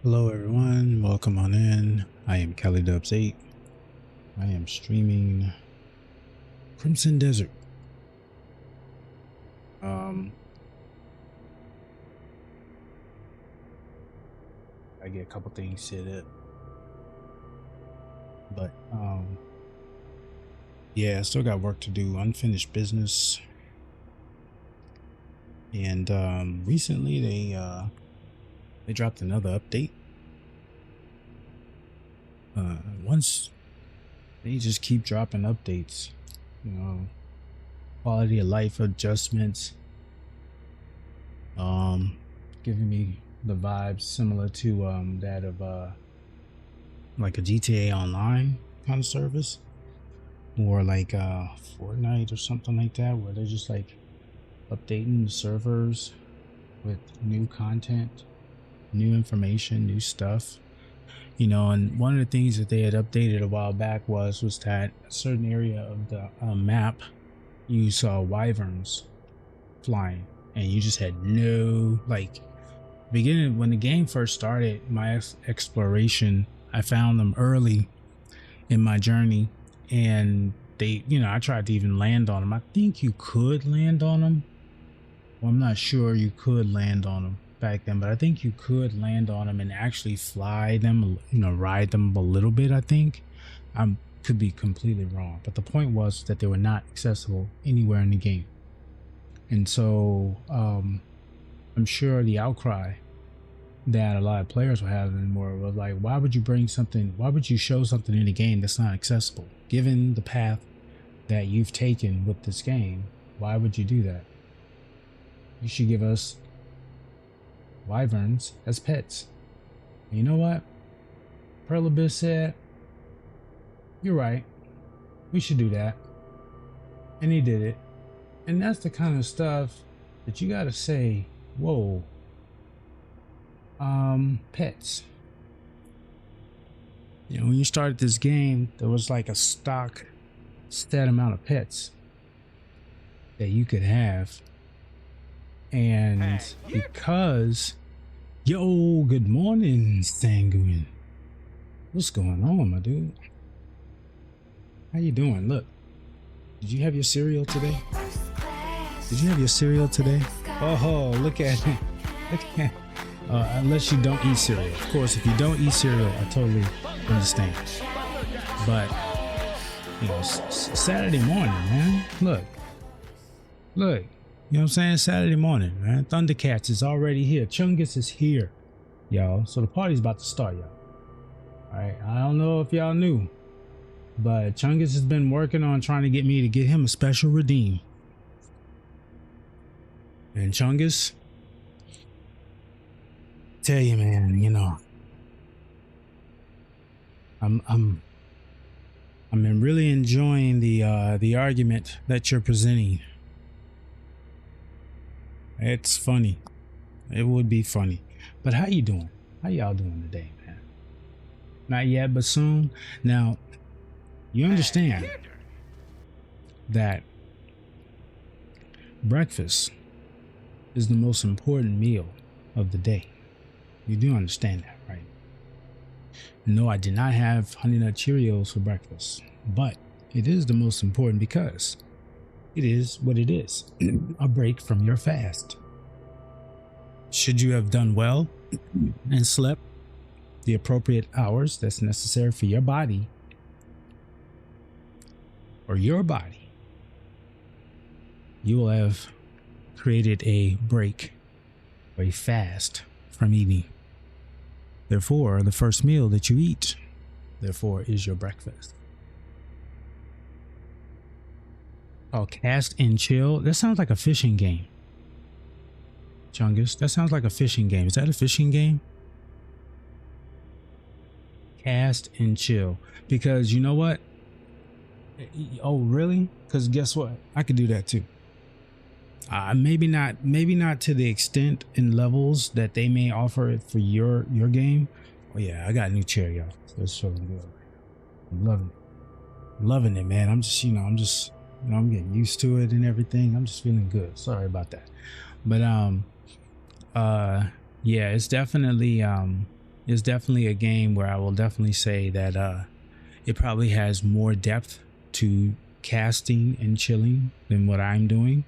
Hello everyone, welcome on in. I am Kelly8. I am streaming Crimson Desert. I get a couple things set up. But yeah, I still got work to do, unfinished business. And recently they dropped another update. Once they just keep dropping updates, you know, quality of life adjustments, giving me the vibes similar to that of like a GTA Online kind of service, or like Fortnite or something like that, where they're just like updating the servers with new content, new information, new stuff. You know, and one of the things that they had updated a while back was that a certain area of the map, you saw wyverns flying, and you just had no, like, beginning when the game first started, my exploration, I found them early in my journey, and they, you know, I tried to even land on them. I think you could land on them. Well, I'm not sure you could land on them back then, but I think you could land on them and actually fly them, you know, ride them a little bit. I think I could be completely wrong, but the point was that they were not accessible anywhere in the game. And so I'm sure the outcry that a lot of players were having was like, why would you bring something, why would you show something in the game that's not accessible? Given the path that you've taken with this game, why would you do that? You should give us wyverns as pets. And you know what? Pearl Abyss said, you're right, we should do that. And he did it. And that's the kind of stuff that you gotta say, whoa, pets. You know, when you started this game, there was like a stock set amount of pets that you could have. And because, yo, good morning, Sanguine. What's going on, my dude? How you doing? Look, did you have your cereal today? Did you have your cereal today? Oh, look at it. Look at unless you don't eat cereal. Of course, if you don't eat cereal, I totally understand. But, you know, Saturday morning, man. Look. You know what I'm saying? Saturday morning, man. Thundercats is already here. Chungus is here, y'all. So the party's about to start, y'all. All right. I don't know if y'all knew, but Chungus has been working on trying to get me to get him a special redeem. And Chungus, tell you, man, I'm really enjoying the argument that you're presenting. It's funny. It would be funny. But how you doing? How y'all doing today, man? Not yet, but soon. Now, you understand that breakfast is the most important meal of the day. You do understand that, right? No, I did not have Honey Nut Cheerios for breakfast, but it is the most important because it is what it is, a break from your fast. Should you have done well and slept the appropriate hours that's necessary for your body, you will have created a break or a fast from eating. Therefore, the first meal that you eat, therefore, is your breakfast. Oh, cast and chill. That sounds like a fishing game. Chungus, that sounds like a fishing game. Is that a fishing game? Cast and chill. Because you know what? Oh, really? Because guess what? I could do that too. Maybe not to the extent and levels that they may offer it for your game. Oh yeah, I got a new chair, y'all. So it's feeling good. I'm loving it, man. I'm getting used to it and everything. I'm just feeling good. Sorry about that. But yeah, it's definitely a game where I will definitely say that it probably has more depth to casting and chilling than what I'm doing,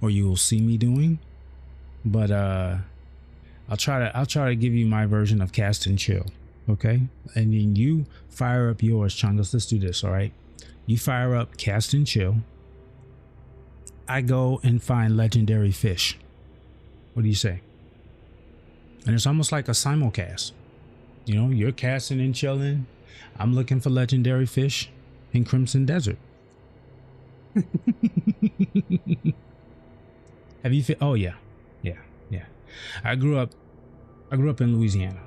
or you will see me doing. But I'll try to give you my version of cast and chill, okay? And then you fire up yours, Chungus. Let's do this, all right? You fire up cast and chill. I go and find legendary fish. What do you say? And it's almost like a simulcast. You know, you're casting and chilling. I'm looking for legendary fish in Crimson Desert. Have you? Oh yeah. I grew up in Louisiana,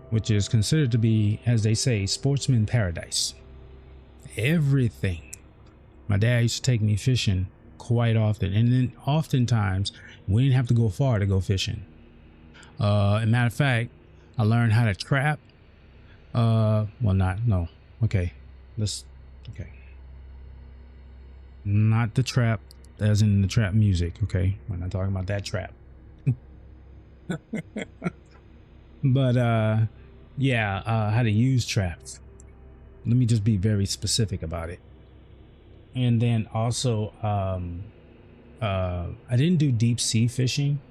which is considered to be, as they say, sportsman paradise. Everything. My dad used to take me fishing quite often, and then oftentimes we didn't have to go far to go fishing. As a matter of fact, I learned how to trap. Okay. Not the trap as in the trap music, okay? We're not talking about that trap. But how to use traps. Let me just be very specific about it. And then also, I didn't do deep sea fishing,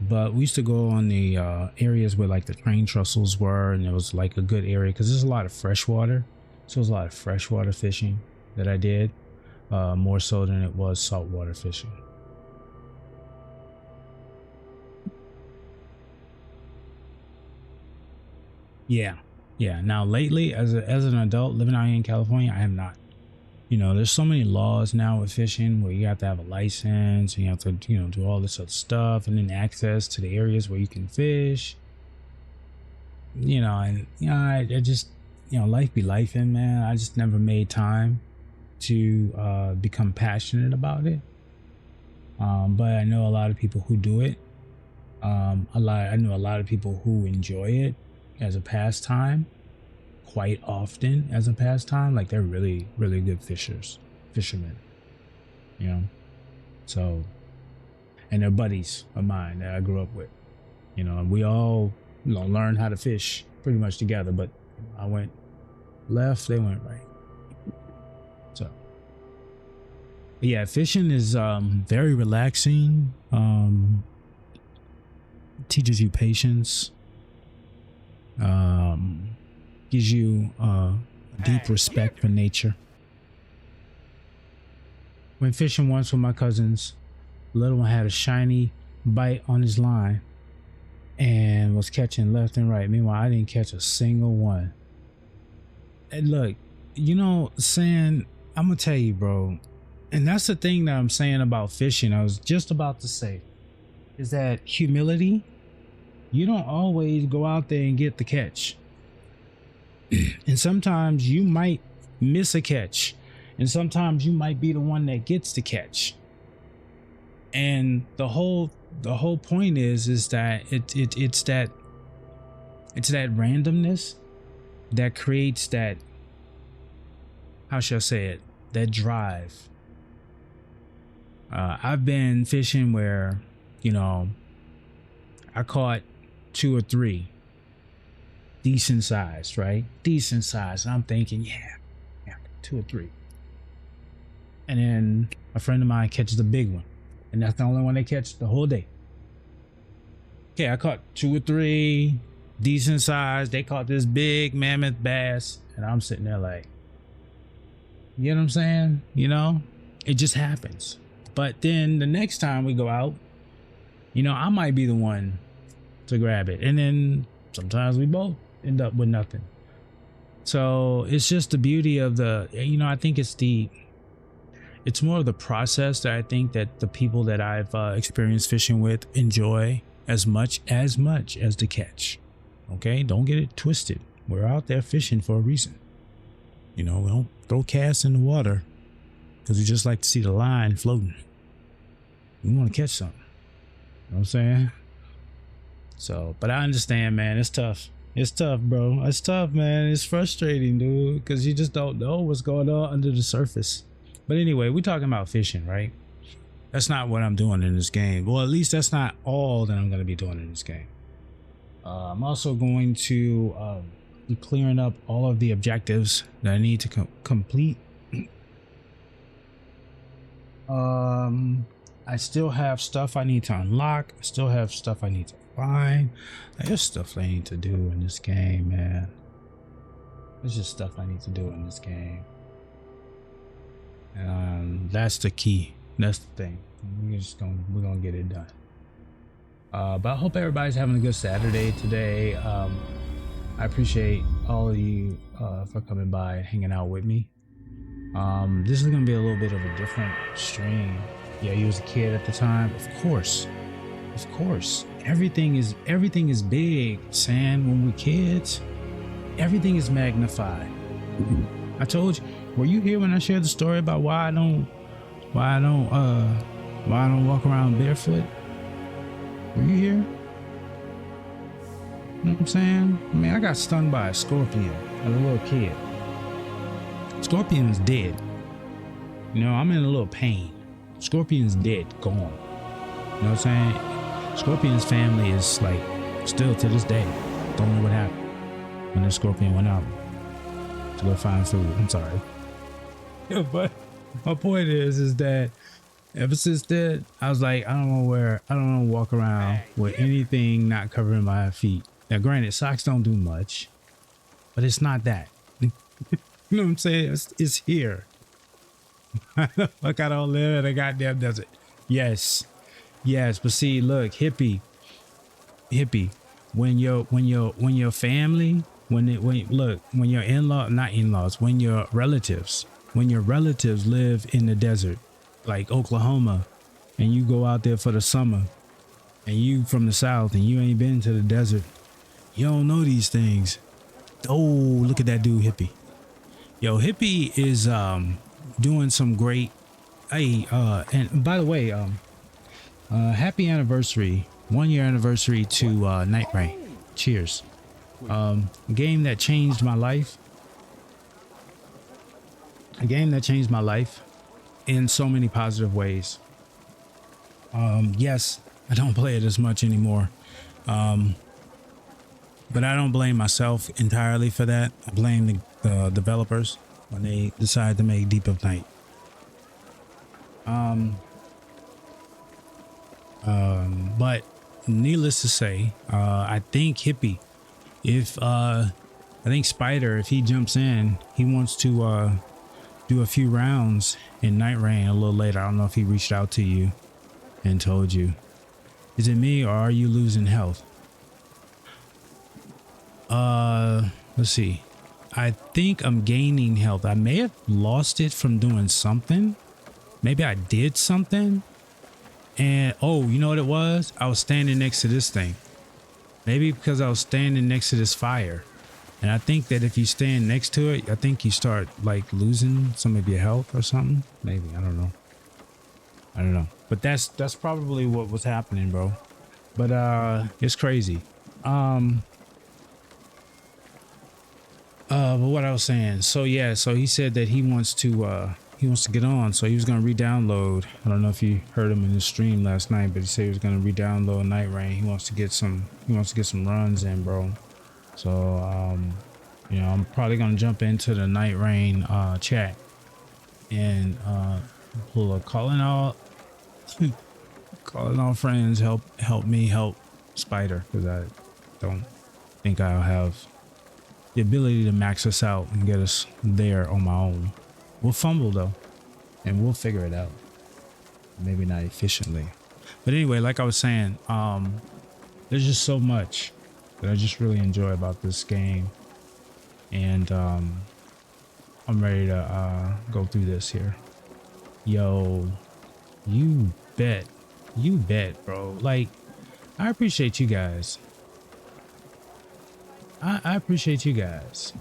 but we used to go on the areas where like the train trestles were, and it was like a good area because there's a lot of fresh water. So there's a lot of freshwater fishing that I did, more so than it was saltwater fishing. Yeah. Now lately, as an adult living out here in California, I have not. You know, there's so many laws now with fishing where you have to have a license, and you have to, do all this other stuff, and then access to the areas where you can fish. I just, life be lifing, man. I just never made time to become passionate about it. But I know a lot of people who do it. I know a lot of people who enjoy it as a pastime, quite often as a pastime. Like they're really, really good fishermen, so, and they're buddies of mine that I grew up with, and we all, learned how to fish pretty much together, but I went left, they went right. So yeah, fishing is very relaxing, teaches you patience, gives you deep respect for nature. Went fishing once with my cousins. The little one had a shiny bite on his line and was catching left and right. Meanwhile, I didn't catch a single one. And look, saying, I'm gonna tell you, bro, and that's the thing that I'm saying about fishing. I was just about to say, is that humility. You don't always go out there and get the catch. And sometimes you might miss a catch. And sometimes you might be the one that gets the catch. And the whole point is that it's that randomness that creates that, how shall I say it, that drive. I've been fishing where, you know, I caught 2 or 3 decent size, right? Decent size. And I'm thinking, yeah, 2 or 3. And then a friend of mine catches a big one. And that's the only one they catch the whole day. Okay, I caught 2 or 3 decent size. They caught this big mammoth bass. And I'm sitting there like, you know what I'm saying? You know, it just happens. But then the next time we go out, you know, I might be the one to grab it. And then sometimes we both end up with nothing. So it's just the beauty of the, you know, I think it's more of the process that I think that the people that I've experienced fishing with enjoy as much as the catch. Okay, don't get it twisted. We're out there fishing for a reason. You know, we don't throw casts in the water because we just like to see the line floating. We want to catch something. You know what I'm saying? So, but I understand, man. It's tough. It's tough, bro. It's tough, man. It's frustrating, dude, because you just don't know what's going on under the surface. But anyway, we're talking about fishing, right? That's not what I'm doing in this game. Well, at least that's not all that I'm going to be doing in this game. I'm also going to be clearing up all of the objectives that I need to complete. I still have stuff I need to unlock. I still have stuff I need to find. There's stuff I need to do in this game, man. There's just stuff I need to do in this game. That's the key. That's the thing. We're gonna get it done. But I hope everybody's having a good Saturday today. I appreciate all of you for coming by and hanging out with me. This is gonna be a little bit of a different stream. Yeah, you was a kid at the time. Of course. Everything is big, Sam. When we're kids, everything is magnified. I told you. Were you here when I shared the story about why I don't walk around barefoot? Were you here? You know what I'm saying? I mean, I got stung by a scorpion as a little kid. Scorpion's dead. You know, I'm in a little pain. Scorpion's dead, gone. You know what I'm saying? Scorpion's family is like still to this day. Don't know what happened when the scorpion went out to go find food. I'm sorry. But my point is that ever since then, I was like, I don't want to walk around with anything not covering my feet. Now, granted, socks don't do much, but it's not that. You know what I'm saying? It's here. Look, I don't live in a goddamn desert. Yes, but see, look, hippie. When your family, when your in-laws, when your relatives live in the desert, like Oklahoma, and you go out there for the summer, and you from the South and you ain't been to the desert, you don't know these things. Oh, look at that dude, hippie. Yo, hippie is doing some great. Hey, and by the way, happy anniversary, 1-year anniversary to Night Rain. Cheers. Game that changed my life. A game that changed my life in so many positive ways. Yes, I don't play it as much anymore. But I don't blame myself entirely for that. I blame the developers when they decided to make Deep of Night. But needless to say, I think Hippie, I think Spider, if he jumps in, he wants to do a few rounds in Night Rain a little later. I don't know if he reached out to you and told you. Is it me or are you losing health? Let's see. I think I'm gaining health. I may have lost it from doing something. Maybe I did something. And oh, you know what it was? I was standing next to this thing. Maybe because I was standing next to this fire. And I think that if you stand next to it, I think you start like losing some of your health or something. Maybe, I don't know. I don't know. But that's probably what was happening, bro. But it's crazy. But what I was saying, so yeah, so he said that he wants to get on, so he was gonna re-download. I don't know if you heard him in his stream last night, but he said he was gonna re-download Night Rain. He wants to get some runs in, bro. So you know, I'm probably gonna jump into the Night Rain chat and pull a calling all friends, help me help Spider, because I don't think I'll have the ability to max us out and get us there on my own. We'll fumble though, and we'll figure it out. Maybe not efficiently, but anyway, like I was saying, there's just so much that I just really enjoy about this game, and I'm ready to go through this here. Yo, you bet, bro. Like, I appreciate you guys. I appreciate you guys.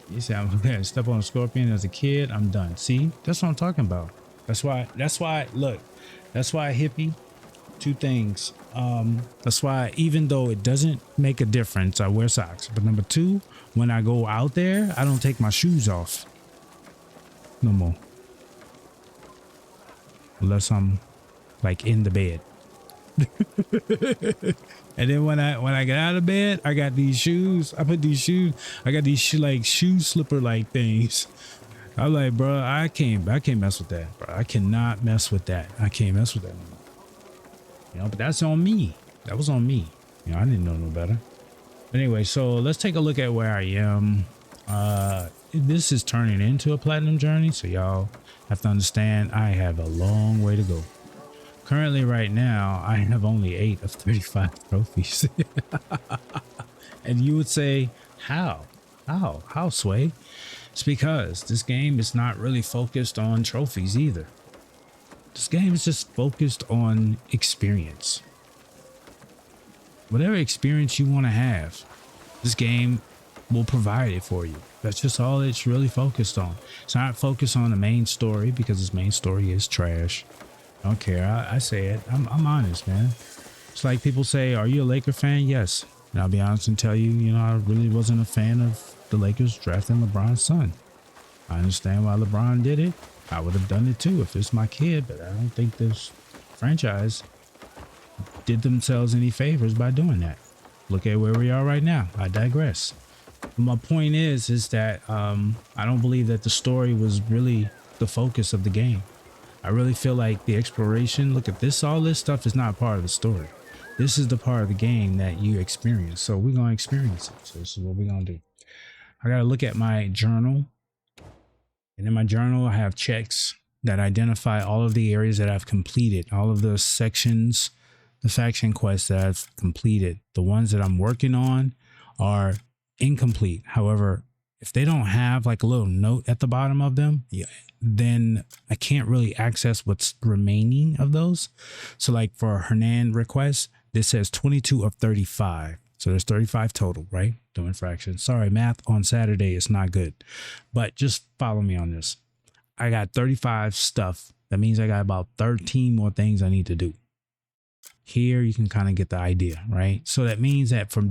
You say I'm gonna step on a scorpion as a kid. I'm done. See, that's what I'm talking about. That's why, look, that's why hippie, two things. That's why, even though it doesn't make a difference, I wear socks. But number two, when I go out there, I don't take my shoes off no more. Unless I'm like in the bed. And then when I get out of bed, I got these shoes. I got these like shoe slipper like things. I'm like, bro, I can't mess with that, bro. I cannot mess with that. I can't mess with that. You know, but that's on me. That was on me. You know, I didn't know no better. But anyway, so let's take a look at where I am. This is turning into a platinum journey, so y'all have to understand I have a long way to go. Currently, right now, I have only 8 of 35 trophies. And you would say, how, Sway? It's because this game is not really focused on trophies either. This game is just focused on experience. Whatever experience you want to have, this game will provide it for you. That's just all it's really focused on. It's not focused on the main story, because its main story is trash. I don't care. I say it. I'm honest, man. It's like people say, are you a Laker fan? Yes. And I'll be honest and tell you, you know, I really wasn't a fan of the Lakers drafting LeBron's son. I understand why LeBron did it. I would have done it too if it's my kid, but I don't think this franchise did themselves any favors by doing that. Look at where we are right now. I digress. My point is that I don't believe that the story was really the focus of the game. I really feel like the exploration, look at this, all this stuff is not part of the story. This is the part of the game that you experience. So we're going to experience it. So this is what we're going to do. I got to look at my journal. And in my journal, I have checks that identify all of the areas that I've completed, all of the sections, the faction quests that I've completed. The ones that I'm working on are incomplete. However, if they don't have like a little note at the bottom of them, then I can't really access what's remaining of those. So like for Hernan request, this says 22 of 35. So there's 35 total, right? Doing fractions. Sorry, math on Saturday is not good, but just follow me on this. I got 35 stuff. That means I got about 13 more things I need to do. Here you can kind of get the idea, right? So that means that for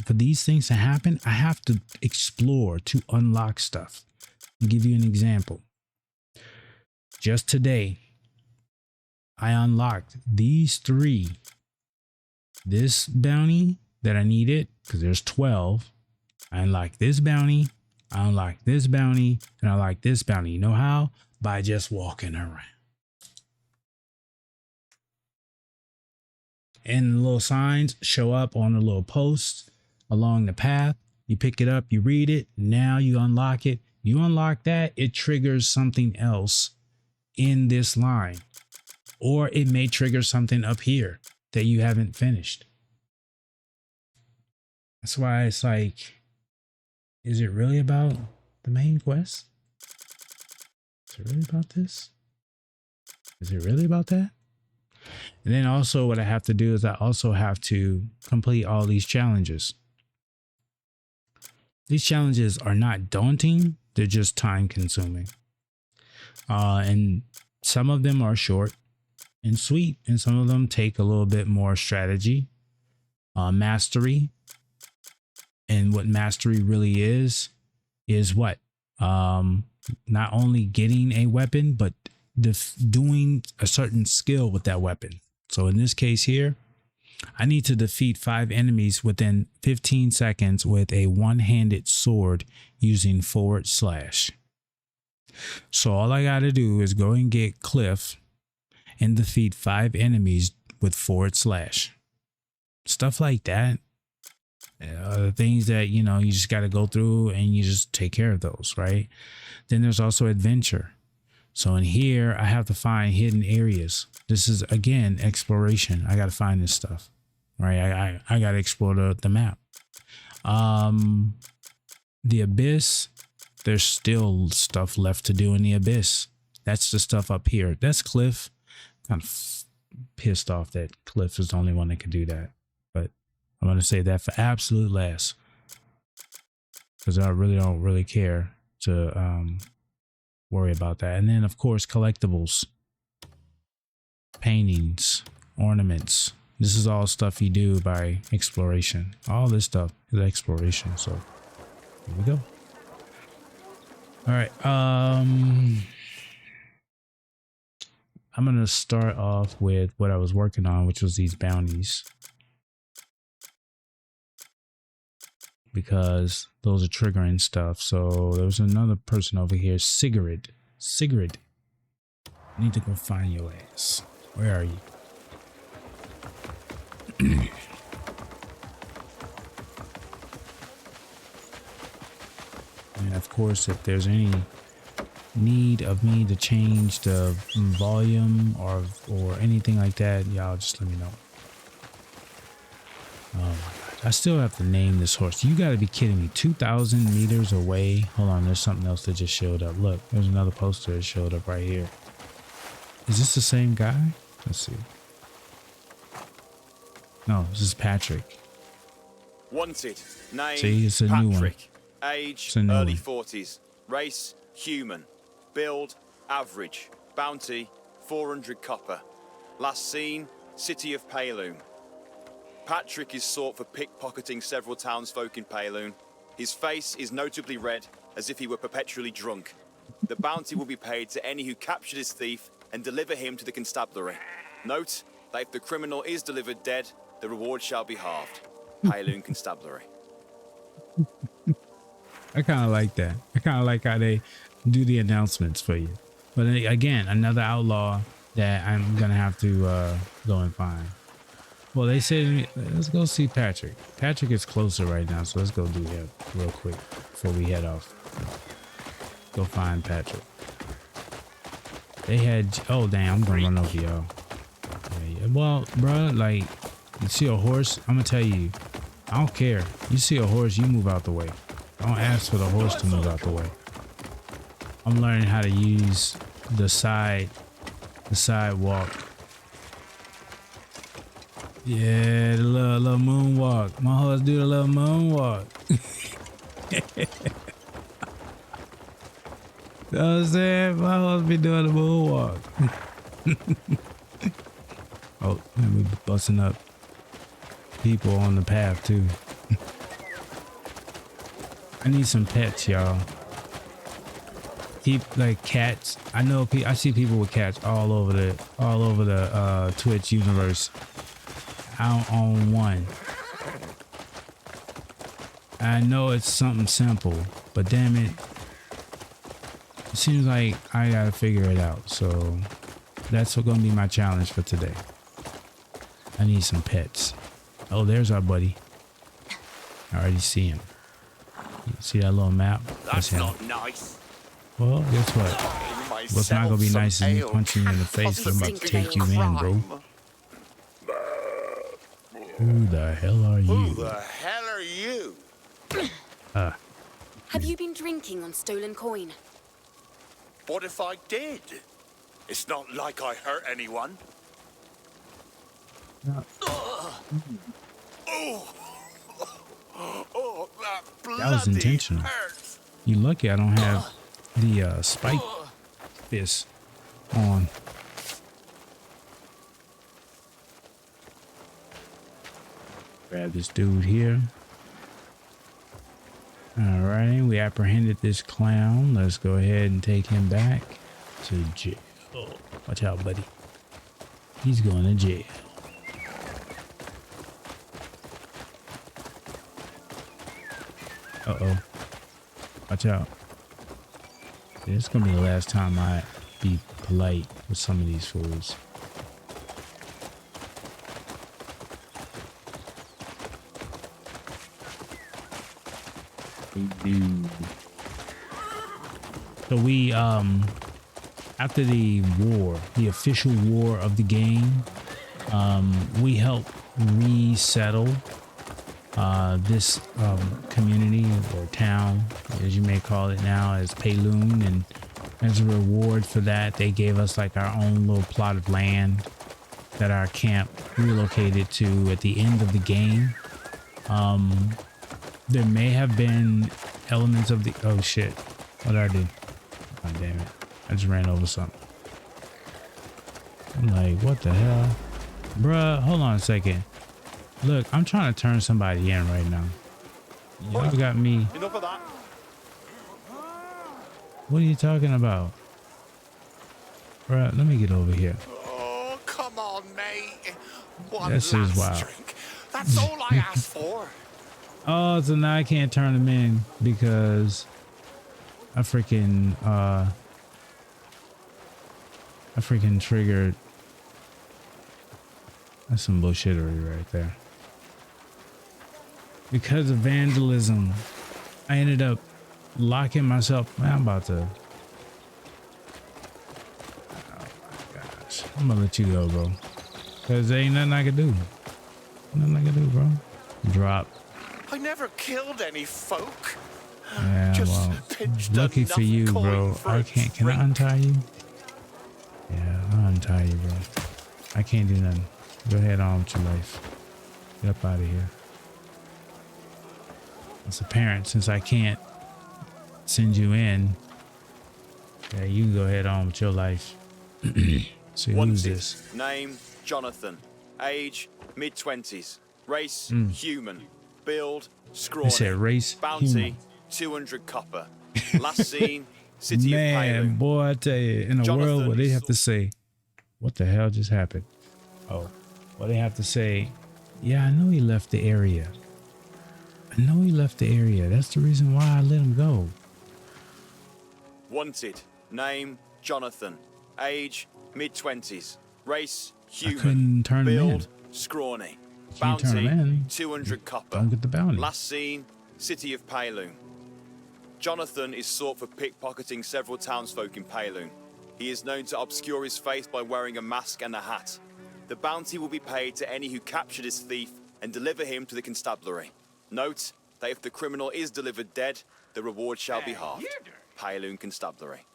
these things to happen, I have to explore to unlock stuff. I'll give you an example. Just today, I unlocked these 3. This bounty that I needed, because there's 12. I unlocked this bounty, I unlocked this bounty, and I unlocked this bounty. You know how? By just walking around. And the little signs show up on the little posts along the path. You pick it up, you read it. Now you unlock it. You unlock that, it triggers something else in this line. Or it may trigger something up here that you haven't finished. That's why it's like, is it really about the main quest? Is it really about this? Is it really about that? And then also what I have to do is I also have to complete all these challenges. These challenges are not daunting. They're just time consuming. And some of them are short and sweet, and some of them take a little bit more strategy, mastery. And what mastery really is what? Not only getting a weapon, but doing a certain skill with that weapon. So in this case here, I need to defeat 5 enemies within 15 seconds with a one-handed sword using /. So all I got to do is go and get Cliff and defeat 5 enemies with /. Stuff like that. The things that, you know, you just got to go through and you just take care of those, right? Then there's also adventure. So in here, I have to find hidden areas. This is, again, exploration. I got to find this stuff, right? I got to explore the map. The Abyss, there's still stuff left to do in the Abyss. That's the stuff up here. That's Cliff. Kind of pissed off that Cliff is the only one that can do that. But I'm going to say that for absolute last, because I really don't care to worry about that. And then, of course, collectibles, paintings, ornaments. This is all stuff you do by exploration. All this stuff is exploration. So here we go. All right. I'm going to start off with what I was working on, which was these bounties, because those are triggering stuff. So there's another person over here, Sigrid. I need to go find your ass. Where are you? And of course, if there's any need of me to change the volume or anything like that, y'all just let me know. Oh my god, I still have to name this horse. You gotta be kidding me. 2,000 meters away. Hold on, there's something else that just showed up. Look, there's another poster that showed up right here. Is this the same guy? Let's see. No, this is Patrick. Wanted. Name, see, it's a Patrick. New one. Age, New early one. 40s. Race, human. Build, average. Bounty, 400 copper. Last seen, city of Payloon. Patrick is sought for pickpocketing several townsfolk in Payloon. His face is notably red, as if he were perpetually drunk. The bounty will be paid to any who capture this thief and deliver him to the constabulary. Note that if the criminal is delivered dead, the reward shall be halved. Payloon Constabulary. I kind of like that. I kind of like how they do the announcements for you. But again, another outlaw that I'm going to have to go and find. Well, they said, let's go see Patrick. Patrick is closer right now, so let's go do that real quick before we head off. Go find Patrick. They had, oh damn, I'm going to run over y'all. Yeah. Well, bro, like, you see a horse, I'm going to tell you, I don't care. You see a horse, you move out the way. Don't ask for the horse to move out the way. I'm learning how to use the sidewalk. Yeah, the little moonwalk. My horse do the little moonwalk. You know what I'm saying? My horse be doing the moonwalk. Oh, and we busting up people on the path too. I need some pets, y'all. Keep like cats. I know I see people with cats all over the Twitch universe. I don't own one. I know it's something simple, but damn it, it seems like I gotta figure it out. So that's gonna be my challenge for today. I need some pets. Oh, there's our buddy. I already see him. You see that little map? That's not nice. Well, guess what? What's not gonna be nice is me punching you in the face. I'm about to take you in, bro. Who the hell are you? Who the hell are you? Have you been drinking on stolen coin? What if I did? It's not like I hurt anyone. Uh, Oh, that That was bloody intentional. hurts. You lucky I don't have the spike fist on. Grab this dude here. All right, we apprehended this clown. Let's go ahead and take him back to jail. Watch out, buddy. He's going to jail. Uh-oh. Watch out. This is going to be the last time I be polite with some of these fools. So we, after the war, the official war of the game, we helped resettle this community or town, as you may call it now, as Payloon, and as a reward for that, they gave us like our own little plot of land that our camp relocated to at the end of the game. There may have been elements of the... Oh shit. What did I do? God damn it. I just ran over something. I'm like, what the hell? Bruh, hold on a second. Look, I'm trying to turn somebody in right now. Y'all got me. Enough of that. What are you talking about? Bruh, let me get over here. Oh, come on, mate. One This last is wild. drink. That's all I asked for. Oh, so now I can't turn them in because I freaking triggered. That's some bullshittery right there. Because of vandalism, I ended up locking myself. Man, I'm about to. Oh my gosh. I'm gonna let you go, bro. Cause there ain't nothing I can do. Nothing I can do, bro. Drop. I never killed any folk. Yeah, Just well, pitched lucky enough for you, coin bro. for I a can't. Can I drink. untie you? Yeah, I'll untie you, bro. I can't do nothing. Go ahead on with your life. Get up out of here. It's apparent since I can't send you in. Yeah, you can go ahead on with your life. So who's Wanted. this? Name, Jonathan. Age, mid-20s. Race, human. Build, scrawny. They said race, Bounty, human. 200 copper. Last seen, city of Man, Payloon. boy, I tell you, in a Jonathan world where they is have to say, what the hell just happened? Oh, well, they have to say, yeah, I know he left the area. I know he left the area. That's the reason why I let him go. Wanted. Name, Jonathan. Age, mid-20s. Race, I human. couldn't turn him in. Build, scrawny. Can't turn Bounty, him in. 200 copper. Don't get the bounty. Last seen, city of Payloon. Jonathan is sought for pickpocketing several townsfolk in Payloon. He is known to obscure his face by wearing a mask and a hat. The bounty will be paid to any who capture this thief and deliver him to the constabulary. Note that if the criminal is delivered dead, the reward shall be halved. Payloon Constabulary.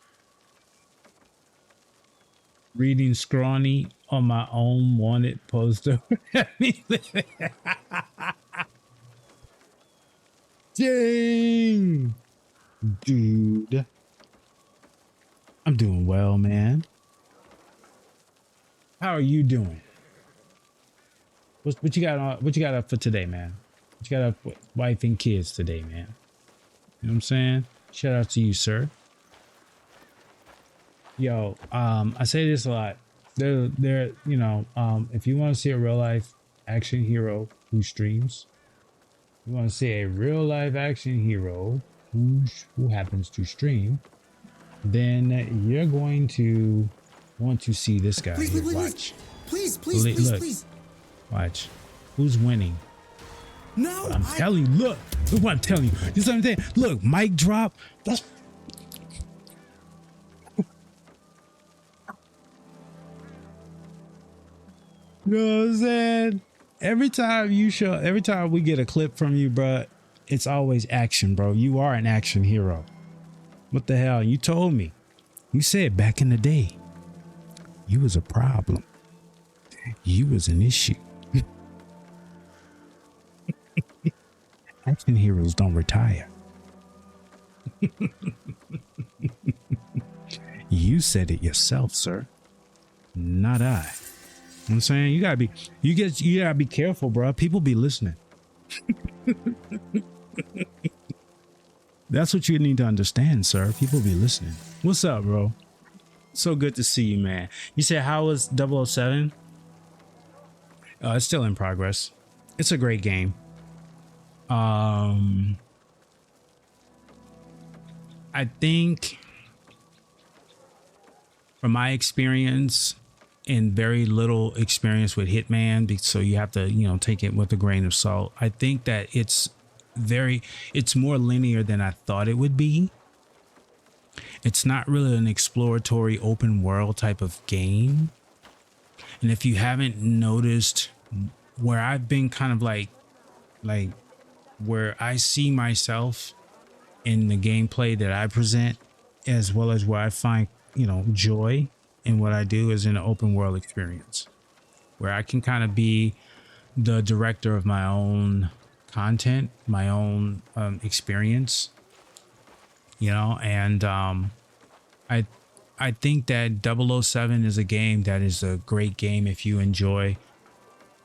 Reading scrawny on my own wanted poster. Dang, dude. I'm doing well, man. How are you doing? What you got on? What you got up for today, man? What you got up with wife and kids today, man? You know what I'm saying? Shout out to you, sir. Yo, I say this a lot. There, you know, if you want to see a real life action hero who streams, you want to see a real life action hero who happens to stream, then you're going to want to see this guy. Please, here. please, Watch. please, please, please, Look. please. Watch. Who's winning? No, I'm telling you, look what I'm telling you. You see what I'm saying? Look, mic drop. That's you know what I'm saying? Every time we get a clip from you, bro, it's always action, bro. You are an action hero. What the hell? You told me. You said back in the day, you was a problem. You was an issue. Action heroes don't retire. You said it yourself, sir. Not I. You know what I'm saying, you gotta be careful, bro. People be listening. That's what you need to understand, sir. People be listening. What's up, bro? So good to see you, man. You said, how was 007? It's still in progress. It's a great game. I think from my experience and very little experience with Hitman, so you have to, you know, take it with a grain of salt. I think that it's more linear than I thought it would be. It's not really an exploratory open world type of game. And if you haven't noticed, where I've been kind of like where I see myself in the gameplay that I present, as well as where I find, you know, joy in what I do, is in an open world experience where I can kind of be the director of my own content, my own experience, you know. And I think that 007 is a game that is a great game if you enjoy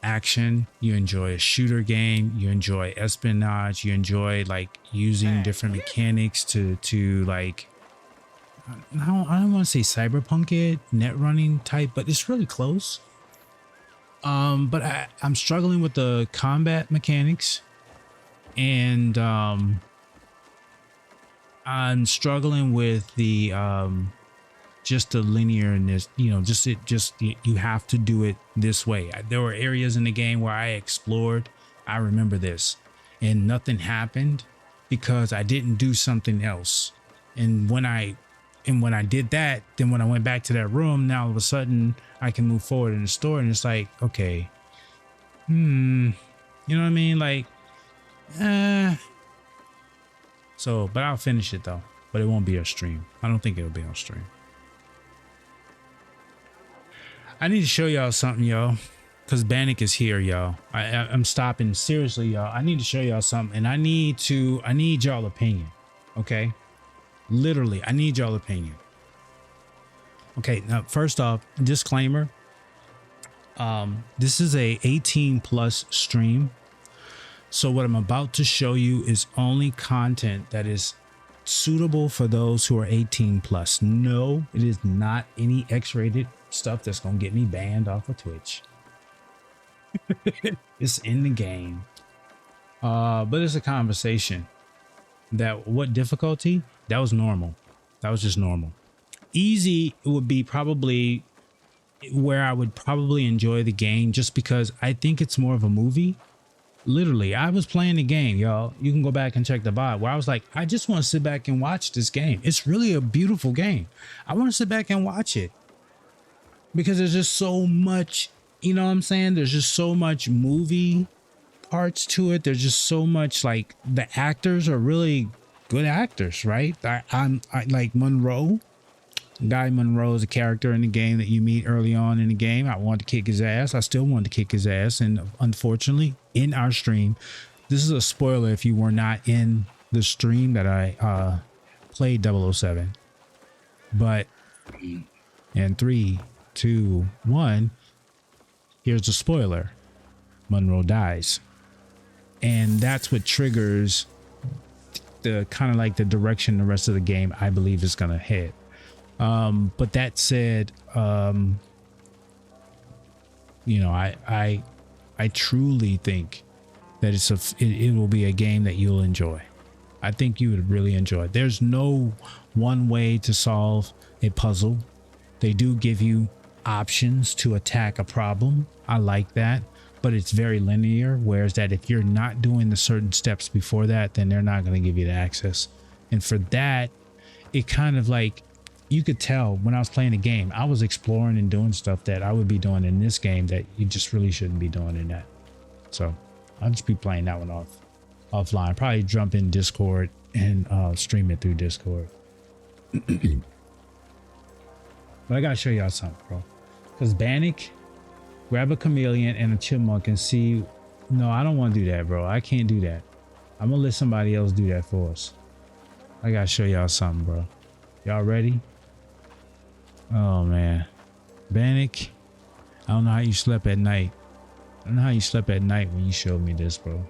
action, you enjoy a shooter game, you enjoy espionage, you enjoy like using different mechanics to like, I don't want to say cyberpunk it, net running type, but it's really close. But I'm struggling with the combat mechanics, and I'm struggling with the just the linearness, you know, you have to do it this way. There were areas in the game where I explored, I remember this, and nothing happened because I didn't do something else. And when I did that, then when I went back to that room, now all of a sudden I can move forward in the story, and it's like, okay, you know what I mean? Like, so, but I'll finish it though, but it won't be a stream. I don't think it'll be on stream. I need to show y'all something, y'all, because Bannock is here, y'all. I'm stopping, seriously, y'all. I need to show y'all something, and I need y'all opinion, okay? Literally, I need y'all opinion. Okay, now first off, disclaimer. This is a 18+ stream. So what I'm about to show you is only content that is suitable for those who are 18+. No, it is not any X-rated stuff that's gonna get me banned off of Twitch. It's in the game. But it's a conversation. That what difficulty? That was normal. That was just normal. Easy would be probably where I would probably enjoy the game, just because I think it's more of a movie. Literally, I was playing the game, y'all. You can go back and check the VOD, where I was like, I just want to sit back and watch this game. It's really a beautiful game. I want to sit back and watch it because there's just so much, you know what I'm saying? There's just so much movie parts to it. There's just so much, like, the actors are really good actors, right? I like Monroe. Guy Monroe is a character in the game that you meet early on in the game. I wanted to kick his ass. I still wanted to kick his ass. And unfortunately, in our stream, this is a spoiler if you were not in the stream that I played 007. But in 3, 2, 1, here's the spoiler. Monroe dies. And that's what triggers the kind of like the direction the rest of the game, I believe, is going to head. But that said, you know, I truly think that it will be a game that you'll enjoy. I think you would really enjoy it. There's no one way to solve a puzzle. They do give you options to attack a problem. I like that, but it's very linear. Whereas that if you're not doing the certain steps before that, then they're not going to give you the access. And for that, it kind of like, you could tell when I was playing the game, I was exploring and doing stuff that I would be doing in this game that you just really shouldn't be doing in that. So I'll just be playing that one offline. Probably jump in Discord and stream it through Discord. But I gotta show y'all something, bro. Because Bannock, grab a chameleon and a chipmunk and see. No, I don't want to do that, bro. I can't do that. I'm gonna let somebody else do that for us. I gotta show y'all something, bro. Y'all ready? Oh man, Bannock, I don't know how you slept at night. I don't know how you slept at night when you showed me this, bro.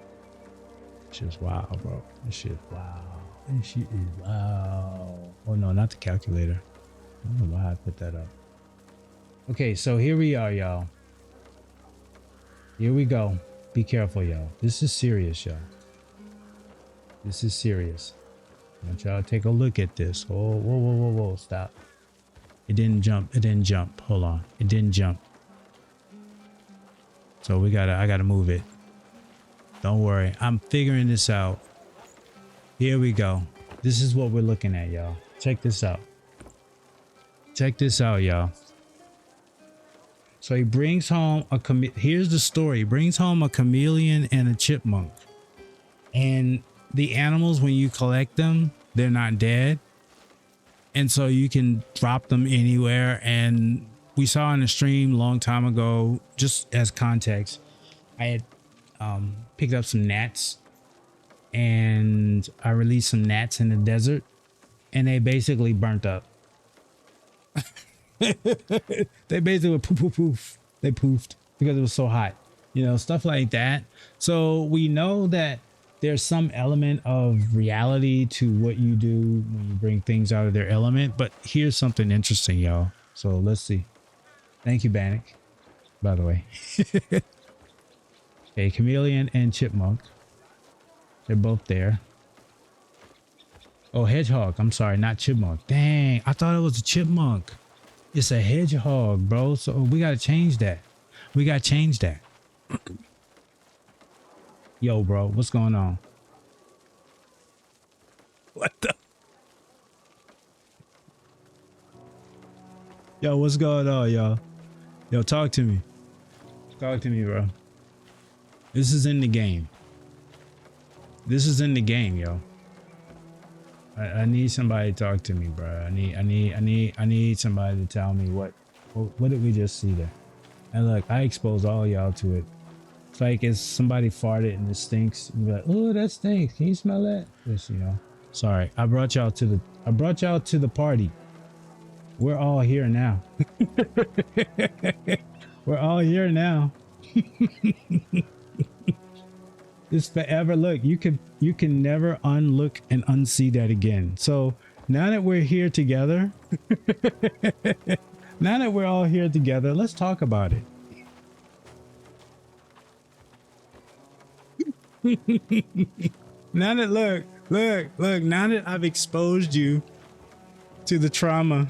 It's just wow, bro. This shit, wow. This shit is wow. Oh no, not the calculator. I don't know why I put that up. Okay, so here we are, y'all. Here we go. Be careful, y'all. This is serious, y'all. This is serious. I want y'all to take a look at this. Oh, whoa, whoa, whoa, whoa, stop. It didn't jump. It didn't jump. Hold on. It didn't jump. So I gotta move it. Don't worry. I'm figuring this out. Here we go. This is what we're looking at, y'all. Check this out. Check this out, y'all. So he brings home here's the story. He brings home a chameleon and a chipmunk. And the animals, when you collect them, they're not dead. And so you can drop them anywhere. And we saw in the stream a long time ago, just as context, I had picked up some gnats and I released some gnats in the desert and they basically burnt up. They basically poof, poof, poof. They poofed because it was so hot, you know, stuff like that. So we know that there's some element of reality to what you do when you bring things out of their element. But here's something interesting, y'all. So let's see. Thank you, Bannock, by the way. Okay, chameleon and chipmunk. They're both there. Oh, hedgehog. I'm sorry, not chipmunk. Dang, I thought it was a chipmunk. It's a hedgehog, bro. So we got to change that. We got to change that. Yo, bro, what's going on? What the? Yo, what's going on, y'all? Yo, talk to me. Talk to me, bro. This is in the game. This is in the game, yo. I need somebody to talk to me, bro. I need somebody to tell me what did we just see there? And look, I expose all y'all to it. It's like it's somebody farted and it stinks. You be like, oh, that stinks. Can you smell that? Just, you know. Sorry, I brought y'all to the party. We're all here now. We're all here now. It's forever. Look, you can never unlook and unsee that again. So now that we're here together, now that we're all here together, let's talk about it. Now that look, now that I've exposed you to the trauma.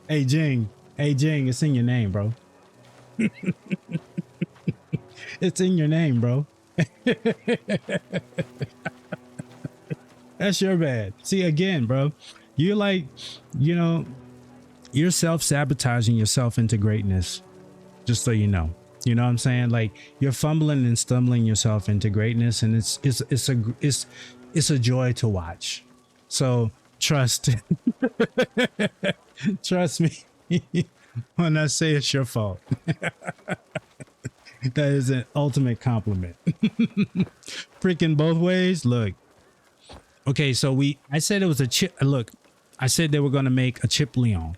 Hey Jing, it's in your name, bro. It's in your name, bro. That's your bad. See, again, bro, you're like, you know, you're self-sabotaging yourself into greatness, just so you know. You know what I'm saying? Like, you're fumbling and stumbling yourself into greatness, and it's a joy to watch. So trust me when I say it's your fault. That is an ultimate compliment. Freaking both ways. Look. Okay, so I said it was a chip. Look, I said they were going to make a chip Leon.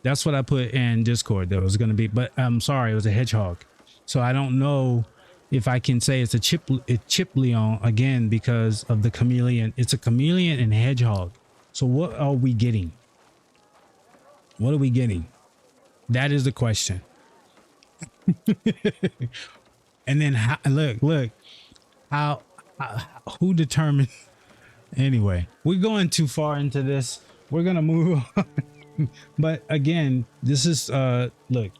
That's what I put in Discord. There was going to be, but I'm sorry, it was a hedgehog. So I don't know if I can say it's a chip Leon again because of the chameleon. It's a chameleon and hedgehog. So what are we getting? What are we getting? That is the question. And then look, how who determined? Anyway, we're going too far into this. We're gonna move on. But again, this is look,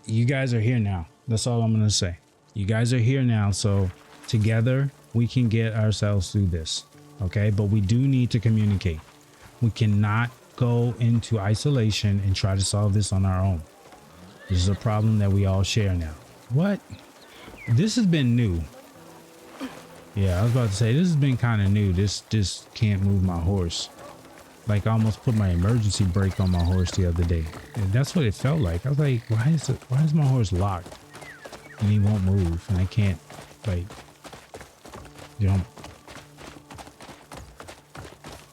you guys are here now. That's all I'm gonna say. You guys are here now, so together we can get ourselves through this. Okay, but we do need to communicate. We cannot go into isolation and try to solve this on our own. This is a problem that we all share now. What? This has been new. Yeah, I was about to say, this has been kind of new. This just can't move my horse. Like, I almost put my emergency brake on my horse the other day. And that's what it felt like. I was like, why is my horse locked? and he won't move, and I can't like jump.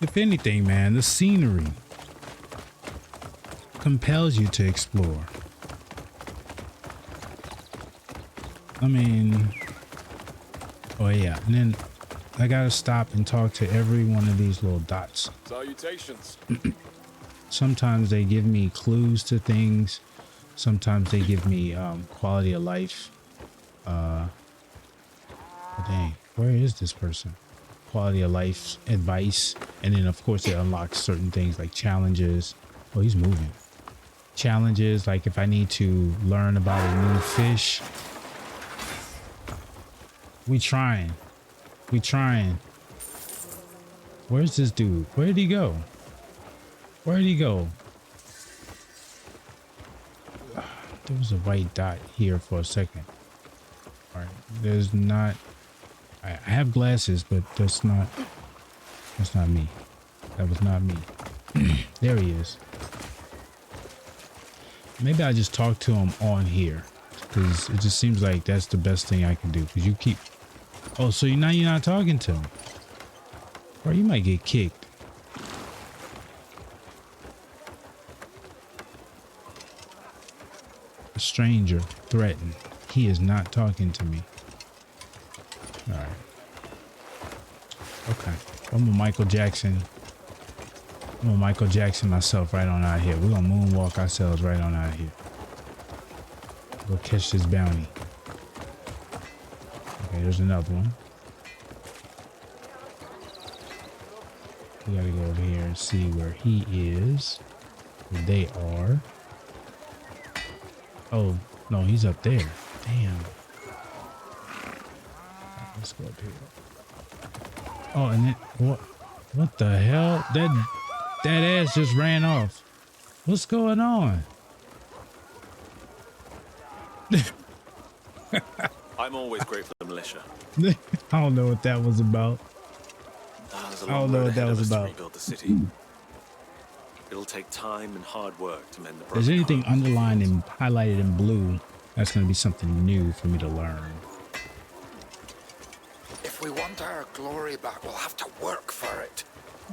If anything, man, the scenery compels you to explore. I mean, oh yeah, and then I gotta stop and talk to every one of these little dots. Salutations. Sometimes they give me clues to things. Sometimes they give me quality of life. Oh, dang, where is this person? Quality of life advice, and then of course it unlocks certain things like challenges. Oh, he's moving. Challenges, like if I need to learn about a new fish. We trying. Where's this dude? Where did he go? There was a white dot here for a second. All right, there's not. I have glasses, but that's not me. That was not me. There he is. Maybe I just talk to him on here, because it just seems like that's the best thing I can do. Because you keep. Oh, so now you're not talking to him, or you might get kicked. A stranger threatened. He is not talking to me. All right. Okay. I'm a Michael Jackson myself right on out here. We're gonna moonwalk ourselves right on out here. Go catch this bounty. Okay, there's another one. We gotta go over here and see where he is. Where they are. Oh, no, he's up there. Damn. Right, let's go up here. Oh, and then what the hell? That ass just ran off. What's going on? I'm always grateful for the militia. I don't know what that was about. There's a I don't long know road what that ahead of was us to about. rebuild the city. It'll take time and hard work to mend the broken There's anything homes. underlined and highlighted in blue, that's going to be something new for me to learn. If we want our glory back, we'll have to work for it.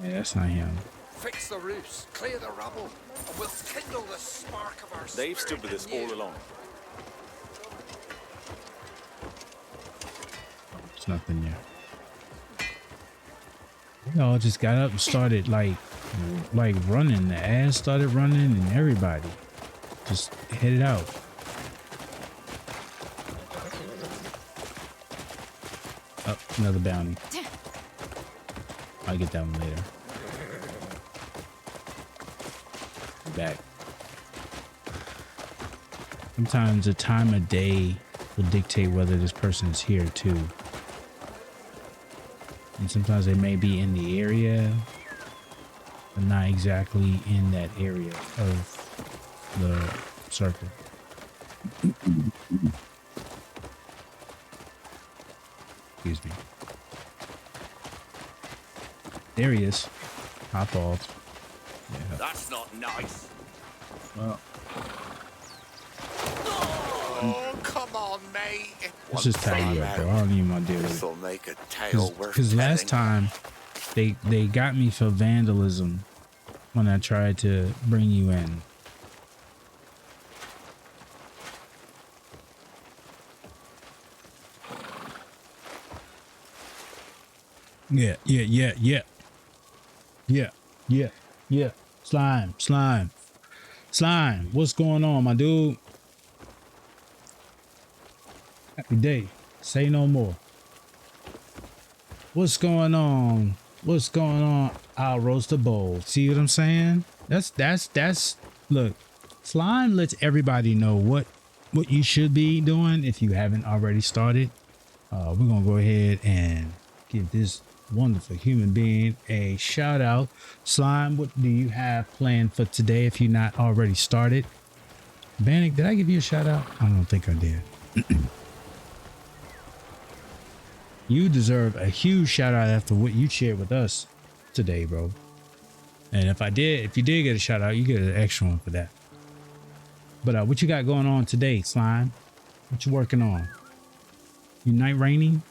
Yeah, that's not him. Fix the roofs, clear the rubble, and we'll kindle the spark of our They've stood with us all along. There's nothing there. You know, I just got up and started like running. The ass started running and everybody just headed out. Oh, another bounty. I'll get that one later. Back. Sometimes the time of day will dictate whether this person is here too. And sometimes they may be in the area, but not exactly in that area of the circle. Excuse me. There he is. Hop off. Yeah. That's not nice. Well, Oh, come on, mate. let's just tie you up, bro. I don't even want to deal with it. This'll make a tale worth Because last telling. time they got me for vandalism when I tried to bring you in. Yeah. Slime. What's going on, my dude? Happy day. Say no more. What's going on? I'll roast a bowl. See what I'm saying? That's look, Slime lets everybody know what you should be doing if you haven't already started. We're gonna go ahead and give this wonderful human being a shout out. Slime, what do you have planned for today if you're not already started? Bannock, did I give you a shout out? I don't think I did. You deserve a huge shout out after what you shared with us today, bro. And if you did get a shout out, you get an extra one for that. But what you got going on today, Slime? What you working on? You night raining?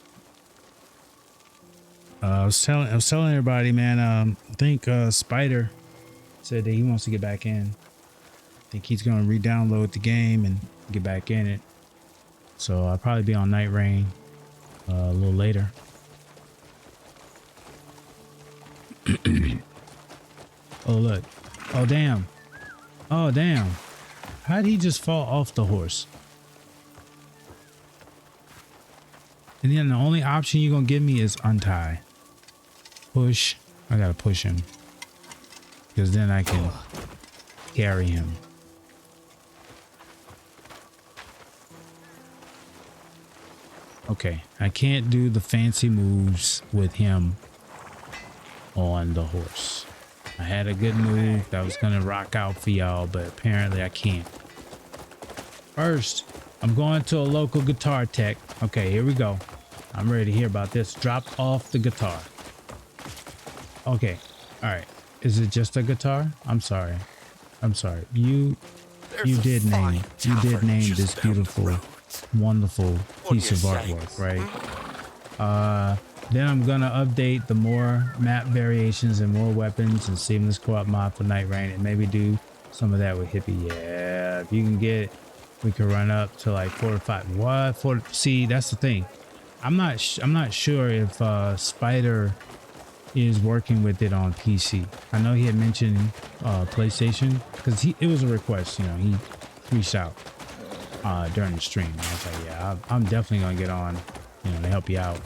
I was telling everybody, man. I think Spider said that he wants to get back in. I think he's gonna re-download the game and get back in it. So I'll probably be on night rain a little later. Oh look! Oh damn! Oh damn! How'd he just fall off the horse? And then the only option you're gonna give me is untie. Push. I gotta push him. Because then I can carry him. Okay. I can't do the fancy moves with him on the horse. I had a good move that was gonna rock out for y'all, but apparently I can't. First, I'm going to a local guitar tech. Okay, here we go. I'm ready to hear about this. Drop off the guitar. Okay. All right. Is it just a guitar? I'm sorry. I'm sorry. You did name this beautiful, wonderful piece of artwork, right? Then I'm gonna update the more map variations and more weapons and seamless co-op mod for Night Rain and maybe do some of that with Hippie. Yeah, if you can get it, we can run up to like 4 or 5. What? 4? See, that's the thing. I'm not sure if Spider is working with it on PC. I know he had mentioned PlayStation because it was a request. You know, he reached out during the stream. I was like, yeah, I'm definitely gonna get on, you know, to help you out.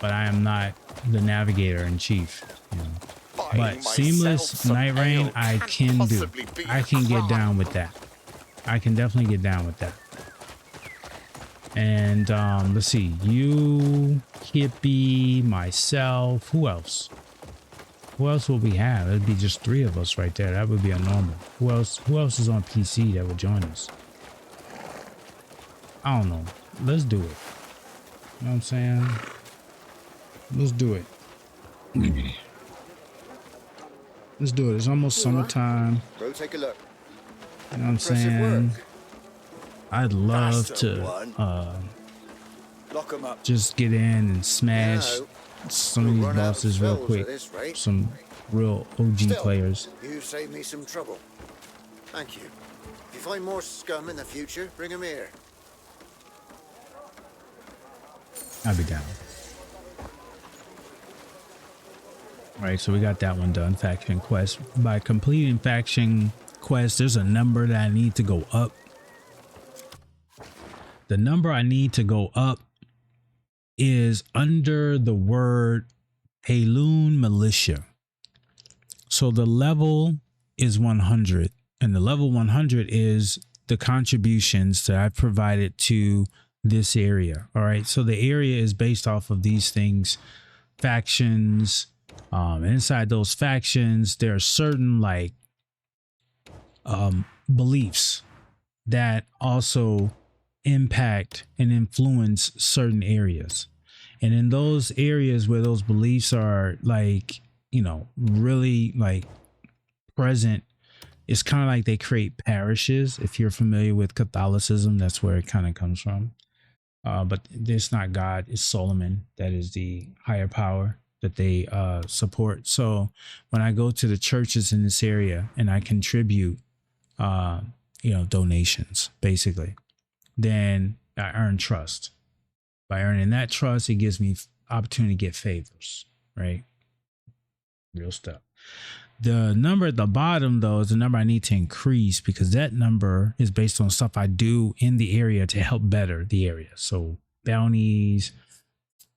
But I am not the navigator in chief. You know. But seamless Night Rain, I can do. I can get down with that. I can definitely get down with that. And let's see, you, Hippie, myself, who else? Who else will we have? It'd be just 3 of us right there. That would be a normal. Who else is on PC that would join us? I don't know. Let's do it. You know what I'm saying? Let's do it. Let's do it. It's almost summertime. Go take a look. You know what I'm saying? I'd love to Lock 'em up. just get in and smash some of these bosses real quick. Some real OG players. You saved me some trouble. Thank you. If you find more scum in the future, bring them here. I'll be down. Alright, so we got that one done. Faction quest. By completing faction quest, there's a number that I need to go up. The number I need to go up is under the word Payloon Militia. So the level is 100, and the level 100 is the contributions that I've provided to this area. All right, so the area is based off of these things, factions. Inside those factions, there are certain like beliefs that also impact and influence certain areas. And in those areas where those beliefs are like, you know, really like present, it's kind of like they create parishes. If you're familiar with Catholicism, that's where it kind of comes from. But it's not God, it's Solomon that is the higher power that they support. So when I go to the churches in this area and I contribute, you know, donations, basically, then I earn trust. By earning that trust, it gives me opportunity to get favors, right? Real stuff. The number at the bottom, though, is the number I need to increase because that number is based on stuff I do in the area to help better the area. So bounties,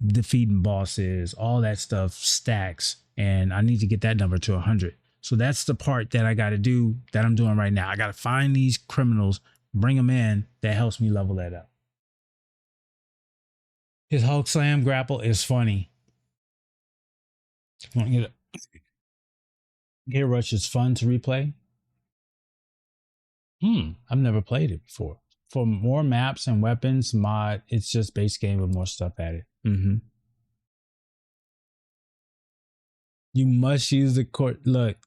defeating bosses, all that stuff stacks, and I need to get that number to 100. So that's the part that I got to do, that I'm doing right now. I got to find these criminals, bring them in. That helps me level that up. His Hulk Slam grapple is funny. Gear Rush is fun to replay. I've never played it before. For more maps and weapons mod, it's just base game with more stuff added. You must use the court. Look,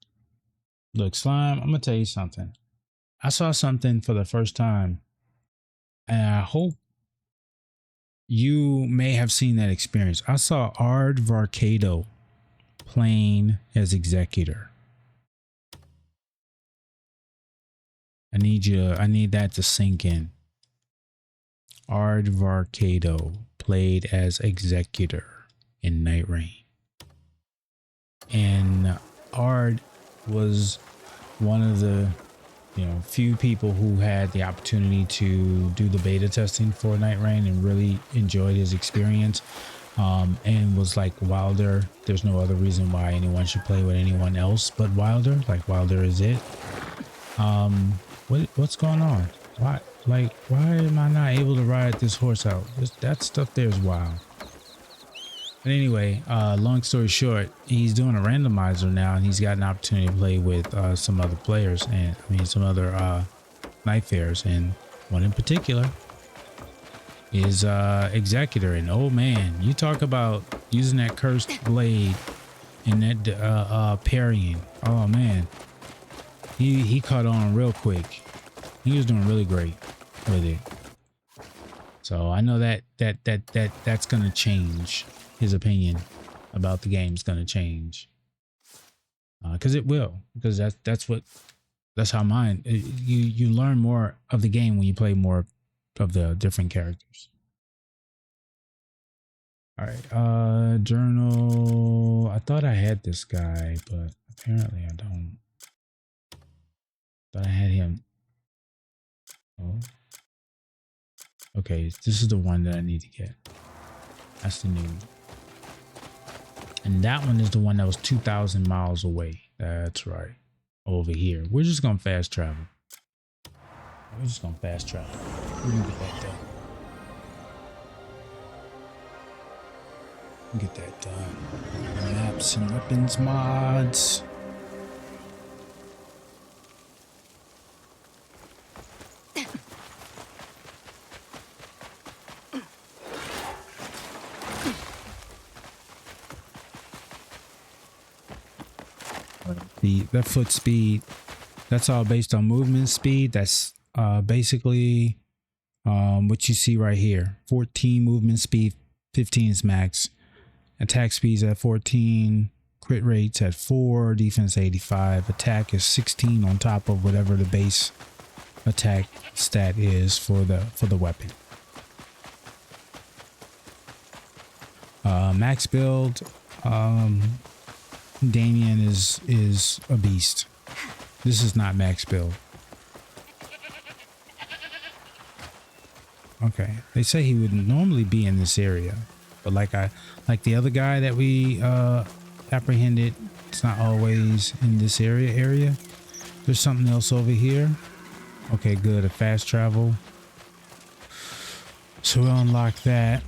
Slime, I'm gonna tell you something. I saw something for the first time And I hope you may have seen that experience. I saw Ard Varcado playing as Executor. I need that to sink in. Ard Varcado played as Executor in Night Rain. And Ard was one of the few people who had the opportunity to do the beta testing for Night Rain and really enjoyed his experience, and was like, Wilder, there's no other reason why anyone should play with anyone else but Wilder. Like, Wilder is it. What's going on? Why am I not able to ride this horse out? That stuff there is wild. But anyway, long story short, he's doing a randomizer now, and he's got an opportunity to play with some other players, and some other night fares, and one in particular is Executor. And oh man, you talk about using that cursed blade and that parrying. Oh man, he caught on real quick. He was doing really great with it. So I know that's gonna change. His opinion about the game is going to change, because it will, because that's how mine. You learn more of the game when you play more of the different characters. All right, journal. I thought I had this guy, but apparently I don't. Thought I had him. Oh, okay. This is the one that I need to get. That's the new one. And that one is the one that was 2,000 miles away. That's right. Over here. We're just going to fast travel. We're just going to fast travel. We're going to get that done. Get that done. Maps and weapons mods. That foot speed, that's all based on movement speed. That's basically what you see right here. 14 movement speed, 15 is max. Attack speed's at 14, crit rates at 4, defense 85. Attack is 16 on top of whatever the base attack stat is for the weapon. Max build. Damien is a beast. This is not max build. Okay, they say he would normally be in this area, but like the other guy that we apprehended, it's not always in this area. There's something else over here. Okay, good. A fast travel. So we'll unlock that.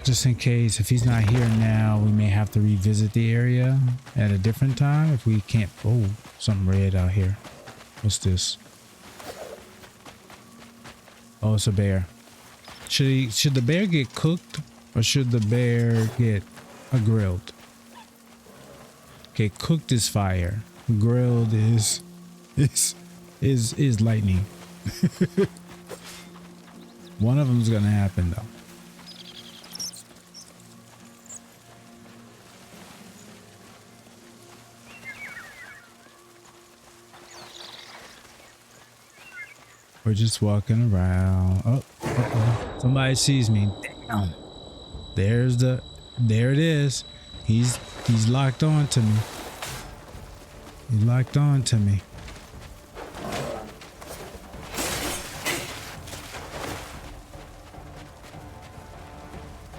Just in case, if he's not here now, we may have to revisit the area at a different time if we can't. Oh, something red out here. What's this? Oh, it's a bear. Should the bear get cooked or should the bear get grilled? Okay, cooked is fire. Grilled is lightning. One of them's gonna happen though. We're just walking around. Oh, somebody sees me. Damn. There it is. He's locked on to me. He's locked on to me.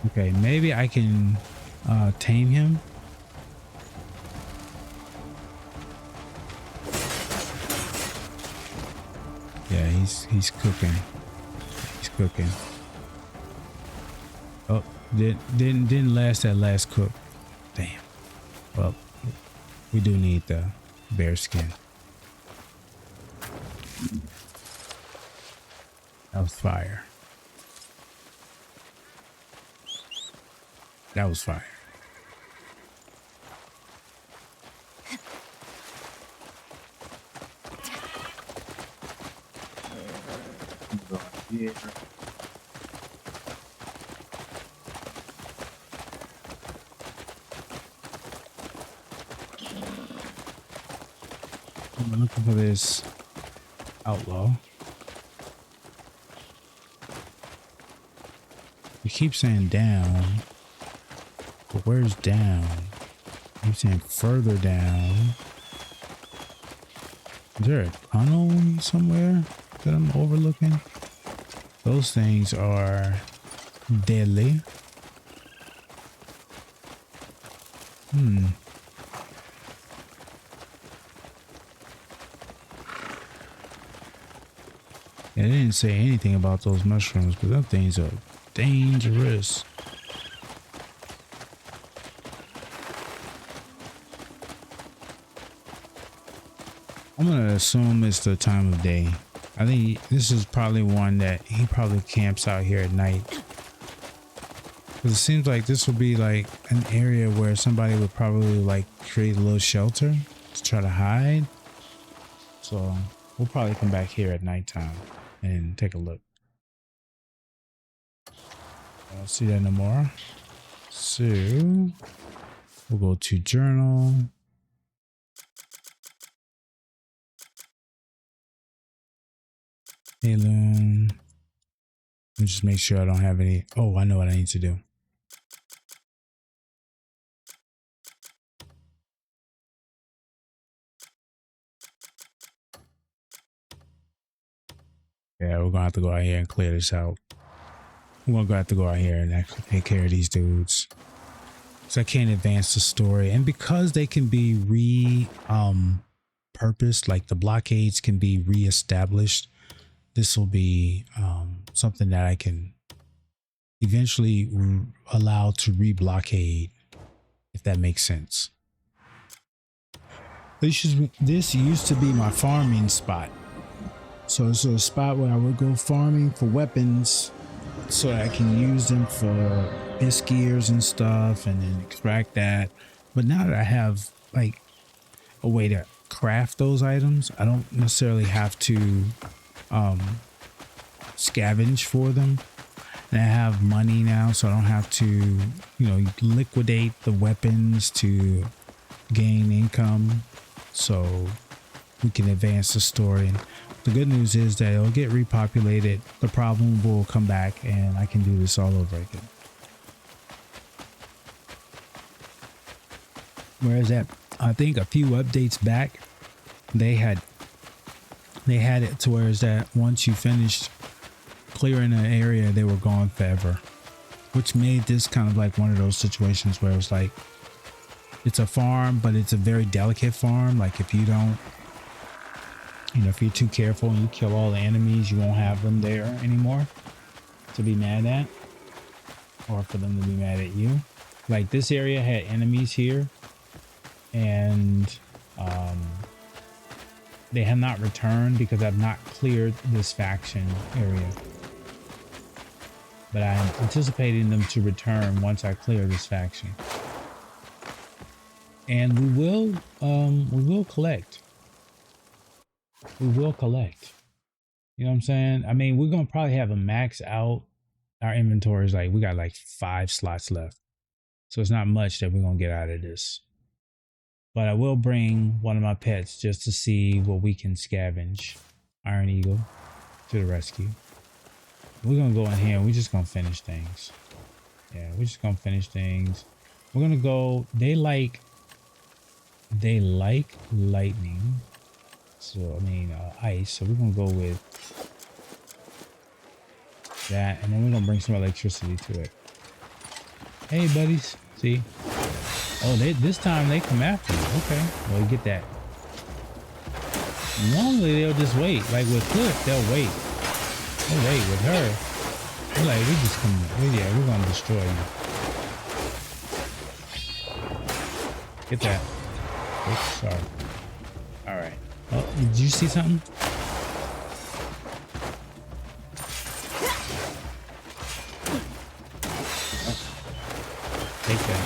Okay, maybe I can tame him. Yeah, he's cooking. He's cooking. Oh, didn't last that last cook. Damn. Well, we do need the bear skin. That was fire. That was fire. Yeah. I'm looking for this outlaw. You keep saying down, but where's down? I'm saying further down. Is there a tunnel somewhere that I'm overlooking? Those things are deadly. It didn't say anything about those mushrooms, but those things are dangerous. I'm gonna assume it's the time of day. I think this is probably one that he probably camps out here at night. Because it seems like this would be like an area where somebody would probably like create a little shelter to try to hide. So we'll probably come back here at nighttime and take a look. I don't see that no more. So we'll go to journal. Heirloom. Let me just make sure I don't have any. Oh, I know what I need to do. Yeah, we're gonna have to go out here and clear this out. We're gonna have to go out here and actually take care of these dudes. So I can't advance the story. And because they can be purposed, like the blockades can be reestablished, this will be something that I can eventually allow to re-blockade, if that makes sense. This used to be my farming spot. So it's a spot where I would go farming for weapons so I can use them for disc gears and stuff and then extract that. But now that I have like a way to craft those items, I don't necessarily have to scavenge for them. And I have money now, so I don't have to, liquidate the weapons to gain income. So we can advance the story. And the good news is that it'll get repopulated. The problem will come back and I can do this all over again. Whereas I think a few updates back, they had it to where is that once you finished clearing an area, they were gone forever, which made this kind of like one of those situations where it was like, it's a farm, but it's a very delicate farm. Like if you don't, if you're too careful and you kill all the enemies, you won't have them there anymore to be mad at, or for them to be mad at you. Like this area had enemies here, and they have not returned because I've not cleared this faction area. But I'm anticipating them to return once I clear this faction. And we will collect. We will collect. You know what I'm saying? I mean, we're gonna probably have a max out. Our inventory is like, we got like 5 slots left. So it's not much that we're gonna get out of this. But I will bring one of my pets just to see what we can scavenge. Iron Eagle to the rescue. We're gonna go in here and we're just gonna finish things. Yeah, we're just gonna finish things. We're gonna go, they like lightning. So, ice. So we're going to go with that. And then we're going to bring some electricity to it. Hey, buddies. See? Oh, this time they come after you. Okay. Well, you get that. Normally, they'll just wait. Like with Cliff, they'll wait. They'll wait with her. They're like, we just come. Yeah, we're going to destroy you. Get that. Oops, sorry. All right. Oh, did you see something? Oh. Take that.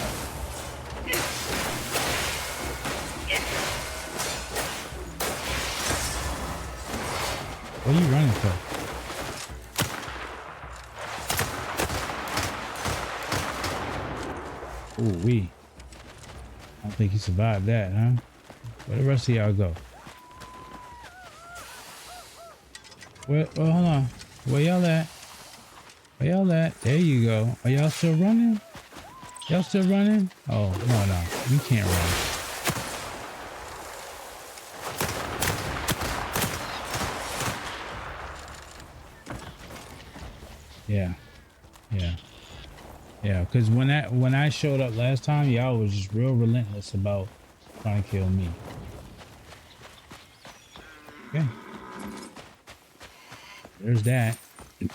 What are you running for? Ooh, I don't think he survived that, huh? Where the rest of y'all go? Where? Oh, hold on. Where y'all at? Where y'all at? There you go. Are y'all still running? Y'all still running? Oh, no. We can't run. Yeah. Because when I showed up last time, y'all was just real relentless about trying to kill me. Okay. There's that. They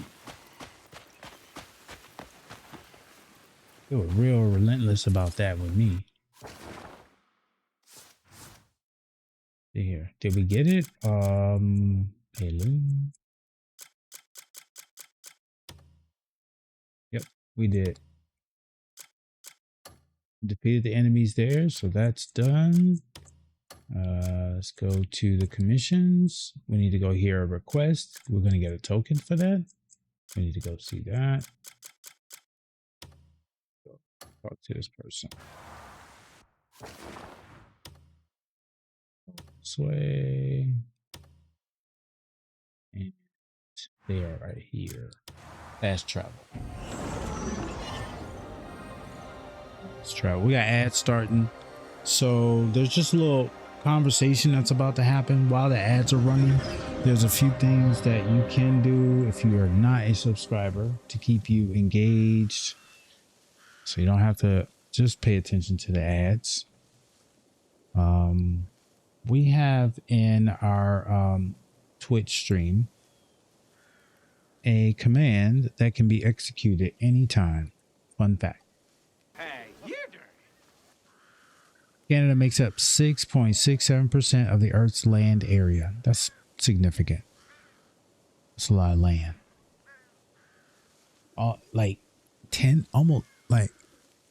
were real relentless about that with me. See here. Did we get it? Balloon. Yep, we did. Defeated the enemies there, so that's done. Let's go to the commissions. We need to go hear a request. We're going to get a token for that. We need to go see that. Go talk to this person. This way. And they are right here. Fast travel. Let's travel. We got ads starting. So there's just a little conversation that's about to happen while the ads are running. There's a few things that you can do if you are not a subscriber to keep you engaged, so you don't have to just pay attention to the ads. We have in our Twitch stream a command that can be executed anytime. Fun fact. Canada makes up 6.67% of the Earth's land area. That's significant. That's a lot of land. Like 10, almost like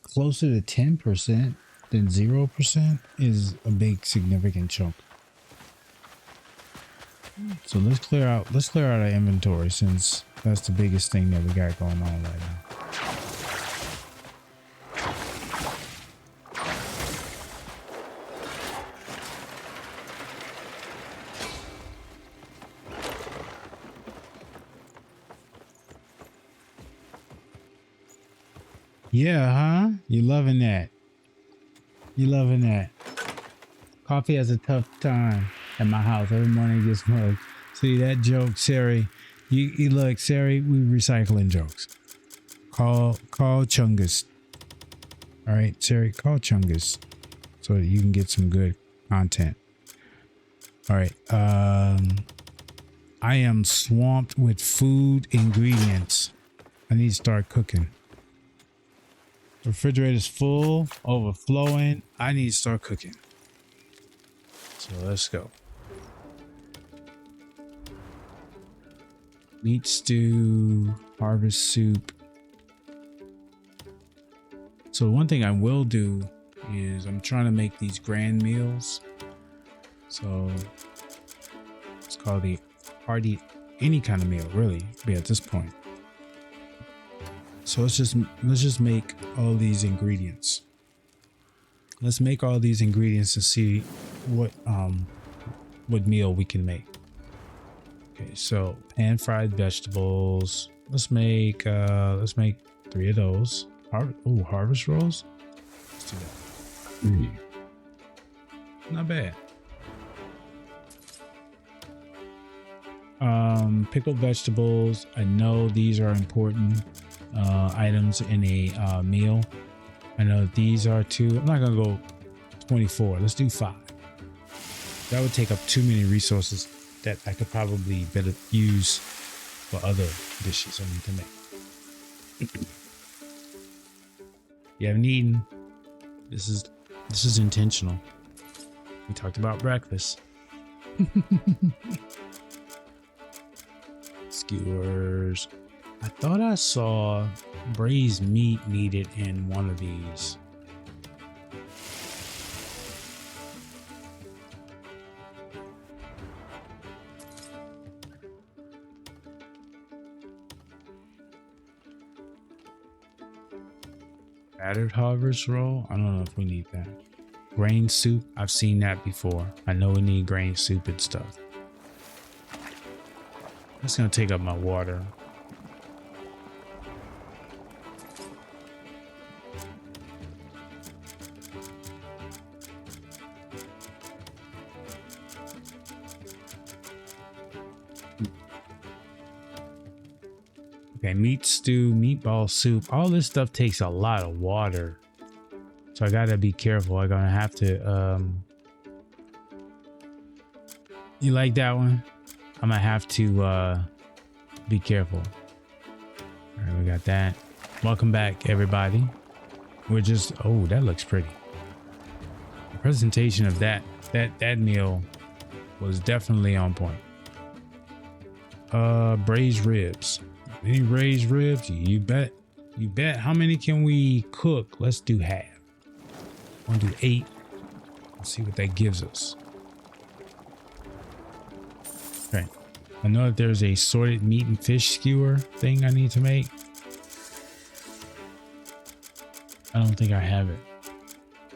closer to 10% than 0% is a big significant chunk. So let's clear out our inventory, since that's the biggest thing that we got going on right now. Yeah, huh? You loving that? You loving that? Coffee has a tough time at my house. Every morning it gets mugged. See that joke, Sari? You look, Sari, we recycling jokes. Call Chungus. All right, Sari, call Chungus so that you can get some good content. All right. I am swamped with food ingredients. I need to start cooking. The refrigerator's full, overflowing. I need to start cooking. So let's go. Meat stew, harvest soup. So one thing I will do is I'm trying to make these grand meals. So it's called the hearty, any kind of meal really, be at this point. So let's just make all these ingredients. Let's make all these ingredients to see what meal we can make. Okay, so pan fried vegetables. Let's make 3 of those. Harvest rolls. Let's do that. Not bad. Pickled vegetables. I know these are important items in a meal. I know these are too. I'm not gonna go 24. Let's do 5. That would take up too many resources that I could probably better use for other dishes I need to make. You haven't eaten. This is intentional. We talked about breakfast. Skewers. I thought I saw braised meat needed in one of these. Battered harvest roll? I don't know if we need that. Grain soup? I've seen that before. I know we need grain soup and stuff. That's gonna take up my water. Okay, meat stew, meatball soup. All this stuff takes a lot of water. So I gotta be careful. I'm gonna have to, you like that one? I'm gonna have to, be careful. All right, we got that. Welcome back, everybody. We're just, oh, that looks pretty. The presentation of that meal was definitely on point. Braised ribs. Any braised ribs? You bet. You bet. How many can we cook? Let's do half. I'll do 8. Let's see what that gives us. Okay. I know that there's a sorted meat and fish skewer thing I need to make. I don't think I have it.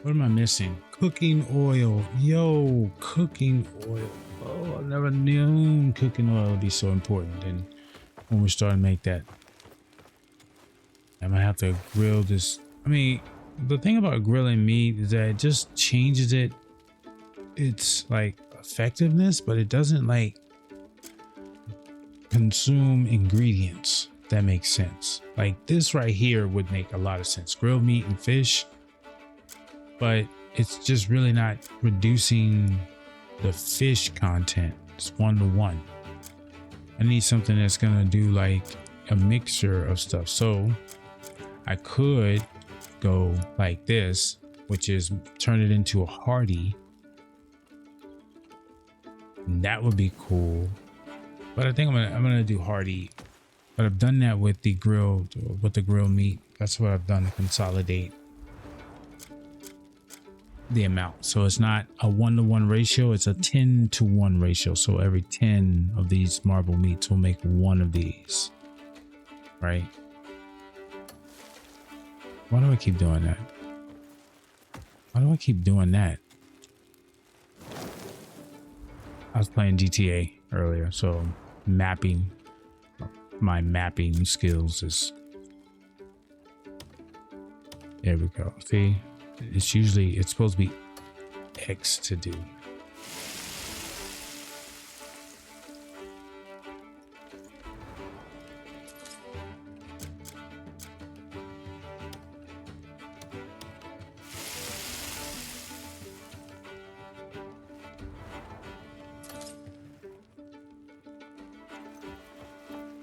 What am I missing? Cooking oil. Yo, cooking oil. Oh, I've never known cooking oil would be so important. And when we start to make that, I might have to grill this. I mean, the thing about grilling meat is that it just changes its like effectiveness, but it doesn't like consume ingredients. That makes sense. Like this right here would make a lot of sense. Grilled meat and fish, but it's just really not reducing the fish content. It's 1-to-1. I need something that's gonna do like a mixture of stuff. So I could go like this, which is turn it into a hearty. And that would be cool. But I think I'm gonna do hearty. But I've done that with the grilled meat. That's what I've done to consolidate the amount. So it's not a 1-to-1 ratio, it's a 10-to-1 ratio. So every 10 of these marble meats will make 1 of these, right? Why do I keep doing that? Why do I keep doing that? I was playing GTA earlier, so mapping, my mapping skills is, there we go. See, it's supposed to be X to do.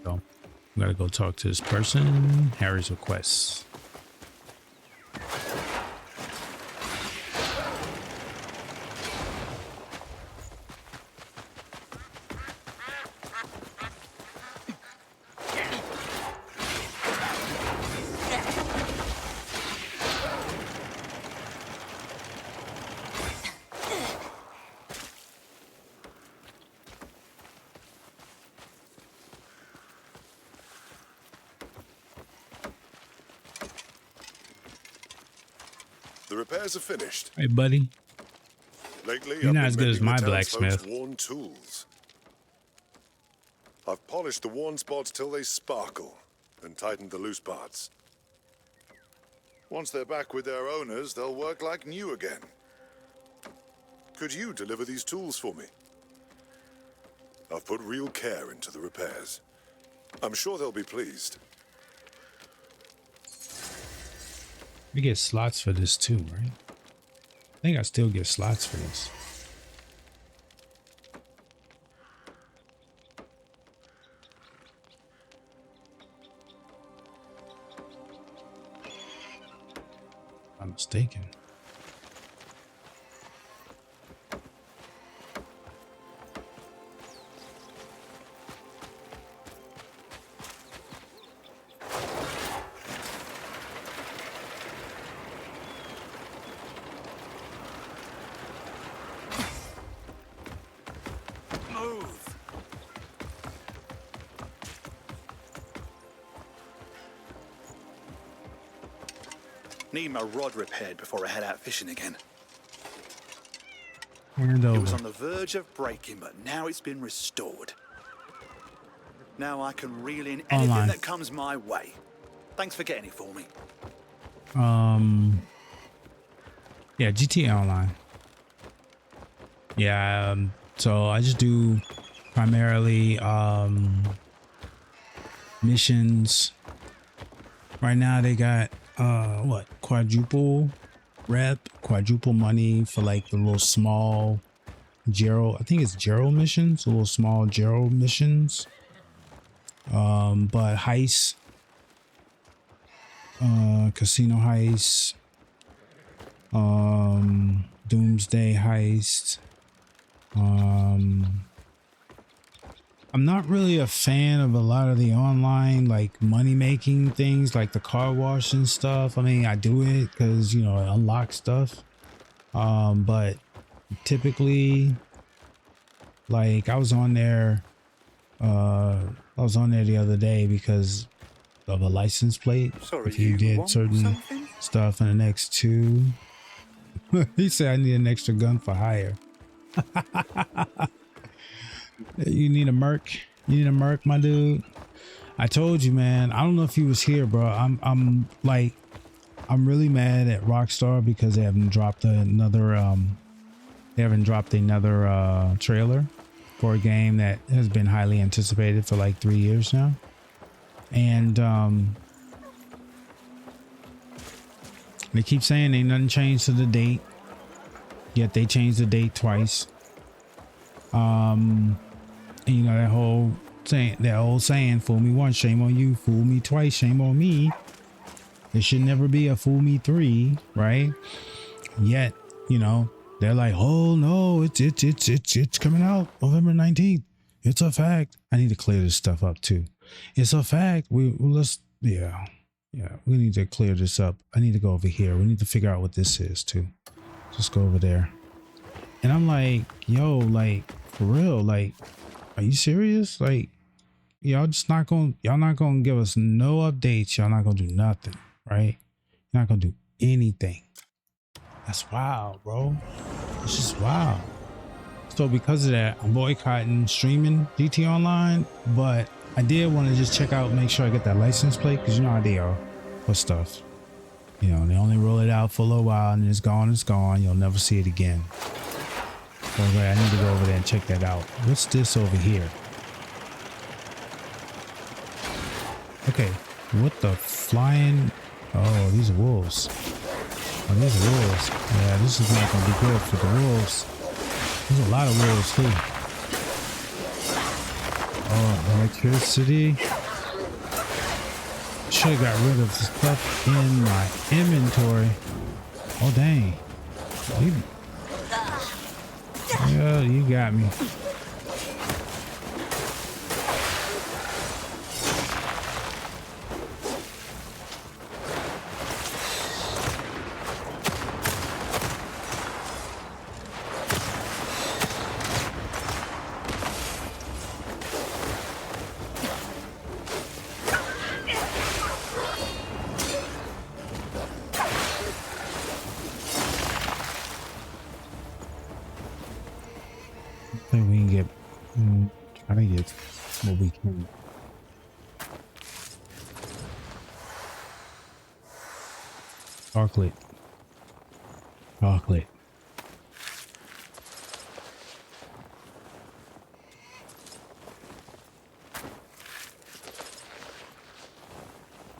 So I'm gonna go talk to this person. Harry's requests. The repairs are finished. Hey, buddy. Lately, You're I've not been as good as mending my the townsfolk's blacksmith. worn tools. I've polished the worn spots till they sparkle and tightened the loose parts. Once they're back with their owners, they'll work like new again. Could you deliver these tools for me? I've put real care into the repairs. I'm sure they'll be pleased. We get slots for this too, right? I think I still get slots for this. I'm mistaken. Need my rod repaired before I head out fishing again. Hand It was over. on the verge of breaking, but now it's been restored. Now I can reel in anything Online. that comes my way. Thanks for getting it for me. Yeah, GTA Online. Yeah, so I just do primarily missions. Right now they got what, quadruple money for like the little small Gero, I think it's Gero missions, little small Gero missions. But heists, casino heist, doomsday heist. I'm not really a fan of a lot of the online like money making things like the car wash and stuff. I mean, I do it because, you know, it unlocks stuff. But typically, like I was on there the other day because of a license plate. Sorry, If you you did want certain something? stuff in the next two. He said I need an extra gun for hire. You need a Merc? You need a Merc, my dude? I told you, man. I don't know if he was here, bro. I'm really mad at Rockstar because they haven't dropped another trailer for a game that has been highly anticipated for like 3 years now. And they keep saying ain't nothing changed to the date, yet they changed the date twice. And you know that whole saying, fool me once, shame on you, fool me twice, shame on me. There should never be a fool me 3, right? Yet, you know, they're like, oh no, it's coming out November 19th. It's a fact. I need to clear this stuff up too. It's a fact. We need to clear this up. I need to go over here. We need to figure out what this is too. Just go over there. And I'm like, yo, like for real, like, are you serious? Like, y'all not gonna give us no updates. Y'all not gonna do nothing, right? You're not gonna do anything. That's wild, bro. It's just wild. So because of that, I'm boycotting streaming GT Online, but I did want to just check out, make sure I get that license plate, because you know how they are with stuff. You know, they only roll it out for a little while and it's gone, You'll never see it again. So I need to go over there and check that out. What's this over here? Okay, what the flying? Oh, these are wolves. Oh, these are wolves. Yeah, this is not gonna be good for the wolves. There's a lot of wolves too. Oh, electricity. Should have got rid of the stuff in my inventory. Oh dang. Yeah, you got me. I think we can get, try to get what we can. Chocolate. Chocolate.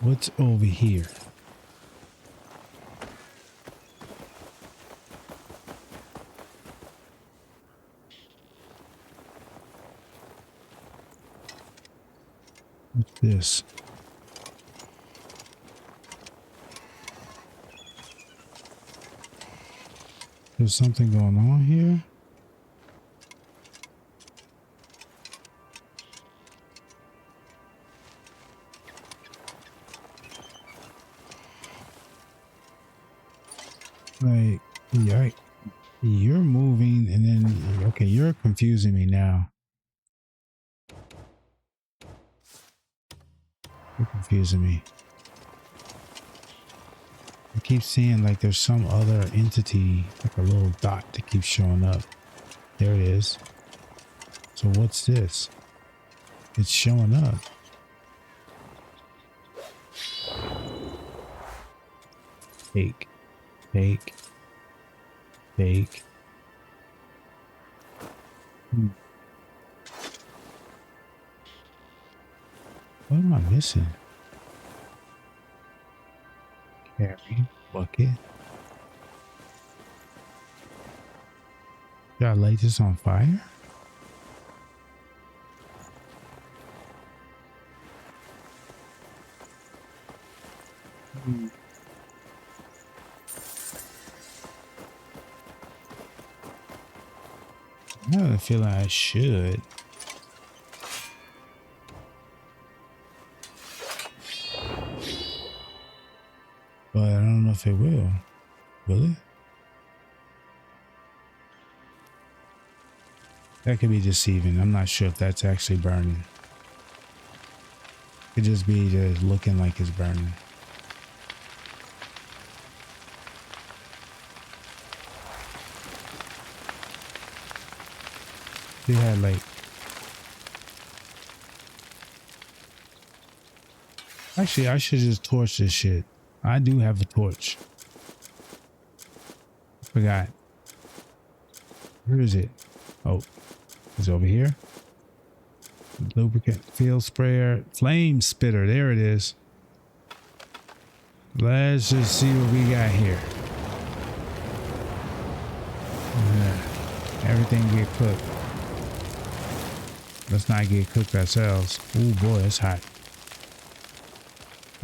What's over here? What's this? There's something going on here. Like, yeah, you're moving and then, okay, you're confusing me now. You're confusing me. I keep seeing like there's some other entity, like a little dot that keeps showing up. There it is. So what's this? It's showing up. Take, take, take. What am I missing? Carry, bucket. Should I light this on fire? I have a feeling I should. But I don't know if it will. Will it? That could be deceiving. I'm not sure if that's actually burning. It could just be just looking like it's burning. They had like... Actually, I should just torch this shit. I do have a torch. Forgot. Where is it? Oh, it's over here. Lubricant, field sprayer, flame spitter. There it is. Let's just see what we got here. Everything get cooked. Let's not get cooked ourselves. Oh boy, it's hot.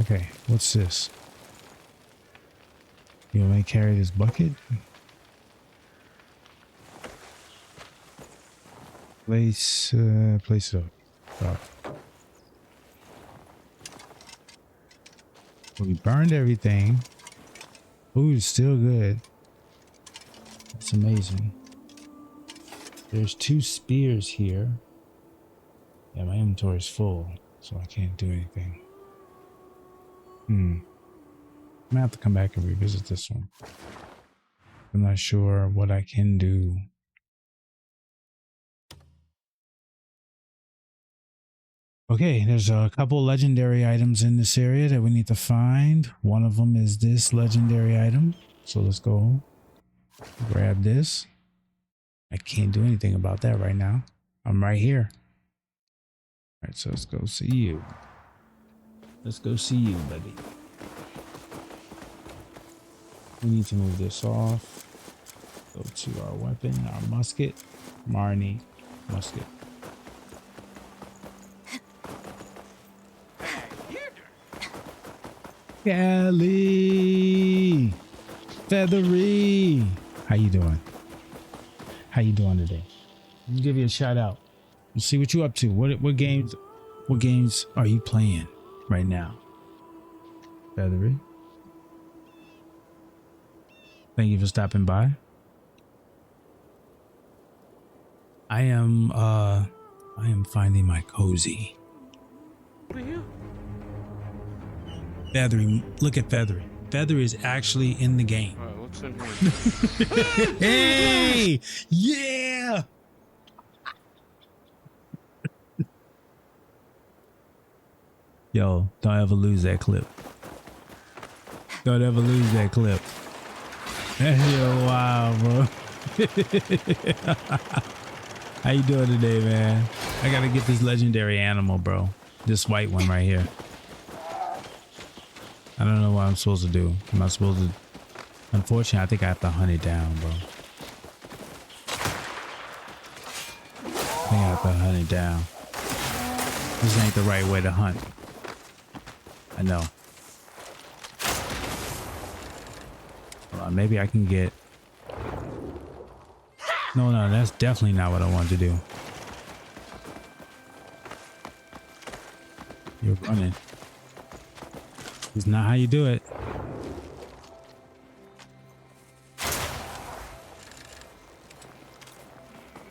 Okay, what's this? You want me to carry this bucket? Place it up. Well, we burned everything. Food is still good. That's amazing. There's 2 spears here. Yeah, my inventory is full, so I can't do anything. I'm gonna have to come back and revisit this one. I'm not sure what I can do. Okay, there's a couple legendary items in this area that we need to find. One of them is this legendary item. So let's go grab this. I can't do anything about that right now. I'm right here. All right, so let's go see you. Let's go see you, buddy. We need to move this off. Go to our weapon, our musket. Marnie, musket. Callie, Feathery, how you doing? How you doing today? Let me give you a shout out. Let's see what you up to. What games are you playing right now? Feathery, thank you for stopping by. I am finding my cozy. What are you? Feathery, look at Feathery. Feathery is actually in the game. All right, what's in here? Hey, yeah. Yo, don't ever lose that clip. Don't ever lose that clip. Yo, wow, bro. How you doing today, man? I gotta get this legendary animal, bro. This white one right here. I don't know what I'm supposed to do. I'm not supposed to... Unfortunately, I think I have to hunt it down, bro. I think I have to hunt it down. This ain't the right way to hunt. I know. Hold on, maybe I can get... No, that's definitely not what I want to do. You're running. It's not how you do it.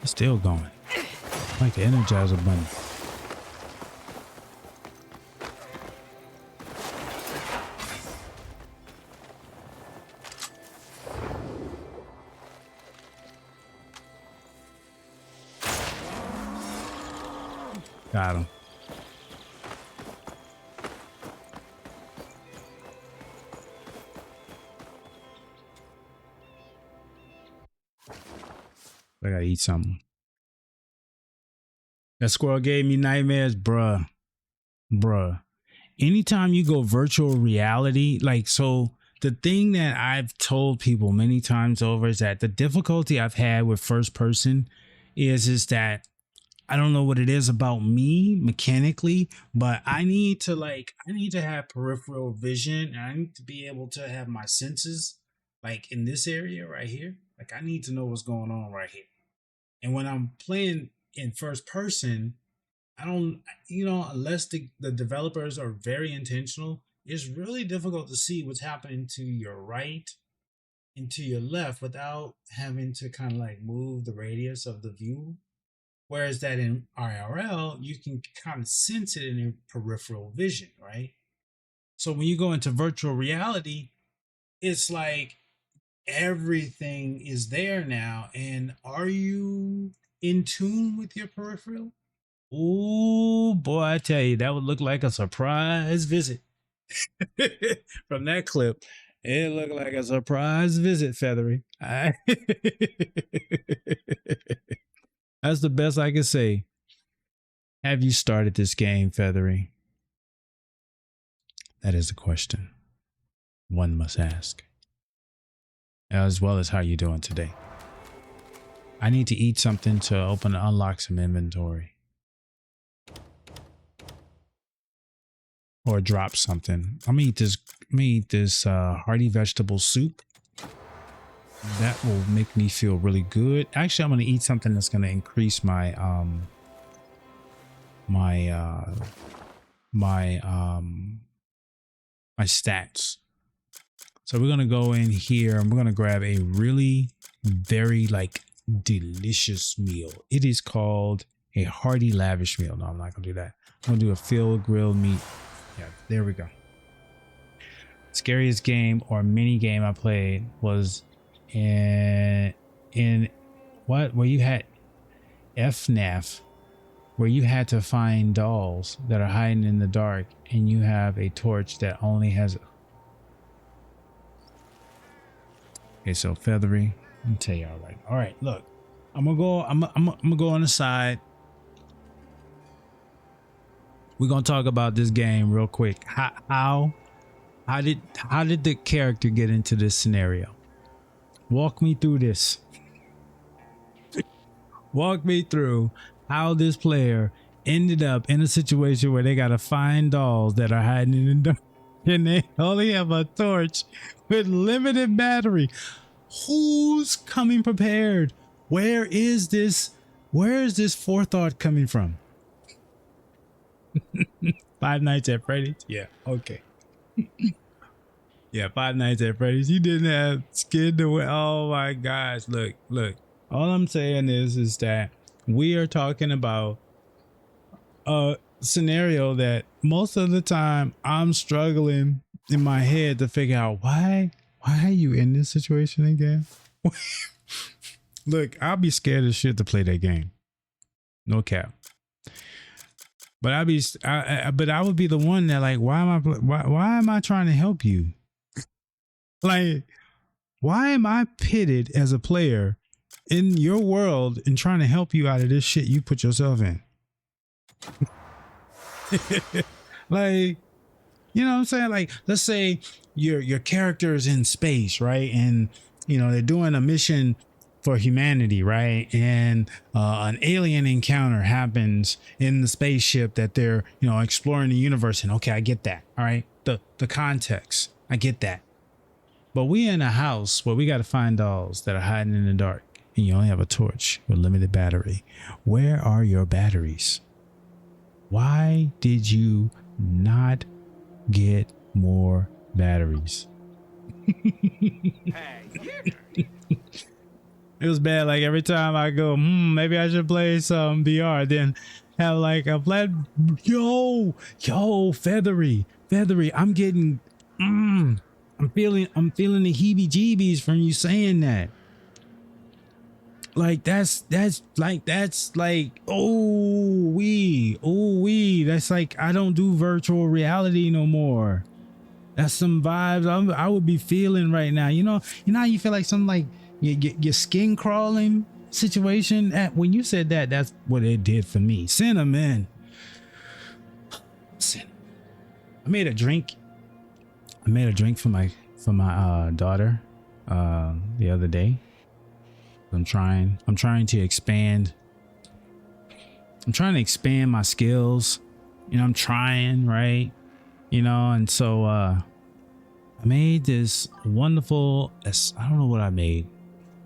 It's still going. Like the Energizer Bunny. Got him. I gotta eat something. That squirrel gave me nightmares, bruh. Anytime you go virtual reality, like, so the thing that I've told people many times over is that the difficulty I've had with first person is that I don't know what it is about me mechanically, but I need to have peripheral vision, and I need to be able to have my senses like in this area right here. Like, I need to know what's going on right here. And when I'm playing in first person, I don't, unless the developers are very intentional, it's really difficult to see what's happening to your right and to your left without having to kind of like move the radius of the view. Whereas that in IRL, you can kind of sense it in your peripheral vision, right? So when you go into virtual reality, it's like everything is there now. And are you in tune with your peripheral? Oh boy, I tell you, that would look like a surprise visit. From that clip, it looked like a surprise visit, Feathery. That's the best I can say. Have you started this game, Feathery? That is a question one must ask. As well as how you doing today. I need to eat something to open and unlock some inventory. Or drop something. I'm gonna eat this hearty vegetable soup. That will make me feel really good. Actually, I'm gonna eat something that's gonna increase my my stats. So we're gonna go in here and we're gonna grab a really very like delicious meal. It is called a hearty lavish meal. No, I'm not gonna do that. I'm gonna do a field grilled meat. Yeah, there we go. Scariest game or mini game I played was in what? Where you had FNAF, where you had to find dolls that are hiding in the dark, and you have a torch that only has. Okay, so Feathery, let me tell you all right. Look, I'm gonna go on the side. We're gonna talk about this game real quick. How did the character get into this scenario? Walk me through this. Walk me through how this player ended up in a situation where they gotta find dolls that are hiding in the dark, and they only have a torch with limited battery. Who's coming prepared? Where is this forethought coming from? Five Nights at Freddy's? Yeah, okay. Yeah, Five Nights at Freddy's. You didn't have skin to wear. Oh my gosh. Look. All I'm saying is that we are talking about a scenario that most of the time I'm struggling in my head to figure out why are you in this situation again? Look, I'll be scared as shit to play that game. No cap. But I would be the one that like, why am I trying to help you? Like, why am I pitted as a player in your world and trying to help you out of this shit you put yourself in? Like, you know what I'm saying? Like, let's say your character is in space, right? And they're doing a mission for humanity, right? And an alien encounter happens in the spaceship that they're exploring the universe. And okay, I get that. All right, the context, I get that. But we in a house where we got to find dolls that are hiding in the dark, and you only have a torch with limited battery. Where are your batteries? Why did you not get more batteries? It was bad. Like every time I go, maybe I should play some VR, then have like a flat. Yo, Feathery. I'm getting, I'm feeling the heebie-jeebies from you saying that. Like that's like, oh wee. That's like, I don't do virtual reality no more. That's some vibes I would be feeling right now. You know how you feel like something like your skin crawling situation, when you said that, that's what it did for me. Cinnamon. I made a drink. I made a drink for my daughter the other day. I'm trying to expand. I'm trying to expand my skills. You know, I'm trying, right? You know, and so I made this wonderful, I don't know what I made.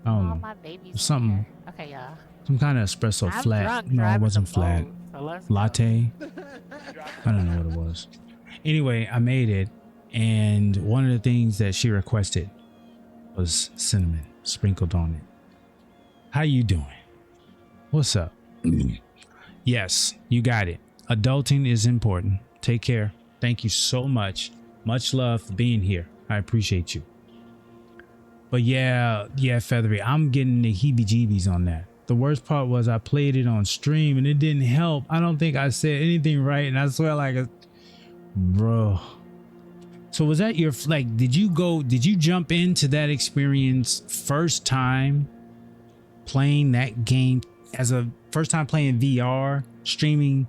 I don't know. My baby's Something. Okay, y'all. Some kind of espresso I'm flat. drunk No, it driving wasn't the flat. boat, so let's go. Latte. I don't know what it was. Anyway, I made it, and one of the things that she requested was cinnamon sprinkled on it. How you doing? What's up? Yes, you got it. Adulting is important. Take care. Thank you so much. Much love for being here. I appreciate you. But yeah, Feathery, I'm getting the heebie-jeebies on that. The worst part was I played it on stream and it didn't help. I don't think I said anything right, and I swear, like, bro. So was that your, like, did you jump into that experience first time playing that game, as a first time playing VR, streaming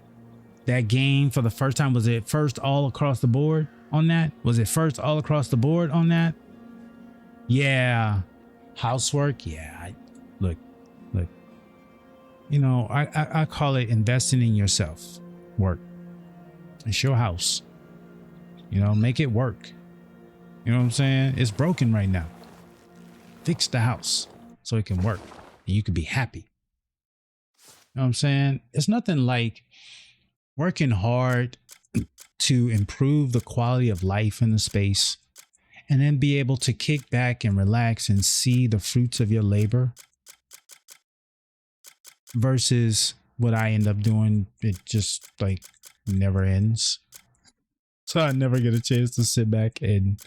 that game for the first time? Was it first all across the board on that? Was it first all across the board on that? Yeah. Housework. Yeah. Look, you know, I call it investing in yourself. Work. It's your house. You know, make it work. You know what I'm saying? It's broken right now. Fix the house so it can work and you can be happy. You know what I'm saying? It's nothing like working hard to improve the quality of life in the space and then be able to kick back and relax and see the fruits of your labor, versus what I end up doing. It just like never ends. So I never get a chance to sit back, and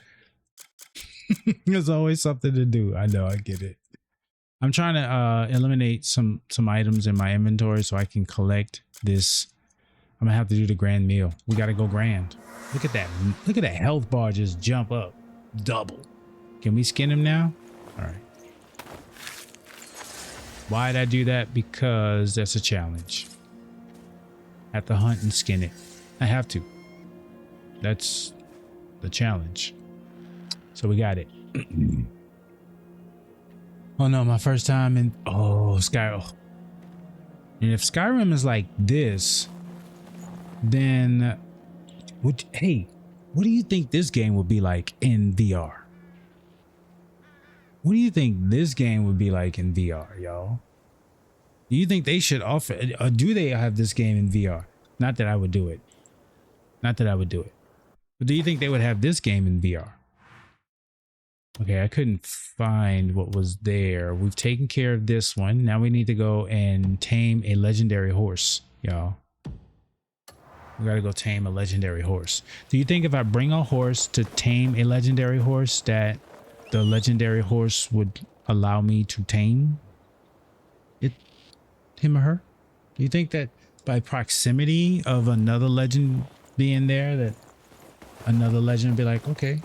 there's always something to do. I know, I get it. I'm trying to eliminate some items in my inventory so I can collect this. I'm gonna have to do the grand meal. We gotta go grand. Look at that. Look at that health bar just jump up. Double. Can we skin him now? All right. Why'd I do that? Because that's a challenge. I have to hunt and skin it. I have to. That's the challenge. So we got it. Oh no, my first time in Skyrim. And if Skyrim is like this, then what do you think this game would be like in VR? What do you think this game would be like in VR, y'all? Do you think they should offer, or do they have this game in VR? Not that I would do it. Not that I would do it. But do you think they would have this game in VR? Okay, I couldn't find what was there. We've taken care of this one. Now we need to go and tame a legendary horse, y'all. We gotta go tame a legendary horse. Do you think if I bring a horse to tame a legendary horse, that the legendary horse would allow me to tame him or her? Do you think that by proximity of another legend being there, that another legend would be like, okay,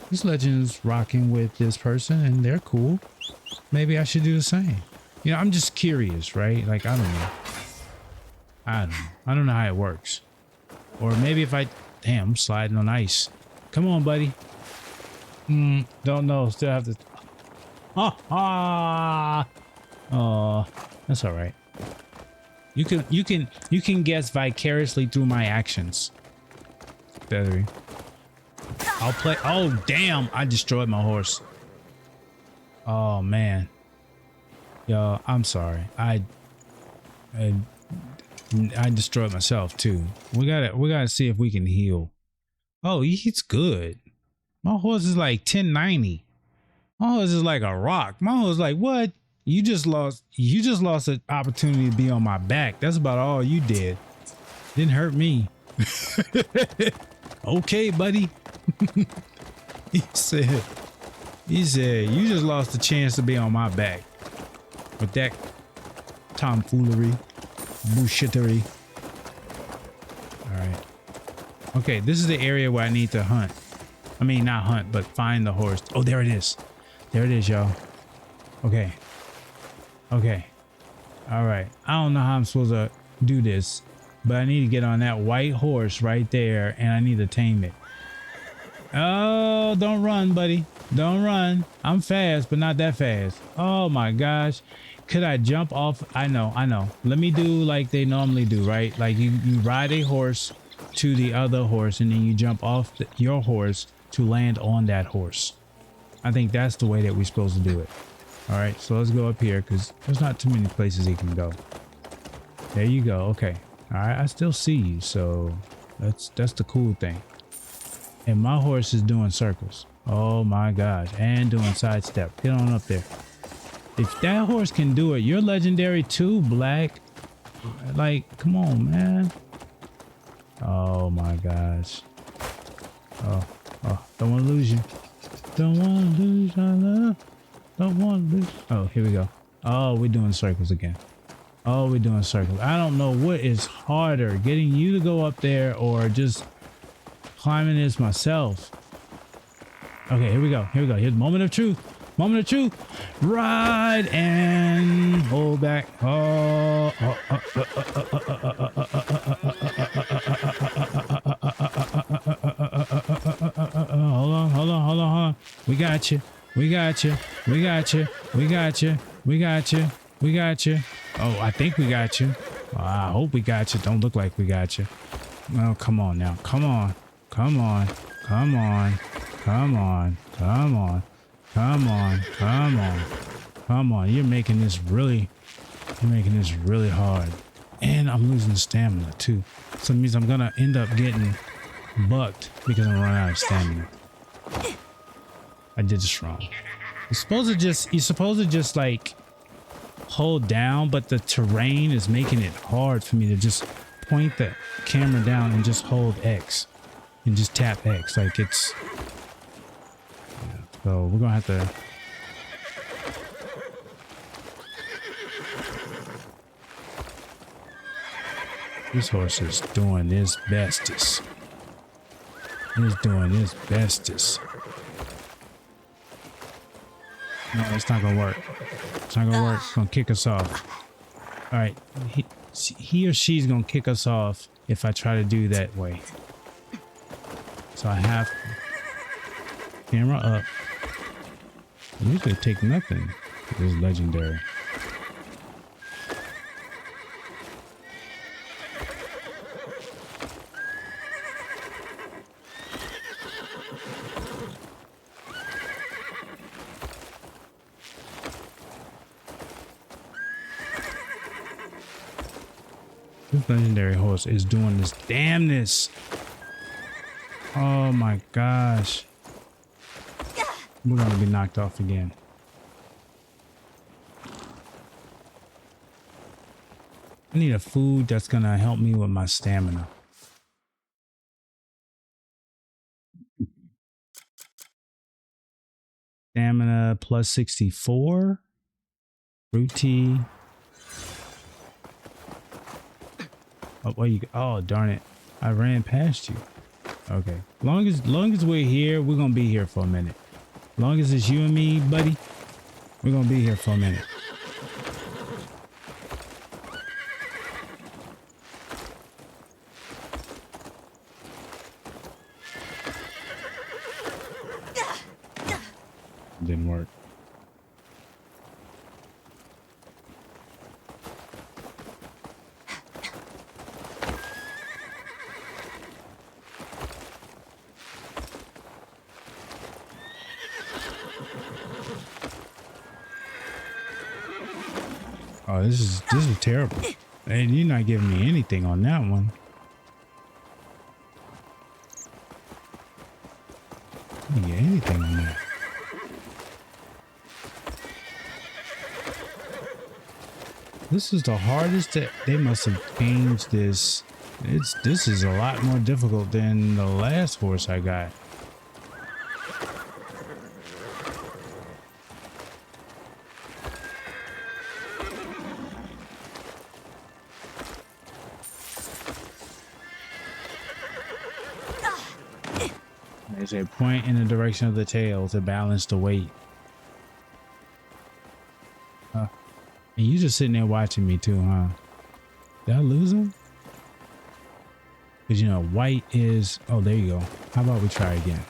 this legend's rocking with this person and they're cool, maybe I should do the same? You know, I'm just curious, right? Like, I don't know how it works. Or maybe if damn, I'm sliding on ice. Come on, buddy. Don't know. Still have to. Oh, that's all right. You can guess vicariously through my actions. Feathery. I'll play. Oh damn! I destroyed my horse. Oh man. Yo, I'm sorry. I destroyed myself too. We gotta see if we can heal. Oh, he's good. My horse is like 1090. My horse is like a rock. My horse is like, what? You just lost an opportunity to be on my back. That's about all you did. Didn't hurt me. Okay, buddy. He said, you just lost a chance to be on my back. With that tomfoolery, bullshittery. All right. Okay, this is the area where I need to hunt. I mean, not hunt, but find the horse. Oh, there it is. There it is, y'all. Okay. Okay. All right. I don't know how I'm supposed to do this, but I need to get on that white horse right there, and I need to tame it. Oh, don't run, buddy. Don't run. I'm fast, but not that fast. Oh my gosh. Could I jump off? I know. Let me do like they normally do, right? Like you ride a horse to the other horse, and then you jump off your horse to land on that horse. I think that's the way that we're supposed to do it. All right, so let's go up here because there's not too many places he can go. There you go. Okay. All right, I still see you, so that's the cool thing. And my horse is doing circles. Oh my gosh, and doing sidestep. Get on up there. If that horse can do it, you're legendary too, Black. Like, come on, man. Oh my gosh. Oh, don't want to lose you. Don't want to lose our love. Don't want to lose. Oh, here we go. Oh, we're doing circles again. Oh, we're doing circles. I don't know what is harder, getting you to go up there or just climbing this myself. Okay, here we go. Here's the moment of truth. Moment of truth. Ride and hold back. Hold on. We got you. Oh, I think we got you. I hope we got you. Don't look like we got you. Oh, come on now. Come on. You're making this really hard. And I'm losing stamina too. So it means I'm gonna end up getting bucked because I'm running out of stamina. I did this wrong. You're supposed to just like hold down, but the terrain is making it hard for me to just point the camera down and just hold X and just tap X. Like it's, yeah, so we're gonna have to. This horse is doing his bestest. He's doing his bestest. No, it's not gonna work. It's not gonna work. It's gonna kick us off. All right, he or she's gonna kick us off if I try to do that way. So I have camera up. I usually take nothing. This is legendary. This legendary horse is doing this damnness. Oh my gosh. We're gonna be knocked off again. I need a food that's gonna help me with my stamina. Stamina plus 64. Fruit tea. Oh, where you go? Oh, darn it. I ran past you. Okay. Long as we're here, we're gonna be here for a minute. Long as it's you and me, buddy, we're gonna be here for a minute. Didn't work. Oh, this is terrible. And you're not giving me anything on that one. I didn't get anything on that. This is the hardest that they must have changed this. This is a lot more difficult than the last horse I got. There's a point in the direction of the tail to balance the weight. And you just sitting there watching me too, huh? Did I lose him? Because, you know, white is... Oh, there you go. How about we try again?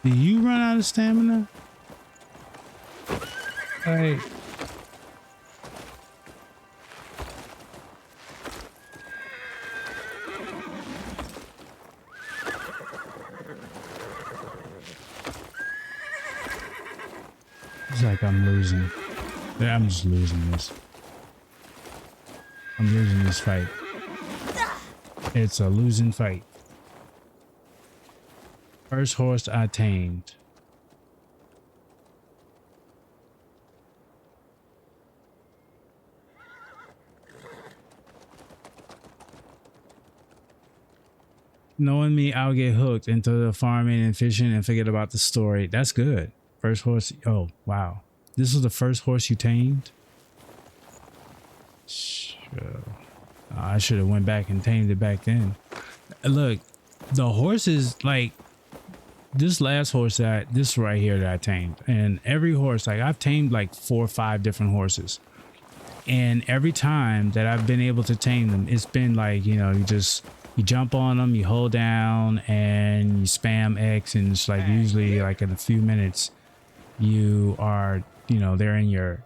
Do you run out of stamina? Hey. It's like I'm losing. Yeah, I'm just losing this. I'm losing this fight. It's a losing fight. First horse I tamed. Knowing me, I'll get hooked into the farming and fishing and forget about the story. That's good. First horse. Oh, wow. This was the first horse you tamed? Sure. I should have went back and tamed it back then. Look, the horses, like, this last horse this right here that I tamed, and every horse, like I've tamed like 4 or 5 different horses, and every time that I've been able to tame them, it's been like, you know, you jump on them, you hold down and you spam X, and it's like usually like in a few minutes you are, you know, they're in your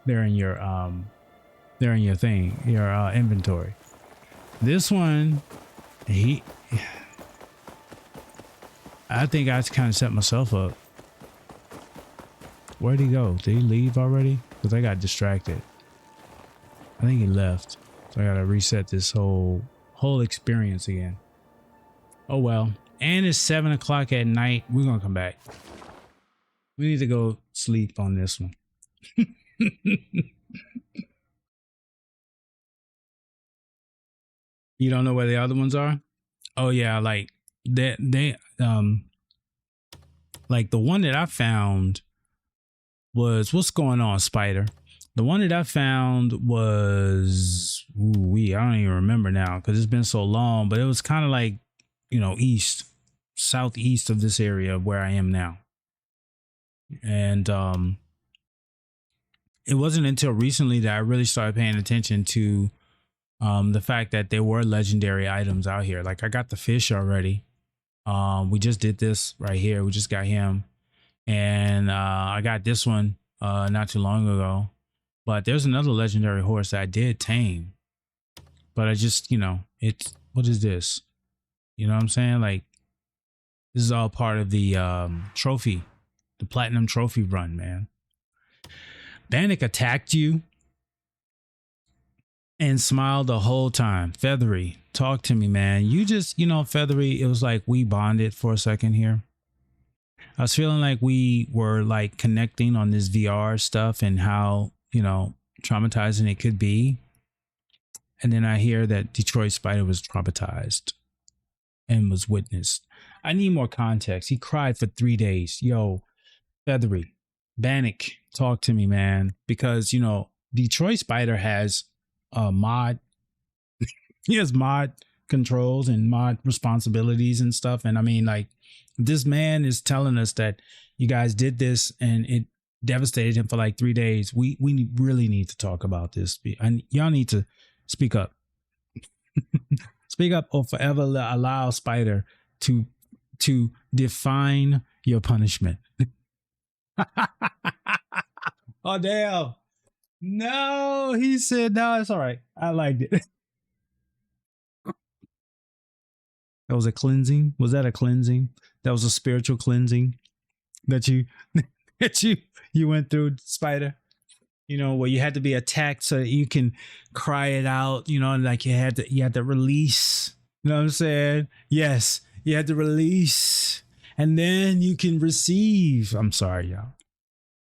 thing, your inventory. This one, I think I kind of set myself up. Where'd he go? Did he leave already? Because I got distracted. I think he left. So I gotta reset this whole experience again. Oh well. And it's 7 o'clock at night. We're gonna come back. We need to go sleep on this one. You don't know where the other ones are? Oh yeah, like they like the one that I found was, what's going on, Spider? The one that I found was, I don't even remember now because it's been so long, but it was kind of like, you know, southeast of this area where I am now. And it wasn't until recently that I really started paying attention to the fact that there were legendary items out here. Like I got the fish already. We just did this right here. We just got him. And I got this one not too long ago. But there's another legendary horse that I did tame. But I just, you know, what is this? You know what I'm saying? Like, this is all part of the trophy, the platinum trophy run, man. Bannock attacked you and smiled the whole time. Feathery, talk to me, man. You just, you know, Feathery, it was like we bonded for a second here. I was feeling like we were like connecting on this VR stuff and how, you know, traumatizing it could be. And then I hear that Detroit Spider was traumatized and was witnessed. I need more context. He cried for 3 days. Yo, Feathery, Bannock, talk to me, man. Because, you know, Detroit Spider has mod. He has mod controls and mod responsibilities and stuff. And I mean, like, this man is telling us that you guys did this and it devastated him for like 3 days. We really need to talk about this. And y'all need to speak up. Speak up or forever allow Spider to define your punishment. Oh, damn. No, he said, no, it's all right. I liked it. That was a cleansing. Was that a cleansing? That was a spiritual cleansing that you you went through, Spider. You know, where you had to be attacked so that you can cry it out, you know, and like you had to release. You know what I'm saying? Yes, you had to release. And then you can receive. I'm sorry, y'all.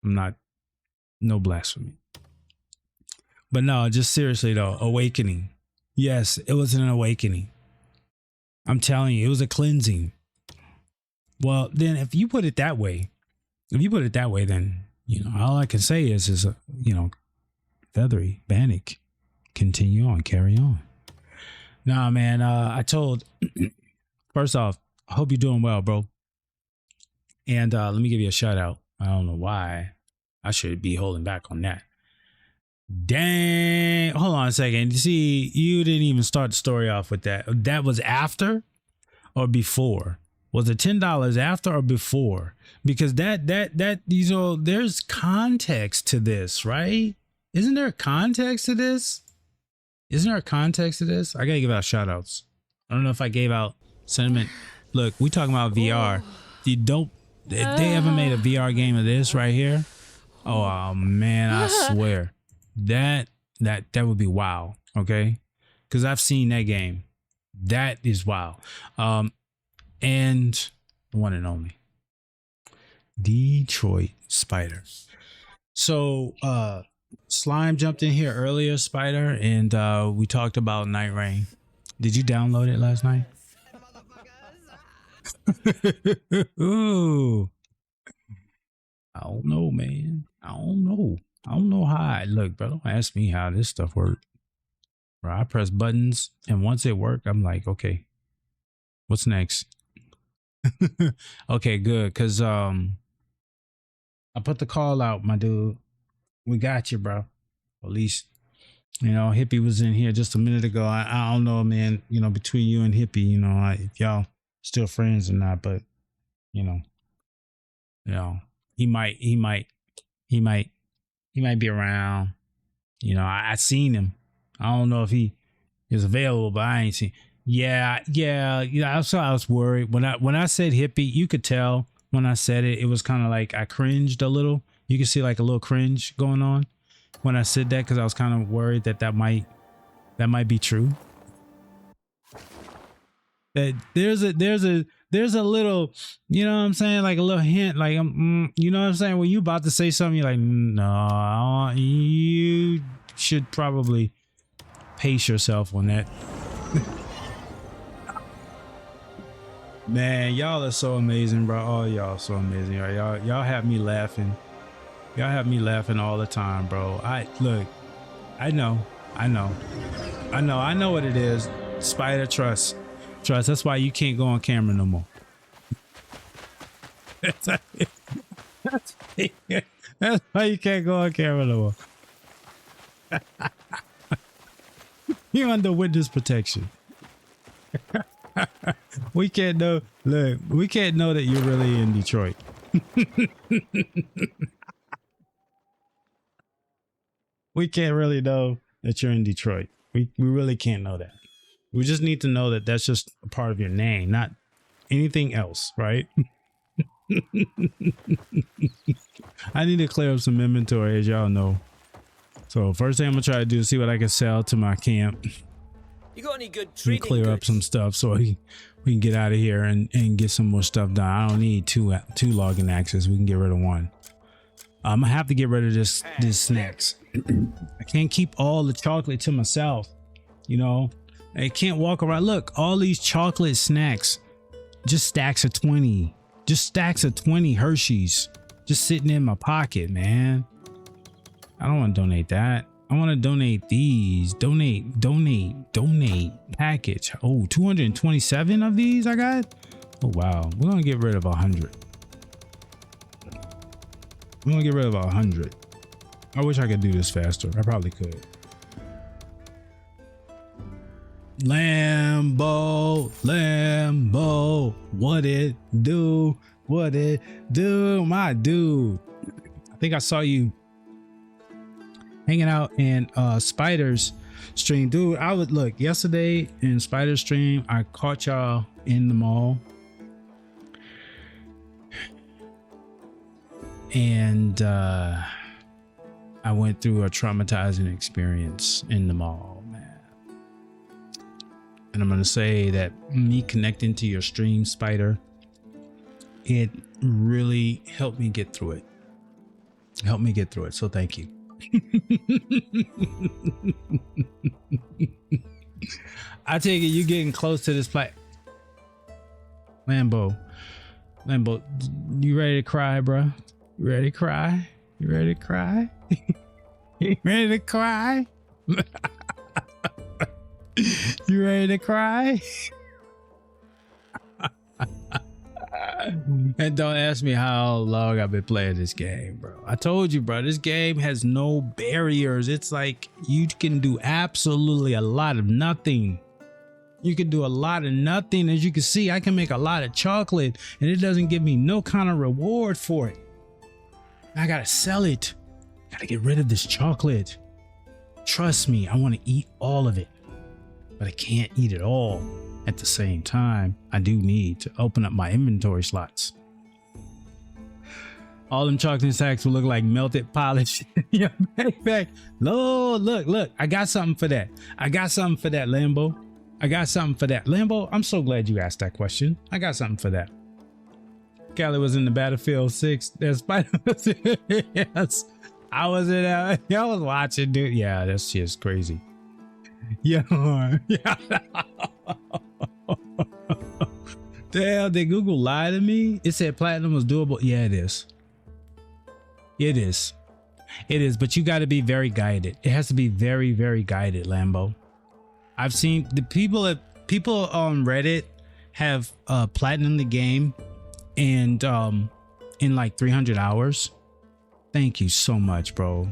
I'm not, no blasphemy. But no, just seriously though, awakening. Yes, it was an awakening. I'm telling you, it was a cleansing. Well, then if you put it that way, then, you know, all I can say is, you know, Feathery, Bannock, continue on, carry on. Nah, man, I told, first off, I hope you're doing well, bro. And let me give you a shout out. I don't know why I should be holding back on that. Dang, hold on a second. You see, you didn't even start the story off with that. That was after or before? Was it $10 after or before? Because that you know, there's context to this, right? Isn't there a context to this? I gotta give out shout outs. I don't know if I gave out sentiment. Look, we talking about VR. You don't, if they ever made a VR game of this right here, oh man, I swear that would be wow. Okay, because I've seen that game. That is wow. And the one and only Detroit Spider. So Slime jumped in here earlier, Spider, and we talked about Night Rain. Did you download it last night? Ooh, I don't know, man. I don't know how. Look, bro, don't ask me how this stuff works. Bro, I press buttons, and once it worked, I'm like, okay, what's next? Okay, good, because I put the call out, my dude. We got you, bro. At least, you know, Hippie was in here just a minute ago. I don't know, man, you know, between you and Hippie, you know, if y'all still friends or not, but you know, he might be around. You know, I seen him. I don't know if he is available, but I ain't seen. Yeah. So I was worried when I said Hippie. You could tell when I said it. It was kind of like I cringed a little. You can see like a little cringe going on when I said that, because I was kind of worried that might be true. That there's a little, you know what I'm saying, like a little hint, like you know what I'm saying, when you about to say something, you're like, no, you should probably pace yourself on that. Man, y'all are so amazing, bro. All y'all so amazing. Y'all have me laughing. Y'all have me laughing all the time, bro. I know what it is. Spider, trust. That's why you can't go on camera no more. That's why you can't go on camera no more. You're under witness protection. We can't know. Look, we can't know that you're really in Detroit. We can't really know that you're in Detroit. We really can't know that. We just need to know that that's just a part of your name, not anything else, right? I need to clear up some inventory, as y'all know. So first thing I'm gonna try to do is see what I can sell to my camp. You got any good trading clear goods? up some stuff so we can get out of here and get some more stuff done. I don't need two logging axes. We can get rid of one. I'm gonna have to get rid of this snacks. I can't keep all the chocolate to myself. You know, I can't walk around. Look, all these chocolate snacks, just stacks of 20, Hershey's, just sitting in my pocket, man. I don't want to donate that. I want to donate these. Donate package. Oh, 227 of these I got. Oh, wow. We're going to get rid of 100. We're going to get rid of 100. I wish I could do this faster. I probably could. Lambo, what it do? My dude. I think I saw you hanging out in Spider's stream. Dude, I would look yesterday in Spider's stream. I caught y'all in the mall. And I went through a traumatizing experience in the mall, man. And I'm going to say that me connecting to your stream, Spider, it really helped me get through it. So thank you. I take it you getting close to this plat. Lambo, you ready to cry, bro? You ready to cry? You ready to cry? You ready to cry? You ready to cry? And don't ask me how long I've been playing this game, bro. I told you, bro, this game has no barriers. It's like you can do absolutely a lot of nothing. You can do a lot of nothing. As you can see, I can make a lot of chocolate and it doesn't give me no kind of reward for it. I gotta sell it. Gotta get rid of this chocolate. Trust me, I want to eat all of it, but I can't eat it all. At the same time, I do need to open up my inventory slots. All them chocolate sacks will look like melted polish. Yeah, back. No, look. I got something for that. Lambo. I got something for that. Lambo, I'm so glad you asked that question. I got something for that. Callie was in the Battlefield 6. There's Spider. Yes. I was in I was watching, dude. Yeah, that's just crazy. Yeah. Damn, did Google lie to me? It said platinum was doable. Yeah, it is. It is, but you got to be very guided. It has to be very, very guided, Lambo. I've seen the people on Reddit have platinum the game and in like 300 hours. Thank you so much, bro.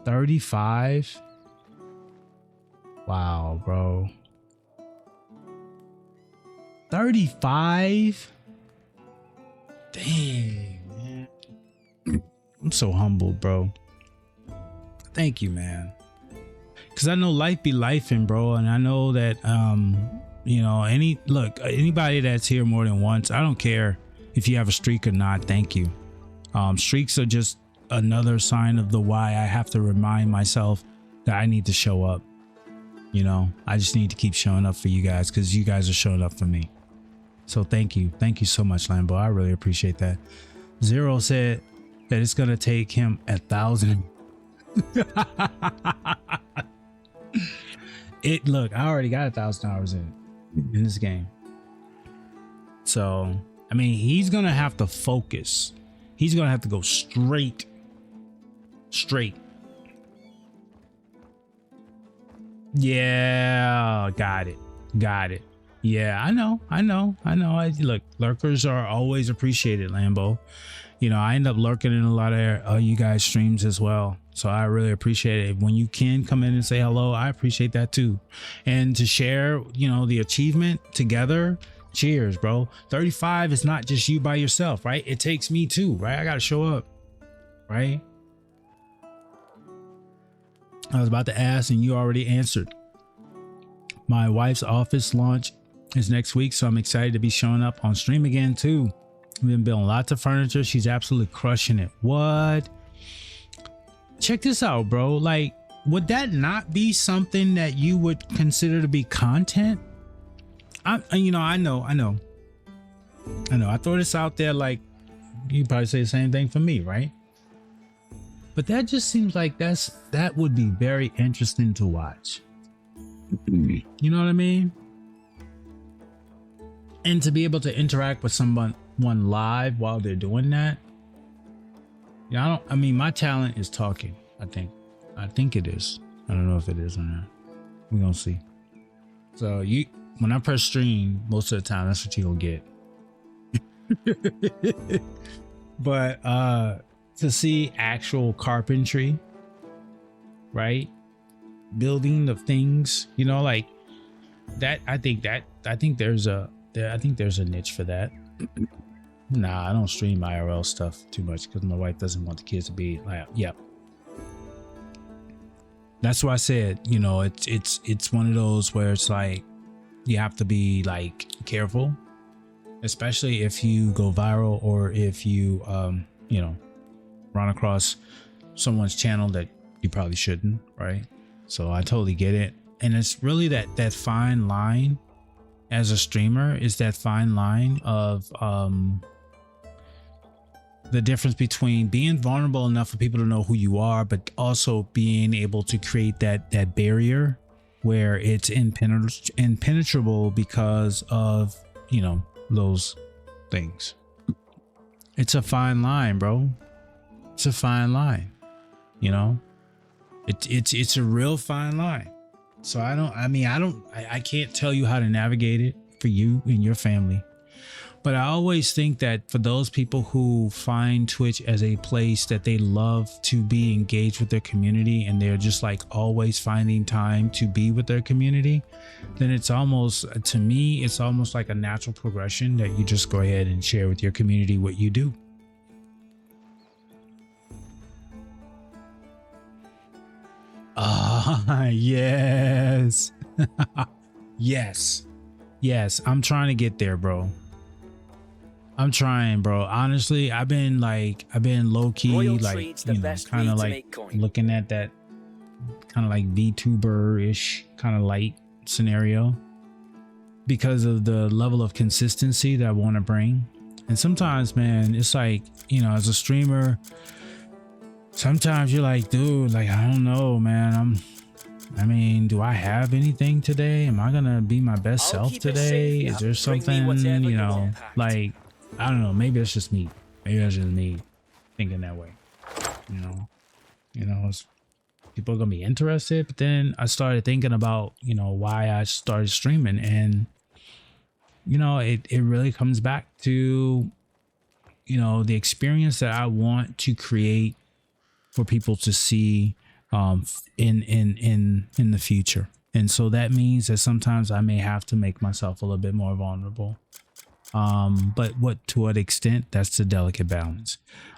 35. Wow, bro. 35. Dang, man. I'm so humbled, bro. Thank you, man. Cause I know life be lifing, bro, and I know that you know, anybody that's here more than once, I don't care if you have a streak or not. Thank you. Streaks are just another sign of the why I have to remind myself that I need to show up. You know, I just need to keep showing up for you guys because you guys are showing up for me. So thank you so much, Lambo. I really appreciate that. Zero said that it's gonna take him 1,000. Look, I already got 1,000 hours in this game. So I mean, he's gonna have to focus. He's gonna have to go straight. Yeah, got it. Yeah, I know. Look, lurkers are always appreciated, Lambo. You know, I end up lurking in a lot of you guys' streams as well. So I really appreciate it. When you can come in and say hello, I appreciate that too. And to share, you know, the achievement together. Cheers, bro. 35 is not just you by yourself, right? It takes me too, right? I gotta show up, right? I was about to ask and you already answered. My wife's office launch is next week, so I'm excited to be showing up on stream again too. We've been building lots of furniture. She's absolutely crushing it. What? Check this out, bro. Like, would that not be something that you would consider to be content? I know. I throw this out there like you probably say the same thing for me, right? But that just seems like that would be very interesting to watch. You know what I mean? And to be able to interact with someone live while they're doing that. Yeah, I mean, my talent is talking. I think it is. I don't know if it is or not. We're gonna see. So when I press stream, most of the time, that's what you're gonna get. But to see actual carpentry, right? Building of things, you know, like that. I think there's a niche for that. Nah, I don't stream IRL stuff too much because my wife doesn't want the kids to be like, yep. That's why I said, you know, it's one of those where it's like you have to be like careful, especially if you go viral or if you you know, run across someone's channel that you probably shouldn't, right? So I totally get it. And it's really that fine line as a streamer, is that fine line of the difference between being vulnerable enough for people to know who you are, but also being able to create that barrier where it's impenetrable because of, you know, those things. It's a fine line, bro. It's a fine line, you know. It's a real fine line. So I can't tell you how to navigate it for you and your family. But I always think that for those people who find Twitch as a place that they love to be engaged with their community, and they're just like always finding time to be with their community, then it's almost, to me, it's almost like a natural progression that you just go ahead and share with your community what you do. Yes. Yes. I'm trying to get there, bro. I'm trying, bro. Honestly, I've been low key, like, you know, kind of like looking at that kind of like VTuber-ish kind of light scenario because of the level of consistency that I want to bring. And sometimes, man, it's like, you know, as a streamer, sometimes you're like, dude, like, I don't know, man. Do I have anything today? Am I gonna be my best self today? Is there something, you know, like, I don't know, maybe it's just me. Maybe it's just me thinking that way. People are gonna be interested. But then I started thinking about, you know, why I started streaming, and you know, it really comes back to, you know, the experience that I want to create for people to see in the future. And so that means that sometimes I may have to make myself a little bit more vulnerable. But to what extent, that's the delicate balance.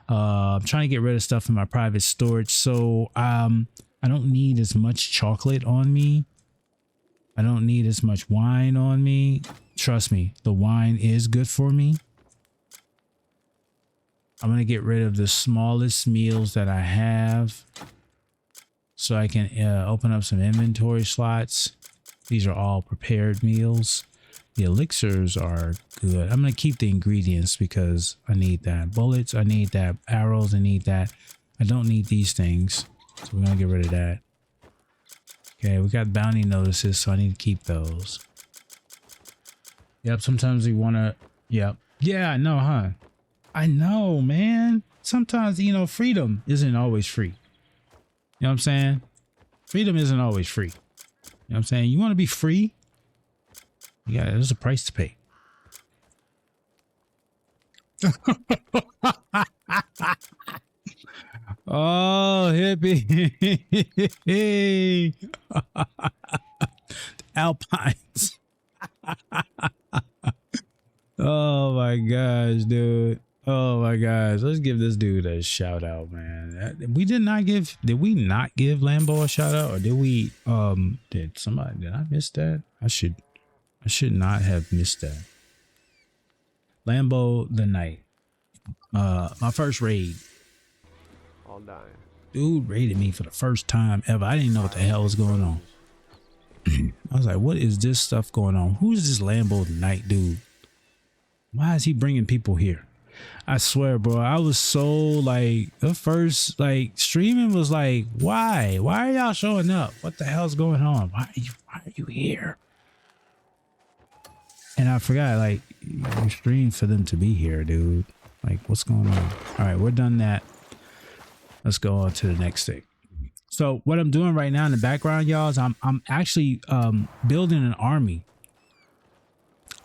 I'm trying to get rid of stuff in my private storage. So I don't need as much chocolate on me. I don't need as much wine on me. Trust me, the wine is good for me. I'm going to get rid of the smallest meals that I have so I can open up some inventory slots. These are all prepared meals. The elixirs are good. I'm going to keep the ingredients because I need that. Bullets, I need that. Arrows, I need that. I don't need these things, so we're going to get rid of that. Okay, we got bounty notices, so I need to keep those. Yep, sometimes we want to... Yep. Yeah, I know, huh? I know, man. Sometimes, you know, freedom isn't always free. You know what I'm saying? Freedom isn't always free. You know what I'm saying? You want to be free? Yeah, there's a price to pay. Oh, hippie. Alpines. Oh my gosh, dude. Oh my gosh. Let's give this dude a shout out, man. Did we not give Lambo a shout out, or did we did I miss that? I should not have missed that. Lambo the Night. My first raid. All dying. Dude raided me for the first time ever. I didn't know what the hell was going on. I was like, what is this stuff going on? Who's this Lambo the Night dude? Why is he bringing people here? I swear, bro, I was so like, the first like streaming was like, why are y'all showing up? What the hell's going on? Why are you here? And I forgot, like, you stream for them to be here, dude. Like, what's going on? All right, we're done that. Let's go on to the next thing. So what I'm doing right now in the background, y'all, is I'm actually building an army.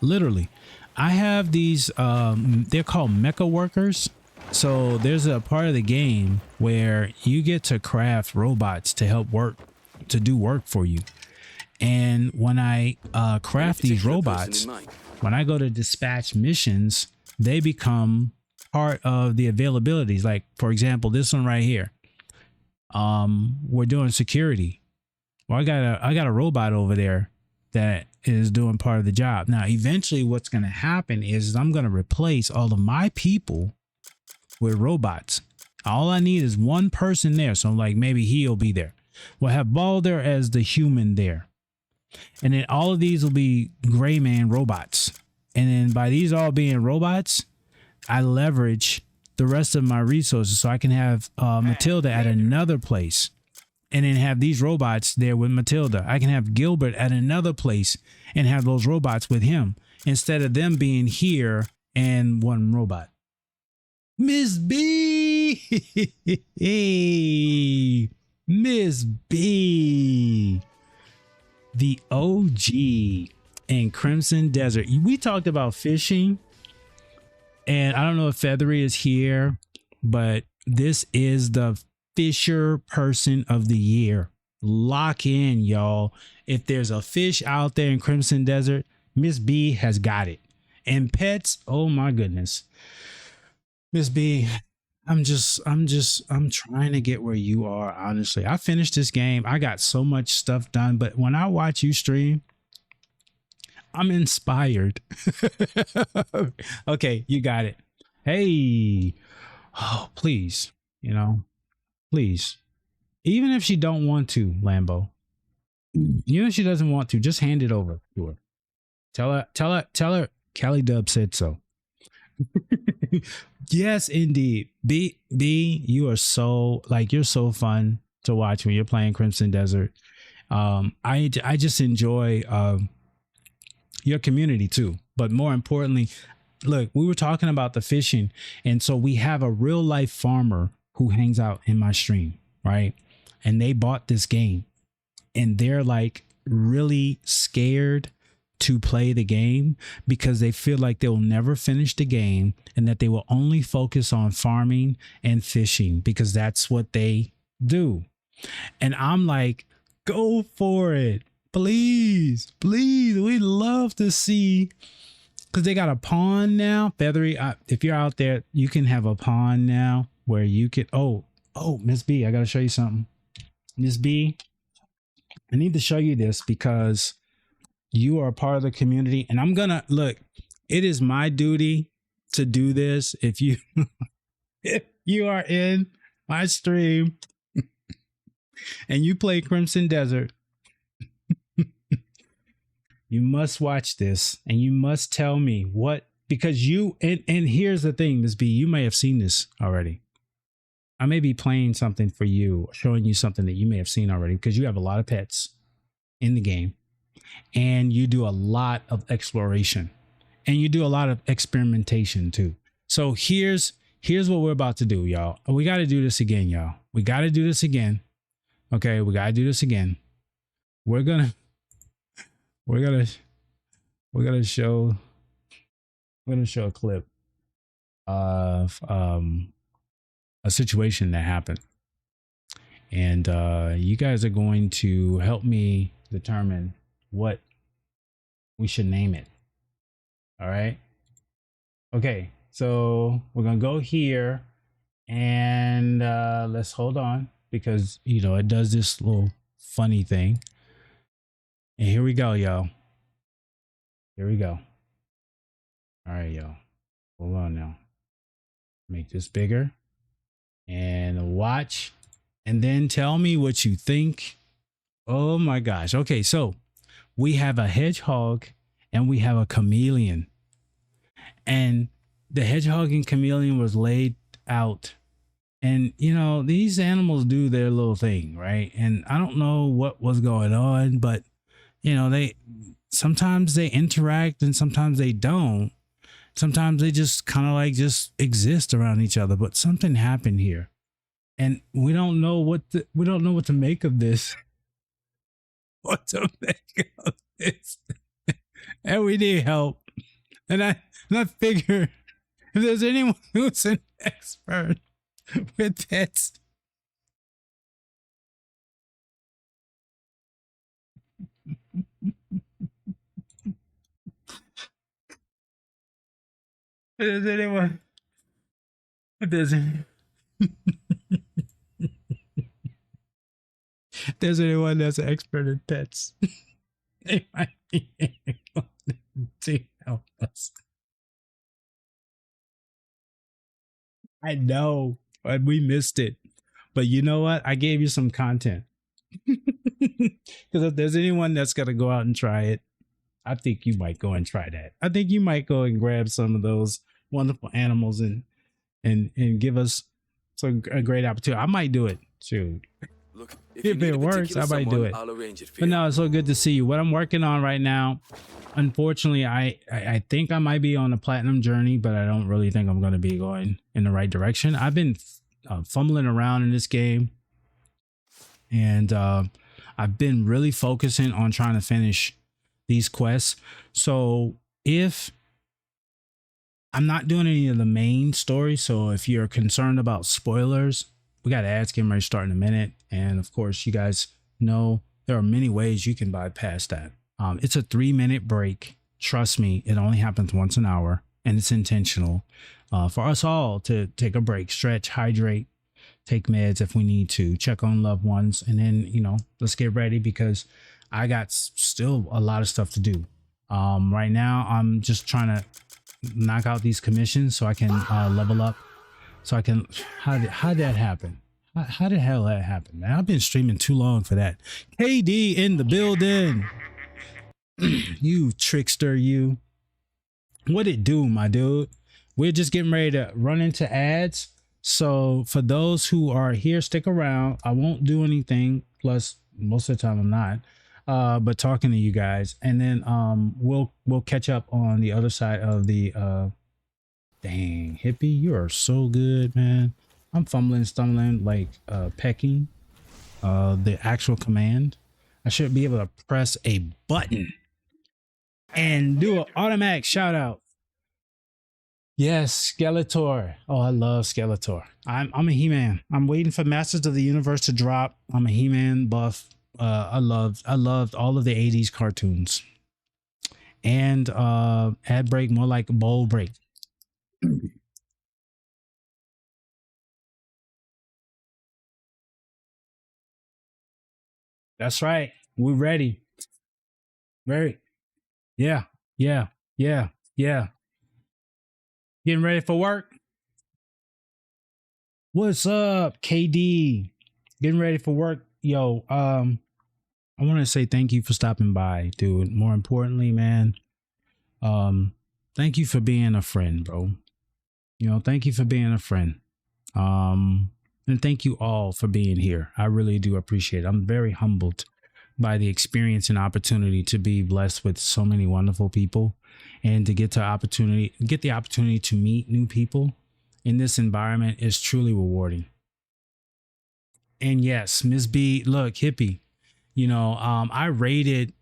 Literally. I have these, they're called mecha workers. So there's a part of the game where you get to craft robots to help to do work for you. And when I craft these robots, when I go to dispatch missions, they become part of the availabilities. Like, for example, this one right here. We're doing security. Well, I got a robot over there that is doing part of the job. Now, eventually what's going to happen is I'm going to replace all of my people with robots. All I need is one person there. So like maybe he'll be there. We'll have Balder as the human there. And then all of these will be gray man robots. And then by these all being robots, I leverage the rest of my resources so I can have Matilda at another place and then have these robots there with Matilda. I can have Gilbert at another place and have those robots with him instead of them being here and one robot. Miss B. Hey, Miss B. The OG in Crimson Desert. We talked about fishing, and I don't know if Feathery is here, but this is the Fisher Person of the Year. Lock in, y'all. If there's a fish out there in Crimson Desert, Miss B has got it. And pets, oh my goodness. Miss B, I'm trying to get where you are, honestly. I finished this game. I got so much stuff done, but when I watch you stream, I'm inspired. Okay, you got it. Hey, oh, please, please. Even if she don't want to, Lambo, even if she doesn't want to, just hand it over to her. Tell her, Cali Dub said so. Yes, indeed. B, you are you're so fun to watch when you're playing Crimson Desert. I just enjoy your community too. But more importantly, look, we were talking about the fishing, and so we have a real life farmer who hangs out in my stream, right? And they bought this game, and they're like really scared to play the game because they feel like they'll never finish the game and that they will only focus on farming and fishing because that's what they do. And I'm like, go for it. Please, we love to see, because they got a pond now. Feathery, if you're out there, you can have a pond now where you can, oh, Miss B, I got to show you something. Miss B, I need to show you this because you are a part of the community, and I'm gonna look. It is my duty to do this. If you are in my stream and you play Crimson Desert, you must watch this and you must tell me what, because you and here's the thing, Ms. B, you may have seen this already. I may be playing something for you, showing you something that you may have seen already because you have a lot of pets in the game. And you do a lot of exploration and you do a lot of experimentation too. So here's what we're about to do, y'all. We got to do this again, y'all. We got to do this again. Okay. We got to do this again. We're going to show a clip of, a situation that happened. And, you guys are going to help me determine what we should name it. All right. Okay. So we're going to go here and let's hold on because, it does this little funny thing. And here we go, y'all. Here we go. All right, y'all. Hold on now. Make this bigger and watch and then tell me what you think. Oh my gosh. Okay. So we have a hedgehog and we have a chameleon, and the hedgehog and chameleon was laid out, and these animals do their little thing, right? And I don't know what was going on, but they sometimes they interact and sometimes they don't. Sometimes they just kind of just exist around each other, but something happened here and we don't know what to make of this. What to make of this? And we need help. And I figure if there's anyone who's an expert with pets, if there's anyone that's an expert in pets, they might be able to help us. I know, but we missed it. But you know what? I gave you some content. Because if there's anyone that's going to go out and try it, I think you might go and try that. I think you might go and grab some of those wonderful animals and and give us a great opportunity. I might do it. Shoot. Look, If it works, I might do it. I'll arrange it for But you. no, it's so good to see you. What I'm working on right now, unfortunately, I think I might be on a platinum journey, but I don't really think I'm going to be going in the right direction. I've been fumbling around in this game, and I've been really focusing on trying to finish these quests. So if I'm not doing any of the main story, so if you're concerned about spoilers, we got ads getting ready to start in a minute. And of course, you guys know there are many ways you can bypass that. It's a 3-minute break. Trust me, it only happens once an hour, and it's intentional for us all to take a break, stretch, hydrate, take meds if we need to, check on loved ones. And then, let's get ready because I got still a lot of stuff to do. Right now, I'm just trying to knock out these commissions so I can level up. So I can, how did that happen? How the hell that happen, man? I've been streaming too long for that. KD in the building. You trickster, you. What it do, my dude? We're just getting ready to run into ads. So for those who are here, stick around. I won't do anything. Plus, most of the time I'm not. But talking to you guys. And then we'll catch up on the other side of the dang, hippie, you are so good, man. I'm fumbling, stumbling, like pecking the actual command. I should be able to press a button and do an automatic shout out. Yes, Skeletor. Oh, I love Skeletor. I'm a He-Man. I'm waiting for Masters of the Universe to drop. I'm a He-Man buff. I loved all of the 80s cartoons. And ad break, more like a bowl break. That's right. We're ready. Ready. Yeah. Getting ready for work. What's up, KD? Getting ready for work. Yo, I want to say thank you for stopping by, dude. More importantly, man, thank you for being a friend, bro. Thank you for being a friend. And thank you all for being here. I really do appreciate it. I'm very humbled by the experience and opportunity to be blessed with so many wonderful people and to get the opportunity to meet new people in this environment is truly rewarding. And yes, Ms. B, look, hippie, I rated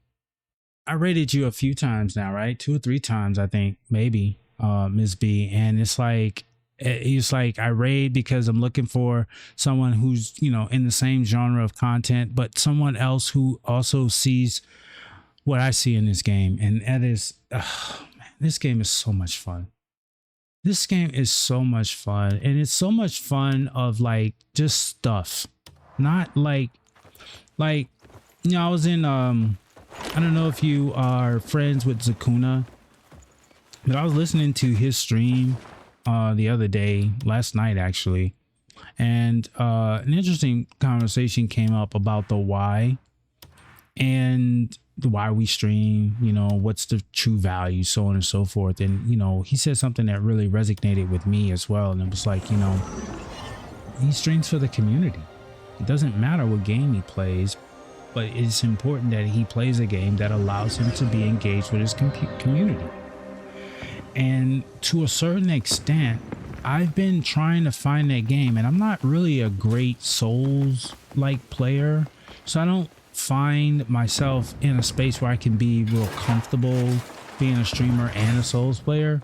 you a few times now, right? 2 or 3 times, I think, maybe, Ms. B. And it's like I raid because I'm looking for someone who's, in the same genre of content, but someone else who also sees what I see in this game. And that is, man, this game is so much fun. This game is so much fun. And it's so much fun of like just stuff, not like, I was in, I don't know if you are friends with Zakuna, but I was listening to his stream the other day, last night actually, and an interesting conversation came up about the why and the why we stream, what's the true value, so on and so forth. And he said something that really resonated with me as well, and it was like, he streams for the community. It doesn't matter what game he plays, but it's important that he plays a game that allows him to be engaged with his community. And to a certain extent, I've been trying to find that game, and I'm not really a great Souls-like player, so I don't find myself in a space where I can be real comfortable being a streamer and a Souls player.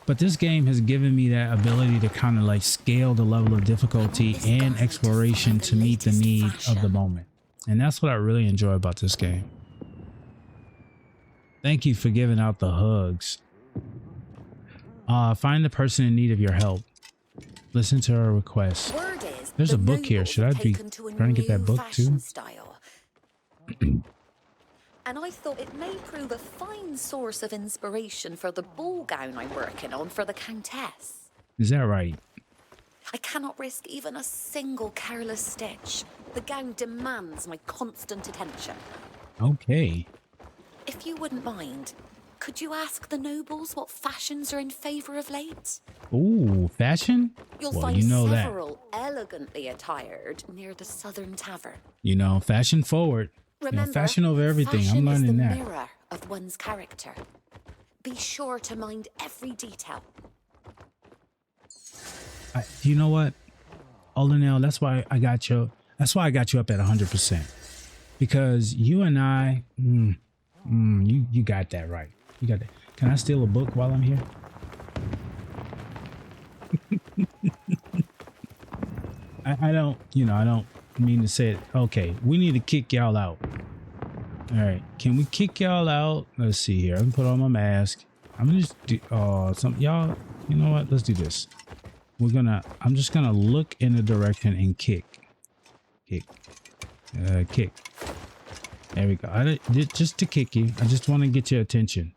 But this game has given me that ability to kind of like scale the level of difficulty and exploration to meet the need of the moment. And that's what I really enjoy about this game. Thank you for giving out the hugs. Find the person in need of your help. Listen to her request. There's a book here. Should I be trying to get that book too? And I thought it may prove a fine source of inspiration for the ball gown I'm working on for the Countess. Is that right? I cannot risk even a single careless stitch. The gown demands my constant attention. Okay. If you wouldn't mind, Could you ask the nobles what fashions are in favor of late? Ooh, fashion? You'll Well, find you know several elegantly attired near the Southern Tavern. that. You know, fashion forward. Remember, fashion over everything. fashion I'm learning is the that. mirror of one's character. Be sure to mind every detail. You know what, Olenel, that's why I got you. That's why I got you up at 100%. Because you and I, you got that right. You got that. Can I steal a book while I'm here? I don't, I don't mean to say it. Okay, we need to kick y'all out. All right, can we kick y'all out? Let's see here. I'm gonna put on my mask. I'm gonna just do, y'all, you know what? Let's do this. I'm just gonna look in the direction and kick. Kick. There we go. Just to kick you. I just want to get your attention.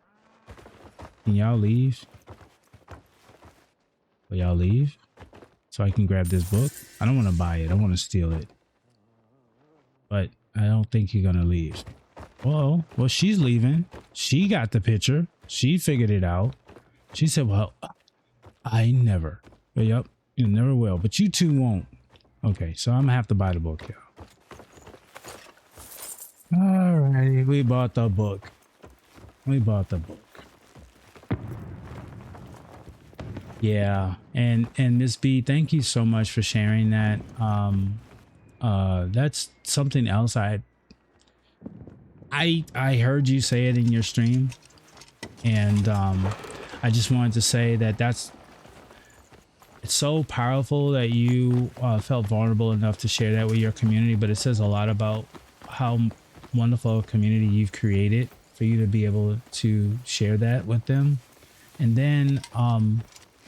Can y'all leave? Will y'all leave? So I can grab this book. I don't want to buy it. I want to steal it. But I don't think you're gonna leave. Well, she's leaving. She got the picture. She figured it out. She said, well, I never. But yep, you never will. But you two won't. Okay, so I'm gonna have to buy the book, y'all. Alrighty, we bought the book. Yeah, and Miss B, thank you so much for sharing that. That's something else I heard you say it in your stream, and I just wanted to say that it's so powerful that you felt vulnerable enough to share that with your community, but it says a lot about how wonderful a community you've created for you to be able to share that with them. And then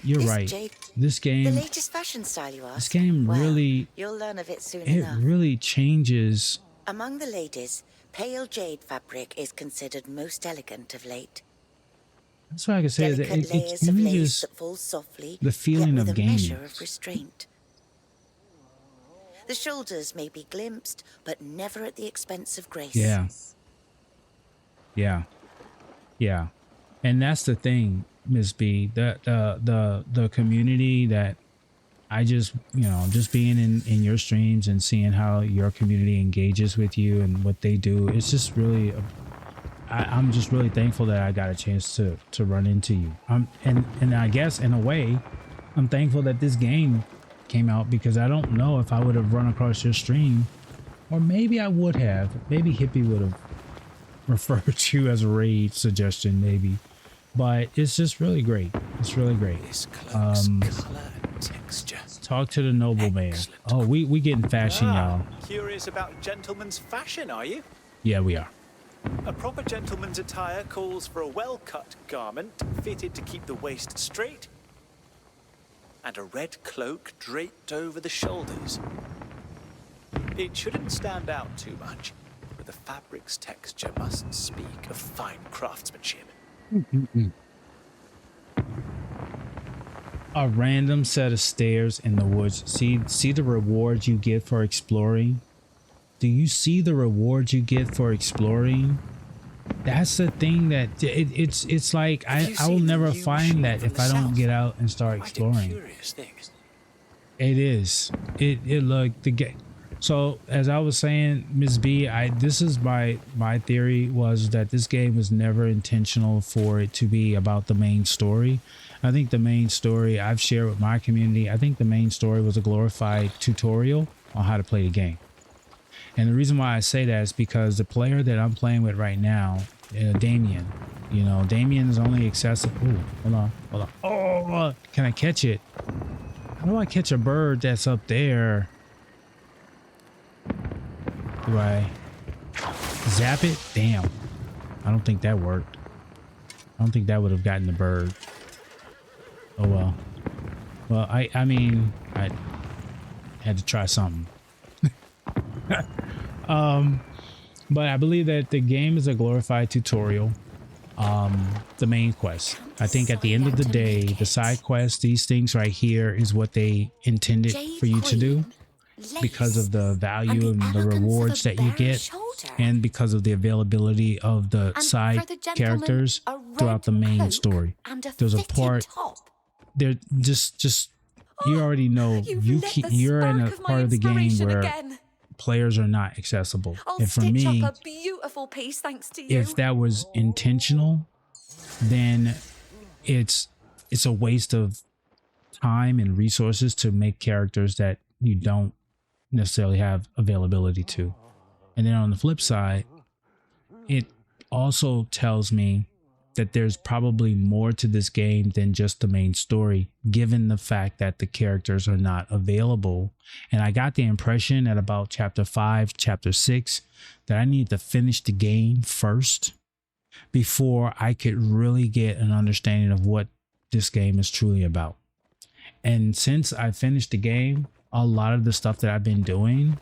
you're right. Jade, this game, the latest fashion style you asked. This game really, you'll learn of it soon it enough. really changes. Among the ladies, pale jade fabric is considered most elegant of late. That's why I can say that Delicate it layers of lace changes that fall softly, the feeling yet of with a gaming. measure of restraint. The shoulders may be glimpsed, but never at the expense of grace. Yeah. And that's the thing, Miss B. The community that I just, just being in your streams and seeing how your community engages with you and what they do, it's just really, I'm just really thankful that I got a chance to run into you. And I guess in a way, I'm thankful that this game came out, because I don't know if I would have run across your stream, or maybe I would have. Maybe Hippie would have referred to you as a raid suggestion, maybe. But it's just really great. It's really great. This cloak's color and texture. Talk to the nobleman. Oh, we getting fashion, y'all. Curious about gentleman's fashion, are you? Yeah, we are. A proper gentleman's attire calls for a well-cut garment fitted to keep the waist straight, and a red cloak draped over the shoulders. It shouldn't stand out too much, but the fabric's texture must speak of fine craftsmanship. A random set of stairs in the woods. See the rewards you get for exploring? Do you see the rewards you get for exploring? That's the thing that it's like I will never find that if I don't get out and start exploring. It is. It look the game. So as I was saying, Ms. B, this is my theory was that this game was never intentional for it to be about the main story. I think the main story I've shared with my community, I think the main story was a glorified tutorial on how to play the game. And the reason why I say that is because the player that I'm playing with right now, Damien, Damien is only accessible. Ooh, hold on. Oh, can I catch it? How do I catch a bird that's up there? Do I zap it? Damn. I don't think that worked. I don't think that would have gotten the bird. Oh well. Well, I mean, I had to try something. But I believe that the game is a glorified tutorial. The main quest. I think at the end of the day, the side quests, these things right here is what they intended for you to do. because of the value and and the elegance of rewards a that you bare get, shoulder. and because of the availability of the And side for the gentleman, characters a red throughout the main cloak story. and a There's a fitted part top. there just you already know you're in a Spark of my part of the game inspiration where again. players are not accessible. I'll And for stitch me, up a beautiful piece thanks to you. if that was intentional, then it's a waste of time and resources to make characters that you don't necessarily have availability to. And then on the flip side, it also tells me that there's probably more to this game than just the main story, given the fact that the characters are not available. And I got the impression at about chapter 5, chapter 6, that I need to finish the game first before I could really get an understanding of what this game is truly about. And since I finished the game, a lot of the stuff that I've been doing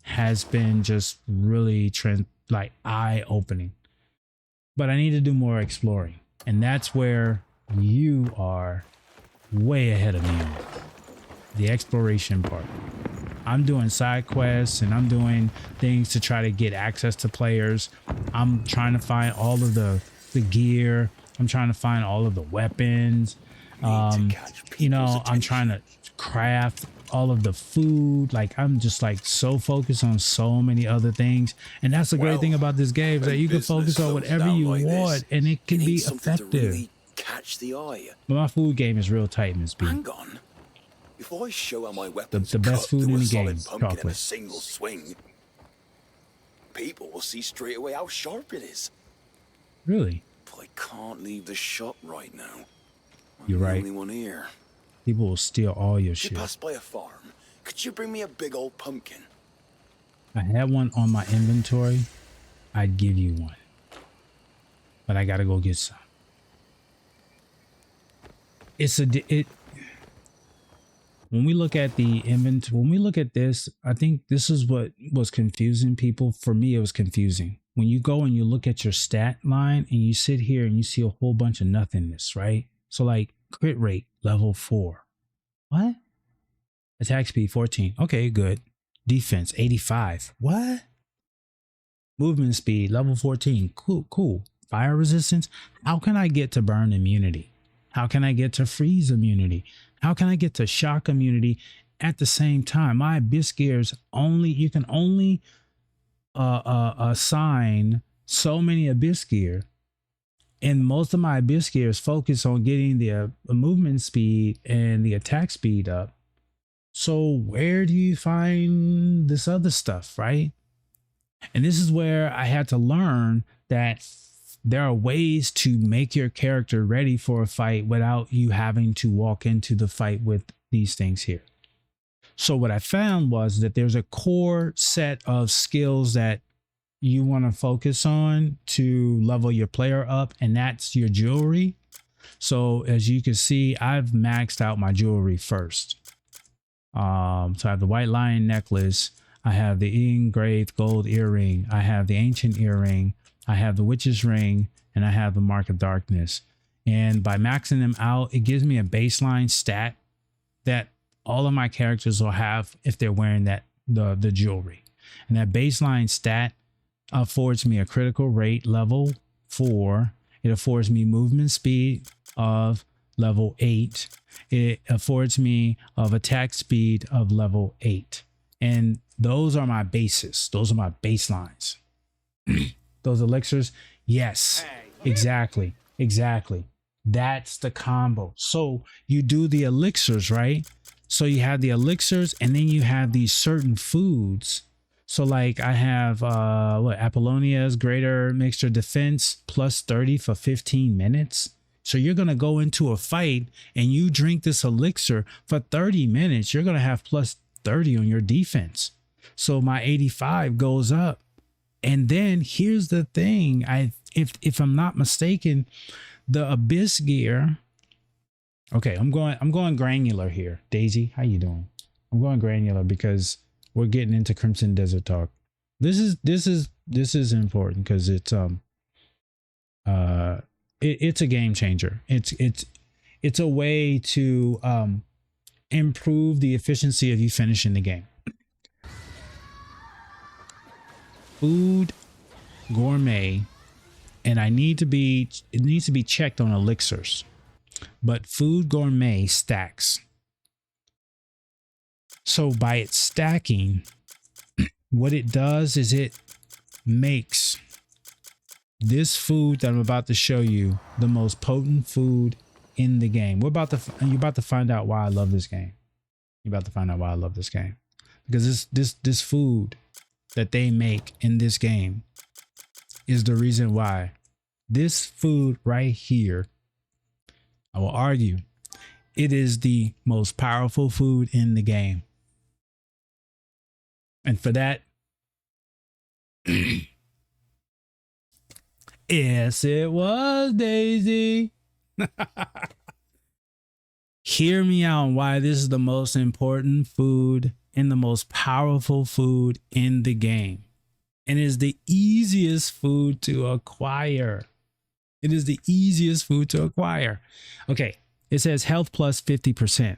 has been just really eye-opening. But I need to do more exploring. And that's where you are way ahead of me on the exploration part. I'm doing side quests and I'm doing things to try to get access to players. I'm trying to find all of the gear. I'm trying to find all of the weapons. I'm trying to craft all of the food. Like, I'm just like so focused on so many other things. And that's the great thing about this game, is that you can focus on whatever you want and it can be effective. Really catch the eye. But my food game is real tight, Miss B. Hang on. If I show how my weapons The best food cut in through the a solid game, pumpkin in a chocolate. single swing, people will see straight away how sharp it is. Really? But I can't leave the shop right now. You're right. I'm the only one here. People will steal all your If you shit. pass by a farm, could you bring me a big old pumpkin? I had one on my inventory. I'd give you one. But I gotta go get some. When we look at the inventory, when we look at this, I think this is what was confusing people. For me, it was confusing. When you go and you look at your stat line and you sit here and you see a whole bunch of nothingness, right? So like crit rate, level 4. What? Attack speed, 14. Okay, good. Defense, 85. What? Movement speed, level 14. Cool. Fire resistance. How can I get to burn immunity? How can I get to freeze immunity? How can I get to shock immunity at the same time? My abyss gears you can only assign so many abyss gear. And most of my abyss gears focus on getting the movement speed and the attack speed up. So where do you find this other stuff, right? And this is where I had to learn that there are ways to make your character ready for a fight without you having to walk into the fight with these things here. So what I found was that there's a core set of skills that you want to focus on to level your player up, and that's your jewelry. So as you can see, I've maxed out my jewelry first. So I have the white lion necklace, I have the engraved gold earring, I have the ancient earring, I have the witch's ring, and I have the mark of darkness. And by maxing them out, it gives me a baseline stat that all of my characters will have if they're wearing the jewelry. And that baseline stat affords me a critical rate level 4. It affords me movement speed of level 8. It affords me of attack speed of level 8. And those are my bases. Those are my baselines. Those elixirs. Yes, exactly. That's the combo. So you do the elixirs, right? So you have the elixirs and then you have these certain foods. So like I have Apollonia's greater mixture defense plus 30 for 15 minutes. So you're going to go into a fight and you drink this elixir for 30 minutes. You're going to have plus 30 on your defense. So my 85 goes up. And then here's the thing. If I'm not mistaken, the abyss gear. Okay, I'm going granular here. Daisy, how you doing? I'm going granular because we're getting into Crimson Desert talk. This is important because it's a game changer. It's a way to improve the efficiency of you finishing the game. Food Gourmet, and it needs to be checked on elixirs, but Food Gourmet stacks. So by it stacking, what it does is it makes this food that I'm about to show you the most potent food in the game. You're about to find out why I love this game. You're about to find out why I love this game, because this food that they make in this game is the reason why this food right here, I will argue, it is the most powerful food in the game. And for that, yes, it was Daisy. Hear me out on why this is the most important food and the most powerful food in the game. And it is the easiest food to acquire. It is the easiest food to acquire. Okay, it says health plus 50%.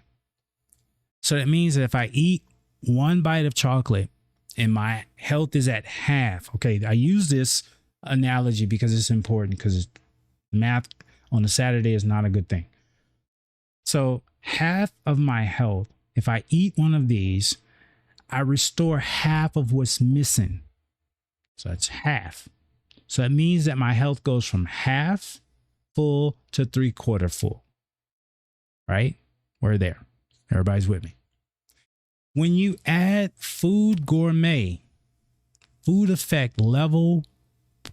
So that means that if I eat one bite of chocolate and my health is at half. Okay, I use this analogy because it's important, because math on a Saturday is not a good thing. So half of my health, if I eat one of these, I restore half of what's missing. So that's half. So that means that my health goes from half full to 3/4 full. Right? We're there. Everybody's with me. When you add Food Gourmet, food effect level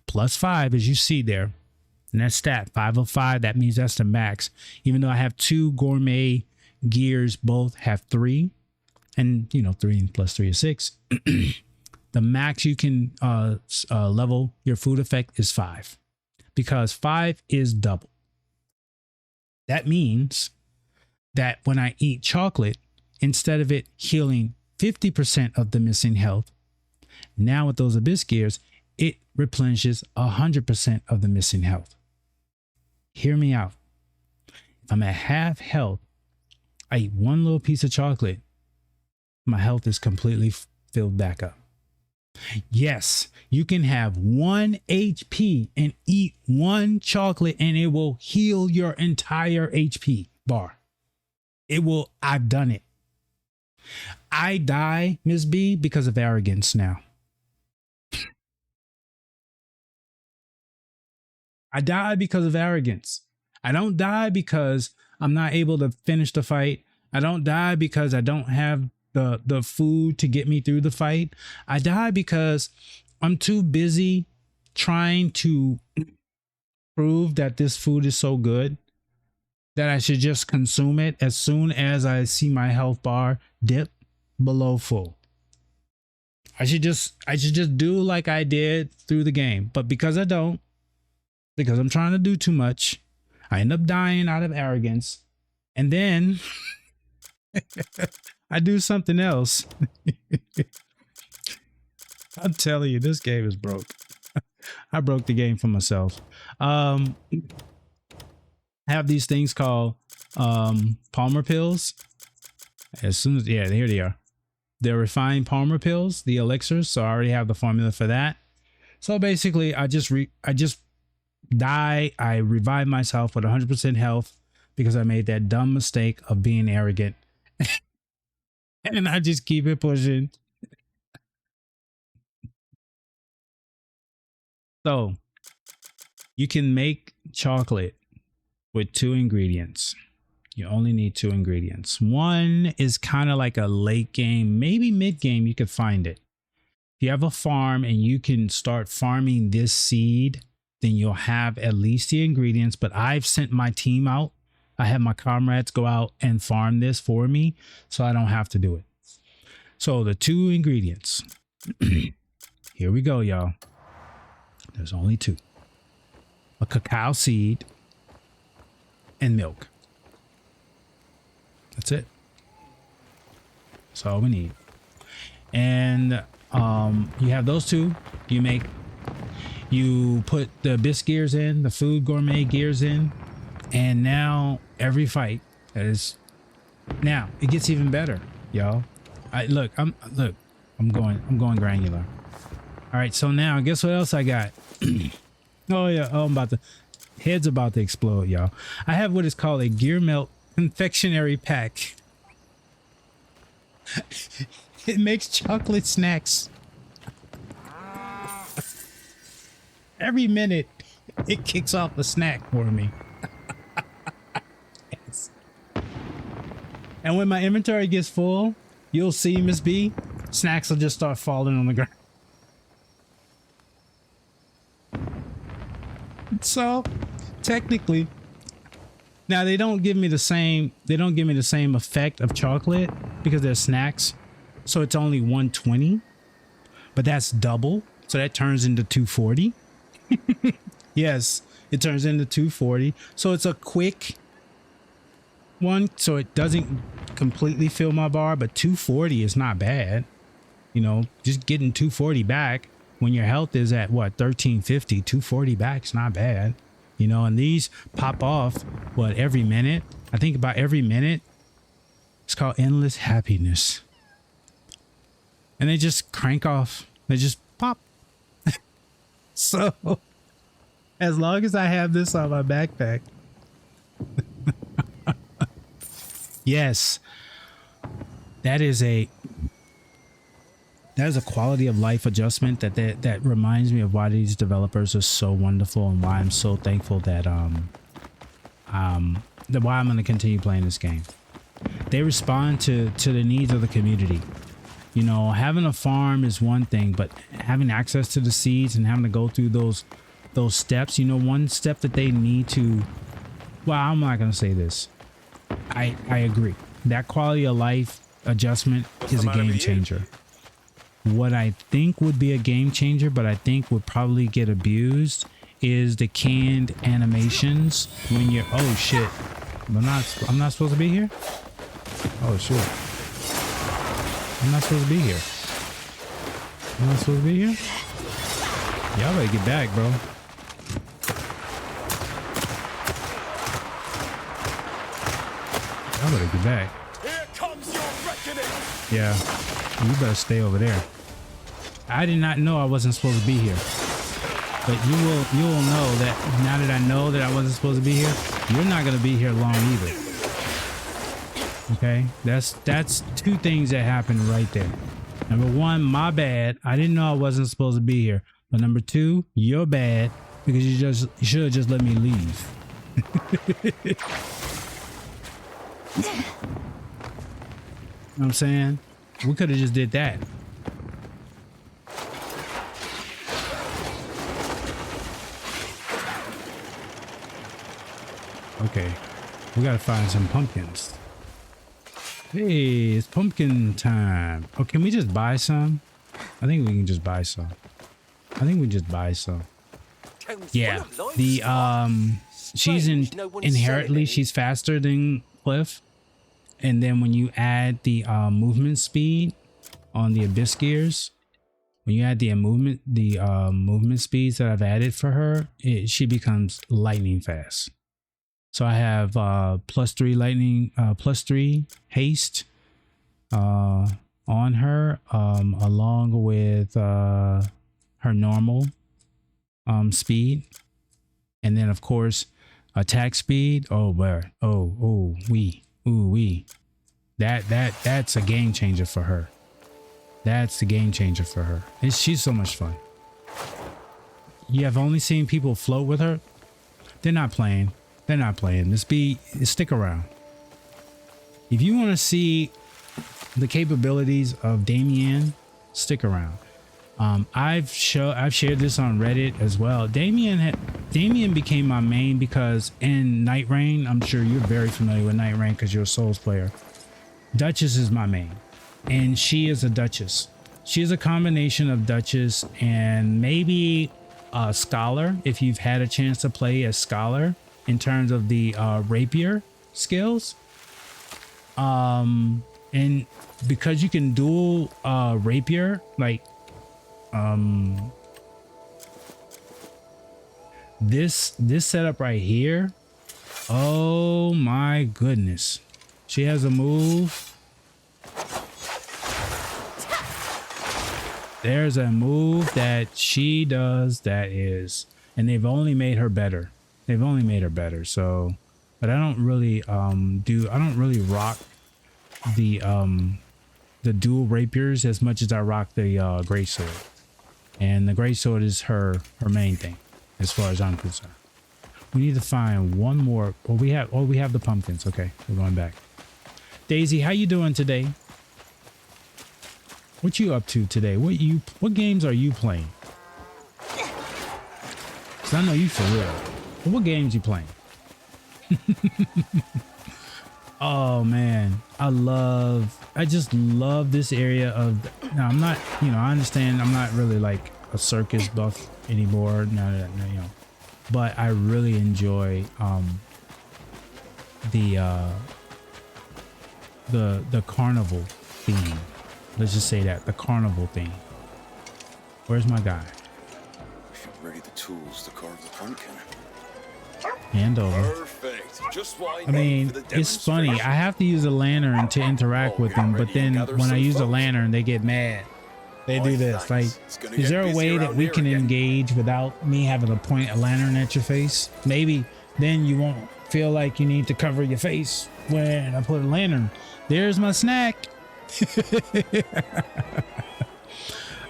+5, as you see there, and that's stat 5 of 5. That means that's the max. Even though I have 2 gourmet gears, both have 3, and 3 plus 3 is 6. The max you can level your food effect is 5, because 5 is double. That means that when I eat chocolate, instead of it healing 50% of the missing health, now with those abyss gears, it replenishes 100% of the missing health. Hear me out. If I'm at half health, I eat one little piece of chocolate, my health is completely filled back up. Yes, you can have 1 HP and eat 1 chocolate and it will heal your entire HP bar. It will. I've done it. I die, Miss B, because of arrogance now. I die because of arrogance. I don't die because I'm not able to finish the fight. I don't die because I don't have the food to get me through the fight. I die because I'm too busy trying to prove that this food is so good that I should just consume it as soon as I see my health bar dip below full. I should just do like I did through the game. But because I don't, because I'm trying to do too much, I end up dying out of arrogance. And then I do something else. I'm telling you, this game is broke. I broke the game for myself. I have these things called Palmer pills. As soon as, here they are. They're refined Palmer pills, the elixirs. So I already have the formula for that. So basically, I just die. I revive myself with 100% health because I made that dumb mistake of being arrogant. And I just keep it pushing. So you can make chocolate with 2 ingredients. You only need 2 ingredients. One is kind of like a late game, maybe mid game, you could find it. If you have a farm and you can start farming this seed, then you'll have at least the ingredients. But I've sent my team out. I have my comrades go out and farm this for me, so I don't have to do it. So the 2 ingredients. Here we go, y'all. There's only 2. A cacao seed and milk. That's it. That's all we need. And you have those 2. You put the abyss gears in, the Food Gourmet gears in, and now every fight now it gets even better, y'all. I'm going granular. All right, so now guess what else I got? Oh yeah, oh, head's about to explode, y'all. I have what is called a gear melt confectionery pack. It makes chocolate snacks. Every minute, it kicks off a snack for me. Yes. And when my inventory gets full, you'll see, Miss B, snacks will just start falling on the ground. So, technically, now they don't give me the same effect of chocolate because they're snacks. So it's only 120, but that's double. So that turns into 240. Yes, it turns into 240. So it's a quick one. So it doesn't completely fill my bar, but 240 is not bad. You know, just getting 240 back when your health is at what, 1350, 240 back is not bad. You know, and these pop off, what, every minute? I think about every minute. It's called endless happiness. And they just crank off. They just pop. So, as long as I have this on my backpack. Yes. That is a quality of life adjustment that reminds me of why these developers are so wonderful and why I'm so thankful that why I'm going to continue playing this game. They respond to the needs of the community. You know, having a farm is one thing, but having access to the seeds and having to go through those steps, you know, one step that they need to, well, I'm not going to say this. I agree. That quality of life adjustment is a game changer. What I think would be a game changer, but I think would probably get abused, is the canned animations when you're, oh shit, I'm not supposed to be here? Oh shit. I'm not supposed to be here. I'm not supposed to be here? Y'all better get back, bro. Y'all better get back. Here comes your reckoning. Yeah, you better stay over there. I did not know I wasn't supposed to be here. But you will know that now that I know that I wasn't supposed to be here, you're not gonna be here long either. Okay, that's two things that happened right there. Number one, my bad. I didn't know I wasn't supposed to be here. But number two, you're bad because you should have just let me leave. You know what I'm saying? We could have just did that. Okay, we gotta find some pumpkins. Hey, it's pumpkin time. Oh, can we just buy some? I think we can just buy some. I think we just buy some. Yeah, the she's inherently she's faster than Cliff, and then when you add the movement speed on the abyss gears, when you add the movement speeds that I've added for her, she becomes lightning fast. So I have +3 lightning, +3 haste on her, along with her normal speed, and then of course attack speed. Oh, where? That's a game changer for her. That's the game changer for her. She's so much fun. You have only seen people float with her. They're not playing. They're not playing. Stick around. If you want to see the capabilities of Damien, stick around. I've shared this on Reddit as well. Damien became my main because in Night Rain, I'm sure you're very familiar with Night Rain because you're a Souls player. Duchess is my main, and she is a Duchess. She is a combination of Duchess and maybe a Scholar, if you've had a chance to play as Scholar in terms of the rapier skills. And because you can dual rapier, like this setup right here, oh my goodness, she has a move. there's a move that she does that is, and they've only made her better. They've only made her better. So, but I don't really I don't really rock the dual rapiers as much as I rock the great sword. And the great sword is her main thing as far as I'm concerned. We need to find one more. Well, we have the pumpkins. Okay, we're going back. Daisy, how you doing today? What you up to today? What games are you playing? 'Cause I know you for real. But what games you playing? Oh man, I just love this area of. Now I'm not, I understand I'm not really like a circus buff anymore. No, but I really enjoy the carnival theme. Let's just say that the carnival theme. Where's my guy? Ready the tools to carve the pumpkin. Hand over. Perfect. Just what I mean, it's funny. I have to use a lantern to interact with them, but then when I use a lantern, they get mad. They do this. Like, is there a way that we can engage without me having to point a lantern at your face? Maybe then you won't feel like you need to cover your face when I put a lantern. There's my snack.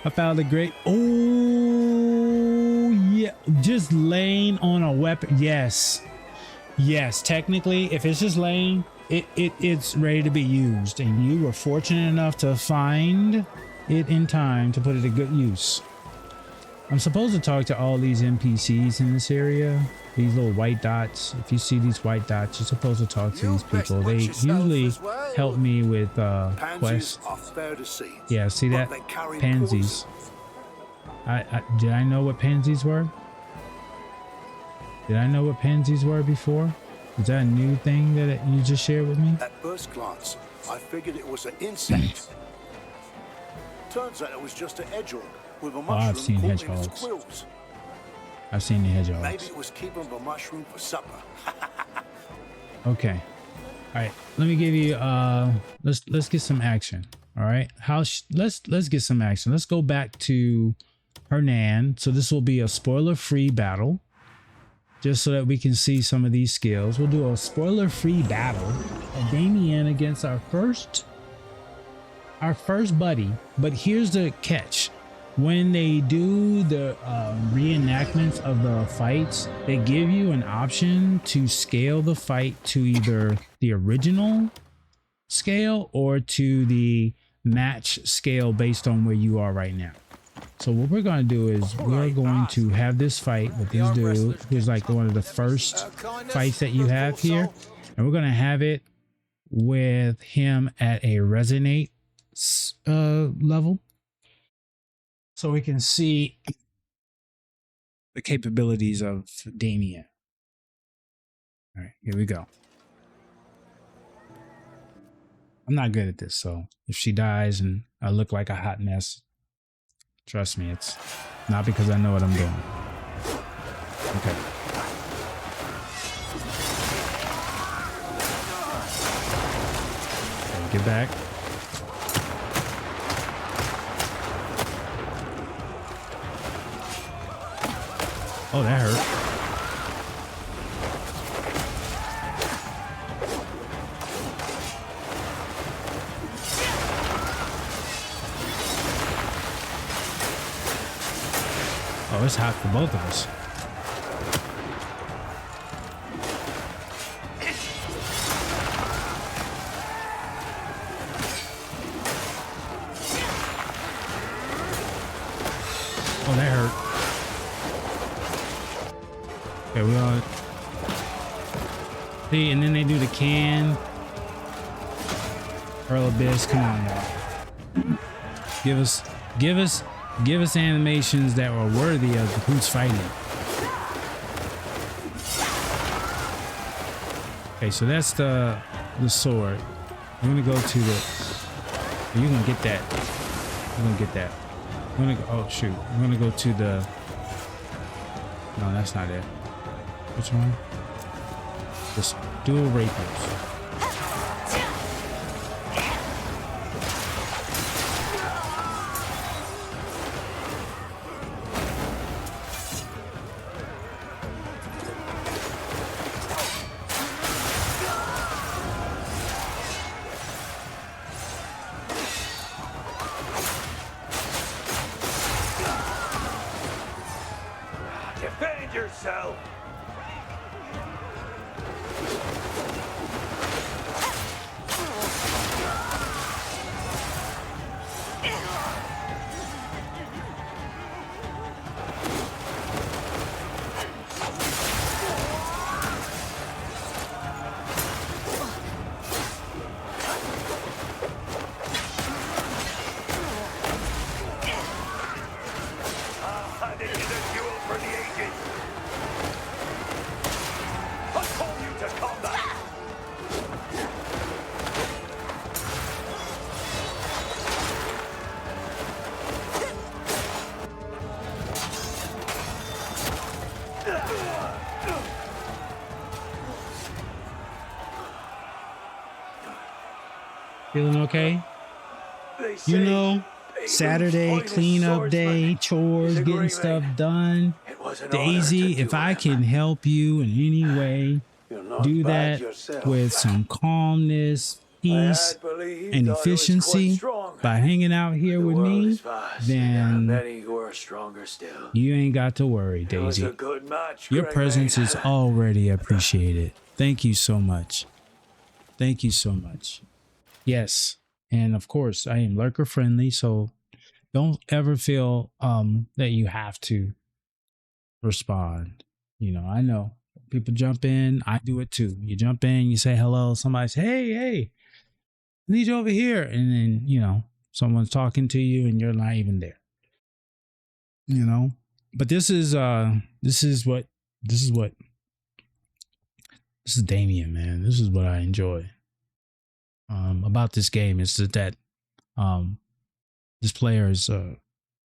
I found a great. Oh yeah, just laying on a weapon. Yes, technically if it's just laying, it's ready to be used, and you were fortunate enough to find it in time to put it to good use. I'm supposed to talk to all these NPCs in this area, these little white dots. If you see these white dots, you're supposed to talk to these people. They usually help me with quests. Yeah, see that? Pansies. Did I know what pansies were? Did I know what pansies were before? Is that a new thing that you just shared with me? At first glance, I figured it was an insect. Turns out it was just an hedgehog with a mushroom I've seen caught in its hedgehogs. quills. I've seen the hedgehogs. Maybe it was keeping the mushroom for supper. Okay. All right. Let me give you let's get some action. All right. Let's get some action. Let's go back to Hernan. So this will be a spoiler-free battle, just so that we can see some of these skills. We'll do a spoiler-free battle of Damien against our first buddy. But here's the catch. When they do the reenactments of the fights, they give you an option to scale the fight to either the original scale or to the match scale based on where you are right now. So what we're going to do is we're going to have this fight with this dude who's like one of the first fights that you have here. And we're going to have it with him at a resonate level, so we can see the capabilities of Damien. All right, here we go. I'm not good at this, so if she dies and I look like a hot mess, trust me, it's not because I know what I'm doing. Okay. Okay, get back. Oh, that hurt. Oh, it's hot for both of us. Oh, that hurt. Okay, we all see, and then they do the can. Pearl Abyss, come on, y'all. Give us animations that were worthy of who's fighting. Okay, so that's the sword. I'm gonna go to the. You're gonna get that. You're gonna get that. I'm gonna go. Oh shoot! I'm gonna go to the. No, that's not it. Which one? This dual rapiers. Feeling okay? They You say know, England's Saturday finest cleanup swordsman day, chores, is a getting grey stuff man. done. It was an honor Daisy, to if do I him. can help you in any way, You're not do bad that yourself. with some calmness, I peace, had believed and I was quite efficiency strong. by hanging out here The with world me, is vast, and there are then many who are stronger still. you ain't got to worry, It was a Daisy. good match, Your Grey presence Mane. is already appreciated. Thank you so much. Thank you so much. Yes. And of course, I am lurker friendly, so don't ever feel that you have to respond. You know, I know people jump in. I do it too. You jump in, you say hello. Somebody say, hey, I need you over here. And then, you know, someone's talking to you and you're not even there. You know, but this is Damien, man. This is what I enjoy about this game is that this player is a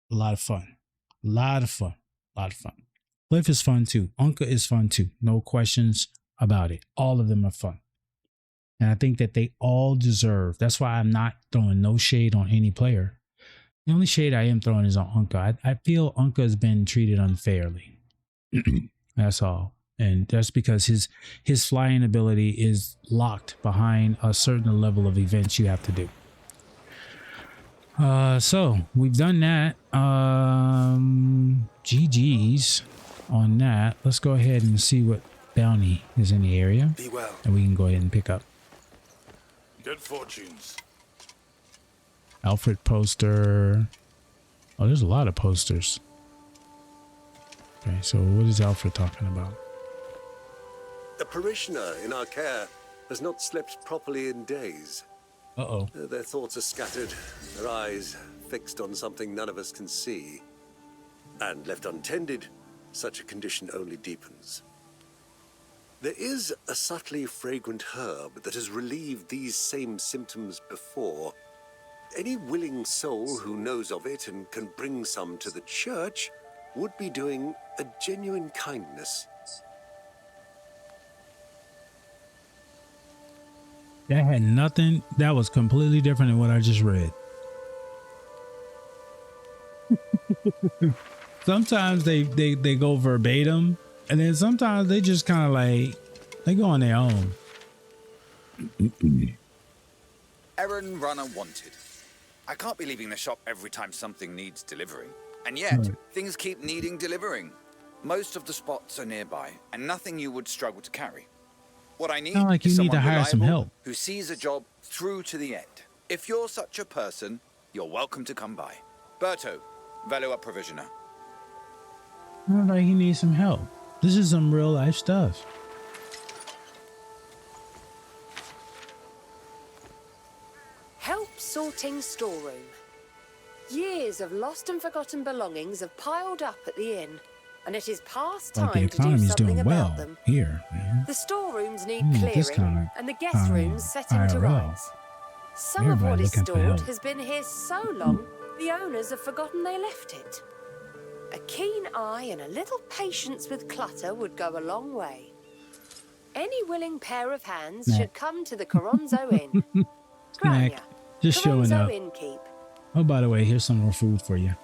lot of fun. A lot of fun. Cliff is fun too. Unka is fun too. No questions about it. All of them are fun. And I think that they all deserve. That's why I'm not throwing no shade on any player. The only shade I am throwing is on Unka. I feel Unka has been treated unfairly. That's all. And that's because his flying ability is locked behind a certain level of events you have to do. So we've done that. GG's on that. Let's go ahead and see what bounty is in the area. Be well. And we can go ahead and pick up. Good fortunes. Alfred poster. Oh, there's a lot of posters. Okay, so what is Alfred talking about? A parishioner in our care has not slept properly in days. Uh-oh. Their thoughts are scattered, their eyes fixed on something none of us can see. And left untended, such a condition only deepens. There is a subtly fragrant herb that has relieved these same symptoms before. Any willing soul who knows of it and can bring some to the church would be doing a genuine kindness. That had nothing. That was completely different than what I just read. Sometimes they go verbatim, and then sometimes they just kind of like they go on their own. Errand runner wanted. I can't be leaving the shop every time something needs delivering. And yet, things keep needing delivering. Most of the spots are nearby, and nothing you would struggle to carry. What I need Sound like is you need to someone hire some reliable help. who sees a job through to the end. If you're such a person, you're welcome to come by. Berto, Velo Provisioner. Sounds like he needs some help. This is some real life stuff. Help sorting storeroom. Years of lost and forgotten belongings have piled up at the inn, and it is past Like the time to do economy's something doing about well them. here, man. The storerooms need This clearing, kind and the of guest rooms setting to IRL. rights. Some of what Everybody is looking for stored help. has been here so long, the owners have forgotten they left it. A keen eye and a little patience with clutter would go a long way. Any willing pair of hands Snack. should come to the Coronzo Inn. Snack. Just showing Coronzo up. Inn Keep. Oh, by the way, here's some more food for you.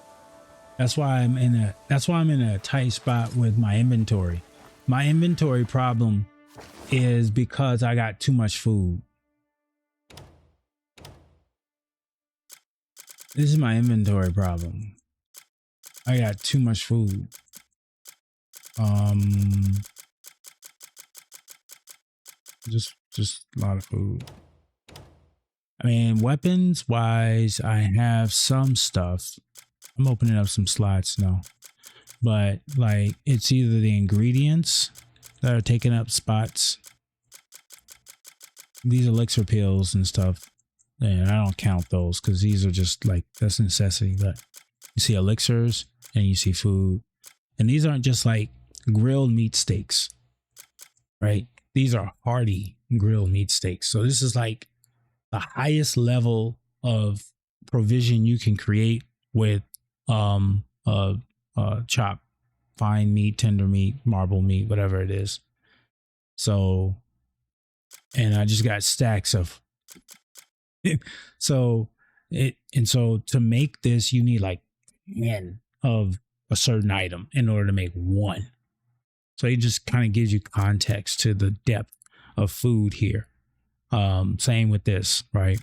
That's why I'm in a tight spot with my inventory. My inventory problem is because I got too much food. This is my inventory problem. I got too much food. Just a lot of food. I mean, weapons wise, I have some stuff. I'm opening up some slots now, but like it's either the ingredients that are taking up spots. These elixir pills and stuff, and I don't count those because these are just like that's necessity. But you see elixirs and you see food, and these aren't just like grilled meat steaks, right? These are hearty grilled meat steaks. So this is like the highest level of provision you can create with chopped fine meat, tender meat, marble meat, whatever it is. So, and I just got stacks of So so to make this, you need like 10 of a certain item in order to make one. So it just kind of gives you context to the depth of food here. Same with this, right?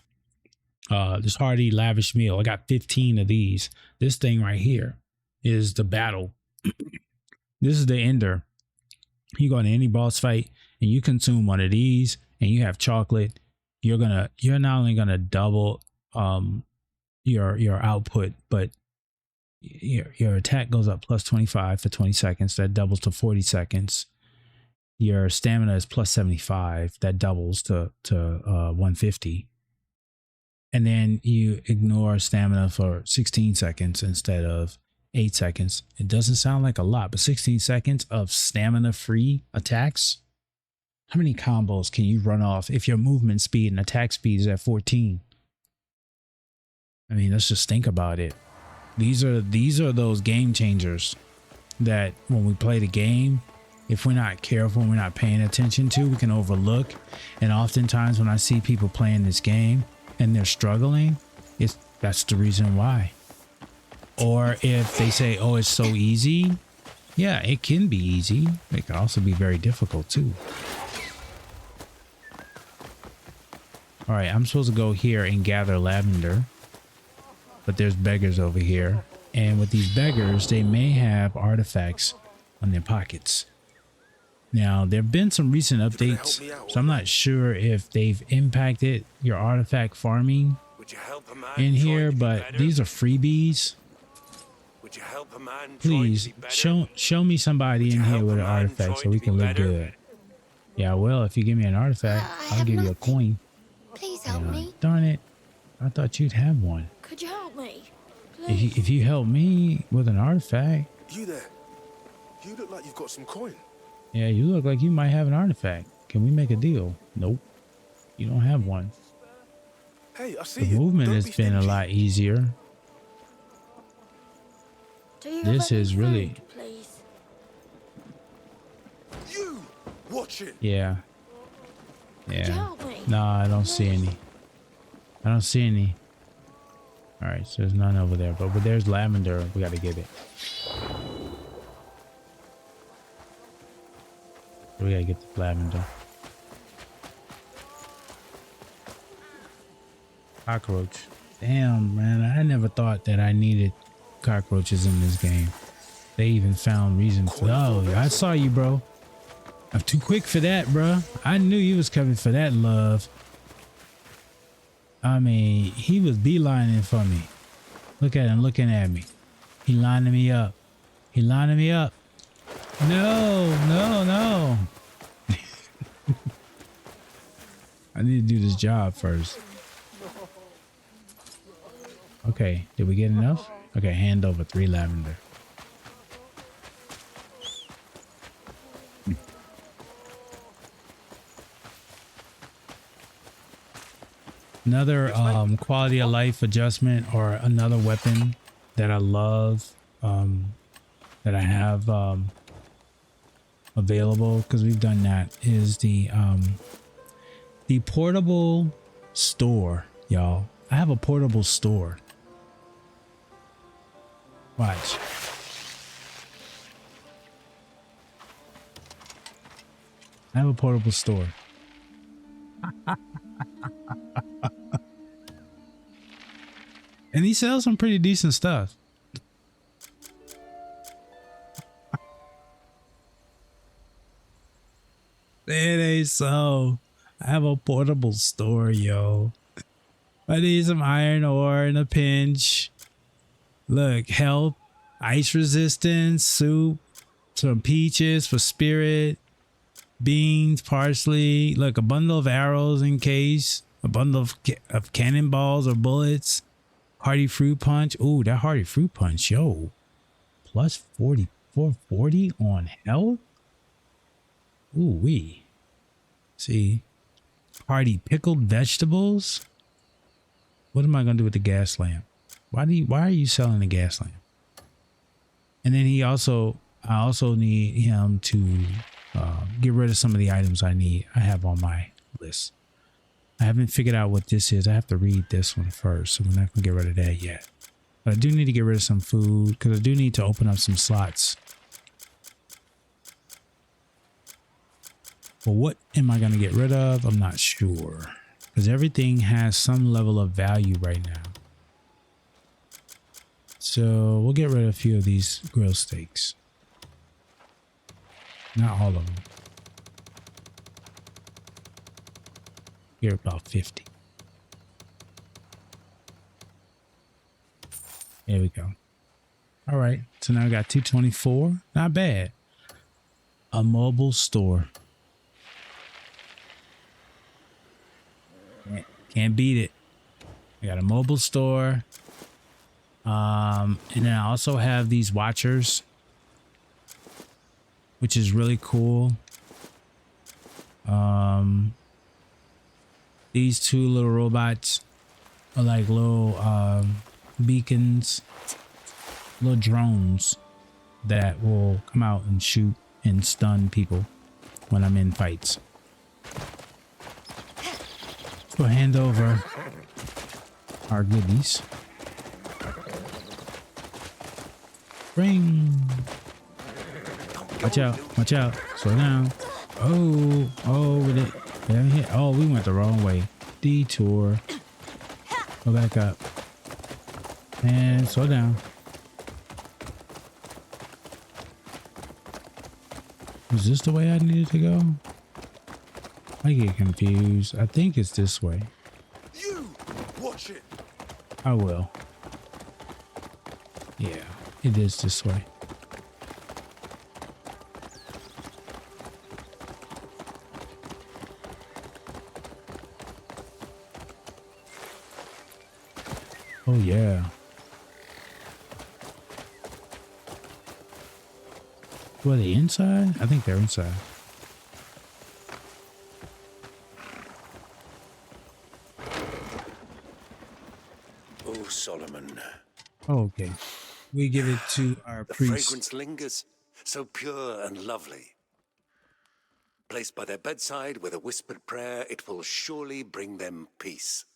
This hearty lavish meal. I got 15 of these. This thing right here is the battle. This is the ender. You go into any boss fight and you consume one of these and you have chocolate, you're not only gonna double your output, but your attack goes up plus 25 for 20 seconds. That doubles to 40 seconds. Your stamina is plus 75. That doubles to 150. And then you ignore stamina for 16 seconds instead of 8 seconds. It doesn't sound like a lot, but 16 seconds of stamina-free attacks. How many combos can you run off if your movement speed and attack speed is at 14? I mean, let's just think about it. These are those game changers that when we play the game, if we're not careful and we're not paying attention to, we can overlook. And oftentimes when I see people playing this game and they're struggling, that's the reason why. Or if they say, oh, it's so easy. Yeah, it can be easy. It can also be very difficult too. All right, I'm supposed to go here and gather lavender, but there's beggars over here. And with these beggars, they may have artifacts on their pockets. Now, there have been some recent updates, so I'm not sure if they've impacted your artifact farming in here, but these are freebies. Please show me somebody in here with an artifact so we can look good. Yeah, well, if you give me an artifact, I'll give you a coin. Please help me. Darn it. I thought you'd have one. Could you help me? If you help me with an artifact. You there? You look like you've got some coin. Yeah, you look like you might have an artifact. Can we make a deal? Nope. You don't have one. Hey, I see the movement has been a lot easier. This is really... Please. You watch it. Yeah. Yeah. No, I don't see any. I don't see any. All right, so there's none over there, but there's lavender. We got to get it. We got to get the lavender. Cockroach. Damn, man. I never thought that I needed cockroaches in this game. They even found reason to. Oh, I saw you, bro. I'm too quick for that, bro. I knew you was coming for that love. I mean, he was beelining for me. Look at him looking at me. He lining me up. He lining me up. No, no, no. I need to do this job first. Okay, did we get enough? Okay, hand over 3 lavender. Another quality of life adjustment, or another weapon that I love, that I have available, because we've done that, is the portable store, y'all. I have a portable store. Watch. I have a portable store. And he sells some pretty decent stuff. It ain't so. I have a portable store, yo. I need some iron ore in a pinch. Look, health, ice resistance, soup, some peaches for spirit, beans, parsley. Look, a bundle of arrows in case, a bundle of cannonballs or bullets. Hearty fruit punch. Ooh, that hearty fruit punch, yo. Plus 440 on health. Ooh, wee. See. Hearty pickled vegetables. What am I gonna do with the gas lamp? Why are you selling the gas lamp? And then I also need him to get rid of some of the items I have on my list. I haven't figured out what this is. I have to read this one first, so we're not gonna get rid of that yet. But I do need to get rid of some food because I do need to open up some slots. But what am I gonna get rid of? I'm not sure because everything has some level of value right now. So we'll get rid of a few of these grilled steaks. Not all of them. Here about 50. There we go. All right. So now I got 224. Not bad. A mobile store. Can't beat it. I got a mobile store. And then I also have these watchers, which is really cool. These two little robots are like little beacons, little drones that will come out and shoot and stun people when I'm in fights. So hand over our goodies. Ring. Watch out, watch out. Slow down. Oh, we did. Oh, we went the wrong way. Detour. Go back up. And slow down. Is this the way I needed to go? I get confused. I think it's this way. You watch it. I will. Yeah, it is this way. Oh yeah. Were they inside? I think they're inside. Oh, Solomon. Okay. We give it to our The priest. fragrance lingers, so pure and lovely. Placed by their bedside with a whispered prayer, it will surely bring them peace.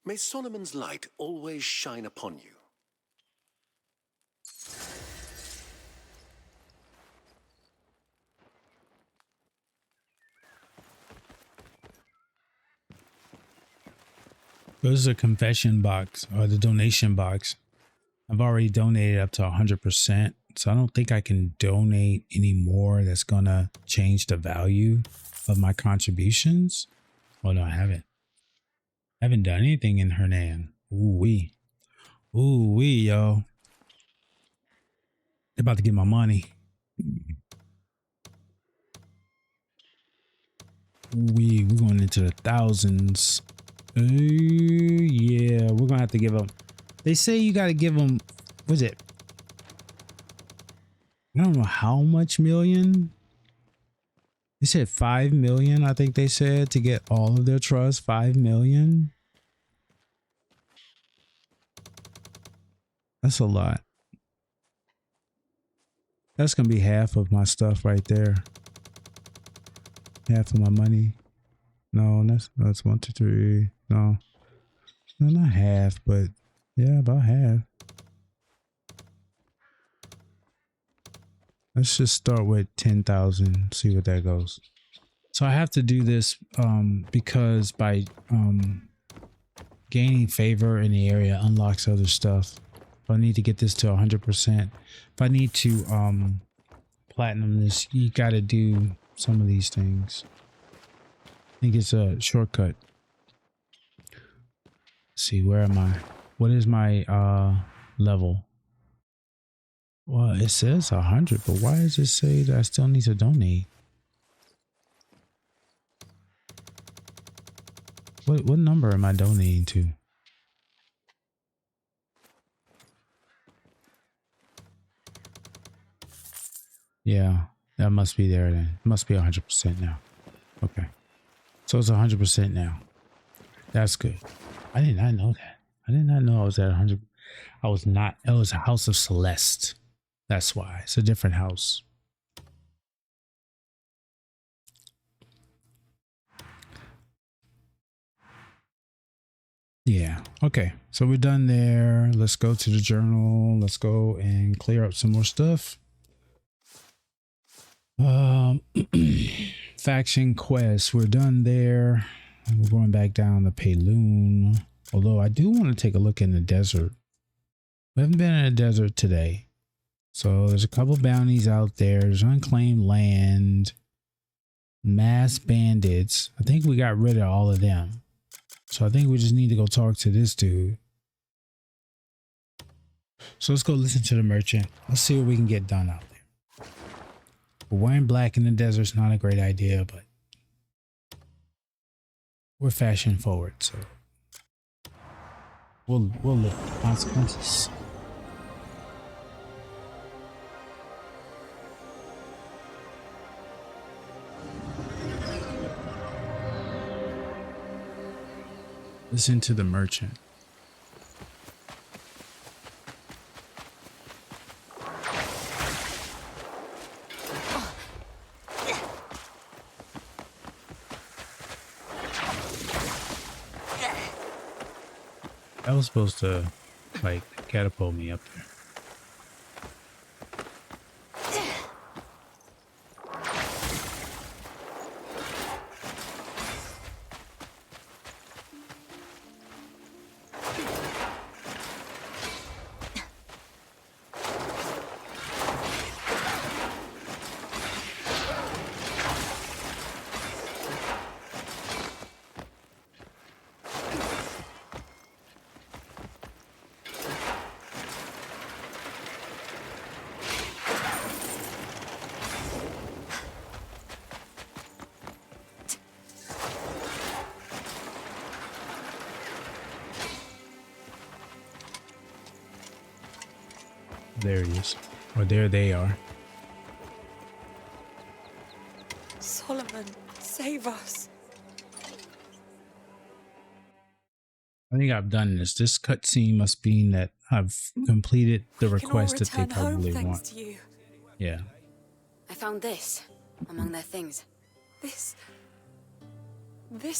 May Solomon's light always shine upon you. This is a confession box or the donation box. I've already donated up to 100%, so I don't think I can donate any more that's gonna change the value of my contributions. Oh no, I haven't. I haven't done anything in Hernan. Ooh-wee. Ooh-wee, yo. They're about to get my money. Ooh-wee, we're going into the thousands. Ooh, yeah, we're gonna have to give them. They say you gotta give them. What's it? I don't know how much million. They said 5 million. I think they said to get all of their trust. 5 million. That's a lot. That's gonna be half of my stuff right there. Half of my money. No, that's 1, 2, 3. No, not half, but yeah, about half. Let's just start with 10,000. See what that goes. So I have to do this because by gaining favor in the area unlocks other stuff. If I need to get this to 100%, if I need to platinum this, you got to do some of these things. I think it's a shortcut. Let's see, where am I? What is my level? Well, it says 100, but why does it say that I still need to donate? What number am I donating to? Yeah, that must be there then. It must be 100% now. Okay. So it's 100% now. That's good. I did not know that. I did not know I was at 100. I was not. It was a House of Celeste. That's why. It's a different house. Yeah. Okay. So we're done there. Let's go to the journal. Let's go and clear up some more stuff. Faction quest. We're done there. We're going back down to Payloon. Although I do want to take a look in the desert. We haven't been in the desert today. So there's a couple bounties out there. There's unclaimed land. Mass bandits. I think we got rid of all of them. So I think we just need to go talk to this dude. So let's go listen to the merchant. Let's see what we can get done out there. But wearing black in the desert is not a great idea, but we're fashion forward, so we'll live with the consequences. Listen to the merchant. That was supposed to, like, catapult me up there. There he is. Or there they are. Solomon, save us. I think I've done this. This cutscene must mean that I've completed the request that they probably want. To you. Yeah. I found this among their things. This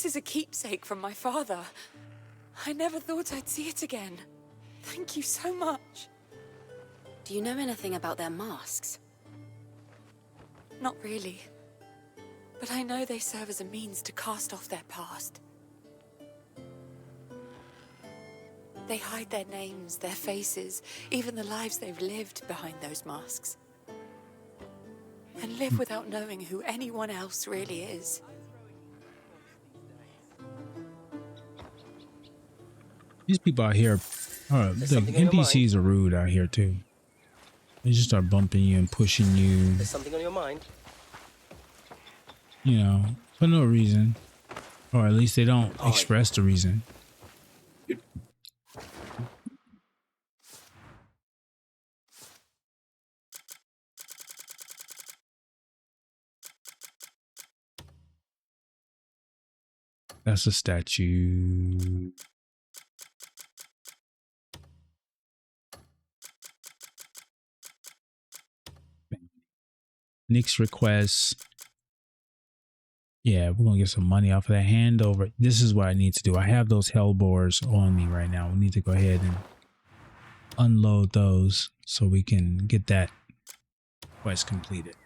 is a keepsake from my father. I never thought I'd see it again. Thank you so much. Do you know anything about their masks? Not really. But I know they serve as a means to cast off their past. They hide their names, their faces, even the lives they've lived behind those masks. And live without knowing who anyone else really is. These people out here, the NPCs are rude out here too. They just start bumping you and pushing you. There's something on your mind? You know, for no reason. Or at least they don't express the reason. That's a statue. Nick's request. Yeah, we're gonna get some money off of that handover. This is what I need to do. I have those hellbores on me right now. We need to go ahead and unload those so we can get that quest completed.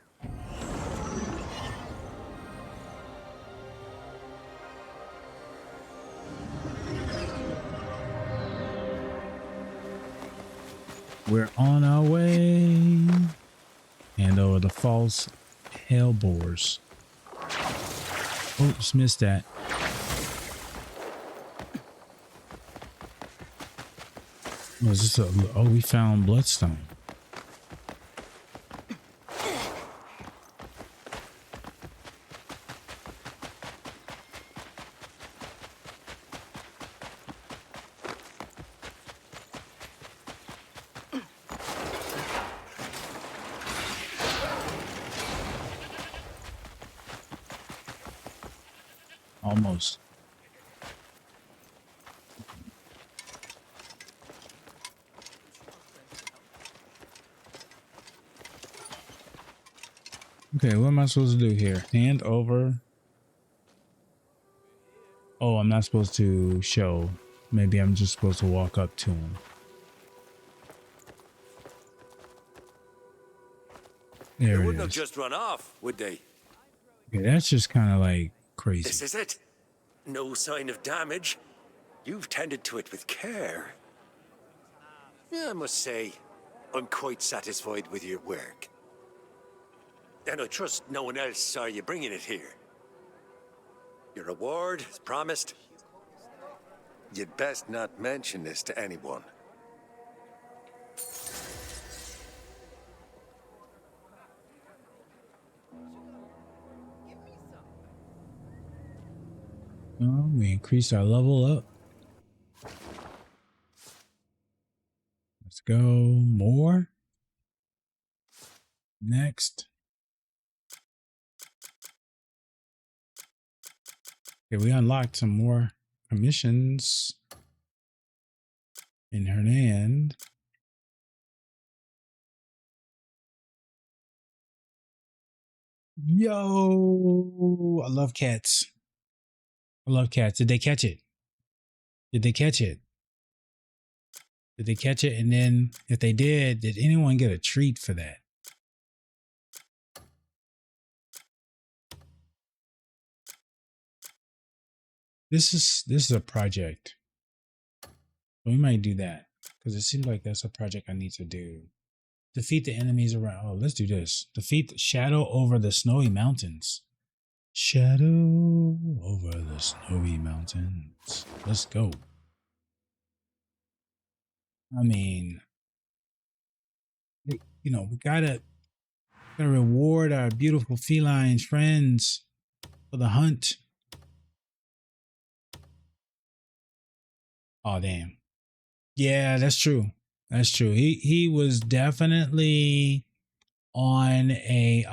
We're on our way. Hand over the false hellbores. Oh, just missed that. Was this a, oh, we found bloodstone. Almost. Okay, what am I supposed to do here? Hand over. Oh, I'm not supposed to show. maybe I'm just supposed to walk up to him. There They it wouldn't have is. just run off, would they? Yeah, that's just kind of like crazy. This is it. No sign of damage. You've tended to it with care. Yeah, I must say, I'm quite satisfied with your work. And I trust no one else saw you bringing it here. Your reward, as promised. You'd best not mention this to anyone. Oh, we increased our level up. Let's go more. Next. Okay, we unlocked some more commissions in Hernan. Yo, I love cats. I love cats. Did they catch it? Did they catch it? Did they catch it? And then if they did anyone get a treat for that? This is a project. We might do that because it seems like that's a project I need to do. Defeat the enemies around. Oh, let's do this. Defeat the shadow over the snowy mountains. Shadow over the snowy mountains. Let's go. I mean, you know, we gotta reward our beautiful feline friends for the hunt. Oh, damn. Yeah, that's true. That's true. He was definitely on a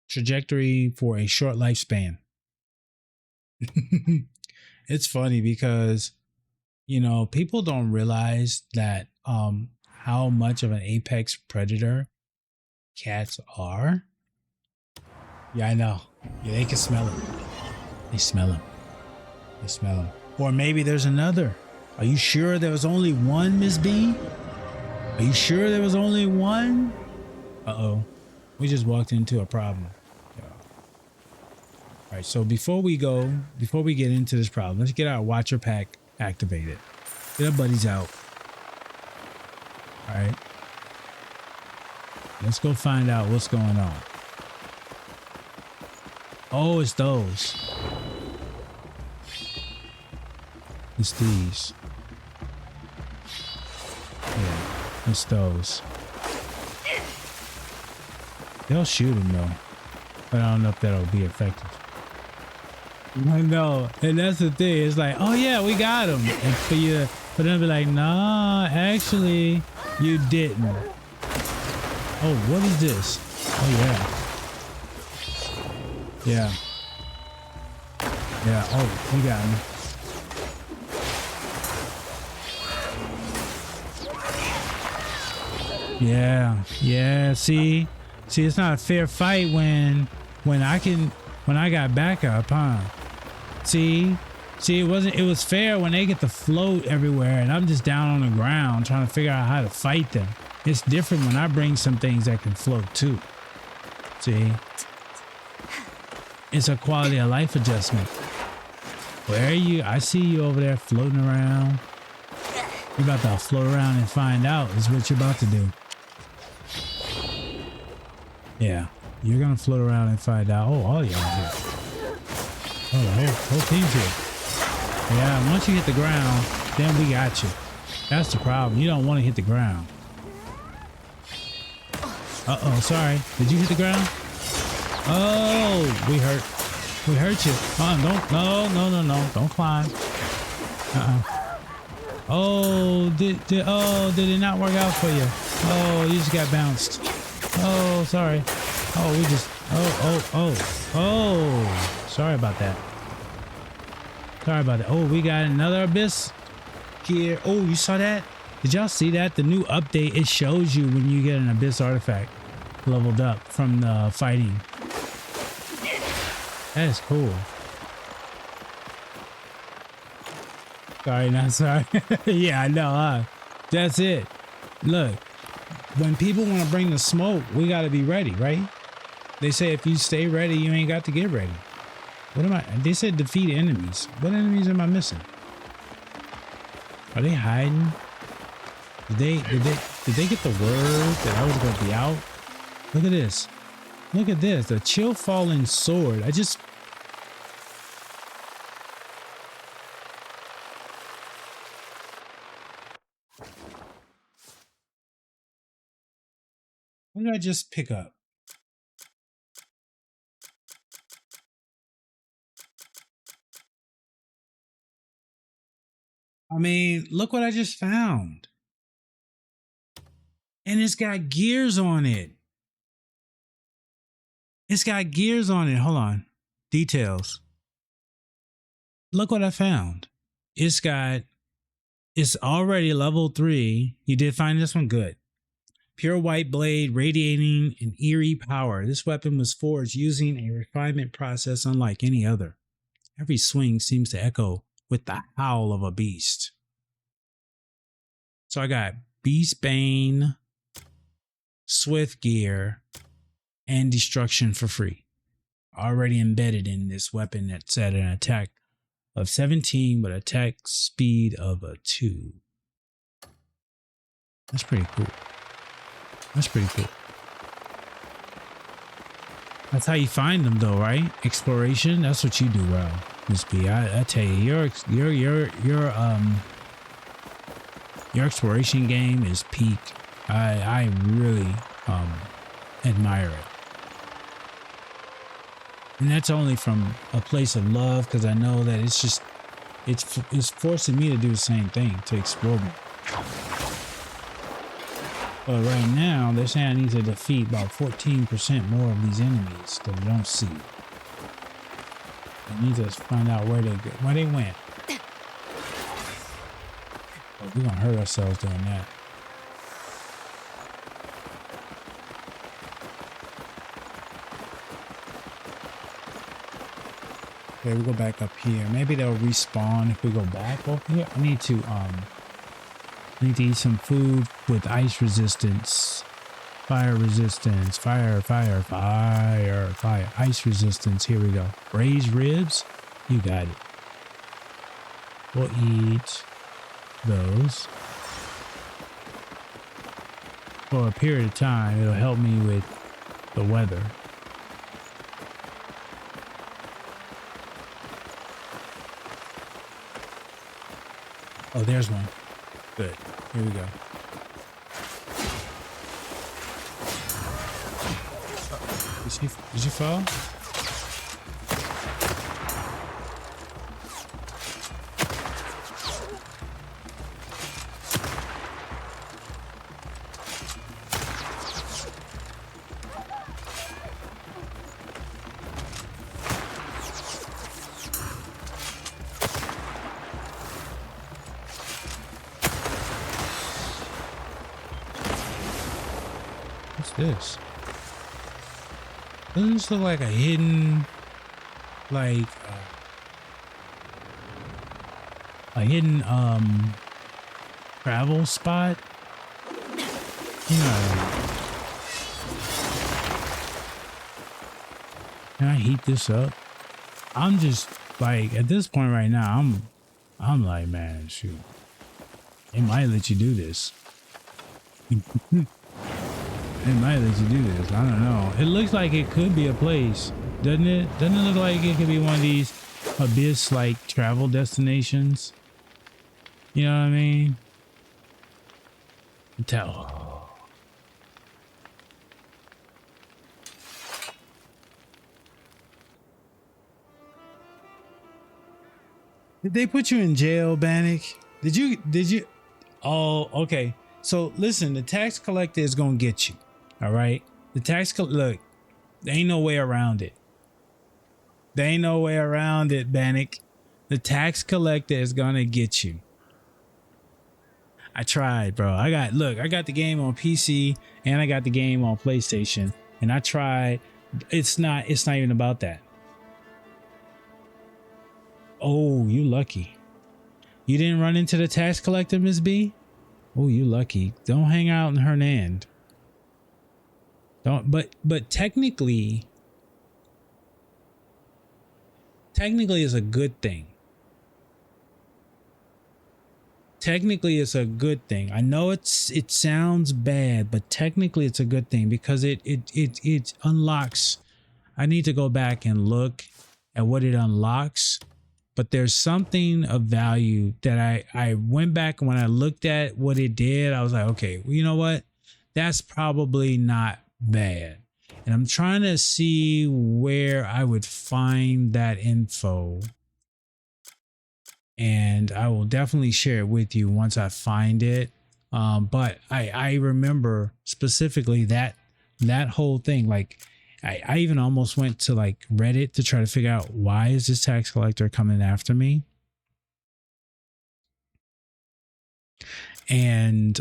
trajectory for a short lifespan. It's funny because, you know, people don't realize that how much of an apex predator cats are. Yeah, I know. Yeah, they can smell him. They smell him. They smell him. Or maybe there's another. Are you sure there was only one, Miss B? Are you sure there was only one? Uh-oh. We just walked into a problem. Yeah. All right, so before we get into this problem, let's get our Watcher Pack activated. Get our buddies out. All right. Let's go find out what's going on. Oh, it's those. It's these. Yeah, it's those. They'll shoot him though, but I don't know if that'll be effective. I know, and that's the thing. It's like, oh yeah, we got him, and for you, but then be like, nah, actually, you didn't. Oh, what is this? Oh yeah, yeah, yeah. Oh, we got him. Yeah. See, it's not a fair fight when I got backup, huh? See, it was fair when they get to float everywhere and I'm just down on the ground trying to figure out how to fight them. It's different when I bring some things that can float too. See, it's a quality of life adjustment. Where are you? I see you over there floating around. You're about to float around and find out is what you're about to do. Yeah, you're gonna float around and find out. Oh, all y'all here. Oh, the whole team's here. Yeah, once you hit the ground, then we got you. That's the problem. You don't want to hit the ground. Uh-oh, sorry. Did you hit the ground? Oh, we hurt. We hurt you. No. Don't climb. Oh, did it not work out for you? Oh, you just got bounced. Oh, sorry. Oh, we just, oh. Sorry about that. Oh, we got another abyss here. Oh, you saw that? Did y'all see that? The new update, it shows you when you get an abyss artifact leveled up from the fighting. That is cool. Sorry, not sorry. Yeah, I know, huh? That's it. Look, when people want to bring the smoke, we got to be ready, right? They say if you stay ready, you ain't got to get ready. What am I? They said defeat enemies. What enemies am I missing? Are they hiding? Did they get the word that I was going to be out? Look at this. Look at this. The chill falling sword. What did I just pick up? I mean, look what I just found. And it's got gears on it. It's got gears on it. Hold on. Details. Look what I found. It's already level 3. You did find this one? Good. Pure white blade radiating an eerie power. This weapon was forged using a refinement process unlike any other. Every swing seems to echo with the howl of a beast. So I got Beast Bane, Swift Gear, and Destruction for free. Already embedded in this weapon that's at an attack of 17 with attack speed of a 2. That's pretty cool. That's pretty cool. That's how you find them though, right? Exploration. That's what you do well, Miss B. I tell you, your exploration game is peak. I really admire it. And that's only from a place of love, because I know that it's forcing me to do the same thing, to explore more. But right now, they're saying I need to defeat about 14% more of these enemies that I don't see. I need to find out where they went. Oh, we're gonna hurt ourselves doing that. Okay, we go back up here. Maybe they'll respawn if we go back over here. I need to eat some food with ice resistance, fire resistance, fire, ice resistance. Here we go. Braised ribs. You got it. We'll eat those for a period of time. It'll help me with the weather. Oh, there's one. Good. Here we go. Did you fall? This doesn't this look like a hidden, like a hidden travel spot? You know, can I heat this up? I'm just like, at this point right now, I'm like, man, shoot, they might let you do this. It might let you do this. I don't know. It looks like it could be a place, doesn't it? Doesn't it look like it could be one of these abyss-like travel destinations? You know what I mean? Tell. Did they put you in jail, Bannock? Did you? Oh, okay. So listen, the tax collector is gonna get you. All right, look, there ain't no way around it. There ain't no way around it, Bannock. The tax collector is gonna get you. I tried, bro. I got the game on PC and I got the game on PlayStation, and I tried. It's not even about that. Oh, you lucky. You didn't run into the tax collector, Miss B? Oh, you lucky. Don't hang out in Hernand. Don't. But technically it's a good thing. Technically it's a good thing. I know it sounds bad, but technically it's a good thing because it unlocks. I need to go back and look at what it unlocks, but there's something of value that I went back and when I looked at what it did, I was like, okay, well, you know what? That's probably not bad. And I'm trying to see where I would find that info. And I will definitely share it with you once I find it. But I remember specifically that whole thing. Like I even almost went to like Reddit to try to figure out why is this tax collector coming after me? And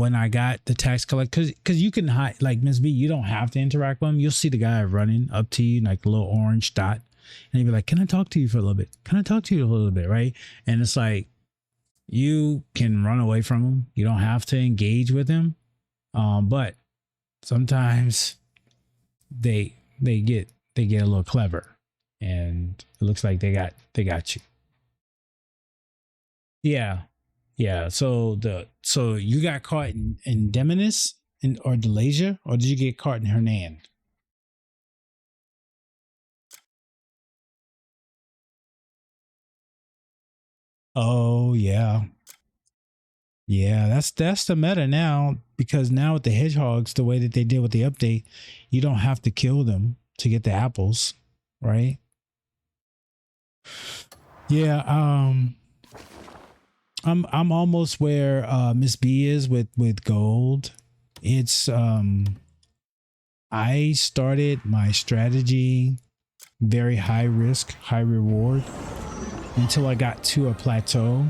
when I got the tax collector, because you can hide, like Miss B, you don't have to interact with him. You'll see the guy running up to you, like a little orange dot. And he'd be like, can I talk to you for a little bit? Can I talk to you a little bit? Right. And it's like, you can run away from him. You don't have to engage with him. But sometimes they get a little clever and it looks like they got you. Yeah. Yeah. So you got caught in Demonis or Delasia, or did you get caught in Hernand? Oh yeah. Yeah, that's the meta now, because now with the hedgehogs, the way that they did with the update, you don't have to kill them to get the apples, right? Yeah, I'm almost where Miss B is with gold. It's I started my strategy very high risk, high reward until I got to a plateau.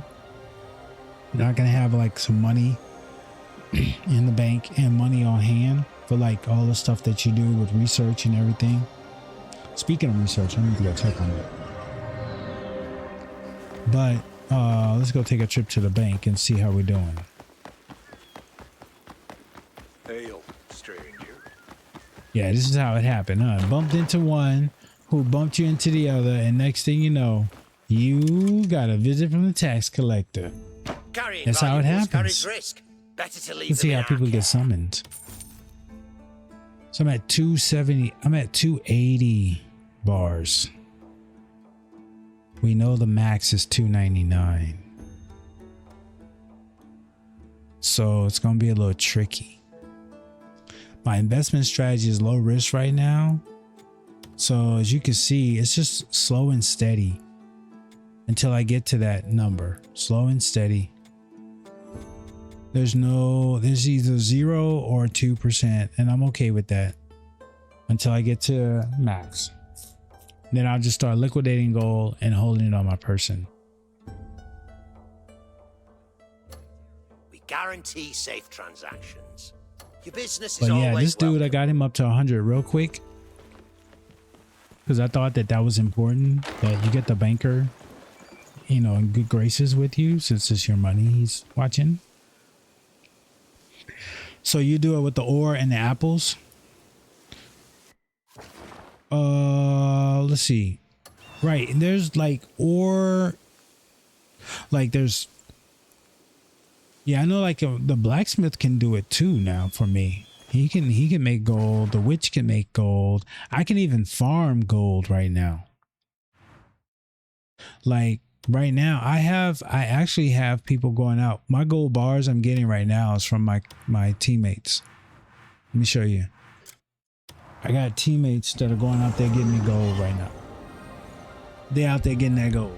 You're not gonna have like some money in the bank and money on hand for like all the stuff that you do with research and everything. Speaking of research, I need to go check on it. But let's go take a trip to the bank and see how we're doing. Hail, stranger. Yeah, this is how it happened. Bumped into one who bumped you into the other, and next thing you know, you got a visit from the tax collector. That's how it happens. Risk. Better to leave Let's see how people get summoned. So I'm at 270. I'm at 280 bars. We know the max is 299. So it's going to be a little tricky. My investment strategy is low risk right now. So as you can see, it's just slow and steady until I get to that number. Slow and steady. There's either 0 or 2%, and I'm okay with that until I get to max. Then I'll just start liquidating gold and holding it on my person. We guarantee safe transactions. Your business is But yeah, always this dude, I got him up to 100 real quick because I thought that was important, that you get the banker, you know, in good graces with you since it's your money he's watching. So you do it with the ore and the apples. Let's see. Right, and there's like ore, like there's, yeah, I know like the blacksmith can do it too now for me. He can make gold. The witch can make gold. I can even farm gold right now. Like right now, I actually have people going out. My gold bars I'm getting right now is from my teammates. Let me show you. I got teammates that are going out there getting me gold right now. They're out there getting that gold.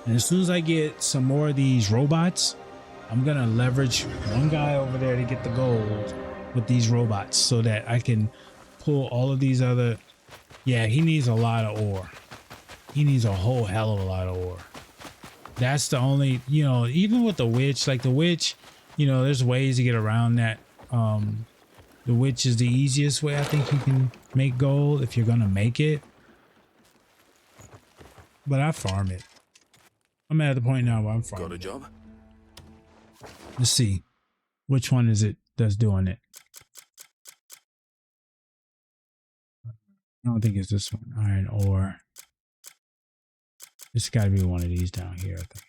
And as soon as I get some more of these robots, I'm going to leverage one guy over there to get the gold with these robots so that I can pull all of these other. Yeah, he needs a lot of ore. He needs a whole hell of a lot of ore. That's the only, you know, even with the witch, like the witch, you know, there's ways to get around that. The witch is the easiest way I think you can make gold if you're going to make it. But I farm it. I'm at the point now where I'm farming. Got a job? Let's see. Which one is it that's doing it? I don't think it's this one. Iron ore. It's got to be one of these down here, I think.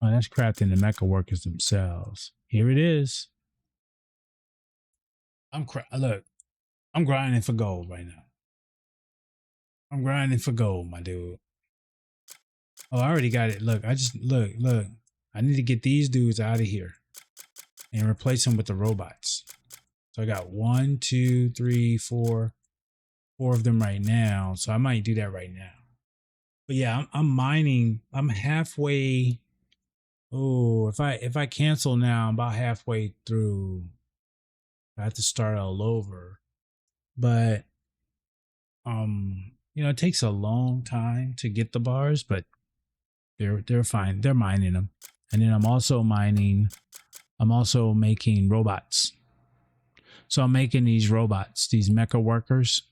Oh, that's crafting the mecha workers themselves. Here it is. Look, I'm grinding for gold right now. I'm grinding for gold, my dude. Oh, I already got it. Look, look. I need to get these dudes out of here and replace them with the robots. So I got 1, 2, 3, 4 of them right now. So I might do that right now. But yeah, I'm mining. I'm halfway. Oh, if I cancel now, I'm about halfway through. I have to start all over. But you know, it takes a long time to get the bars, but they're fine. They're mining them. And then I'm also making robots. So I'm making these robots, these mecha workers,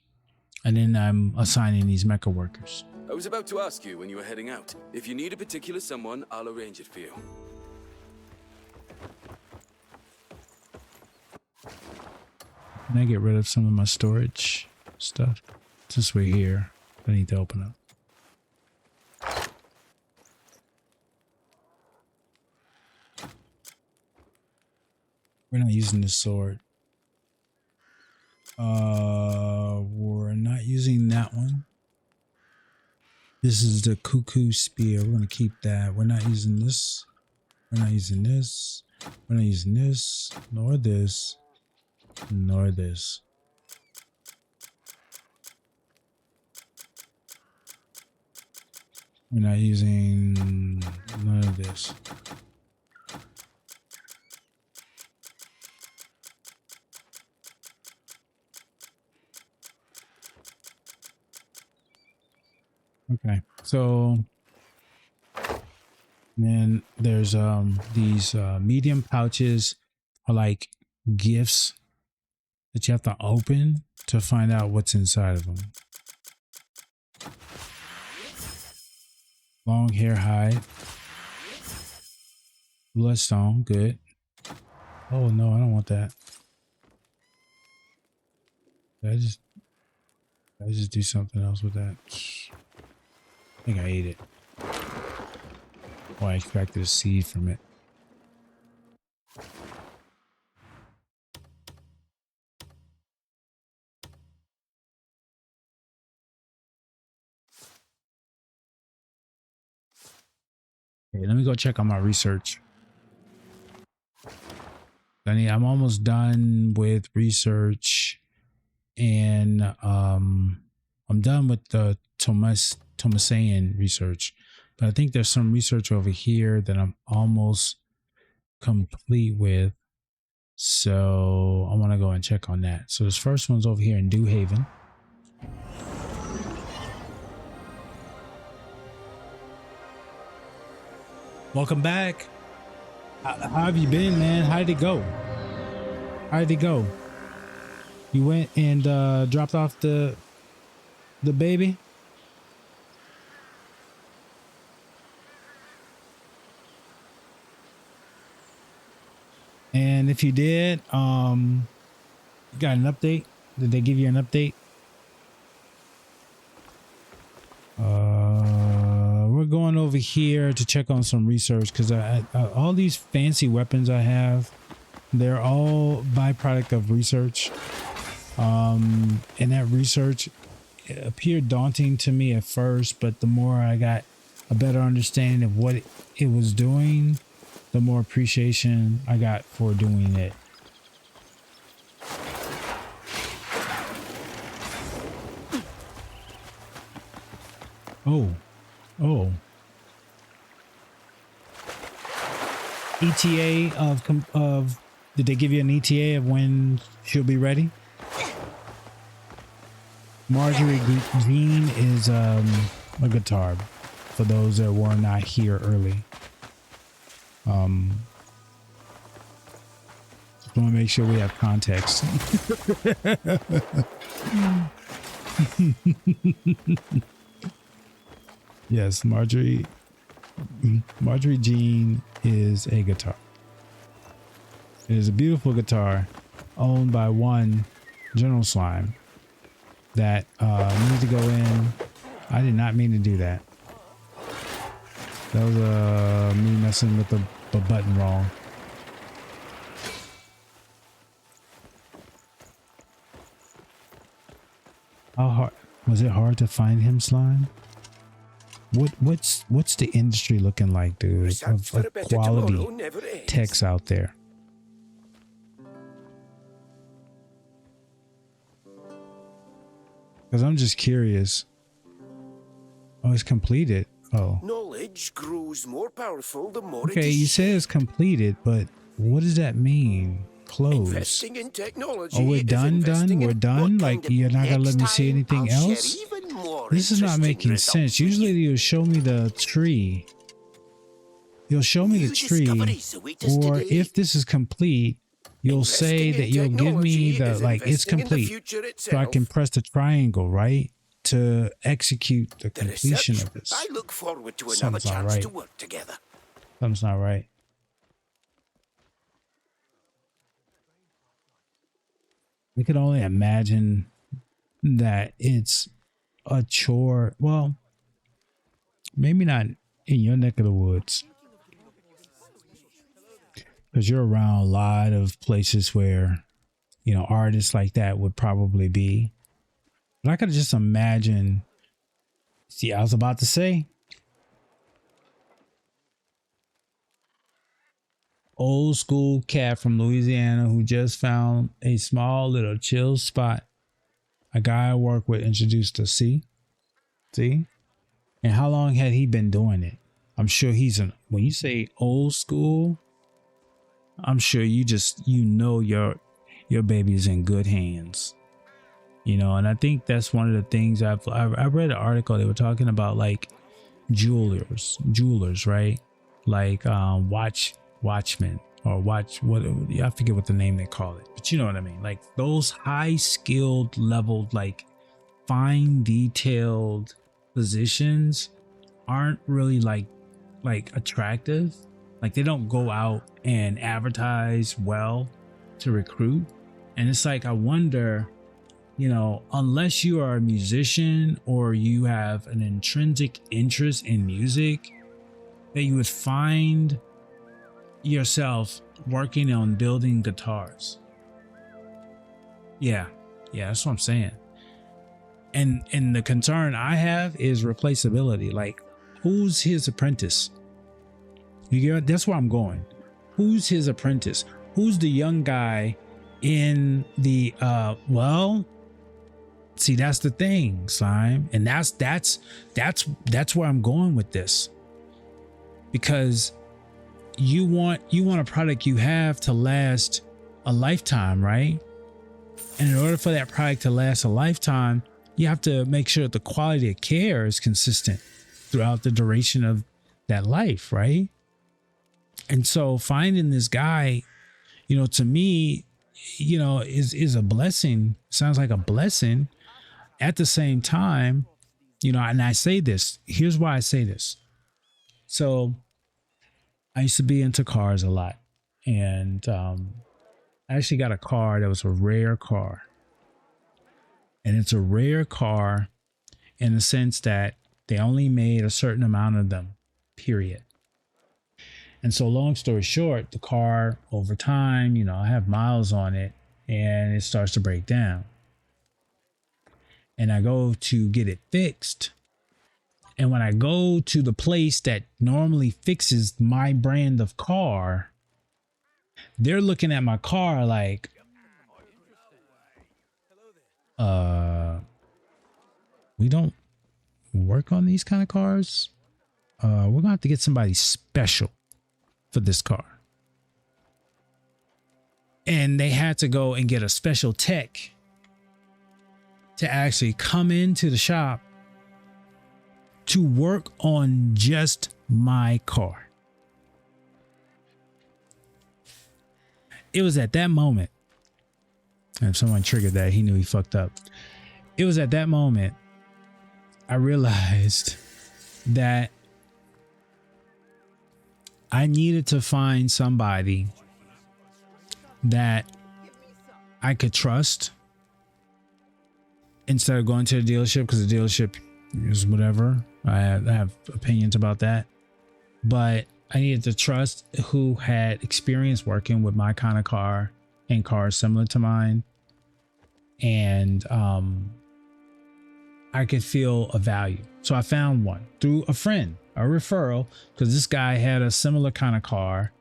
and then I'm assigning these mecha workers. I was about to ask you when you were heading out. If you need a particular someone, I'll arrange it for you. Can I get rid of some of my storage stuff? Since we're here, I need to open up. We're not using this sword. We're not using that one. This is the cuckoo spear. We're gonna keep that. We're not using this. We're not using this. We're not using this, nor this, nor this. We're not using none of this. Okay, so then there's these medium pouches are like gifts that you have to open to find out what's inside of them. Long hair hide. Bloodstone, good. Oh no, I don't want that. Did I just do something else with that? I think I ate it. Oh, I extracted a seed from it. Okay, let me go check on my research. I'm almost done with research, and I'm done with the Thomasean research, but I think there's some research over here that I'm almost complete with, so I want to go and check on that. So this first one's over here in Dew Haven. Welcome back. How have you been, man? How did it go? How did it go? You went and dropped off the baby? And if you did, you got an update? Did they give you an update? We're going over here to check on some research because all these fancy weapons I have, they're all byproduct of research. And that research appeared daunting to me at first, but the more I got a better understanding of what it was doing, the more appreciation I got for doing it. Oh. ETA of did they give you an ETA of when she'll be ready? Marjorie Jean is a guitar for those that were not here early. Just want to make sure we have context. Yes, Marjorie Jean is a guitar. It is a beautiful guitar owned by one General Slime that needs to go in. I did not mean to do that. That was me messing with the button wrong. How hard was it? Hard to find him, Slime? What's the industry looking like, dude? Of quality techs out there. Because I'm just curious. Oh, it's completed. Oh. Knowledge grows more powerful the more Okay, it is you say it's completed, but what does that mean? Closed. investing in technology. Oh, we're is done? investing We're in done? what Like, kind you're not going to let me next see time anything I'll else? share even more This is not interesting making results sense. with Usually you'll show me the tree. You'll show me the tree. Or if this is complete, you'll say that you'll give me the, like, it's complete. So I can press the triangle, right? To execute the completion of this. I look forward to another Something's not chance right. to work together. Something's not right. We could only imagine that it's a chore. Well, maybe not in your neck of the woods, because you're around a lot of places where, you know, artists like that would probably be. But I could just imagine. See, I was about to say, old school cat from Louisiana who just found a small little chill spot. A guy I work with introduced us. See? And how long had he been doing it? I'm sure when you say old school, I'm sure you know your baby is in good hands. You know, and I think that's one of the things I read an article. They were talking about like jewelers, right? Like watchmen or I forget what the name they call it, but you know what I mean. Like those high skilled leveled, like fine detailed positions aren't really like attractive. Like they don't go out and advertise well to recruit. And it's like, I wonder, you know, unless you are a musician or you have an intrinsic interest in music, that you would find yourself working on building guitars. Yeah, that's what I'm saying. And the concern I have is replaceability. Like, who's his apprentice? That's where I'm going. Who's his apprentice? Who's the young guy in the see, that's the thing, Slime. And that's where I'm going with this. Because you want a product you have to last a lifetime, right? And in order for that product to last a lifetime, you have to make sure that the quality of care is consistent throughout the duration of that life, right? And so finding this guy, you know, to me, you know, is a blessing. Sounds like a blessing. At the same time, you know, and I say this, here's why I say this. So I used to be into cars a lot, and I actually got a car that was a rare car. And it's a rare car in the sense that they only made a certain amount of them, period. And so long story short, the car over time, you know, I have miles on it and it starts to break down. And I go to get it fixed. And when I go to the place that normally fixes my brand of car, they're looking at my car like, we don't work on these kind of cars. We're gonna have to get somebody special for this car. And they had to go and get a special tech to actually come into the shop to work on just my car. It was at that moment, and if someone triggered that, he knew he fucked up. It was at that moment I realized that I needed to find somebody that I could trust instead of going to the dealership, because the dealership is whatever. I have opinions about that. But I needed to trust who had experience working with my kind of car and cars similar to mine. And I could feel a value. So I found one through a friend, a referral, because this guy had a similar kind of car.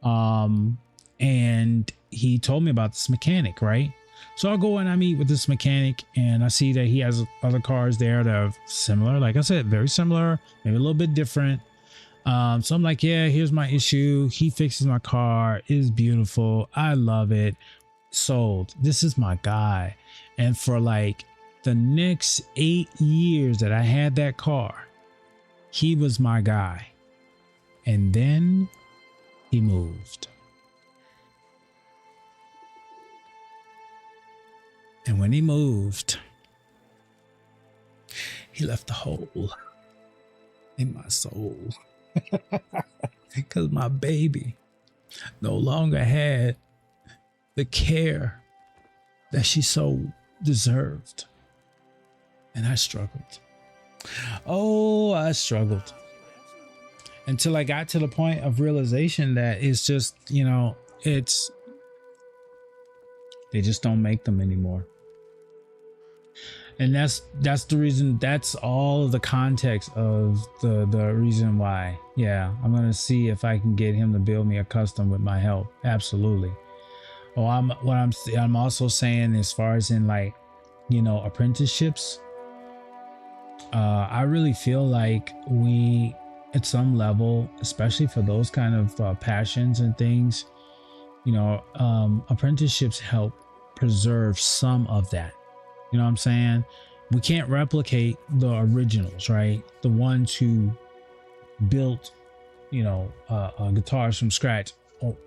And he told me about this mechanic, right? So I'll go and I meet with this mechanic and I see that he has other cars there that are similar. Like I said, very similar, maybe a little bit different. So I'm like, yeah, here's my issue. He fixes my car. It is beautiful. I love it. Sold. This is my guy. And for like the next 8 years that I had that car, he was my guy. And then he moved. And when he moved, he left a hole in my soul. Because my baby no longer had the care that she so deserved. And I struggled. Oh, I struggled. Until I got to the point of realization that it's just, you know, it's, they just don't make them anymore. And that's the reason, that's all of the context of the reason why. Yeah, I'm going to see if I can get him to build me a custom with my help. Absolutely. Oh, I'm also saying, as far as in, like, you know, apprenticeships, I really feel like we, at some level, especially for those kind of passions and things, you know, apprenticeships help preserve some of that. You know what I'm saying? We can't replicate the originals, right? The ones who built, you know, guitars from scratch,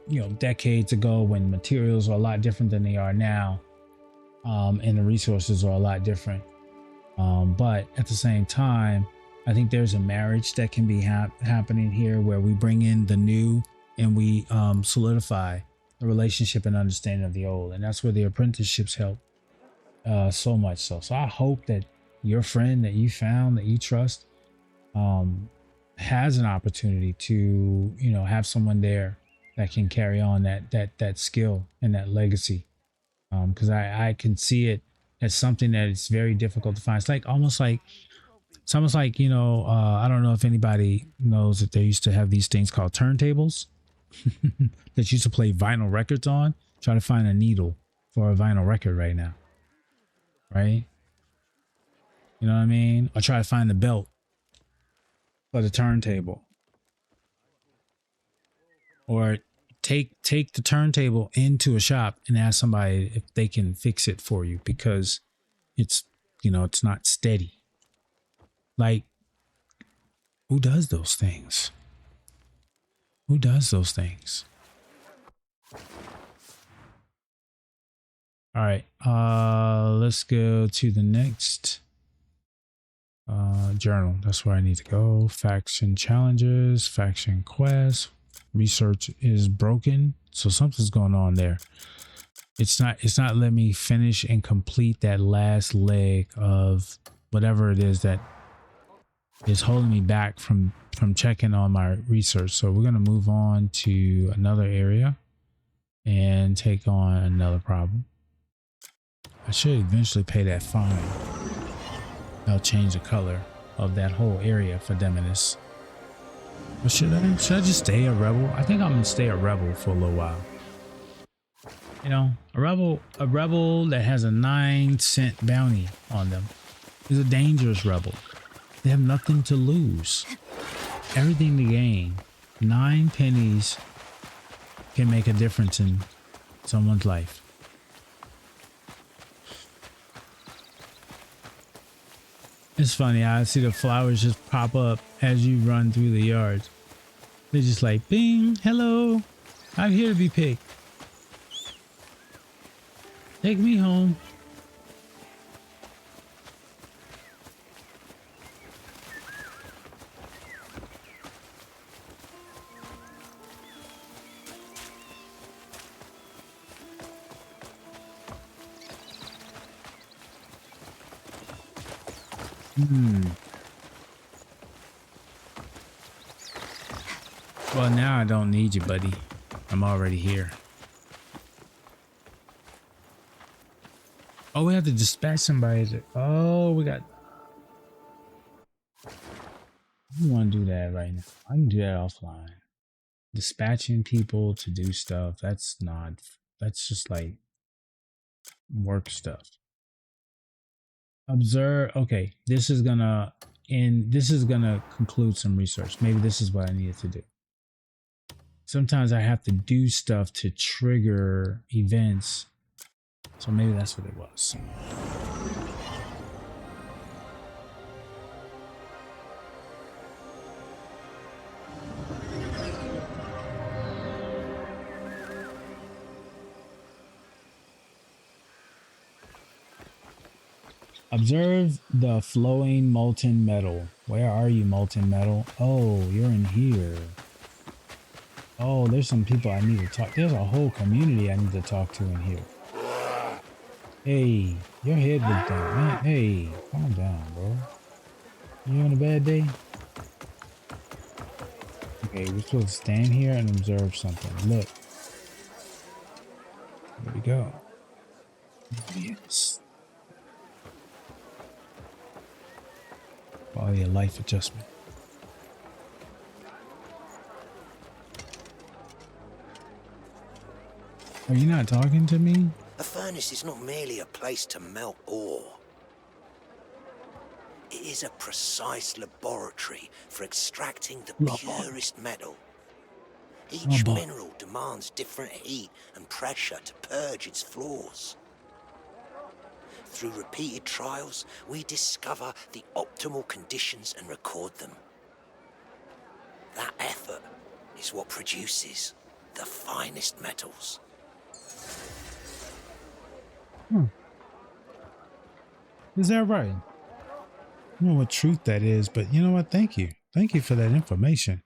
you know, decades ago, when materials are a lot different than they are now, and the resources are a lot different. But at the same time, I think there's a marriage that can be happening here, where we bring in the new and we solidify the relationship and understanding of the old. And that's where the apprenticeships help. So much so. So I hope that your friend that you found, that you trust, has an opportunity to, you know, have someone there that can carry on that skill and that legacy. Because I can see it as something that is very difficult to find. It's almost like, you know, I don't know if anybody knows that they used to have these things called turntables that used to play vinyl records on. Try to find a needle for a vinyl record right now. Right? You know what I mean? Or try to find the belt for the turntable. Or take the turntable into a shop and ask somebody if they can fix it for you, because it's, you know, it's not steady. Like, who does those things? Who does those things? All right, let's go to the next journal. That's where I need to go. Faction challenges, faction quests. Research is broken, so something's going on there. It's not letting me finish and complete that last leg of whatever it is that is holding me back from checking on my research. So we're going to move on to another area and take on another problem. I should eventually pay that fine. I'll change the color of that whole area for Demonis. Or should I just stay a rebel? I think I'm gonna stay a rebel for a little while. You know, a rebel that has a 9-cent bounty on them is a dangerous rebel. They have nothing to lose, everything to gain. 9 pennies can make a difference in someone's life. It's funny, I see the flowers just pop up as you run through the yards. They're just like, bing, hello, I'm here to be picked. Take me home. Well, now I don't need you, buddy. I'm already here. Oh, we have to dispatch somebody. Oh, we got... I don't want to do that right now. I can do that offline. Dispatching people to do stuff. That's not... That's just like work stuff. Observe. Okay, this is gonna conclude some research. Maybe this is what I needed to do. Sometimes I have to do stuff to trigger events. So maybe that's what it was. Observe the flowing molten metal. Where are you, molten metal? Oh, you're in here. Oh, there's some people I need to talk. There's a whole community I need to talk to in here. Hey, your head was down, man. Hey, calm down, bro. You having a bad day? Okay, we're supposed to stand here and observe something. Look. There we go. Yes. Quality of life adjustment. Are you not talking to me? A furnace is not merely a place to melt ore. It is a precise laboratory for extracting the purest metal. Each mineral demands different heat and pressure to purge its flaws. Through repeated trials, we discover the optimal conditions and record them. That effort is what produces the finest metals. Is that right? I don't know what truth that is, but you know what? Thank you. Thank you for that information.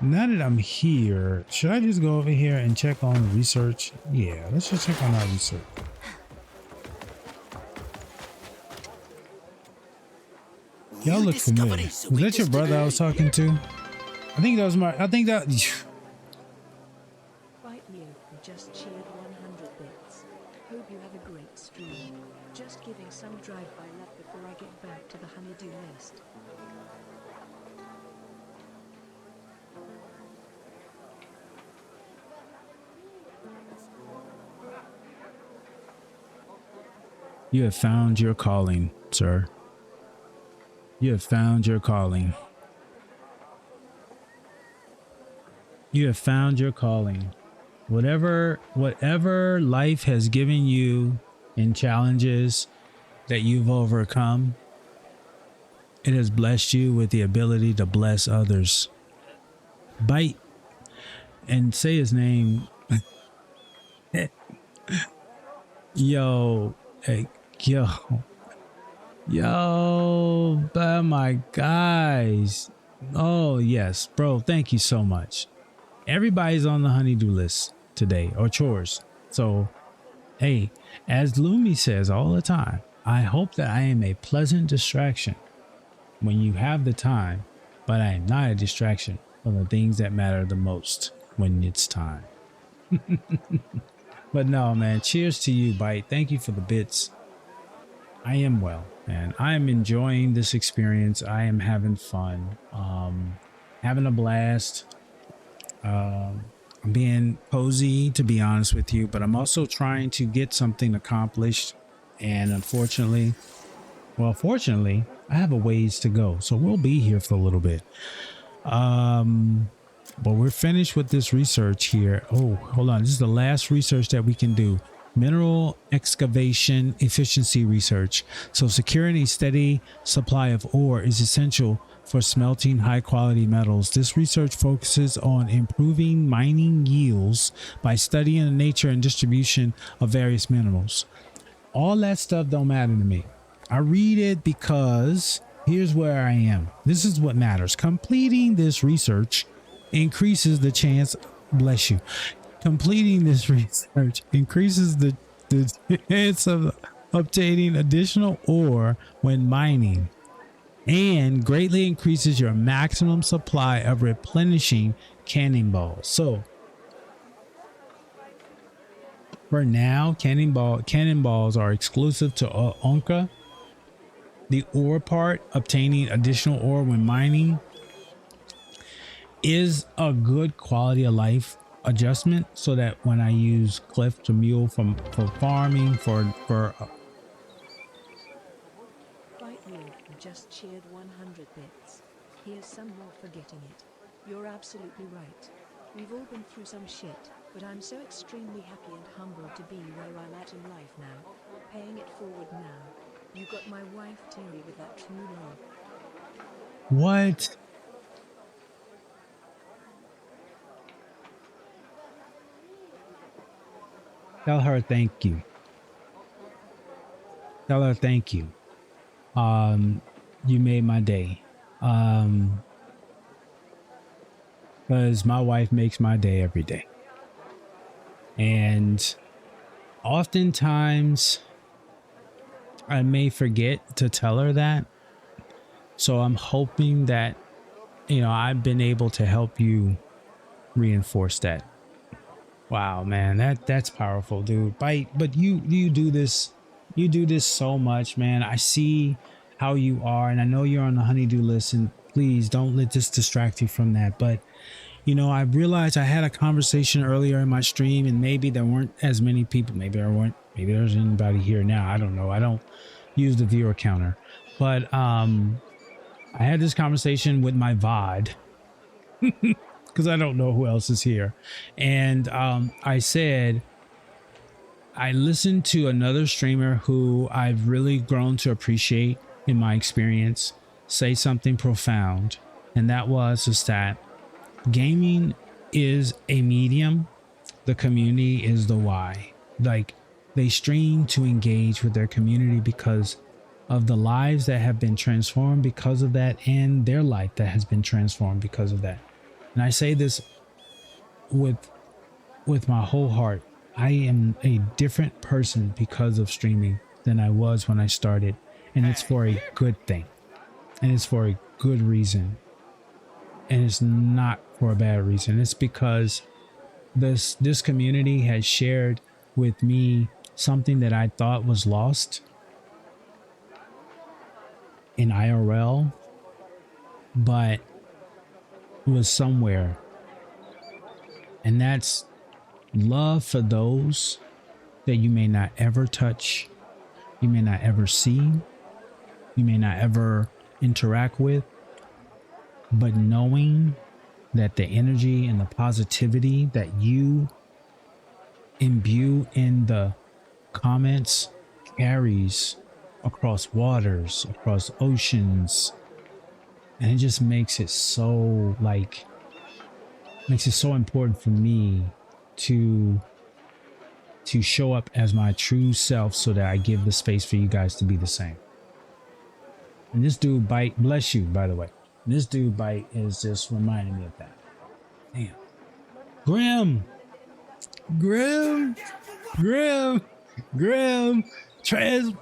Now that I'm here, should I just go over here and check on the research? Yeah, let's just check on our research. Y'all look familiar. Was that your brother I was talking to? I think that was my... I think that... Quite new. Just cheered 100 bits. Hope you have a great stream. Just giving some drive-by lap before I get back to the honeydew list. You have found your calling, sir. You have found your calling. You have found your calling. Whatever life has given you in challenges that you've overcome, it has blessed you with the ability to bless others. Bite and say his name. Yo, hey, yo, oh my guys. Oh yes, bro, thank you so much. Everybody's on the honeydew list today, or chores. So, hey, as Lumi says all the time, I hope that I am a pleasant distraction when you have the time, but I am not a distraction from the things that matter the most when it's time. But no, man, cheers to you, Bite. Thank you for the bits. I am well, man. I am enjoying this experience. I am having fun, having a blast. I'm being cozy, to be honest with you, but I'm also trying to get something accomplished. And unfortunately, well, fortunately, I have a ways to go. So we'll be here for a little bit. But we're finished with this research here. Oh, hold on. This is the last research that we can do. Mineral excavation efficiency research. So securing a steady supply of ore is essential for smelting high quality metals. This research focuses on improving mining yields by studying the nature and distribution of various minerals. All that stuff don't matter to me. I read it because here's where I am. This is what matters. Completing this research increases the chance, bless you. Completing this research increases the chance of obtaining additional ore when mining. and greatly increases your maximum supply of replenishing cannonballs. So for now, cannonballs are exclusive to Onka. The ore part, obtaining additional ore when mining, is a good quality of life adjustment, so that when I use Cliff to Mule for farming, for Fight you just cheered 100 bits. Here's some more for getting it. You're absolutely right. We've all been through some shit, but I'm so extremely happy and humbled to be where I'm at in life now. Paying it forward now. You got my wife Terry with that true love. what? Tell her thank you. Tell her thank you. You made my day. Because my wife makes my day every day. And oftentimes I may forget to tell her that. So I'm hoping that, you know, I've been able to help you reinforce that. Wow, man, that's powerful, dude. But you do this so much, man. I see how you are, and I know you're on the honeydew list, and please don't let this distract you from that. But you know, I realized I had a conversation earlier in my stream, and maybe there weren't as many people. Maybe there's anybody here now. I don't know. I don't use the viewer counter, but I had this conversation with my VOD. Because I don't know who else is here. And I said, I listened to another streamer who I've really grown to appreciate in my experience say something profound. And that was that gaming is a medium. The community is the why. Like, they stream to engage with their community because of the lives that have been transformed because of that, and their life that has been transformed because of that. And I say this with my whole heart. I am a different person because of streaming than I was when I started. And it's for a good thing. And it's for a good reason. And it's not for a bad reason. It's because this community has shared with me something that I thought was lost in IRL, but was somewhere. And that's love for those that you may not ever touch, you may not ever see, you may not ever interact with, but knowing that the energy and the positivity that you imbue in the comments carries across waters, across oceans. And it just makes it so important for me to show up as my true self, so that I give the space for you guys to be the same. And this dude Bite, bless you, by the way. This dude Bite is just reminding me of that. Damn. Grim.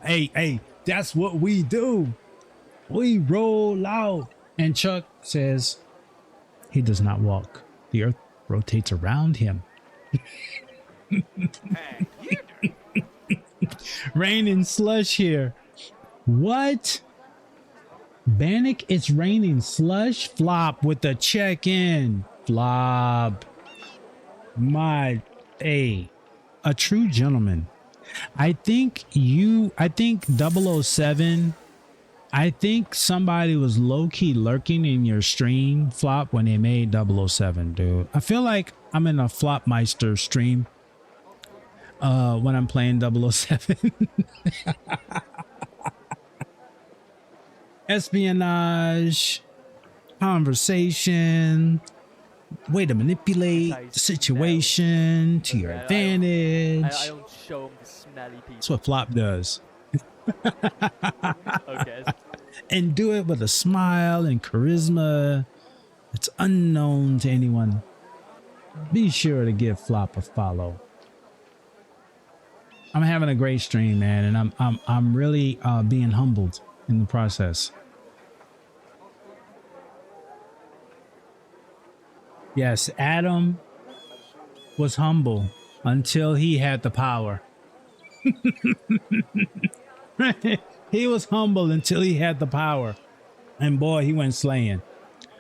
Hey, that's what we do. We roll out. And Chuck says he does not walk. The earth rotates around him. Rain and slush here. What? Bannock, it's raining slush? Flop with the check-in. Flop. A true gentleman. I think 007, I think somebody was low-key lurking in your stream, Flop, when they made 007, dude. I feel like I'm in a Flopmeister stream when I'm playing 007. Espionage, conversation, way to manipulate the situation to your advantage. I don't show them the smelly people. That's what Flop does. Okay. And do it with a smile and charisma that's unknown to anyone. Be sure to give Flop a follow. I'm having a great stream, man, and I'm really being humbled in the process. Yes, Adam was humble until he had the power. He was humble until he had the power. And boy, he went slaying.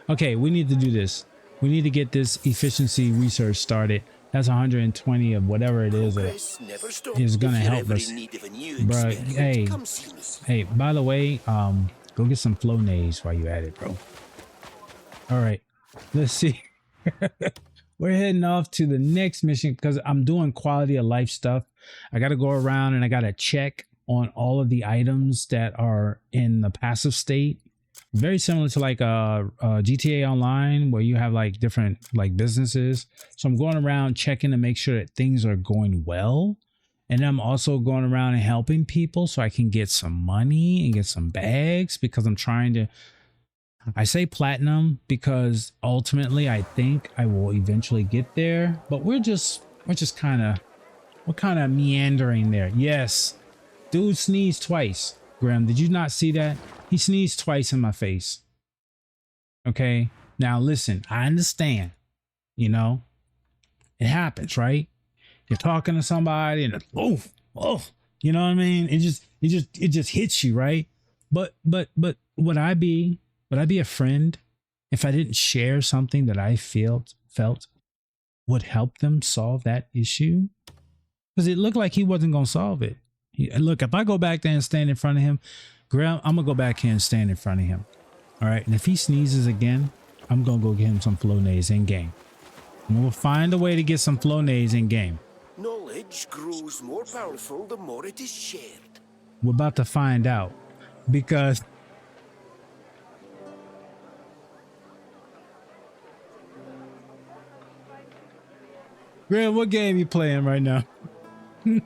Okay, we need to do this. We need to get this efficiency research started. That's 120 of whatever it is that is going to help us. Bro, hey, by the way, go get some flow nades while you're at it, bro. All right, let's see. We're heading off to the next mission because I'm doing quality of life stuff. I got to go around and I got to check on all of the items that are in the passive state. Very similar to like GTA Online, where you have like different like businesses. So I'm going around checking to make sure that things are going well. And I'm also going around and helping people so I can get some money and get some bags, because I'm trying to, I say platinum because ultimately I think I will eventually get there, but we're kind of meandering there. Yes. Dude sneezed twice. Graham, did you not see that? He sneezed twice in my face. Okay. Now listen, I understand, you know, it happens, right? You're talking to somebody and oh, you know what I mean? It just hits you, right? But would I be a friend if I didn't share something that I felt would help them solve that issue? Because it looked like he wasn't going to solve it. Look, if I go back there and stand in front of him, Graham, I'm going to go back here and stand in front of him. All right. And if he sneezes again, I'm going to go get him some flow nades in game. And we'll find a way to get some flow nades in game. Knowledge grows more powerful the more it is shared. We're about to find out, because Graham, what game you playing right now? I'm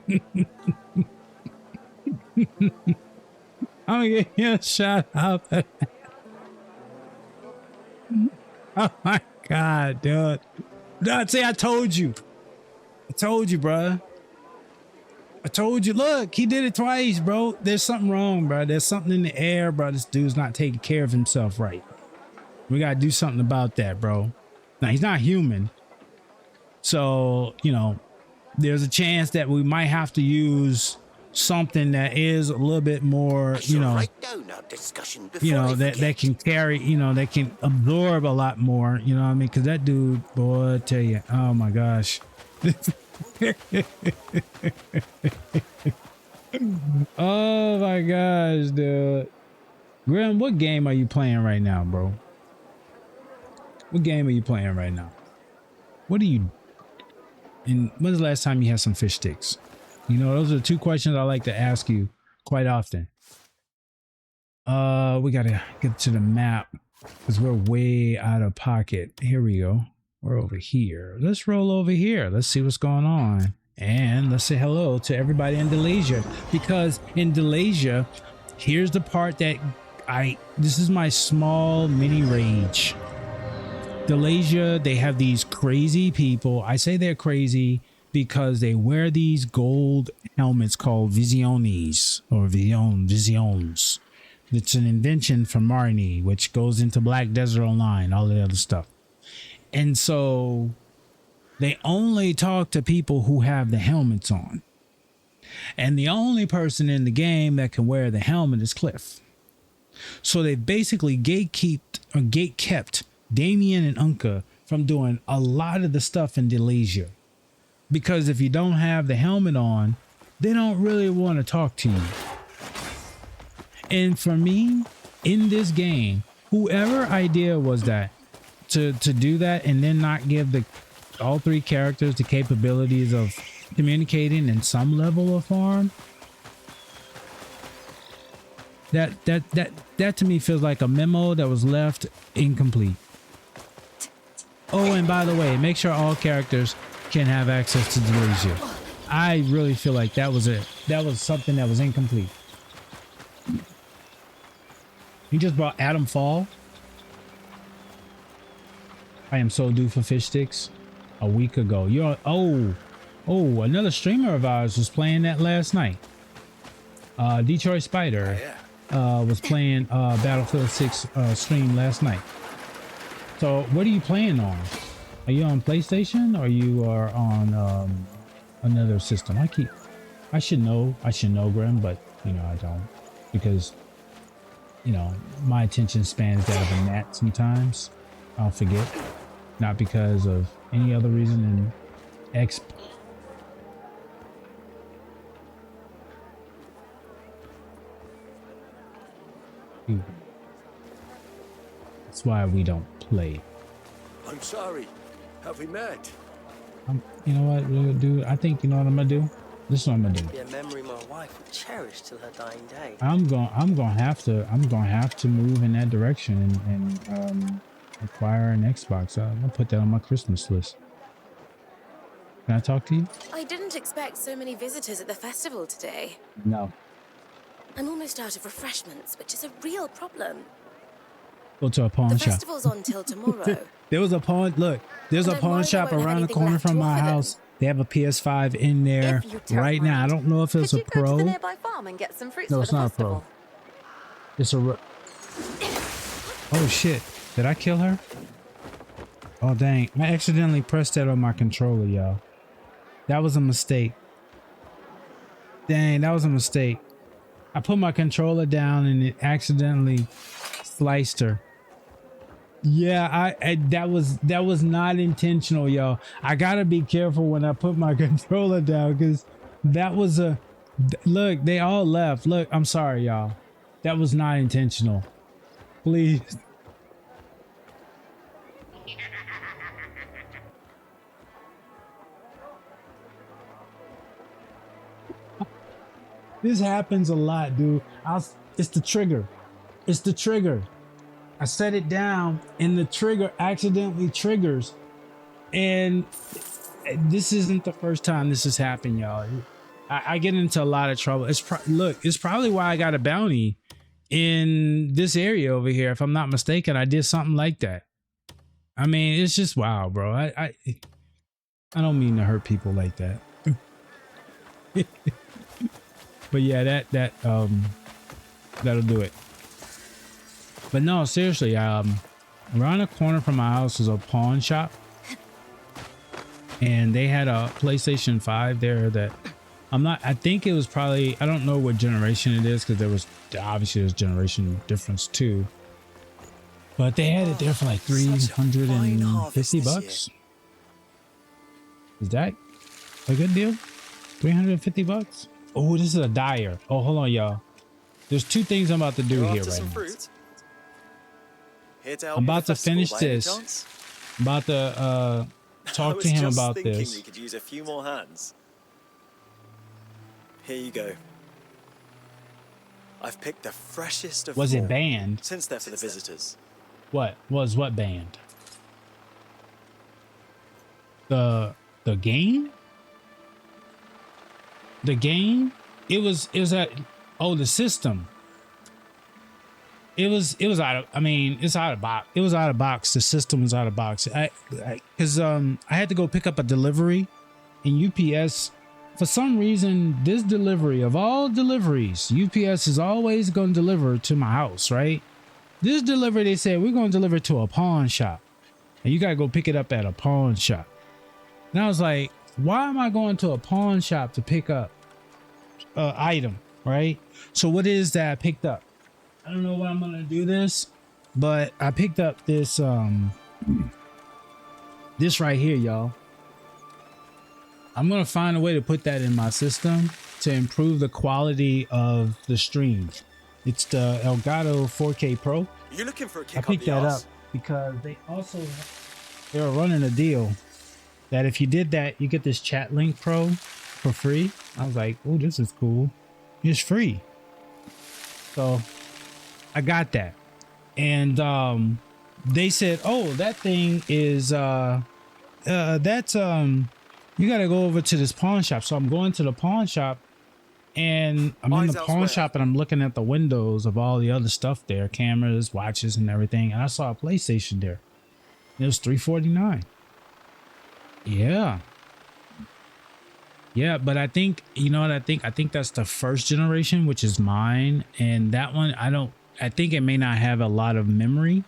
gonna get you a shout out. Oh my God, dude. See, I told you. I told you, bro. I told you. Look, he did it twice, bro. There's something wrong, bro. There's something in the air, bro. This dude's not taking care of himself right. We gotta do something about that, bro. Now, he's not human. So, you know, there's a chance that we might have to use something that is a little bit more, you know, that can carry, you know, that can absorb a lot more, you know what I mean? Because that dude, boy, I tell you, oh my gosh. Oh my gosh, dude. Graham, what game are you playing right now, bro? What game are you playing right now? What are you... And when's the last time you had some fish sticks? You know, those are the two questions I like to ask you quite often. We gotta get to the map because we're way out of pocket. Here we go. We're over here. Let's roll over here. Let's see what's going on. And let's say hello to everybody in Delasia, because in Delasia, here's the part that this is my small mini rage. Delasia, they have these crazy people. I say they're crazy because they wear these gold helmets called Visiones or Visions. It's an invention from Marnie, which goes into Black Desert Online, all the other stuff. And so they only talk to people who have the helmets on. And the only person in the game that can wear the helmet is Cliff. So they basically gate-kept Damien and Unka from doing a lot of the stuff in Delasia. Because if you don't have the helmet on, they don't really want to talk to you. And for me, in this game, whoever idea was that to do that and then not give all three characters the capabilities of communicating in some level of form, that to me feels like a memo that was left incomplete. Oh, and by the way, make sure all characters can have access to Delasia. I really feel like that was something that was incomplete. He just brought Adam Fall. I am so due for fish sticks. A week ago. Another streamer of ours was playing that last night. Detroit Spider was playing Battlefield 6 stream last night. So what are you playing on? Are you on PlayStation or you are on another system? I should know, Grim, but you know I don't, because you know my attention span is that of a gnat sometimes. I'll forget, not because of any other reason than X. That's why we don't play. I'm sorry. Have we met? You know what, dude? I think you know what I'm gonna do. This is what I'm gonna do. Be a memory my wife would cherish till her dying day. I'm gonna have to move in that direction and acquire an Xbox. I'm gonna put that on my Christmas list. Can I talk to you? I didn't expect so many visitors at the festival today. No. I'm almost out of refreshments, which is a real problem. Go to a pawn The shop. festival's on till tomorrow. There was a pawn. Look, there's a pawn shop around the corner from my house. They have a PS5 in there right now. I don't know if it's a pro. Go to the nearby farm and get some fruits No, for it's the not a festival. pro. It's a. Oh shit! Did I kill her? Oh dang! I accidentally pressed that on my controller, y'all. That was a mistake. Dang, that was a mistake. I put my controller down and it accidentally sliced her. Yeah, that was not intentional, y'all. I gotta be careful when I put my controller down, because that was a look. They all left. Look, I'm sorry, y'all. That was not intentional. Please. This happens a lot, dude. It's the trigger. It's the trigger. I set it down and the trigger accidentally triggers. And this isn't the first time this has happened, y'all. I get into a lot of trouble. Look, it's probably why I got a bounty in this area over here. If I'm not mistaken, I did something like that. I mean, it's just wow, bro. I don't mean to hurt people like that. But yeah, that'll do it. But no, seriously, around the corner from my house is a pawn shop, and they had a PlayStation 5 there that I think it was probably, I don't know what generation it is, because there was obviously there's generation difference too, but they had it there for like $350. Is that a good deal? $350? Oh, this is a dyer. Oh, hold on, y'all. There's two things I'm about to do here right now. I'm about to finish this. I'm about to talk to him about this. We could use a few more hands. Here you go. I've picked the freshest of Was all, it banned? since they're for the visitors. What banned? The game? The game? It was at the system. It was out of, I mean, it's out of box. It was out of box. The system was out of box. Because I had to go pick up a delivery, and UPS, for some reason, this delivery of all deliveries, UPS is always going to deliver to my house, right? This delivery, they said, we're going to deliver to a pawn shop, and you got to go pick it up at a pawn shop. And I was like, why am I going to a pawn shop to pick up an item, right? So what is that I picked up? I don't know why I'm gonna do this, but I picked up this this right here, y'all. I'm gonna find a way to put that in my system to improve the quality of the stream. It's the Elgato 4K Pro. You looking for a kick I picked that up because they were running a deal that if you did that, you get this Chat Link Pro for free. I was like, oh, this is cool. It's free. So I got that. And they said, oh, that thing is that's you gotta go over to this pawn shop. So I'm going to the pawn shop, and I'm in the pawn shop, and I'm looking at the windows of all the other stuff there, cameras, watches, and everything, and I saw a PlayStation there. It was $349. Yeah, but I think, you know what I think? I think that's the first generation, which is mine, and that one I think it may not have a lot of memory,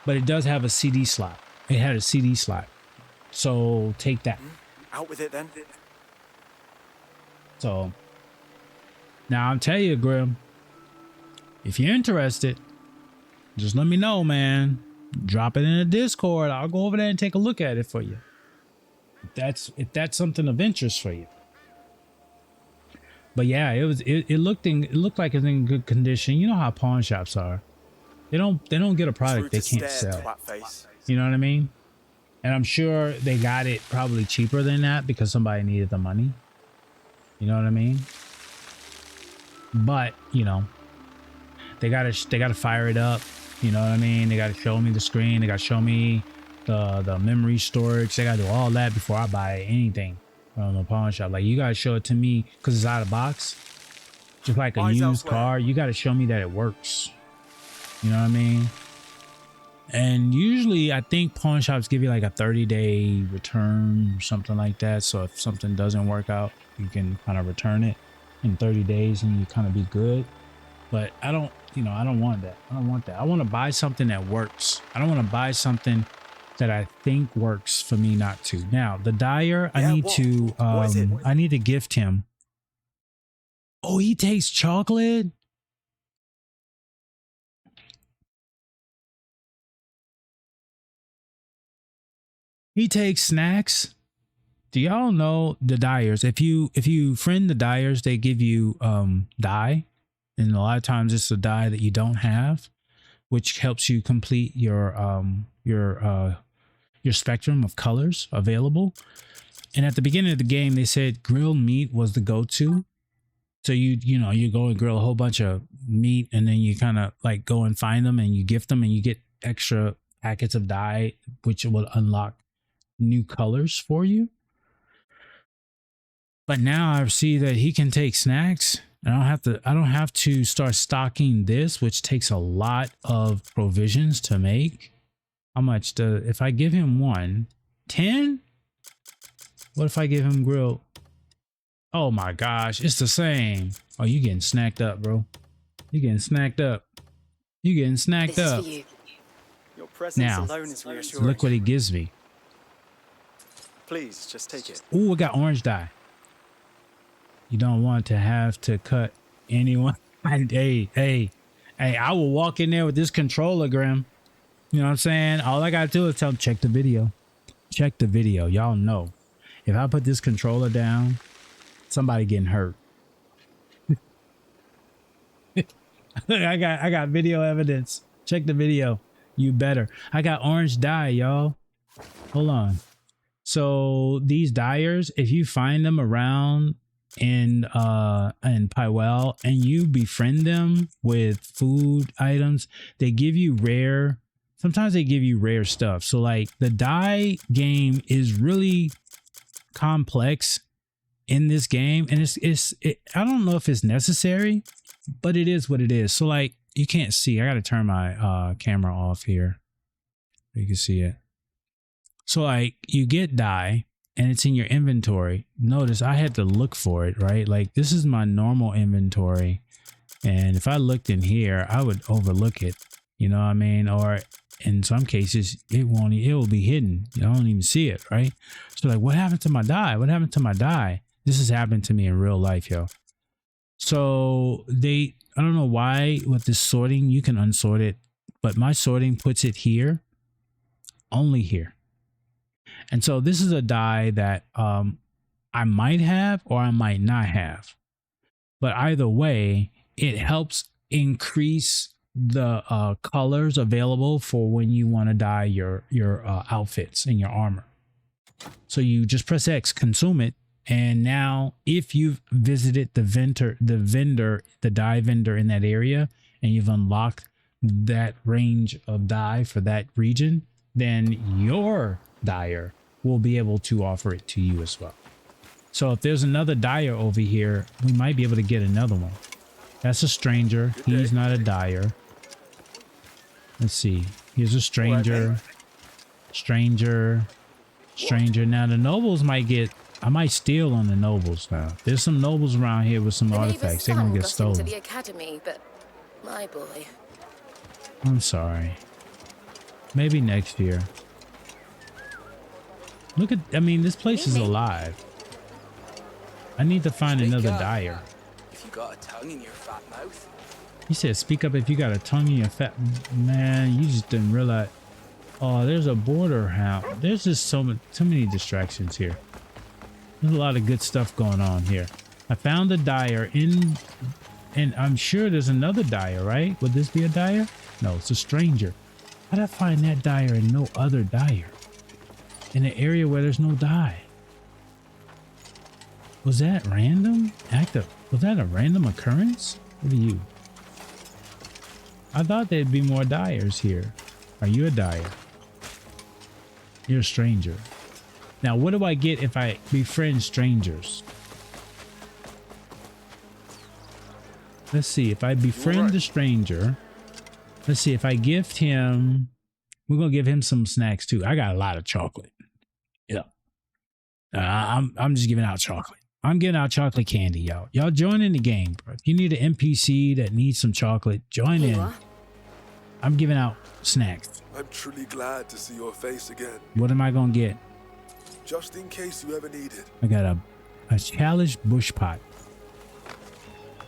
but it does have a CD slot. It had a CD slot. So take that. Out with it then. So now I'll tell you, Grim, if you're interested, just let me know, man. Drop it in the Discord. I'll go over there and take a look at it for you. If that's something of interest for you. But yeah, it looked like it's in good condition. You know how pawn shops are. They don't get a product they can't sell. You know what I mean? And I'm sure they got it probably cheaper than that because somebody needed the money. You know what I mean? But, you know, they gotta fire it up. You know what I mean? They gotta show me the screen. They gotta show me the memory storage. They gotta do all that before I buy anything from the pawn shop. Like, you gotta show it to me because it's out of box. Just like a used car, you gotta show me that it works. You know what I mean? And usually I think pawn shops give you like a 30-day return or something like that. So if something doesn't work out, you can kind of return it in 30 days and you kind of be good. But I don't want that. I don't want that. I want to buy something that works. I don't want to buy something that I think works for me not to. Now, the dyer, I need to gift him. Oh, he takes chocolate? He takes snacks. Do y'all know the dyers? If you friend the dyers, they give you dye, and a lot of times it's a dye that you don't have, which helps you complete your spectrum of colors available. And at the beginning of the game, they said grilled meat was the go-to. So you go and grill a whole bunch of meat, and then you kind of like go and find them and you gift them, and you get extra packets of dye, which will unlock new colors for you. But now I see that he can take snacks. I don't have to start stocking this, which takes a lot of provisions to make. How much if I give him 10? What if I give him grilled? Oh my gosh, it's the same. Oh, you getting snacked up, bro. You getting snacked up. You getting snacked up. Your presence Now, alone is reassuring. look what he gives me. Please, just take it. Ooh, I got orange dye. You don't want to have to cut anyone. Hey, I will walk in there with this controller, Grim. You know what I'm saying? All I got to do is tell him, check the video. Check the video. Y'all know. If I put this controller down, somebody getting hurt. I got video evidence. Check the video. You better. I got orange dye, y'all. Hold on. So these dyers, if you find them around in Pywell and you befriend them with food items, they give you rare. Sometimes they give you rare stuff. So like the dye game is really complex in this game, and I don't know if it's necessary, but it is what it is. So like you can't see. I got to turn my camera off here so you can see it. So like you get dye and it's in your inventory. Notice I had to look for it, right? Like this is my normal inventory. And if I looked in here, I would overlook it. You know what I mean? Or in some cases, it will be hidden. You don't even see it, right? So like, what happened to my dye? What happened to my dye? This has happened to me in real life, yo. So I don't know why with this sorting, you can unsort it, but my sorting puts it here, only here. And so this is a dye that I might have or I might not have. But either way, it helps increase the colors available for when you want to dye your outfits and your armor. So you just press X, consume it. And now if you've visited the dye vendor in that area, and you've unlocked that range of dye for that region, then your dyer will be able to offer it to you as well. So if there's another dyer over here, we might be able to get another one. That's a stranger. He's not a dyer. Let's see. Here's a stranger. Stranger. Now the nobles might get... I might steal on the nobles now. There's some nobles around here with some artifacts. They're gonna get stolen. To the academy, but my boy. I'm sorry. Maybe next year. Look at, I mean, this place is alive. I need to find another dyer. If you got a tongue in your fat mouth. He said, speak up if you got a tongue in your fat... Man, you just didn't realize... Oh, there's a border hound. There's just so many distractions here. There's a lot of good stuff going on here. I found a dyer in... And I'm sure there's another dyer, right? Would this be a dyer? No, it's a stranger. How'd I find that dyer and no other dyer? In an area where there's no dye. Was that random? Was that a random occurrence? What are you? I thought there'd be more dyers here. Are you a dyer? You're a stranger. Now, what do I get if I befriend strangers? Let's see. If I befriend the stranger, let's see. If I gift him, we're going to give him some snacks too. I got a lot of chocolate. Yeah. I'm just giving out chocolate. I'm giving out chocolate candy, y'all. Y'all join in the game, bro. If you need an NPC that needs some chocolate, join in. I'm giving out snacks. I'm truly glad to see your face again. What am I going to get? Just in case you ever need it. I got a chalice bush pot.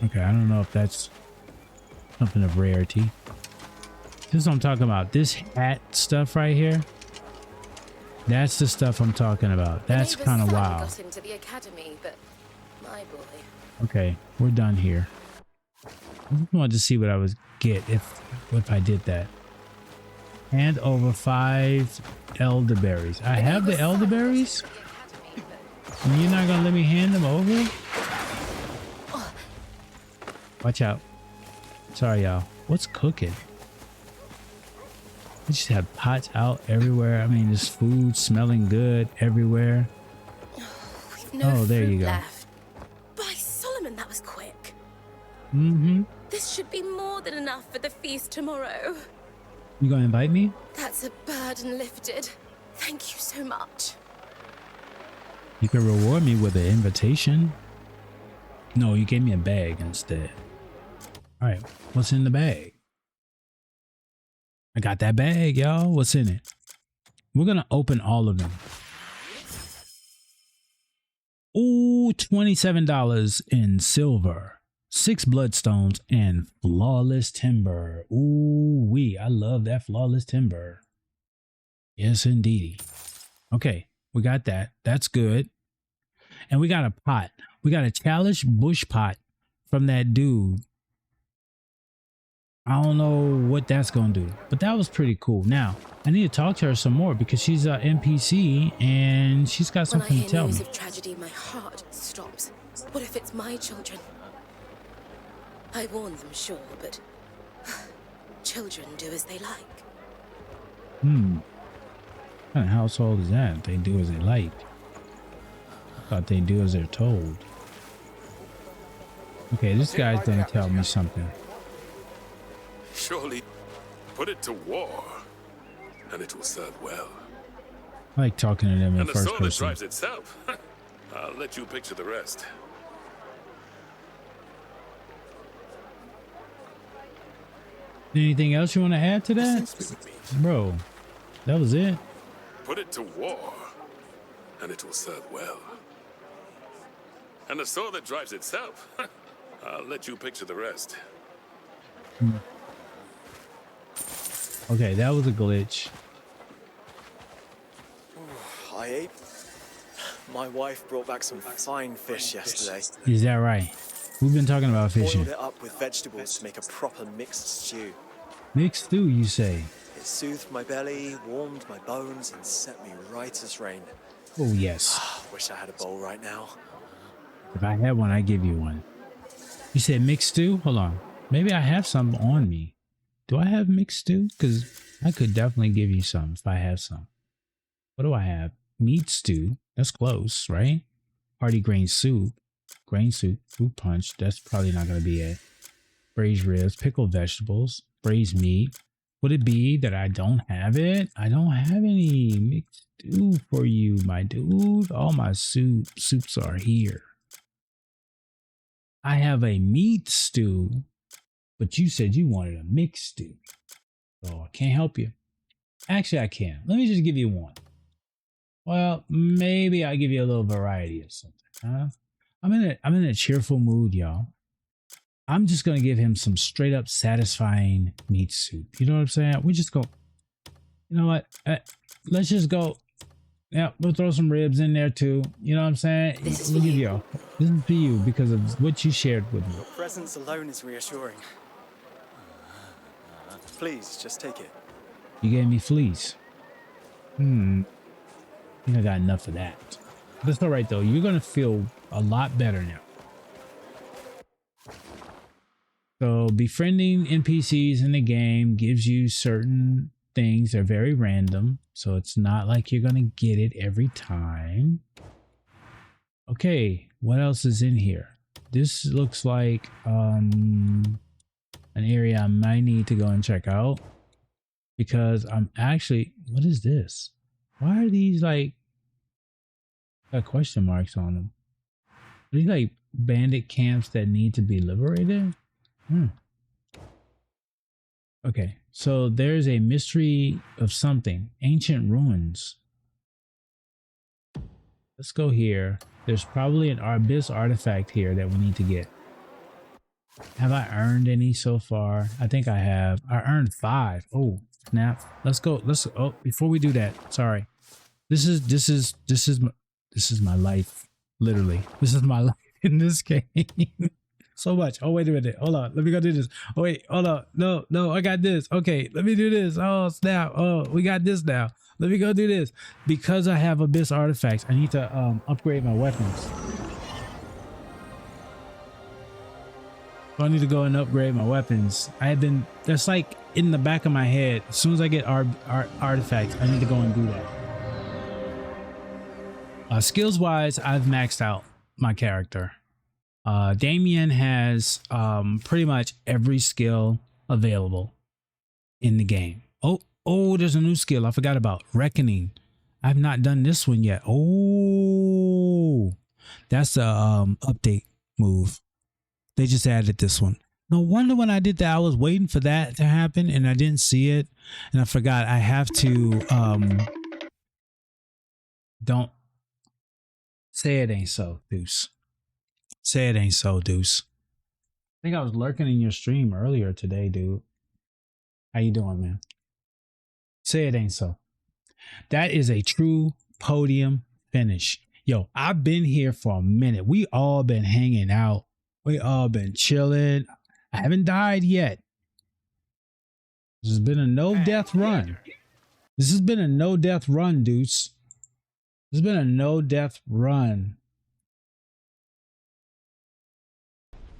Okay, I don't know if that's something of rarity. This is what I'm talking about. This hat stuff right here. That's the stuff I'm talking about. That's kind of wild. Got into the academy, but my boy. Okay, we're done here. I just wanted to see what I would get if I did that. Hand over 5 elderberries. I have the elderberries? And you're not gonna let me hand them over? Watch out. Sorry, y'all. What's cooking? We just have pots out everywhere. I mean, there's food smelling good everywhere. No there you go. Left. By Solomon, that was quick. Mm-hmm. This should be more than enough for the feast tomorrow. You gonna invite me? That's a burden lifted. Thank you so much. You can reward me with an invitation. No, you gave me a bag instead. All right, what's in the bag? I got that bag, y'all. What's in it? We're gonna open all of them. Ooh, $27 in silver, 6 bloodstones, and flawless timber. Ooh wee, I love that flawless timber. Yes, indeedy. Okay, we got that. That's good. And we got a pot. We got a chalice bush pot from that dude. I don't know what that's gonna do, but that was pretty cool. Now I need to talk to her some more because she's an NPC and she's got something to tell me. When I hear news of tragedy, my heart stops. What if it's my children? I warn them, sure, but children do as they like. What kind of household is that? They do as they like. I thought they do as they're told. Okay, this guy's gonna tell me something. Surely put it to war, and it will serve well. I like talking to them in And the first sword that person. drives itself. I'll let you picture the rest. Anything else you want to add to that? Bro, that was it. Put it to war, and it will serve well. And the sword that drives itself. I'll let you picture the rest. Okay, that was a glitch. I ate. My wife brought back some fine fish yesterday. Is that right? We've been talking about fishing. Boiled it up with vegetables to make a proper mixed stew. Mixed stew, you say? It soothed my belly, warmed my bones, and set me right as rain. Oh, yes. Wish I had a bowl right now. If I had one, I'd give you one. You said mixed stew? Hold on. Maybe I have some on me. Do I have mixed stew? Because I could definitely give you some if I have some. What do I have? Meat stew. That's close, right? Hearty grain soup. Grain soup. Fruit punch. That's probably not going to be it. Braised ribs. Pickled vegetables. Braised meat. Would it be that I don't have it? I don't have any mixed stew for you, my dude. All my soups are here. I have a meat stew, but you said you wanted a mixed stew. So I can't help you. Actually, I can. Let me just give you one. Well, maybe I give you a little variety or something. Huh? I'm in a cheerful mood, y'all. I'm just gonna give him some straight up satisfying meat soup. You know what I'm saying? We just go. You know what? Let's just go. Yeah, we'll throw some ribs in there too. You know what I'm saying? This is We'll for give you. you. This is for you because of what you shared with me. Your presence alone is reassuring. Please, just take it. You gave me fleas. I think I got enough of that. That's all right though. You're gonna feel a lot better now. So befriending NPCs in the game gives you certain things. They're very random, so it's not like you're gonna get it every time. Okay, what else is in here? This looks like an area I might need to go and check out because I'm actually, what is this? Why are these like got question marks on them? Are these like bandit camps that need to be liberated? Okay, so there's a mystery of something. Ancient ruins. Let's go here. There's probably an Abyss artifact here that we need to get. Have I earned any so far? I think I have. I earned 5. Oh, snap. Let's go. Oh, before we do that, sorry. This is my life. Literally. This is my life in this game. So much. Oh, wait a minute. Hold on. Let me go do this. Oh, wait. Hold on. No, I got this. Okay, let me do this. Oh, snap. Oh, we got this now. Let me go do this. Because I have Abyss artifacts, I need to upgrade my weapons. So I need to go and upgrade my weapons. That's like in the back of my head. As soon as I get artifacts, I need to go and do that. Skills wise, I've maxed out my character. Damien has pretty much every skill available in the game. Oh, there's a new skill I forgot about. Reckoning. I've not done this one yet. Oh, that's a update move. They just added this one. No wonder when I did that, I was waiting for that to happen and I didn't see it. And I forgot I have to, don't say it ain't so, Deuce. Say it ain't so, Deuce. I think I was lurking in your stream earlier today, dude. How you doing, man? Say it ain't so. That is a true podium finish. Yo, I've been here for a minute. We all been hanging out. We all been chilling. I haven't died yet. This has been a no-death run. This has been a no-death run, Deuce. This has been a no-death run.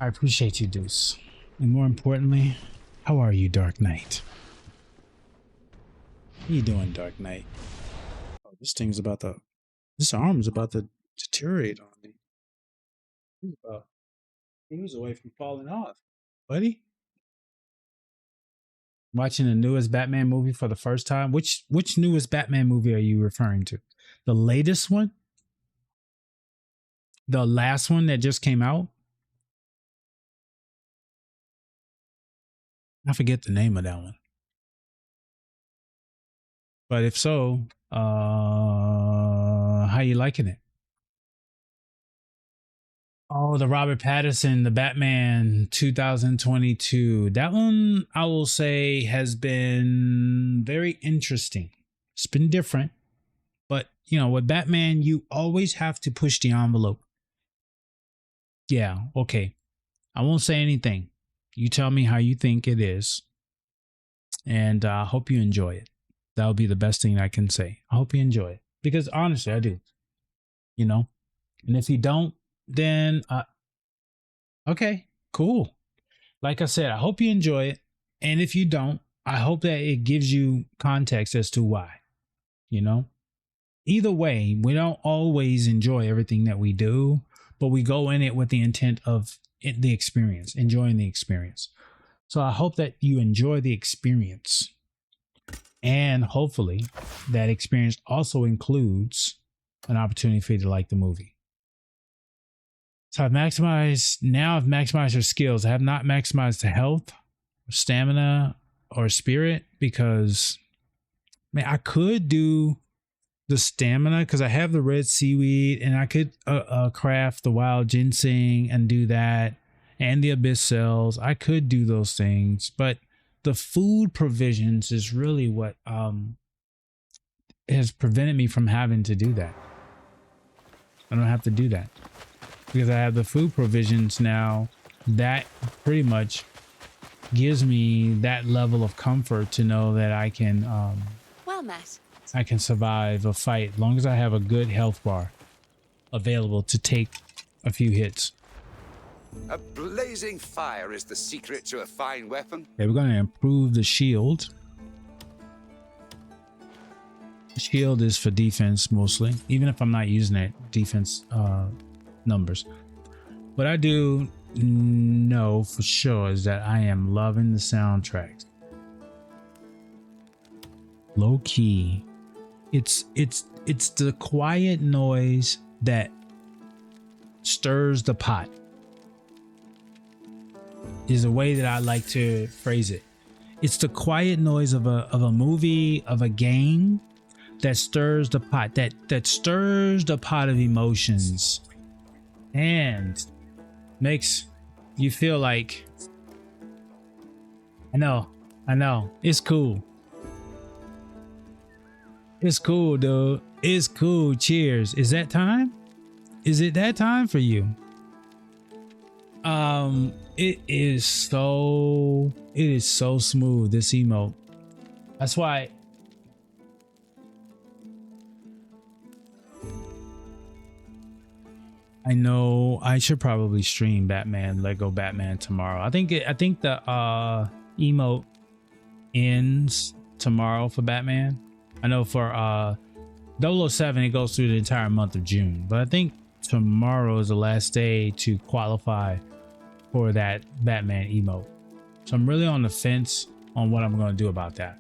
I appreciate you, Deuce. And more importantly, how are you, Dark Knight? How you doing, Dark Knight? Oh, this arm's about to deteriorate on me. He was away from falling off, buddy. Watching the newest Batman movie for the first time. Which newest Batman movie are you referring to? The latest one? The last one that just came out? I forget the name of that one. But if so, how you liking it? Oh, the Robert Pattinson, the Batman 2022. That one, I will say, has been very interesting. It's been different. But, you know, with Batman, you always have to push the envelope. Yeah, okay. I won't say anything. You tell me how you think it is. And I hope you enjoy it. That would be the best thing I can say. I hope you enjoy it. Because honestly, I do. You know? And if you don't, then okay, cool. Like I said, I hope you enjoy it. And if you don't, I hope that it gives you context as to why. You know? Either way, we don't always enjoy everything that we do, but we go in it with the intent of the experience, enjoying the experience. So I hope that you enjoy the experience. And hopefully that experience also includes an opportunity for you to like the movie. So I've maximized her skills. I have not maximized the health, stamina, or spirit because, man, I could do the stamina, because I have the red seaweed and I could craft the wild ginseng and do that, and the abyss cells. I could do those things, but the food provisions is really what has prevented me from having to do that. I don't have to do that because I have the food provisions now. That pretty much gives me that level of comfort to know that I can Well met. I can survive a fight as long as I have a good health bar available to take a few hits. A blazing fire is the secret to a fine weapon. Okay, we're going to improve the shield. The shield is for defense mostly, even if I'm not using it, defense numbers. What I do know for sure is that I am loving the soundtrack. Low key. It's the quiet noise that stirs the pot. Is a way that I like to phrase it. It's the quiet noise of a movie, of a game that stirs the pot, that stirs the pot of emotions and makes you feel like, I know, it's cool. It's cool, dude. It's cool. Cheers. Is that time? Is it that time for you? It is so smooth, this emote. That's why I know I should probably stream Lego Batman tomorrow. I think the emote ends tomorrow for Batman. I know for 007 it goes through the entire month of June, but I think tomorrow is the last day to qualify for that Batman emote. So I'm really on the fence on what I'm going to do about that.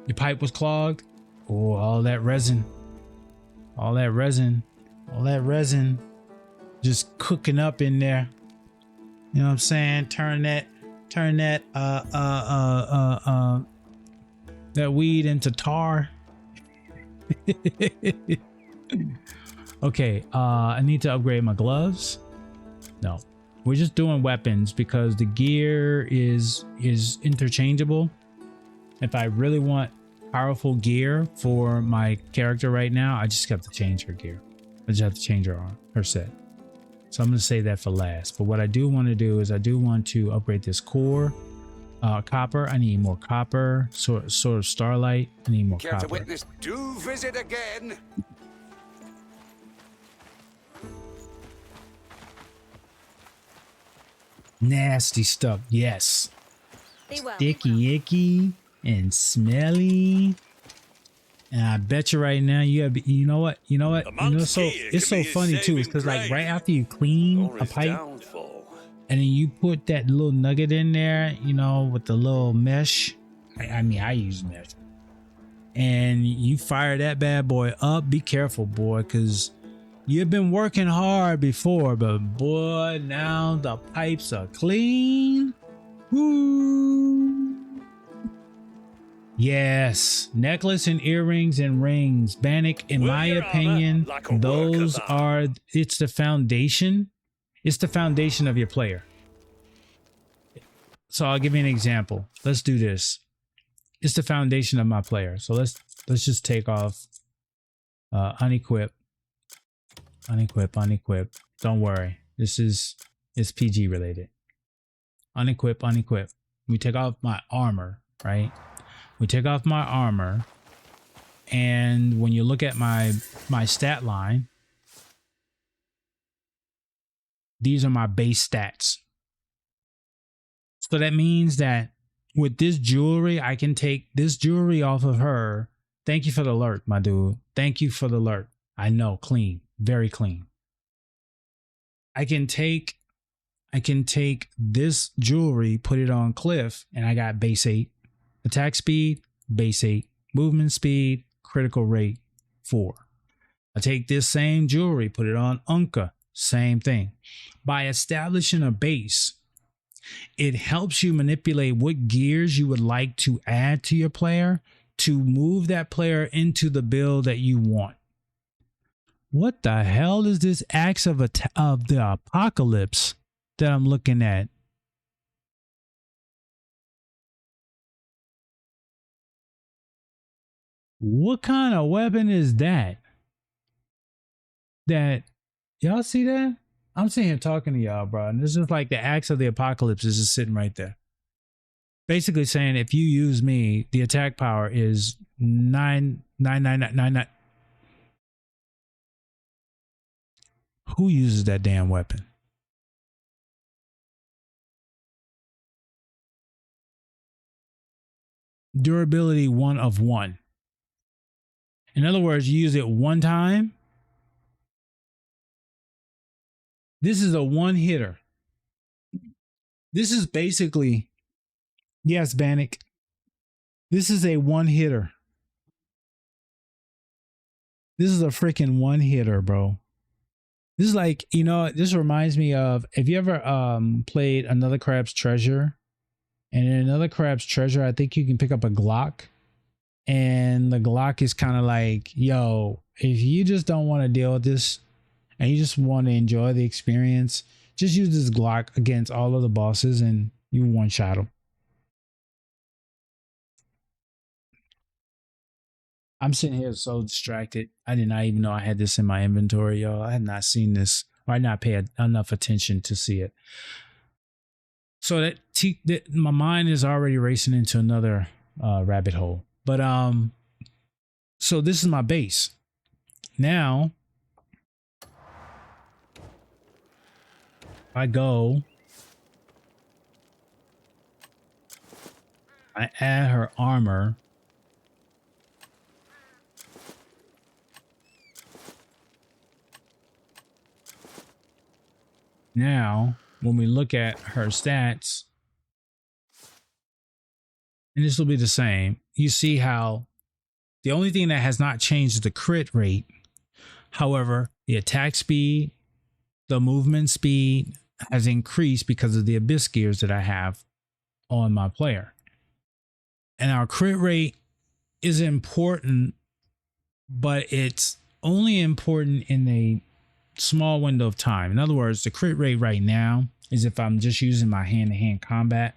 Your pipe was clogged? Oh, all that resin just cooking up in there. You know what I'm saying? Turn that weed into tar. Okay, I need to upgrade my gloves. No, we're just doing weapons because the gear is interchangeable. If I really want powerful gear for my character right now, I just have to change her gear. I just have to change her set. So I'm going to save that for last. But what I do want to do is I do want to upgrade this core. Copper. I need more copper. Sort of starlight. I need more Care copper. to witness? Do visit again. Nasty stuff. Yes. Sticky, icky, and smelly. And I bet you right now you have. You know what? So it's so funny too. It's because like right after you clean a pipe, and then you put that little nugget in there, with the little mesh. I mean, I use mesh. And you fire that bad boy up. Be careful, boy, because you've been working hard before, but boy, now the pipes are clean. Woo! Yes, necklace and earrings and rings. Bannock, in my opinion, those are, it's the foundation. It's the foundation of your player. So I'll give you an example. Let's do this. It's the foundation of my player. So let's just take off unequip. Unequip. Don't worry. It's PG related. Unequip. We take off my armor, right? We take off my armor, and when you look at my stat line, these are my base stats. So that means that with this jewelry, I can take this jewelry off of her. Thank you for the lurk, my dude. Thank you for the lurk. I know, clean, very clean. I can take this jewelry, put it on Cliff, and I got base 8. Attack speed, base 8. Movement speed, critical rate, 4. I take this same jewelry, put it on Unka, same thing. By establishing a base, It helps you manipulate what gears you would like to add to your player to move that player into the build that you want. What the hell is this Axe of the Apocalypse that I'm looking at? What kind of weapon is that? That y'all see that? I'm sitting here talking to y'all, bro, and this is like the Axe of the Apocalypse is just sitting right there. Basically saying if you use me, the attack power is 99999. Who uses that damn weapon? Durability 1 of 1. In other words, you use it one time. This is a one hitter. This is basically, yes, Bannock. This is a one hitter. This is a freaking one hitter, bro. This is like, you know, this reminds me of, have you ever played Another Crab's Treasure? And in Another Crab's Treasure, I think you can pick up a Glock. And the Glock is kind of like, yo, if you just don't want to deal with this and you just want to enjoy the experience, just use this Glock against all of the bosses and you one-shot them. I'm sitting here so distracted. I did not even know I had this in my inventory, y'all. I had not seen this, or I not paid enough attention to see it. So that my mind is already racing into another rabbit hole. But so this is my base. Now I add her armor. Now, when we look at her stats, and this will be the same, you see how the only thing that has not changed is the crit rate. However, the attack speed, the movement speed has increased because of the abyss gears that I have on my player. And our crit rate is important, but it's only important in a small window of time. In other words, the crit rate right now is if I'm just using my hand-to-hand combat,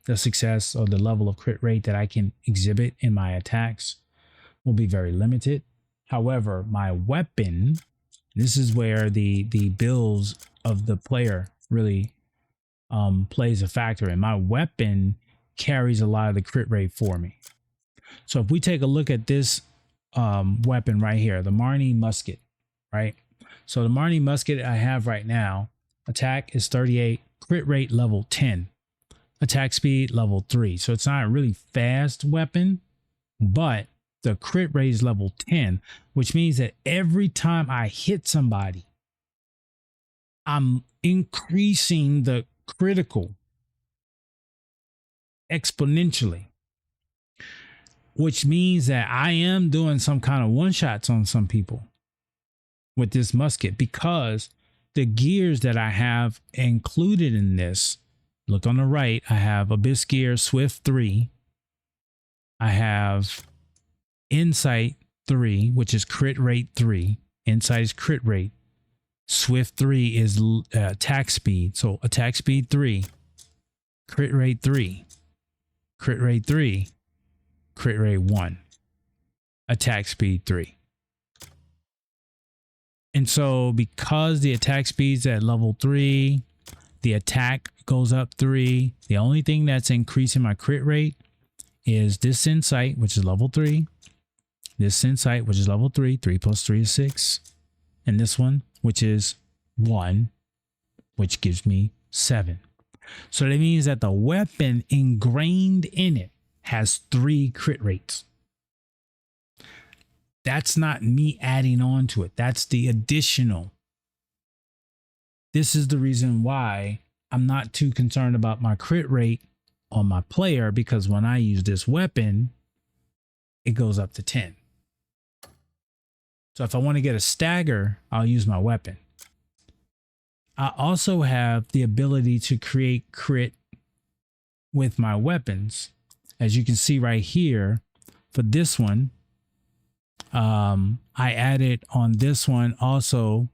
the success or the level of crit rate that I can exhibit in my attacks will be very limited. However, my weapon, this is where the builds of the player really plays a factor in. My weapon carries a lot of the crit rate for me. So if we take a look at this weapon right here, the Marnie musket, right? So the Marnie musket I have right now, attack is 38, crit rate level 10, attack speed level 3. So it's not a really fast weapon, but the crit rate is level 10, which means that every time I hit somebody, I'm increasing the critical exponentially, which means that I am doing some kind of one-shots on some people with this musket, because the gears that I have included in this, look on the right, I have Abyss Gear Swift 3. I have Insight 3, which is crit rate 3. Insight is crit rate. Swift 3 is attack speed. So attack speed 3, crit rate 3, crit rate 3, crit rate 1, attack speed 3. And so because the attack speed's at level 3, the attack goes up 3. The only thing that's increasing my crit rate is this Insight, which is level 3. This Insight, which is level 3. 3 plus 3 is 6. And this one, which is 1, which gives me 7. So that means that the weapon ingrained in it has 3 crit rates. That's not me adding on to it. That's the additional. This is the reason why I'm not too concerned about my crit rate on my player, because when I use this weapon, it goes up to 10. So if I want to get a stagger, I'll use my weapon. I also have the ability to create crit with my weapons. As you can see right here, for this one, I added on this one also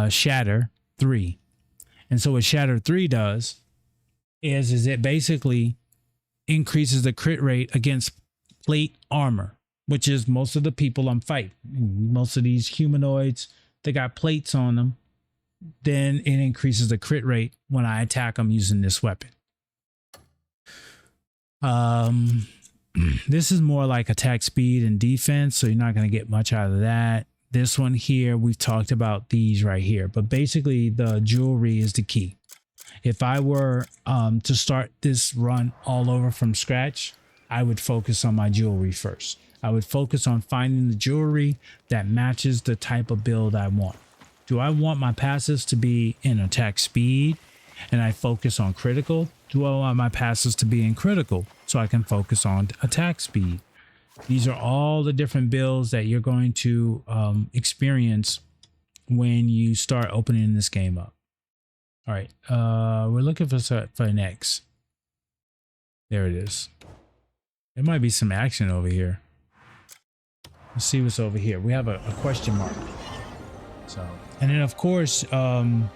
Shatter 3. And so what Shatter 3 does is it basically increases the crit rate against plate armor, which is most of the people I'm fighting. Most of these humanoids, they got plates on them. Then it increases the crit rate when I attack them using this weapon. This is more like attack speed and defense, so you're not going to get much out of that. This one here, we've talked about these right here, but basically the jewelry is the key. If I were to start this run all over from scratch, I would focus on my jewelry first. I would focus on finding the jewelry that matches the type of build I want. Do I want my passives to be in attack speed and I focus on critical? Do I want my passives to be in critical so I can focus on attack speed? These are all the different builds that you're going to experience when you start opening this game up. All right, we're looking for an X. There it is. There might be some action over here. Let's see what's over here. We have a question mark. So, and then of course, I'll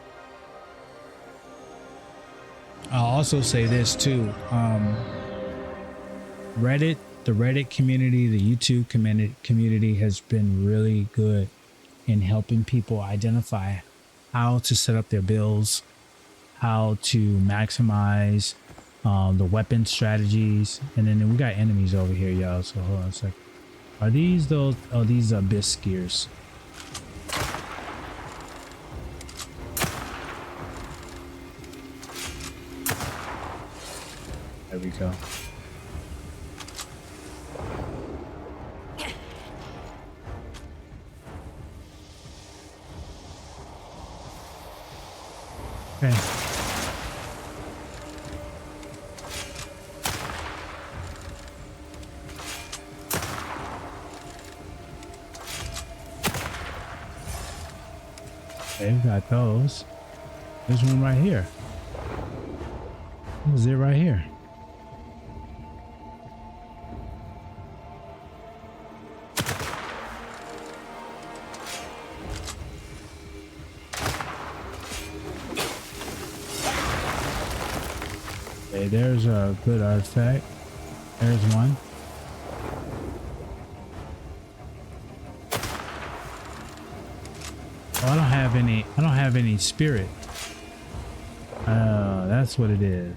also say this too. Reddit, the Reddit community, the YouTube community has been really good in helping people identify how to set up their builds, how to maximize the weapon strategies. And then we got enemies over here, y'all. So hold on a second. Are these those? Oh, these are abyss skiers. There we go. Okay. Okay, we got those. There's one right here. What is it right here? Okay, there's a good artifact. There's one. Oh, I don't have any spirit. That's what it is.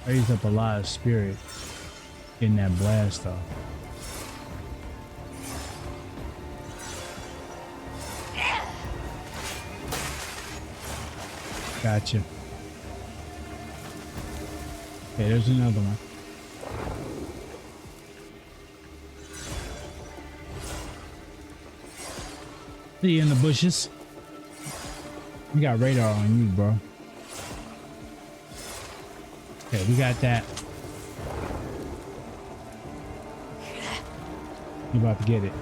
I used up a lot of spirit in that blast off. Gotcha. Okay, there's another one. See you in the bushes. We got radar on you, bro. Okay, we got that. You about to get it.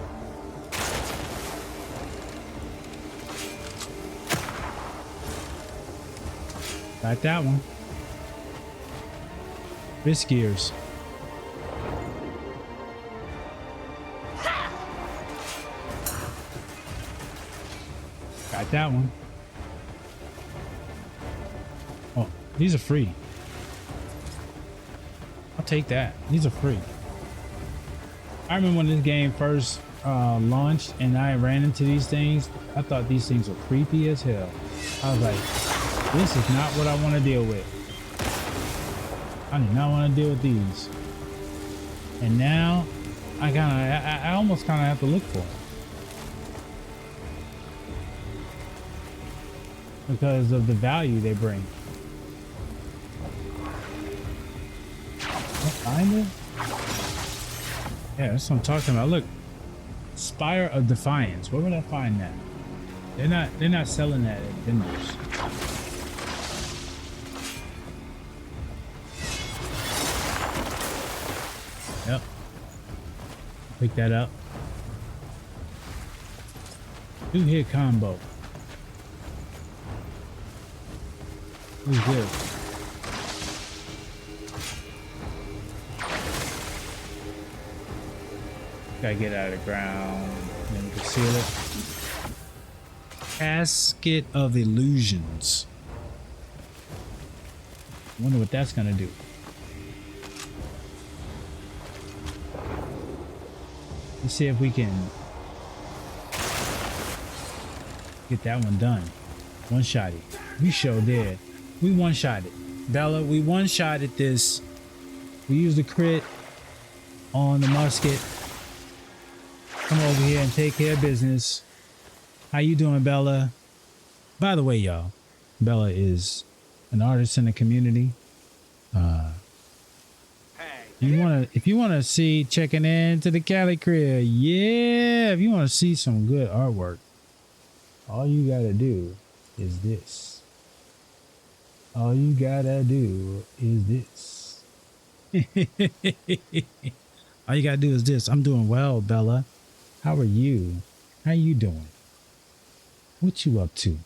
Got that one. Wrist gears. Got that one. Oh, these are free. I'll take that. These are free. I remember when this game first launched and I ran into these things, I thought these things were creepy as hell. I was like, this is not what I want to deal with. I do not want to deal with these. And now I almost kind of have to look for them. Because of the value they bring. Find it? Yeah, that's what I'm talking about. Look, Spire of Defiance. Where would I find that? They're not selling that at vendors. Yep. Pick that up. 2-hit combo. Who's this? Gotta get out of the ground. Then conceal it. Casket of Illusions. Wonder what that's gonna do. Let's see if we can get that one done. One-shot it. We sure did. We one-shot it. Bella, we one-shotted this. We used a crit on the musket. Come over here and take care of business. How you doing, Bella? By the way, y'all, Bella is an artist in the community. If you wanna see checking in to the Cali crib, yeah. If you wanna see some good artwork, all you gotta do is this. All you gotta do is this. All you gotta do is this. I'm doing well, Bella. How are you? How you doing? What you up to?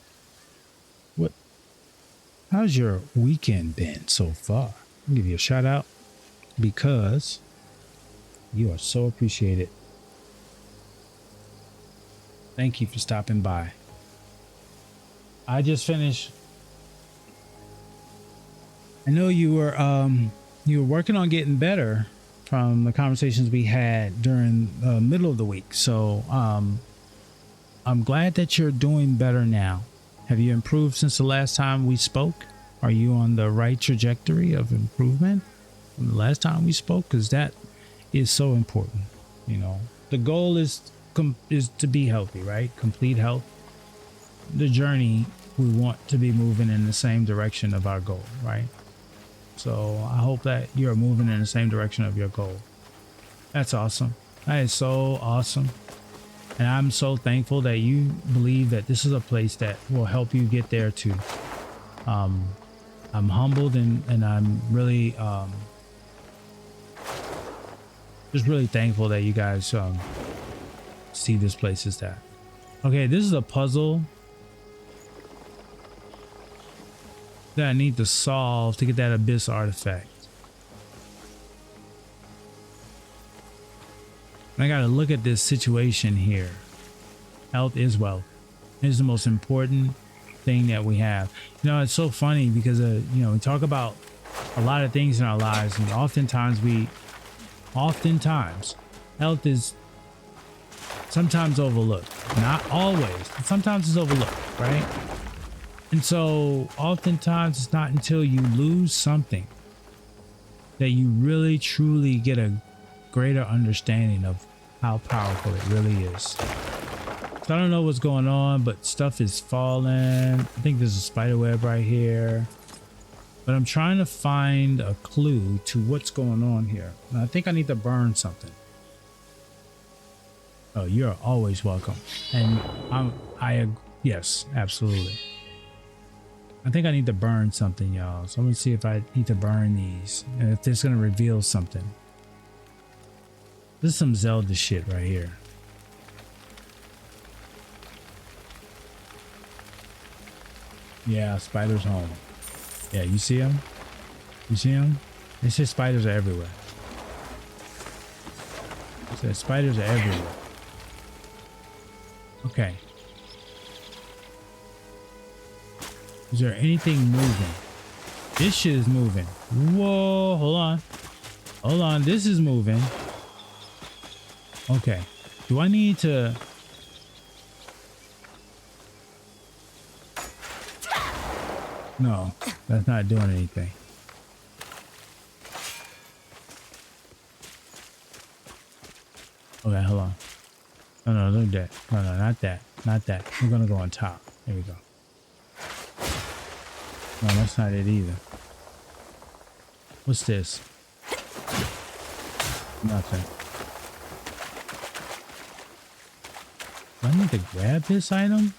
How's your weekend been so far? I'll give you a shout out because you are so appreciated. Thank you for stopping by. I just finished. I know you were working on getting better from the conversations we had during the middle of the week. So I'm glad that you're doing better now. Have you improved since the last time we spoke? Are you on the right trajectory of improvement from the last time we spoke? Because that is so important. You know, the goal is to be healthy, right? Complete health. The journey, we want to be moving in the same direction of our goal, right? So I hope that you're moving in the same direction of your goal. That's awesome. That is so awesome. And I'm so thankful that you believe that this is a place that will help you get there too. I'm humbled and I'm really just really thankful that you guys see this place as that. Okay, this is a puzzle that I need to solve to get that abyss artifact. I gotta look at this situation here. Health is wealth. It's the most important thing that we have. You know, it's so funny because you know, we talk about a lot of things in our lives, and oftentimes health is sometimes overlooked. Not always, but sometimes it's overlooked, right? And so oftentimes it's not until you lose something that you really truly get a greater understanding of how powerful it really is. So I don't know what's going on, but stuff is falling. I think there's a spider web right here, but I'm trying to find a clue to what's going on here. And I think I need to burn something. Oh, you're always welcome. And yes, absolutely. I think I need to burn something, y'all. So I'm gonna see if I need to burn these and if it's gonna reveal something. This is some Zelda shit right here. Yeah, spider's home. Yeah, you see him? You see him? They say spiders are everywhere. It says spiders are everywhere. Okay. Is there anything moving? This shit is moving. Whoa, hold on. Hold on, this is moving. Okay. Do I need to... No, that's not doing anything. Okay, hold on. No, look at that. No, not that. Not that. We're gonna go on top. There we go. No, that's not it either. What's this? Nothing. Do I need to grab this item?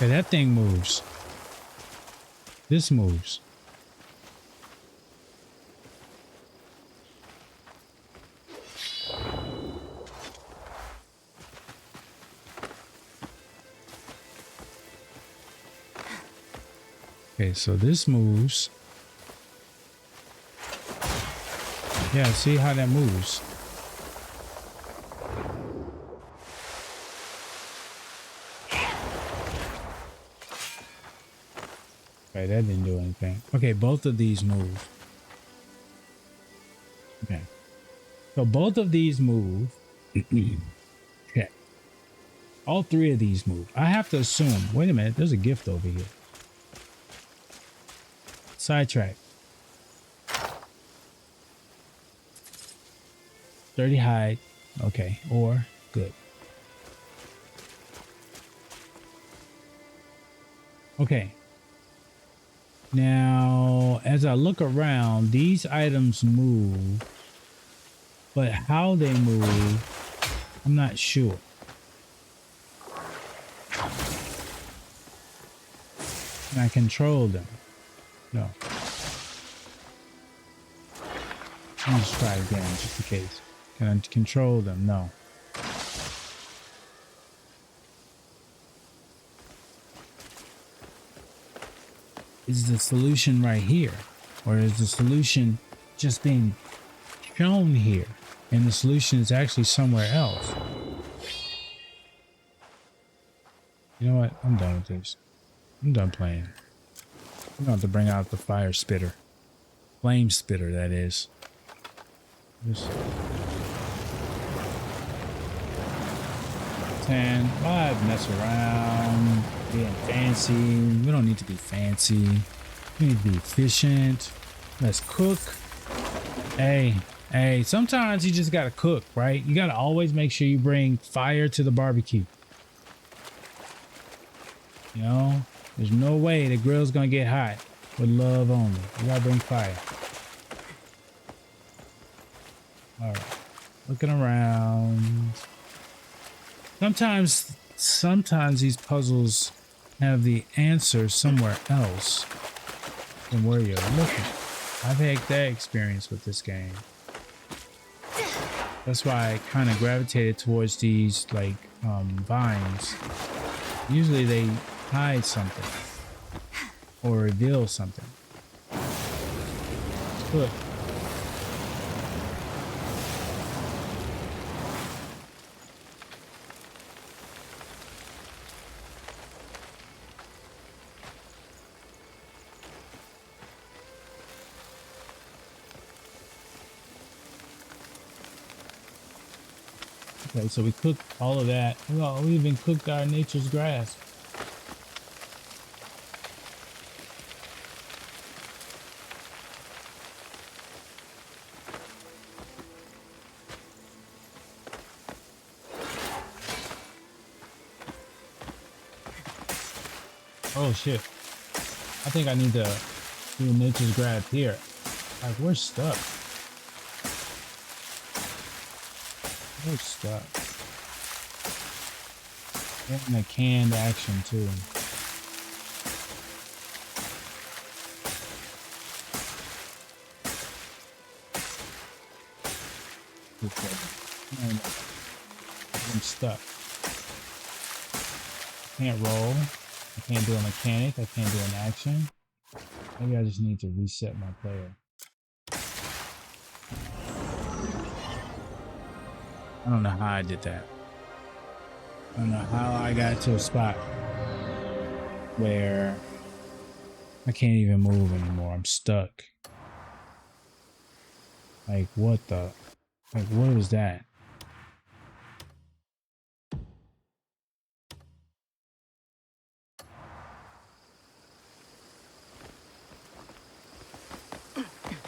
Okay, that thing moves. This moves. Okay, so this moves. Yeah, see how that moves. Okay, that didn't do anything. Okay, both of these move. Okay. So both of these move. Okay. All three of these move. I have to assume. Wait a minute, there's a gift over here. Sidetrack. 30 hide. Okay. Or good. Okay. Now, as I look around, these items move, but how they move, I'm not sure. Can I control them? No. Let me just try again, just in case. Can I control them? No. Is the solution right here? Or is the solution just being shown here? And the solution is actually somewhere else? You know what? I'm done with this. I'm done playing. I'm going to have to bring out the fire spitter. Flame spitter, that is. Just 10. Why mess around? Being fancy. We don't need to be fancy. We need to be efficient. Let's cook. Hey, sometimes you just gotta cook, right? You gotta always make sure you bring fire to the barbecue. You know, there's no way the grill's gonna get hot with love only. You gotta bring fire. All right, looking around. Sometimes these puzzles have the answer somewhere else than where you're looking. I've had that experience with this game. That's why I kind of gravitated towards these like vines. Usually they hide something or reveal something. Look. Okay, so we cooked all of that. Well, we even cooked our nature's grass. Oh shit. I think I need to do nature's grass here. Like, we're stuck. We're stuck. Getting a canned action too. I'm stuck. I can't roll. I can't do a mechanic. I can't do an action. Maybe I just need to reset my player. I don't know how I did that. I don't know how I got to a spot where I can't even move anymore. I'm stuck. Like, what the? Like, what was that?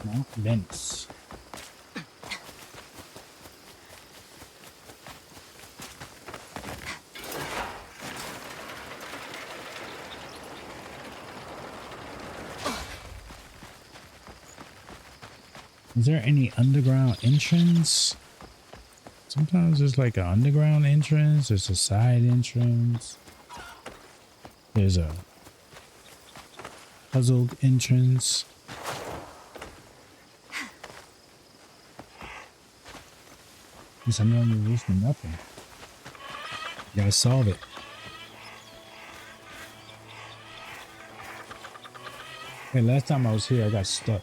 No, vents. Is there any underground entrance? Sometimes there's like an underground entrance. There's a side entrance. There's a puzzled entrance. It's a no use for nothing. You gotta solve it. Hey, last time I was here, I got stuck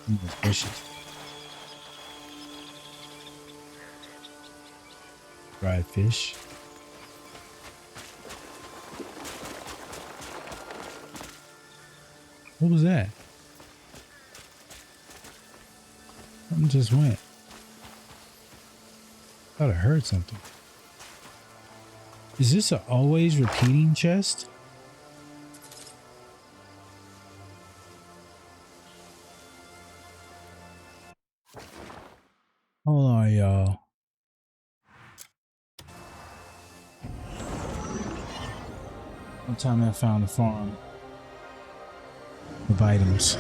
in those bushes. Dried fish. What was that? Something just went. Thought I heard something. Is this a always repeating chest? Hold on, y'all. One time I found a farm of items.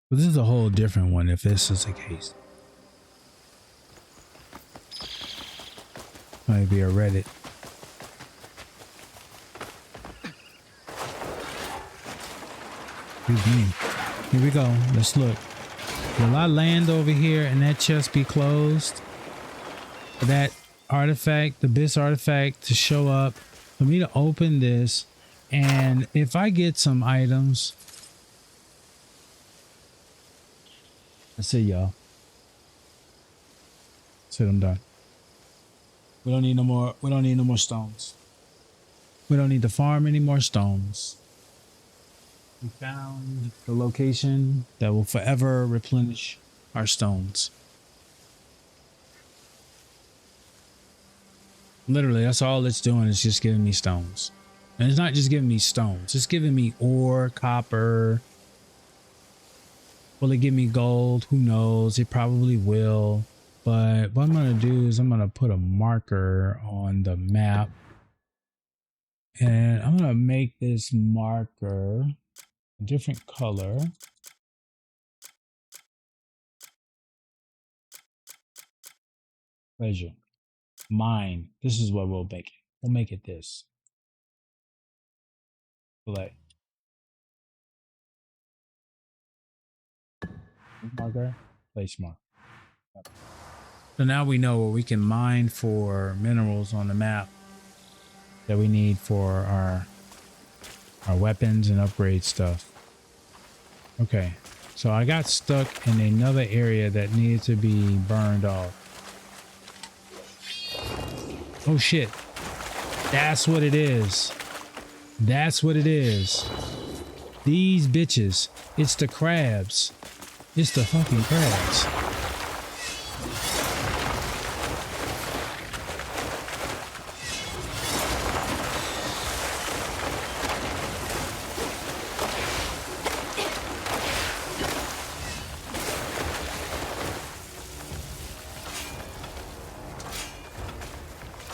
But this is a whole different one if this is the case. Might be a Reddit. Excuse me. Here we go. Let's look. Will I land over here and that chest be closed? For that artifact, the Abyss artifact, to show up, for me to open this, and if I get some items, that's it, y'all. That's it, I'm done. We don't need no more. We don't need no more stones. We don't need to farm any more stones. We found the location that will forever replenish our stones. Literally, that's all it's doing, is just giving me stones. And it's not just giving me stones. It's giving me ore, copper. Will it give me gold? Who knows? It probably will. But what I'm going to do is I'm going to put a marker on the map. And I'm going to make this marker a different color. Pleasure. Mine. This is what we'll make it. We'll make it this. Select. Marker. Place mark. So now we know where we can mine for minerals on the map that we need for our weapons and upgrade stuff. Okay. So I got stuck in another area that needed to be burned off. Oh shit. That's what it is. That's what it is. These bitches. It's the crabs. It's the fucking crabs.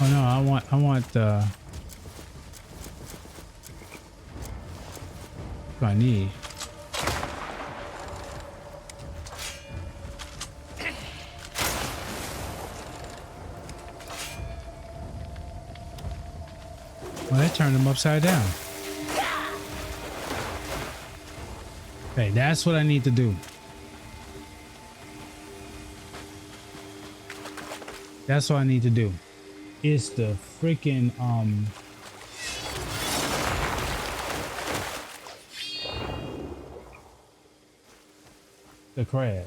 Oh no, I want the what I need. Well, that turned them upside down. Okay, that's what I need to do. That's what I need to do. It's the freaking the crab.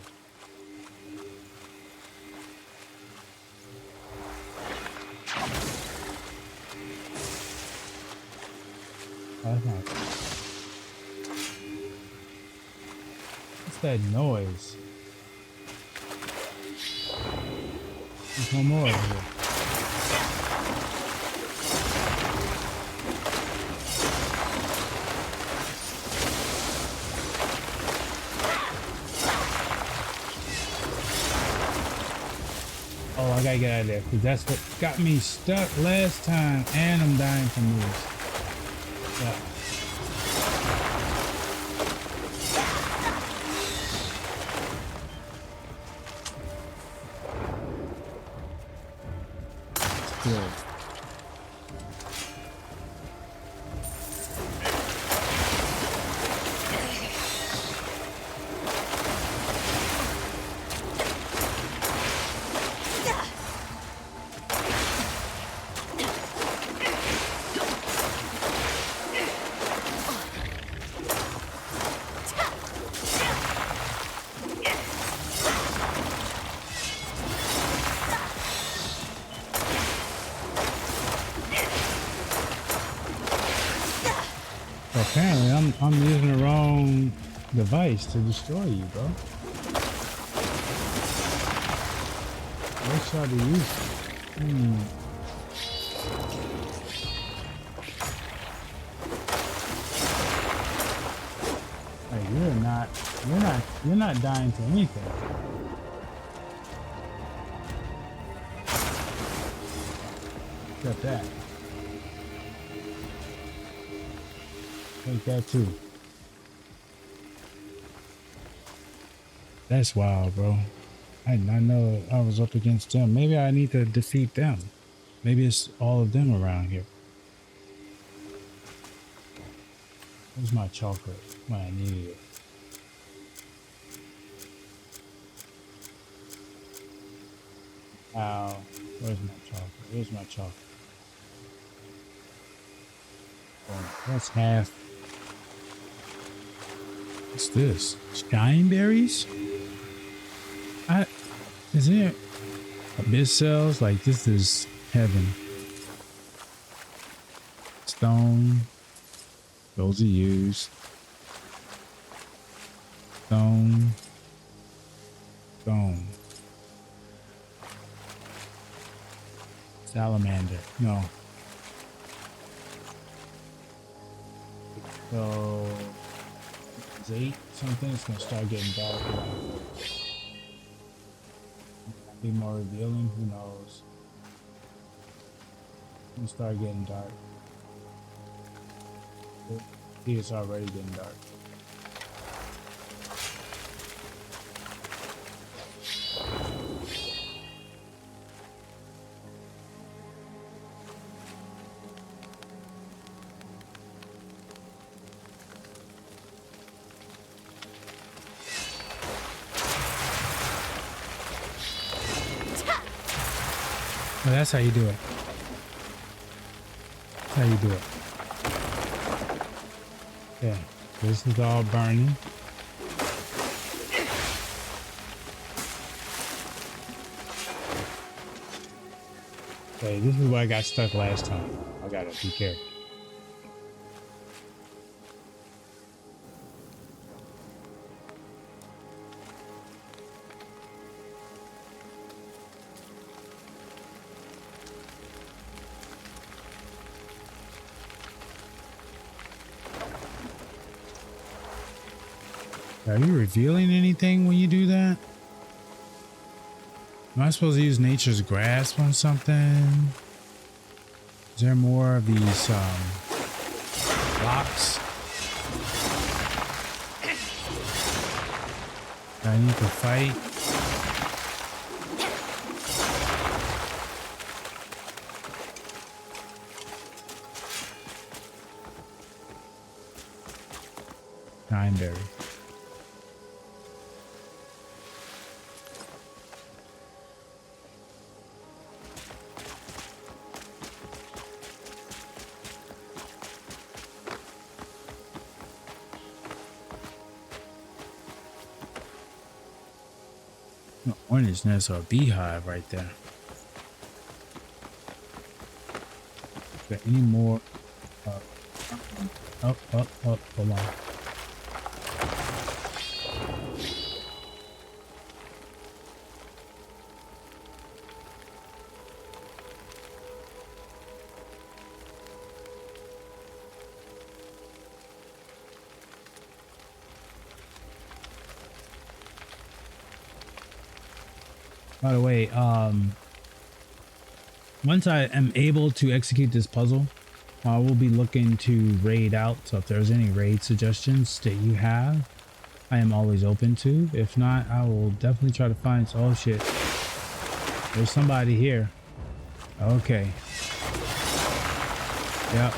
Oh, that's not. What's that noise? There's one more over here. Oh, I gotta get out of there because that's what got me stuck last time, and I'm dying from this. Yeah. Good. Apparently, I'm using the wrong device to destroy you, bro. What should I be using? Like you're not dying to anything. Except that. Take that too. That's wild, bro. I did not know I was up against them. Maybe I need to defeat them. Maybe it's all of them around here. Where's my chocolate when I needed it? Ow. Where's my chocolate? Where's my chocolate? Oh, that's half. What's this? Shine berries? Is there abyss cells? Like, this is heaven. Stone. Those are used. Stone. Stone. Salamander. No. So it's 8 something. It's gonna start getting dark. Be more revealing. Who knows? It's gonna start getting dark. See, it's already getting dark. Oh, that's how you do it. That's how you do it. Yeah, this is all burning. Okay, this is where I got stuck last time. I gotta be careful. Are you revealing anything when you do that? Am I supposed to use nature's grasp on something? Is there more of these blocks that I need to fight? Nineberry. Hornet's nest or a beehive right there. Got any more? Up, hold on. By the way, once I am able to execute this puzzle, I will be looking to raid out. So if there's any raid suggestions that you have, I am always open to. If not, I will definitely try to find. Oh shit, there's somebody here. Okay. Yep.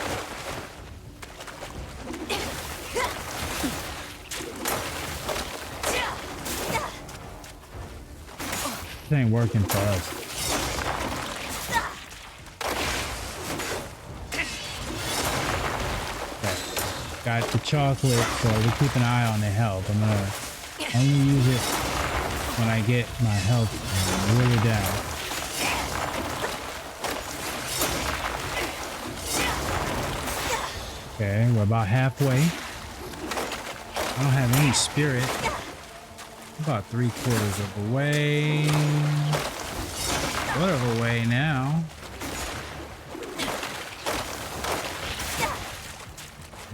This ain't working for us. Okay. Got the chocolate, so we keep an eye on the health. I'm gonna only use it when I get my health really down. Okay, we're about halfway. I don't have any spirit. About 3/4 of the way. Quarter of the way now.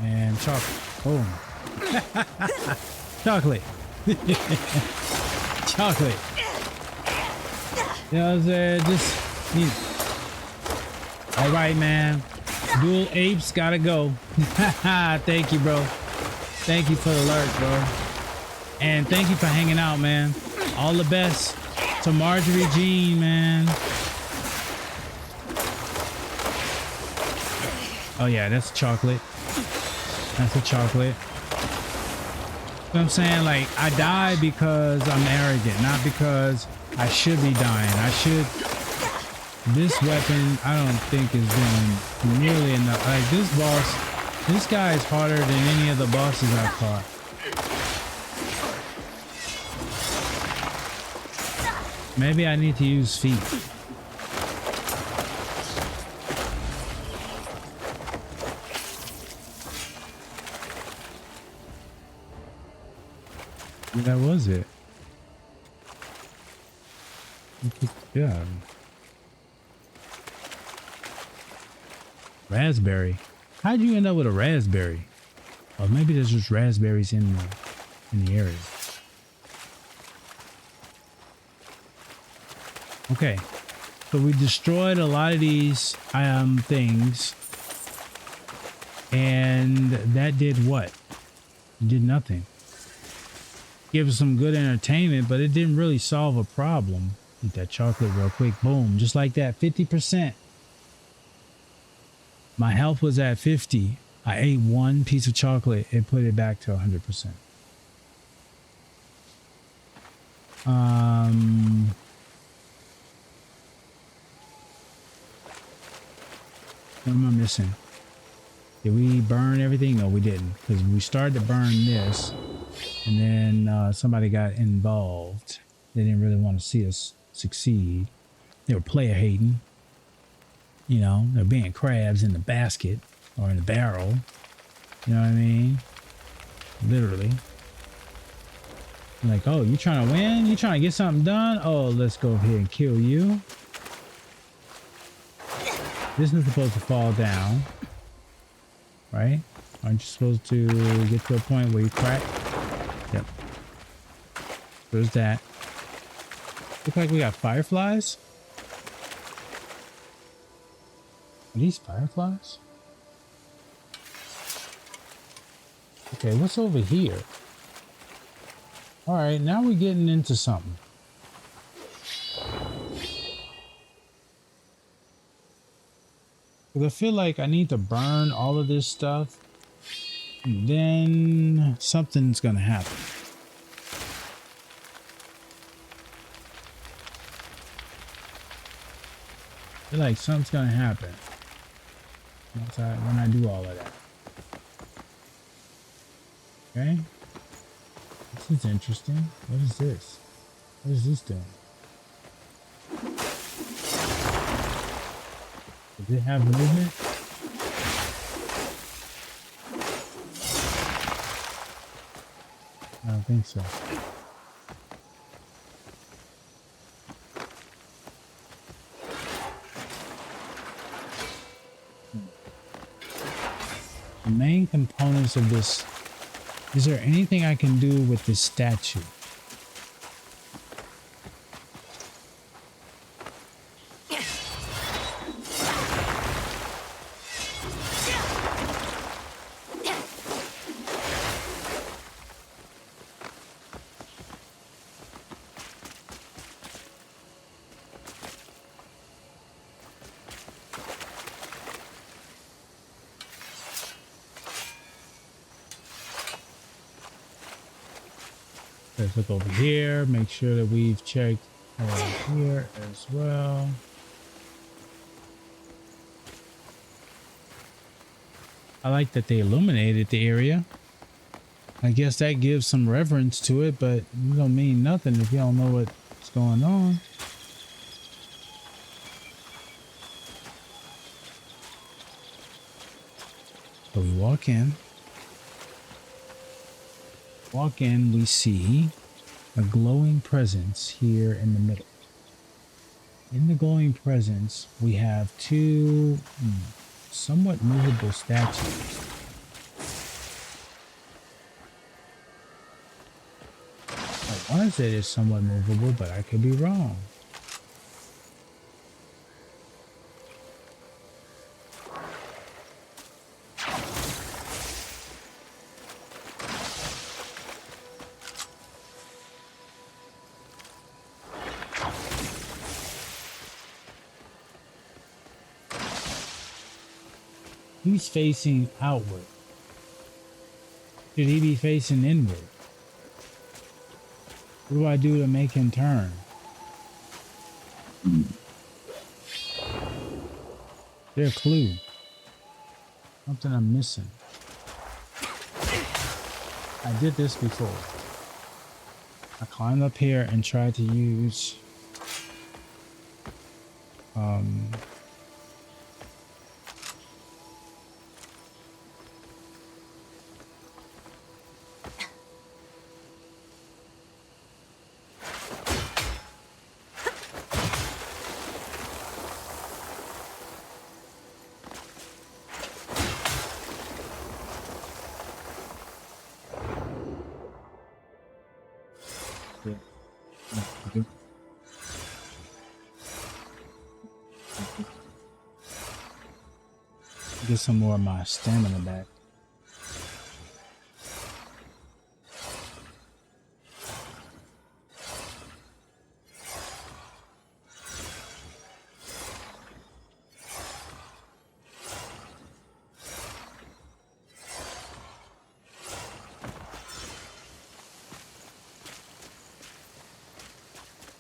And chocolate. Boom. Chocolate. Chocolate. You know what I'm saying? Just need. All right, man. Dual apes gotta go. Thank you, bro. Thank you for the lurk, bro. And thank you for hanging out, man. All the best to Marjorie Jean, man. Oh yeah, that's chocolate. That's a chocolate. You know what I'm saying? Like, I die because I'm arrogant, not because I should be dying. I should. This weapon, I don't think is doing nearly enough. Like, this boss, this guy is harder than any of the bosses I've fought. Maybe I need to use feet. That was it. Yeah. Raspberry. How'd you end up with a raspberry? Or maybe there's just raspberries in the area. Okay, so we destroyed a lot of these things, and that did what? It did nothing. Give us some good entertainment, but it didn't really solve a problem. Eat that chocolate real quick. Boom, just like that. 50%. My health was at 50. I ate one piece of chocolate. It put it back to 100%. What am I missing? Did we burn everything? No, we didn't, because we started to burn this, and then somebody got involved. They didn't really want to see us succeed. They were player hating. You know, they're being crabs in the basket or in the barrel. You know what I mean? Literally. Like, oh, you trying to win? You trying to get something done? Oh, let's go ahead and kill you. This is supposed to fall down, right? Aren't you supposed to get to a point where you crack? Yep. There's that. Look like we got fireflies. Are these fireflies? Okay, what's over here? All right, now we're getting into something. Because I feel like I need to burn all of this stuff, and then something's gonna happen. I feel like something's gonna happen when I do all of that. Okay. This is interesting. What is this? What is this doing? Does it have movement? I don't think so. The main components of this. Is there anything I can do with this statue? Let's look over here. Make sure that we've checked over here as well. I like that they illuminated the area. I guess that gives some reverence to it, but it don't mean nothing if you don't know what's going on. So we walk in. Walk in, we see a glowing presence here in the middle. In the glowing presence, we have two somewhat movable statues. I want to say it's somewhat movable, but I could be wrong. He's facing outward. Should he be facing inward? What do I do to make him turn? There's a clue. Something I'm missing. I did this before. I climbed up here and tried to use get some more of my stamina back.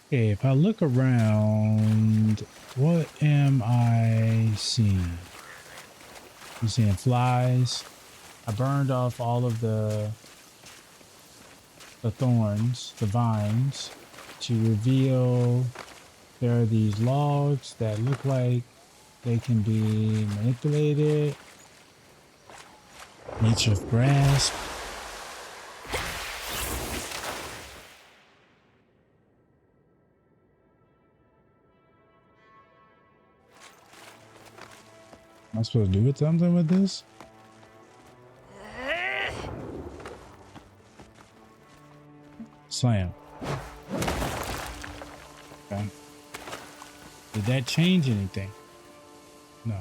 Okay, if I look around, what am I seeing? I'm seeing flies. I burned off all of the thorns, the vines, to reveal there are these logs that look like they can be manipulated. Nature of grasp. Am I supposed to do something with this? Slam. Okay. Did that change anything? No.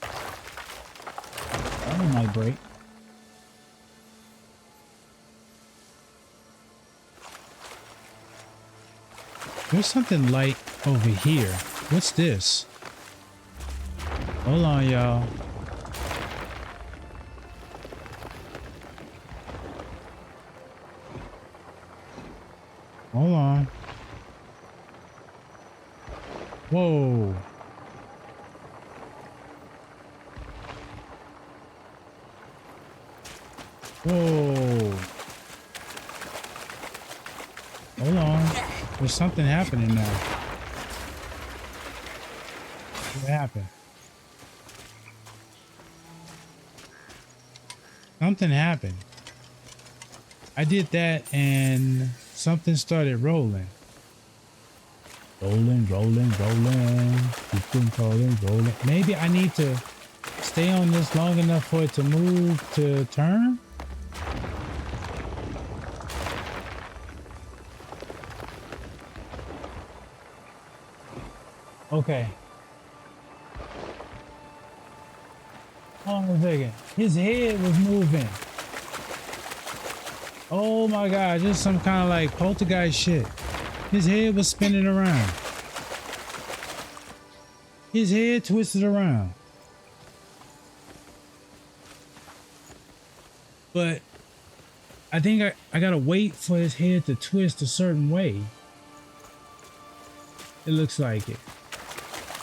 That one might break. There's something light over here. What's this? Hold on, y'all. Hold on. Whoa. Whoa. Hold on. There's something happening now. What happened? Something happened. I did that and something started rolling. Rolling, rolling, rolling. Keep them rolling, rolling. Maybe I need to stay on this long enough for it to move to turn? Okay. Hold on a second. His head was moving. Oh my God, just some kind of like poltergeist shit. His head was spinning around. His head twisted around. But I think I gotta wait for his head to twist a certain way. It looks like it.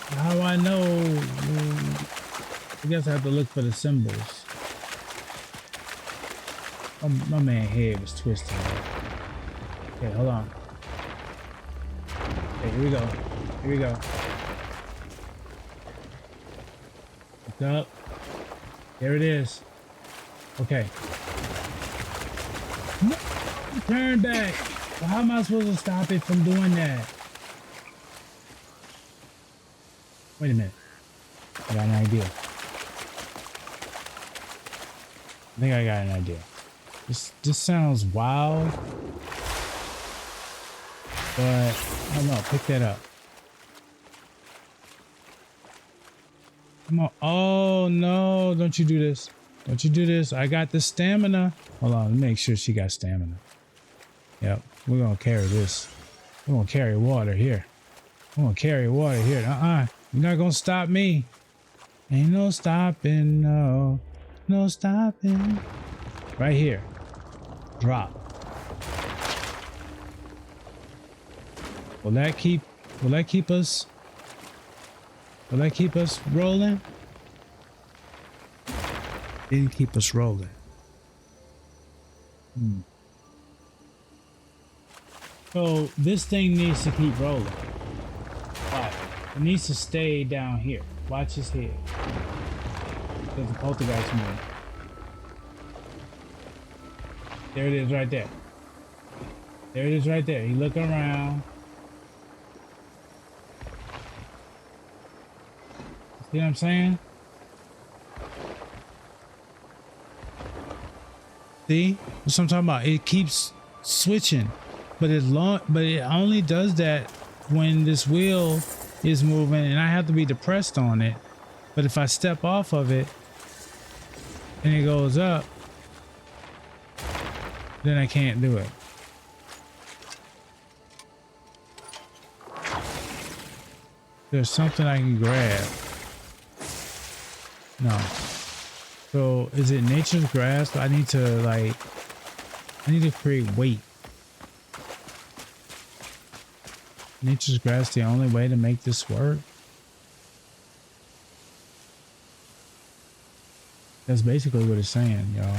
How do I know? I guess I have to look for the symbols. My man's head was twisting. Okay, hold on. Okay, here we go. Here we go. Look up. There it is. Okay. Turn back. Well, how am I supposed to stop it from doing that? Wait a minute. I got an idea. I think I got an idea. This sounds wild, but I don't know. Pick that up. Come on. Oh no, don't you do this. Don't you do this. I got the stamina. Hold on, let me make sure she got stamina. Yep, we're gonna carry this. We're gonna carry water here. We're gonna carry water here. You're not gonna stop me. Ain't no stopping, no. No stopping. Right here. Drop. Will that keep us rolling? Didn't keep us rolling. So this thing needs to keep rolling. Right. It needs to stay down here. Watch his head. There's the poltergeist move. There it is right there. There it is right there. He looking around. See what I'm saying? See? That's what I'm talking about. It keeps switching. But it only does that when this wheel is moving and I have to be depressed on it. But if I step off of it and it goes up, then I can't do it. There's something I can grab. No. So is it nature's grasp? I need to create weight. Nature's grasp the only way to make this work? That's basically what it's saying, y'all.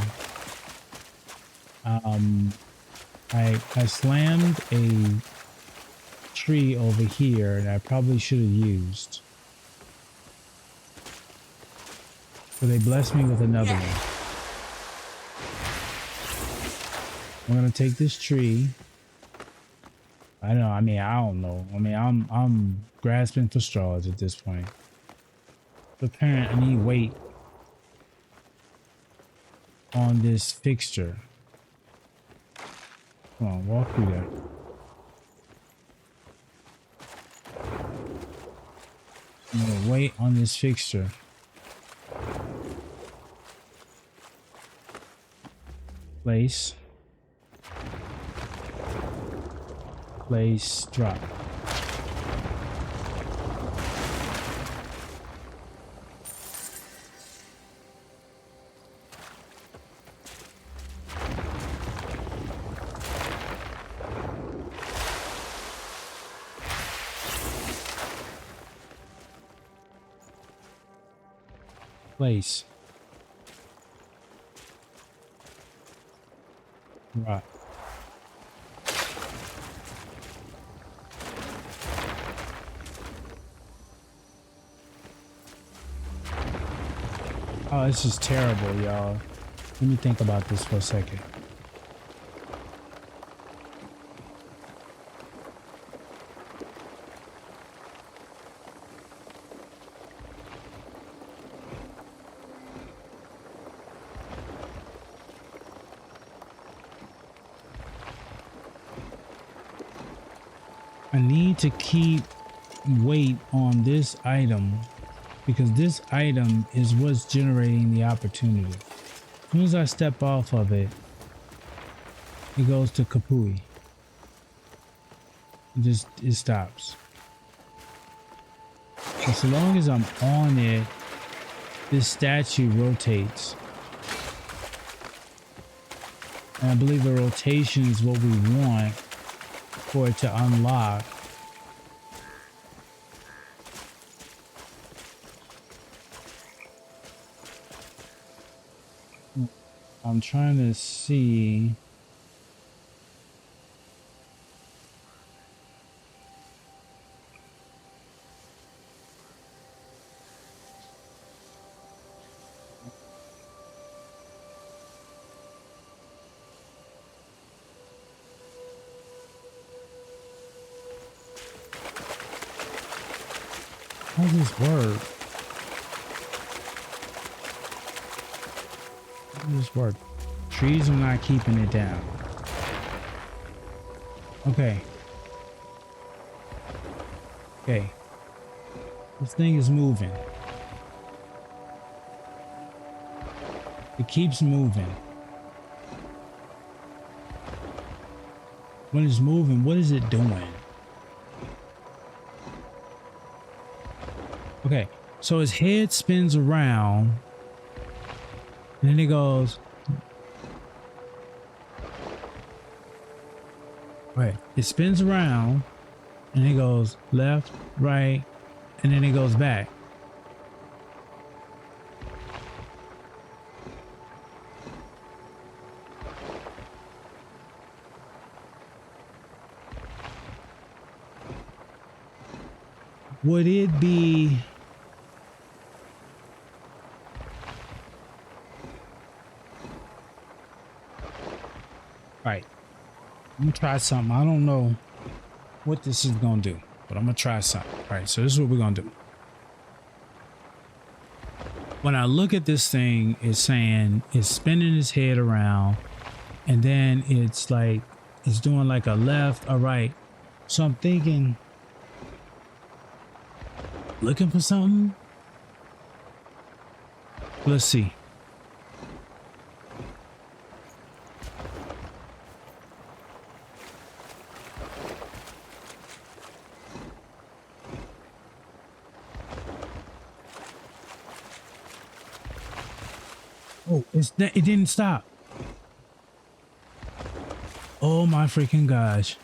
I slammed a tree over here that I probably should have used. So they blessed me with another one. I'm gonna take this tree. I don't know. I mean, I'm grasping for straws at this point. But apparently, I need weight on this fixture. Come on, walk through there. I'm gonna wait on this fixture. Place. Place, drop. Place. Right. Oh, this is terrible, y'all. Let me think about this for a second. I need to keep weight on this item because this item is what's generating the opportunity. As soon as I step off of it, it goes to kapui. It stops. And so long as I'm on it, this statue rotates. And I believe the rotation is what we want for it to unlock. I'm trying to see. How does this work? How does this work? Trees are not keeping it down. Okay. Okay. This thing is moving. It keeps moving. When it's moving, what is it doing? Okay, so his head spins around, and then it goes. Right, it spins around, and it goes left, right, and then it goes back. Would it be... Right. I'm gonna try something. I don't know what this is gonna do, but I'm gonna try something. All right, so this is what we're gonna do. When I look at this thing, it's saying it's spinning its head around, and then it's like it's doing like a left, a right. So I'm thinking, looking for something. Let's see. Oh, it didn't stop. Oh my freaking gosh.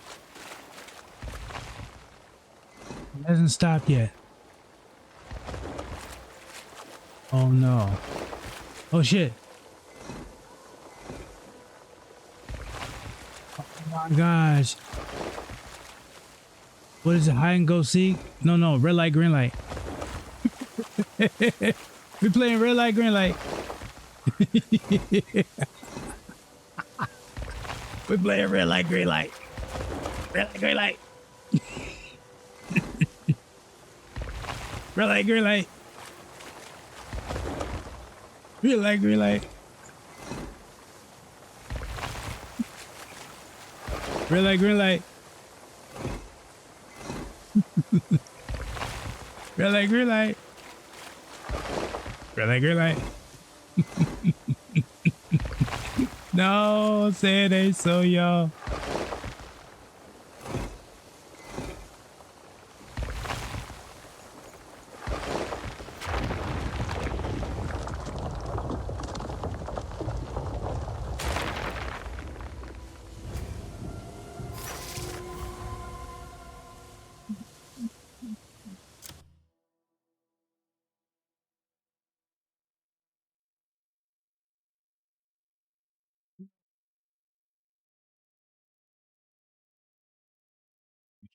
It hasn't stopped yet. Oh no. Oh shit. Oh my gosh. What is it? Hide and go seek? No, red light, green light. We playing red light, green light. We playing red light, green light. Red light, green light. Red light, green light. Red light, green light. Red light, green light. Red light, green light. Red light, green light. No, say it ain't so, y'all.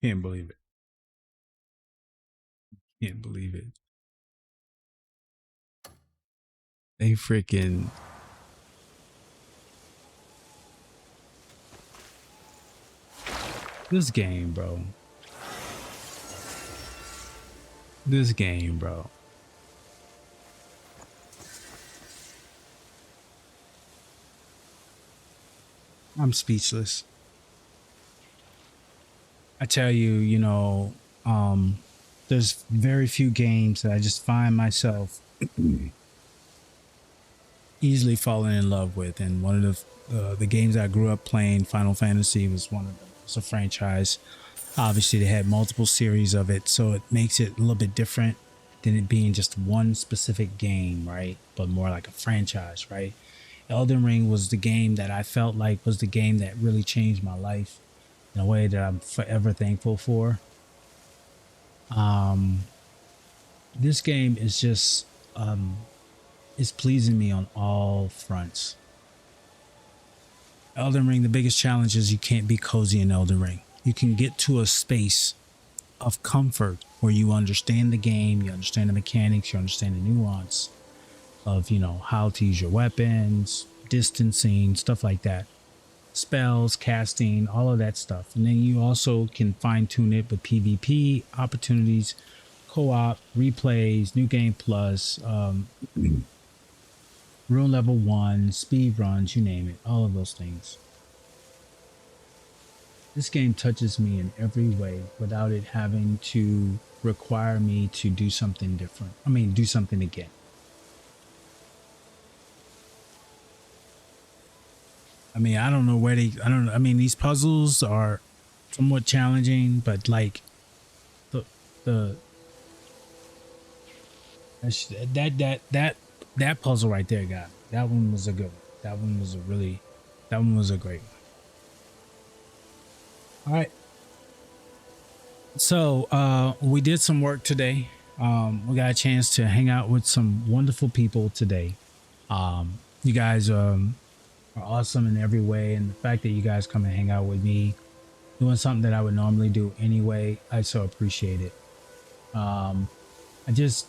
Can't believe it. Can't believe it. They freaking... This game, bro. This game, bro. I'm speechless. I tell you, you know, there's very few games that I just find myself easily falling in love with, and one of the games I grew up playing, Final Fantasy, was one of them. It's a franchise. Obviously, they had multiple series of it, so it makes it a little bit different than it being just one specific game, right? But more like a franchise, right? Elden Ring was the game that I felt like was the game that really changed my life in a way that I'm forever thankful for. This game is just it's pleasing me on all fronts. Elden Ring, the biggest challenge is you can't be cozy in Elden Ring. You can get to a space of comfort where you understand the game, you understand the mechanics, you understand the nuance of, you know, how to use your weapons, distancing, stuff like that. Spells, casting, all of that stuff. And then you also can fine tune it with PvP opportunities, co-op, replays, new game plus, rune level 1, speed runs, you name it, all of those things. This game touches me in every way without it having to require me to do something different. I mean, do something again. I mean, I don't know where I mean, these puzzles are somewhat challenging, but like that puzzle right there, got me. That one was a good one. That one was a great one. All right. So we did some work today. We got a chance to hang out with some wonderful people today. You guys are awesome in every way, and the fact that you guys come and hang out with me, doing something that I would normally do anyway, I so appreciate it. I just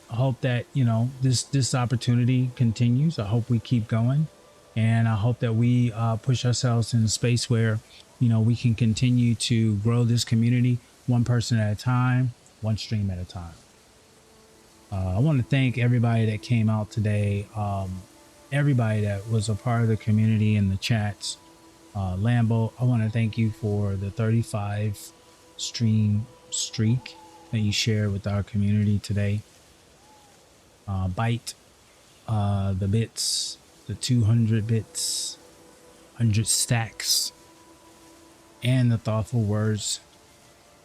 hope that, you know, this opportunity continues. I hope we keep going, and I hope that we push ourselves in a space where, you know, we can continue to grow this community one person at a time, one stream at a time. I want to thank everybody that came out today, everybody that was a part of the community in the chats. Lambo, I want to thank you for the 35 stream streak that you shared with our community today. Bite, the bits, the 200 bits, 100 stacks, and the thoughtful words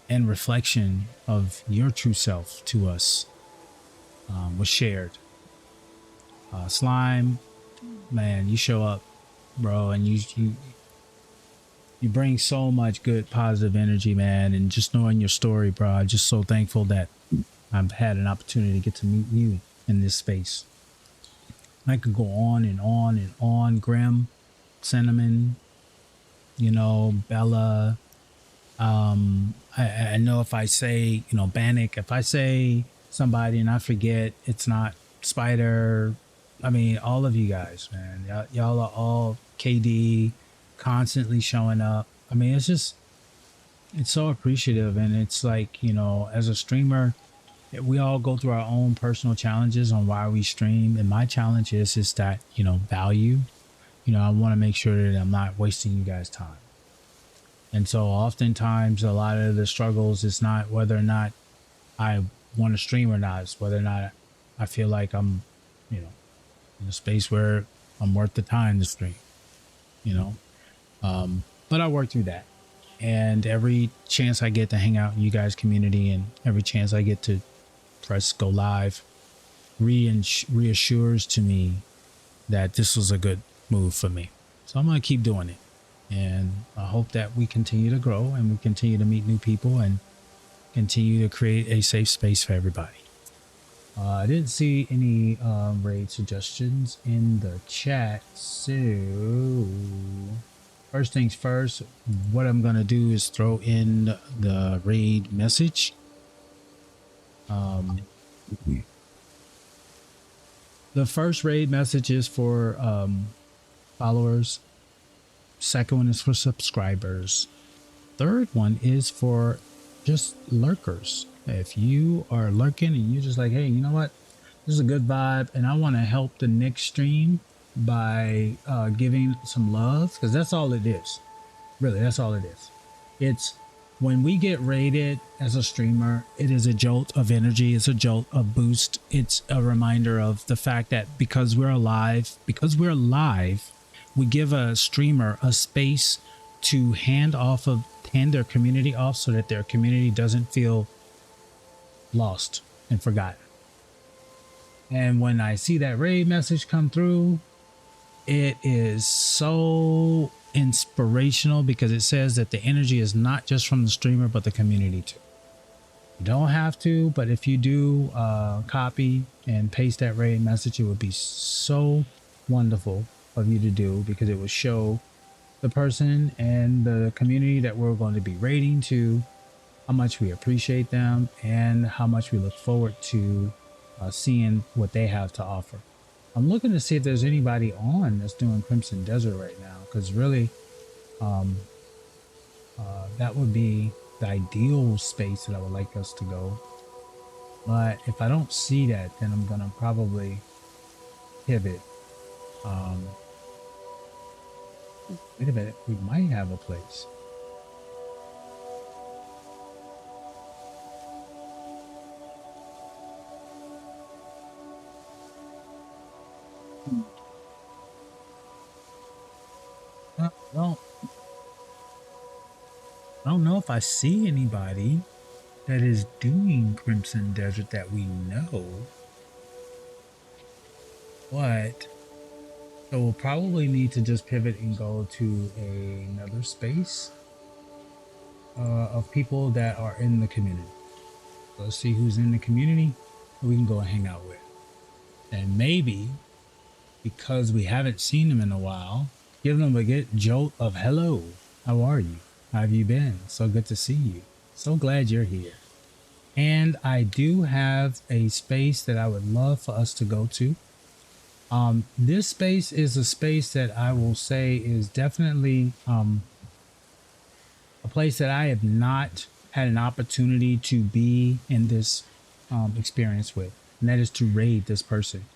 and reflection of your true self to us was shared. Slime, man, you show up, bro, and you bring so much good positive energy, man, and just knowing your story, bro, I'm just so thankful that I've had an opportunity to get to meet you in this space. I could go on and on and on. Grim, Cinnamon, you know, Bella. I know if I say, you know, Bannock, if I say somebody and I forget, it's not Spider. I mean, all of you guys, man, y'all are all KD, constantly showing up. I mean, it's just, it's so appreciative. And it's like, you know, as a streamer, we all go through our own personal challenges on why we stream. And my challenge is that, you know, value, you know, I want to make sure that I'm not wasting you guys' time. And so oftentimes a lot of the struggles is not whether or not I want to stream or not. It's whether or not I feel like I'm, you know, in a space where I'm worth the time to stream, you know. But I work through that. And every chance I get to hang out in you guys' community and every chance I get to press go live reassures to me that this was a good move for me. So I'm going to keep doing it. And I hope that we continue to grow and we continue to meet new people and continue to create a safe space for everybody. I didn't see any raid suggestions in the chat. So first things first, what I'm going to do is throw in the raid message. The first raid message is for followers. Second one is for subscribers. Third one is for just lurkers. If you are lurking and you're just like, hey, you know what? This is a good vibe and I want to help the next stream by giving some love, because that's all it is. Really, that's all it is. It's when we get raided as a streamer, it is a jolt of energy. It's a jolt of boost. It's a reminder of the fact that because we're alive, we give a streamer a space to hand their community off so that their community doesn't feel lost and forgotten. And when I see that raid message come through, It is so inspirational because it says that the energy is not just from the streamer, but the community too. You don't have to, but if you do copy and paste that raid message, it would be so wonderful of you to do, because it will show the person and the community that we're going to be raiding to how much we appreciate them and how much we look forward to seeing what they have to offer. I'm looking to see if there's anybody on that's doing Crimson Desert right now, because really that would be the ideal space that I would like us to go. But if I don't see that, then I'm gonna probably pivot. Wait a minute, we might have a place. Well, I don't know if I see anybody that is doing Crimson Desert that we know. But so we'll probably need to just pivot and go to another space of people that are in the community. Let's see who's in the community that we can go and hang out with. And maybe, because we haven't seen them in a while, give them a good jolt of hello. How are you? How have you been? So good to see you. So glad you're here. And I do have a space that I would love for us to go to. This space is a space that I will say is definitely a place that I have not had an opportunity to be in this experience with, and that is to raid this person.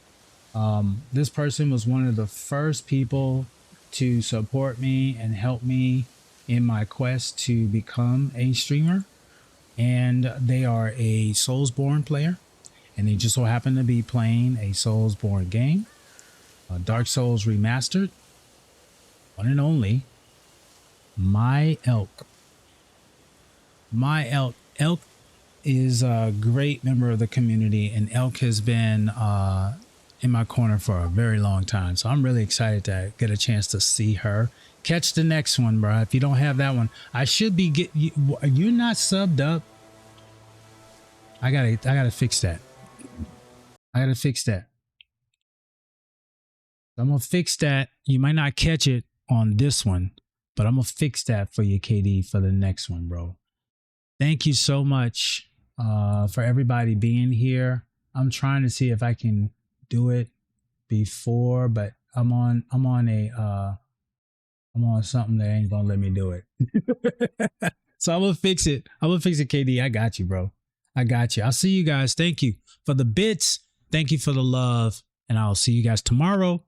This person was one of the first people to support me and help me in my quest to become a streamer, and they are a Soulsborne player, and they just so happen to be playing a Soulsborne game, Dark Souls Remastered. One and only My Elk. My Elk. Elk is a great member of the community, and Elk has been in my corner for a very long time. So I'm really excited to get a chance to see her. Catch the next one, bro. If you don't have that one, I should be you're not subbed up. I gotta fix that. I gotta fix that. I'm gonna fix that. You might not catch it on this one, but I'm gonna fix that for you, KD, for the next one, bro. Thank you so much for everybody being here. I'm trying to see if I can do it before, but I'm on something that ain't gonna let me do it. So I'm gonna fix it. KD. I got you, bro. I got you. I'll see you guys. Thank you for the bits. Thank you for the love. And I'll see you guys tomorrow.